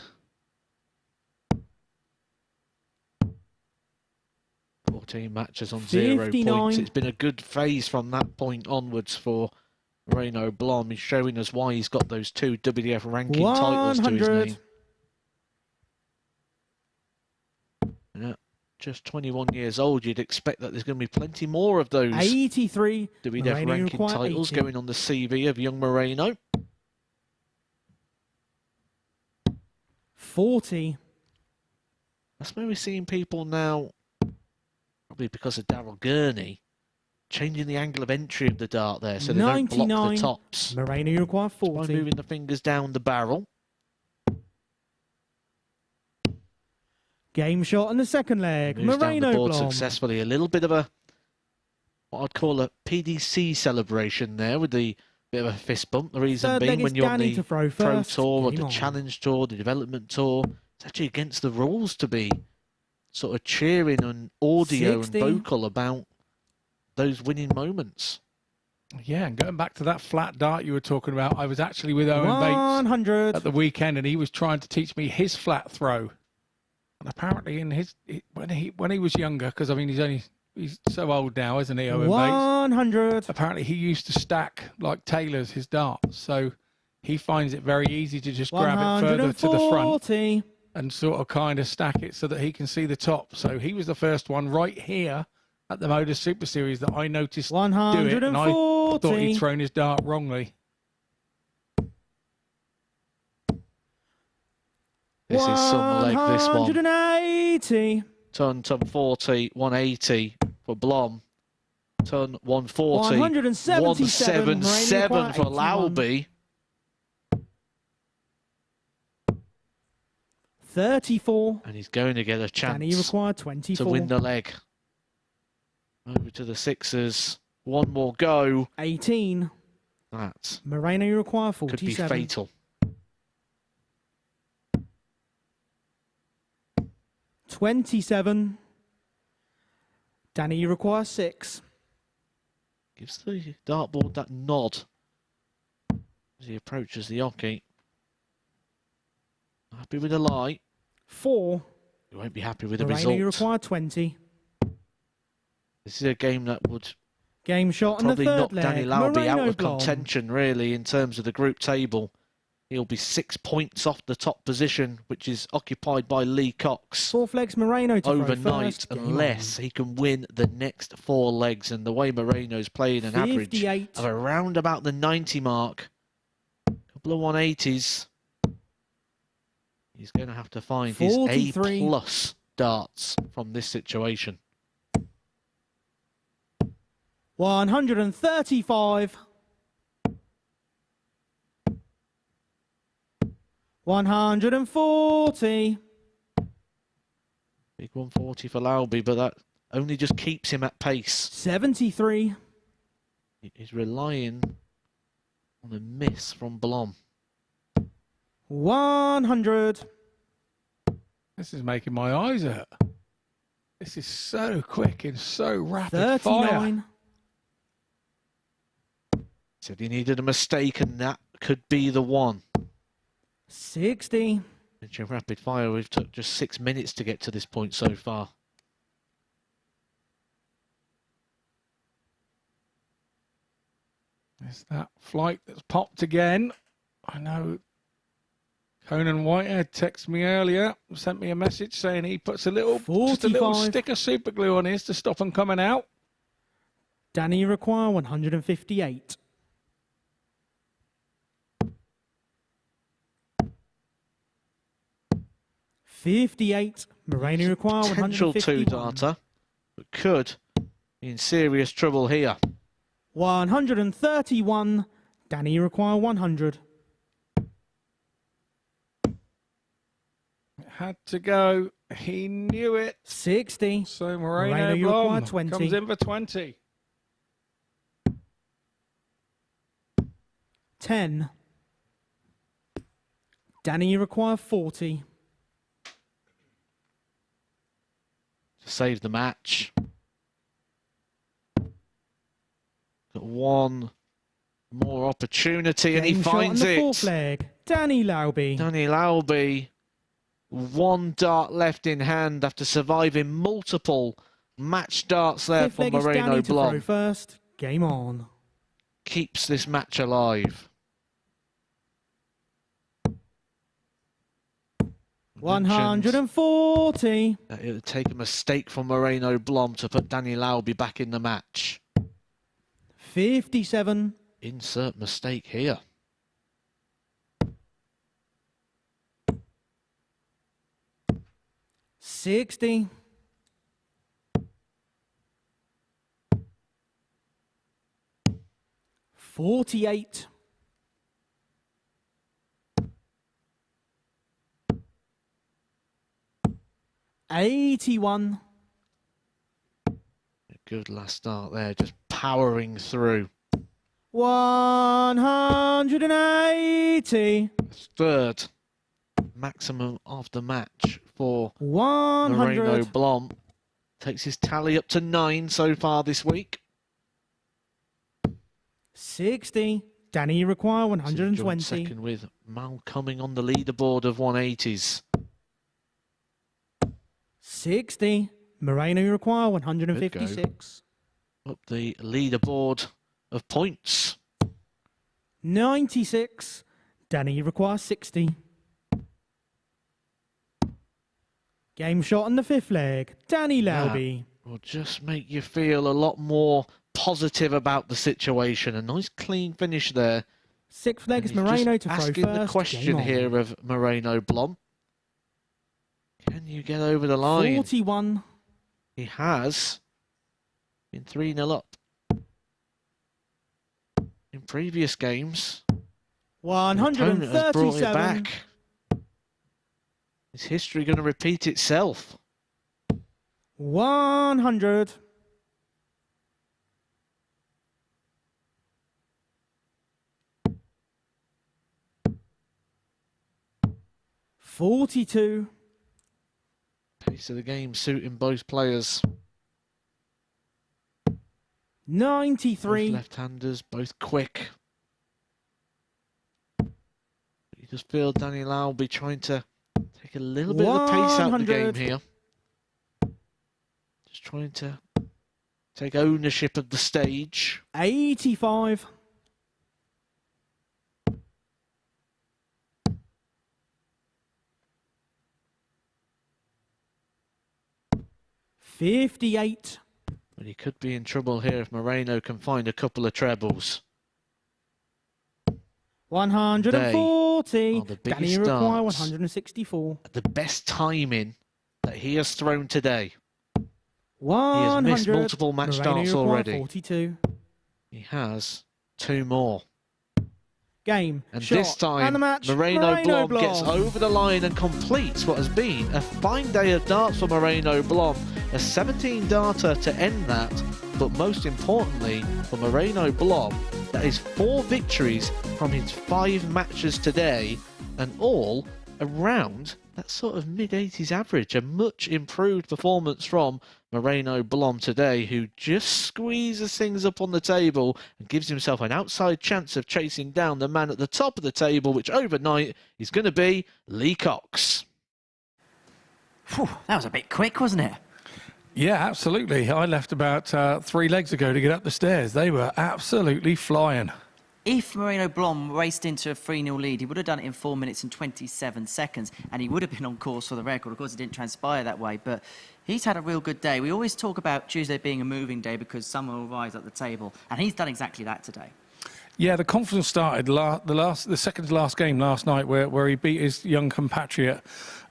Speaker 3: 14 matches on 0
Speaker 4: 59.
Speaker 3: points. It's been a good phase from that point onwards for Moreno Blom. He's showing us why he's got those 2 WDF ranking titles to his
Speaker 4: 100.
Speaker 3: name. Yeah, just 21 years old. You'd expect that there's going to be plenty more of those
Speaker 4: 83.
Speaker 3: WDF
Speaker 4: Moreno
Speaker 3: ranking
Speaker 4: require
Speaker 3: titles
Speaker 4: 80.
Speaker 3: going on the CV of young Moreno.
Speaker 4: 40.
Speaker 3: That's where we're seeing people now, probably because of Daryl Gurney, changing the angle of entry of the dart there so they don't block
Speaker 4: 99.
Speaker 3: the tops.
Speaker 4: Moreno, you require
Speaker 3: By
Speaker 4: 40.
Speaker 3: moving the fingers down the barrel.
Speaker 4: Game shot on the second leg.
Speaker 3: Moves down the
Speaker 4: Moreno
Speaker 3: board
Speaker 4: Blom.
Speaker 3: successfully. A little bit of a, what I'd call a PDC celebration there with the bit of a fist bump. The reason
Speaker 4: Third
Speaker 3: being
Speaker 4: leg
Speaker 3: when
Speaker 4: is
Speaker 3: you're on
Speaker 4: Danny
Speaker 3: the
Speaker 4: to throw
Speaker 3: Pro
Speaker 4: first.
Speaker 3: Tour or
Speaker 4: Game
Speaker 3: the
Speaker 4: on.
Speaker 3: Challenge Tour, the Development Tour, it's actually against the rules to be sort of cheering and audio
Speaker 4: 60.
Speaker 3: and vocal about those winning moments.
Speaker 2: Yeah, and going back to that flat dart you were talking about, I was actually with Owen Bates
Speaker 4: 100.
Speaker 2: at the weekend, and he was trying to teach me his flat throw. And apparently, when he was younger, because I mean he's so old now, isn't he, Owen Bates?
Speaker 4: 100.
Speaker 2: Apparently, he used to stack like tailors his darts, so he finds it very easy to just grab it further to the front
Speaker 4: 140.
Speaker 2: and sort of kind of stack it so that he can see the top. So he was the first one right here at the MODUS Super Series that I noticed do it, and I thought he'd thrown his dart wrongly.
Speaker 3: This is some leg, this one.
Speaker 4: 180.
Speaker 3: Ton 40, 180 for Blom. Ton 140,
Speaker 4: 177
Speaker 3: 177 for
Speaker 4: 81.
Speaker 3: Lauby.
Speaker 4: 34.
Speaker 3: And he's going to get a
Speaker 4: Danny
Speaker 3: chance
Speaker 4: required 24.
Speaker 3: to win the leg. Over to the sixes. One more go.
Speaker 4: 18.
Speaker 3: That
Speaker 4: Moreno, you require
Speaker 3: could
Speaker 4: 47.
Speaker 3: be fatal.
Speaker 4: 27. Danny, you require 6.
Speaker 3: Gives the dartboard that nod as he approaches the hockey. Happy with the light.
Speaker 4: 4.
Speaker 3: You won't be happy with the
Speaker 4: Moreno, you
Speaker 3: result.
Speaker 4: require 20.
Speaker 3: This is a game that would
Speaker 4: Game shot on the
Speaker 3: probably
Speaker 4: third
Speaker 3: knock
Speaker 4: leg.
Speaker 3: Danny Lauby out
Speaker 4: Moreno
Speaker 3: of
Speaker 4: Blom.
Speaker 3: contention, really, in terms of the group table. He'll be 6 points off the top position, which is occupied by Lee Cox.
Speaker 4: Fourth leg's Moreno to throw
Speaker 3: Overnight,
Speaker 4: first. Game
Speaker 3: unless he can win the next 4 legs. And the way Moreno's playing an average
Speaker 4: 58.
Speaker 3: of around about the 90 mark, a couple of 180s, he's going to have to find his
Speaker 4: 43.
Speaker 3: A+ darts from this situation.
Speaker 4: 135. 140.
Speaker 3: Big 140 for Lauby, but that only just keeps him at pace.
Speaker 4: 73.
Speaker 3: He's relying on a miss from Blom.
Speaker 4: 100.
Speaker 2: This is making my eyes hurt. This is so quick and so rapid fire.
Speaker 4: 39.
Speaker 3: Said he needed a mistake, and that could be the one.
Speaker 4: 60.
Speaker 3: In rapid fire, we've took just 6 minutes to get to this point so far.
Speaker 2: There's that flight that's popped again. I know Conan Whitehead texted me earlier, sent me a message saying he puts just a little
Speaker 4: 45.
Speaker 2: stick of super glue on his to stop them coming out.
Speaker 4: Danny require 158. $58. Moreno require
Speaker 3: Potential
Speaker 4: 151.
Speaker 3: two-darter, but could be in serious trouble here.
Speaker 4: 131. Danny require 100.
Speaker 2: Had to go. He knew it.
Speaker 4: 60.
Speaker 2: So
Speaker 4: Moreno,
Speaker 2: Moreno
Speaker 4: you
Speaker 2: Blom
Speaker 4: require 20.
Speaker 2: comes in for 20.
Speaker 4: 10. Danny require 40.
Speaker 3: To save the match. Got one more opportunity, and he
Speaker 4: Game shot
Speaker 3: finds
Speaker 4: on the
Speaker 3: it.
Speaker 4: fourth leg. Danny Lauby.
Speaker 3: Danny Lauby, one dart left in hand after surviving multiple match darts there
Speaker 4: Fifth
Speaker 3: for
Speaker 4: leg is
Speaker 3: Moreno
Speaker 4: Danny to throw
Speaker 3: Blom.
Speaker 4: first. Game on.
Speaker 3: Keeps this match alive.
Speaker 4: 140.
Speaker 3: It would take a mistake for Moreno Blom to put Danny Lauby back in the match.
Speaker 4: 57.
Speaker 3: Insert mistake here.
Speaker 4: 60. 48. 81.
Speaker 3: A good last start there, just powering through.
Speaker 4: 180.
Speaker 3: Third maximum of the match for
Speaker 4: 100.
Speaker 3: Moreno Blom. Takes his tally up to 9 so far this week.
Speaker 4: 60. Danny, you require
Speaker 3: Joint
Speaker 4: 120.
Speaker 3: second with Mal coming on the leaderboard of 180s.
Speaker 4: 60. Moreno, you require 156.
Speaker 3: Up the leaderboard of points.
Speaker 4: 96. Danny, you require 60. Game shot on the fifth leg. Danny Lauby.
Speaker 3: Will just make you feel a lot more positive about the situation. A nice clean finish there.
Speaker 4: Sixth leg is
Speaker 3: And he's
Speaker 4: Moreno
Speaker 3: just
Speaker 4: to throw
Speaker 3: asking
Speaker 4: first.
Speaker 3: the question
Speaker 4: Game on.
Speaker 3: here of Moreno Blom. Can you get over the line?
Speaker 4: 41.
Speaker 3: He has been 3-0 up in previous games. The opponent has brought it
Speaker 4: 137.
Speaker 3: back. Is history going to repeat itself?
Speaker 4: 100. 42.
Speaker 3: Pace of the game suiting both players.
Speaker 4: 93.
Speaker 3: Both left-handers, both quick. You just feel Danny Lau will be trying to take a little bit of the pace out of the game
Speaker 4: 100.
Speaker 3: here. Just trying to take ownership of the stage.
Speaker 4: 85. 58.
Speaker 3: But he could be in trouble here if Moreno can find a couple of trebles.
Speaker 4: 140.
Speaker 3: are the
Speaker 4: Danny
Speaker 3: biggest
Speaker 4: require
Speaker 3: darts.
Speaker 4: 164.
Speaker 3: The best timing that he has thrown today.
Speaker 4: 100.
Speaker 3: missed multiple match
Speaker 4: Moreno
Speaker 3: darts
Speaker 4: require
Speaker 3: already.
Speaker 4: 42.
Speaker 3: He has 2 more.
Speaker 4: Game.
Speaker 3: And
Speaker 4: shot,
Speaker 3: this time,
Speaker 4: and the match.
Speaker 3: Moreno Blom gets over the line and completes what has been a fine day of darts for Moreno Blom. A 17-darter to end that, but most importantly for Moreno Blom, that is 4 victories from his 5 matches today, and all around that sort of mid-80s average. A much improved performance from Moreno Blom today, who just squeezes things up on the table and gives himself an outside chance of chasing down the man at the top of the table, which overnight is going to be Lee Cox.
Speaker 1: Whew, that was a bit quick, wasn't it?
Speaker 2: Yeah, absolutely. I left about 3 legs ago to get up the stairs. They were absolutely flying.
Speaker 1: If Moreno Blom raced into a 3-0 lead, he would have done it in 4 minutes and 27 seconds, and he would have been on course for the record. Of course, it didn't transpire that way, but he's had a real good day. We always talk about Tuesday being a moving day because someone will rise at the table, and he's done exactly that today.
Speaker 2: Yeah, the confidence started the second to last game last night where he beat his young compatriot,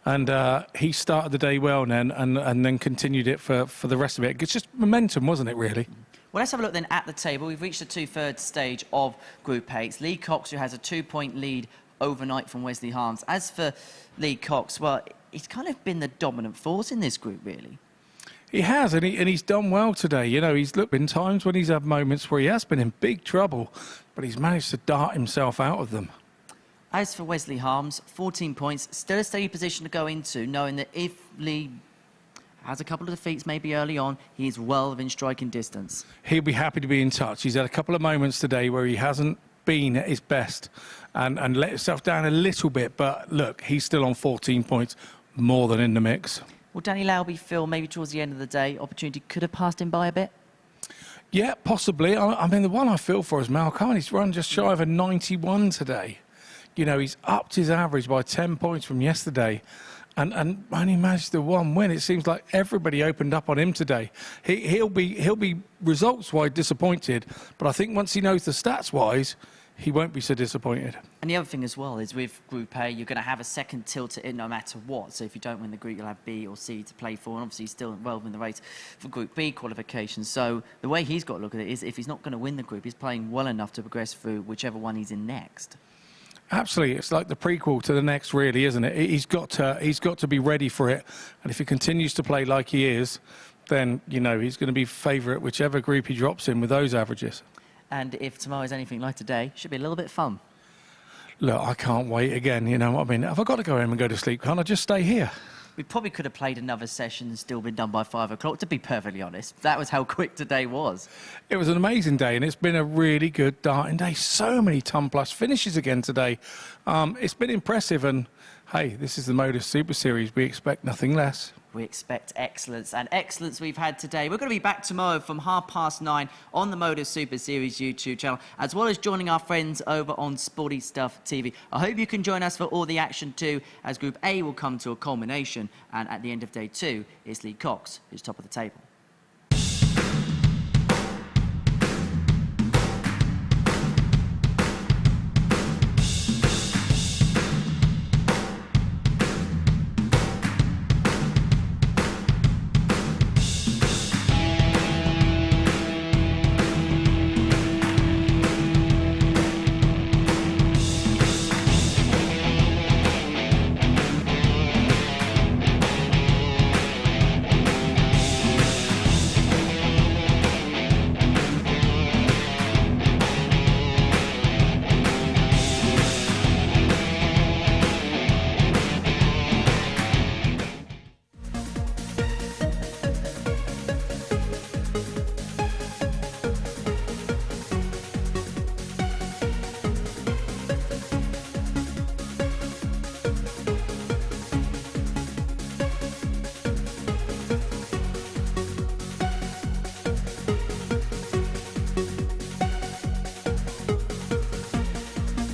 Speaker 2: and he started the day well then and then continued it for the rest of it. It's just momentum, wasn't it, really?
Speaker 1: Well, let's have a look then at the table. We've reached the 2/3 stage of Group 8. It's Lee Cox, who has a 2-point lead overnight from Wesley Harms. As for Lee Cox, well, he's kind of been the dominant force in this group, really.
Speaker 2: He has, and he's done well today. You know, he's looked in times when he's had moments where he has been in big trouble, but he's managed to dart himself out of them.
Speaker 1: As for Wesley Harms, 14 points, still a steady position to go into, knowing that if Lee has a couple of defeats maybe early on, he is well within striking distance.
Speaker 2: He'll be happy to be in touch. He's had a couple of moments today where he hasn't been at his best and let himself down a little bit, but look, he's still on 14 points, more than in the mix.
Speaker 1: Will Danny Lauby feel maybe towards the end of the day, opportunity could have passed him by a bit?
Speaker 2: Yeah, possibly. I mean, the one I feel for is Malcolm. He's run just shy of a 91 today. You know, he's upped his average by 10 points from yesterday and only managed the one win. It seems like everybody opened up on him today. He'll be results-wise disappointed, but I think once he knows the stats-wise, he won't be so disappointed.
Speaker 1: And the other thing as well is with Group A, you're going to have a second tilt at it no matter what. So if you don't win the group, you'll have B or C to play for. And obviously, he's still involved in the race for Group B qualification. So the way he's got to look at it is if he's not going to win the group, he's playing well enough to progress through whichever one he's in next.
Speaker 2: Absolutely. It's like the prequel to the next, really, isn't it? He's got to be ready for it. And if he continues to play like he is, then, you know, he's going to be favourite whichever group he drops in with those averages.
Speaker 1: And if tomorrow is anything like today, should be a little bit fun.
Speaker 2: Look, I can't wait again, you know what I mean? Have I got to go home and go to sleep? Can't I just stay here?
Speaker 1: We probably could have played another session and still been done by 5 o'clock, to be perfectly honest. That was how quick today was.
Speaker 2: It was an amazing day, and it's been a really good darting day. So many ton-plus finishes again today. It's been impressive, and, hey, this is the MODUS Super Series. We expect nothing less.
Speaker 1: We expect excellence, and excellence we've had today. We're going to be back tomorrow from 9:30 on the MODUS Super Series YouTube channel, as well as joining our friends over on Sporty Stuff TV. I hope you can join us for all the action too, as Group A will come to a culmination, and at the end of day 2, it's Lee Cox who's top of the table.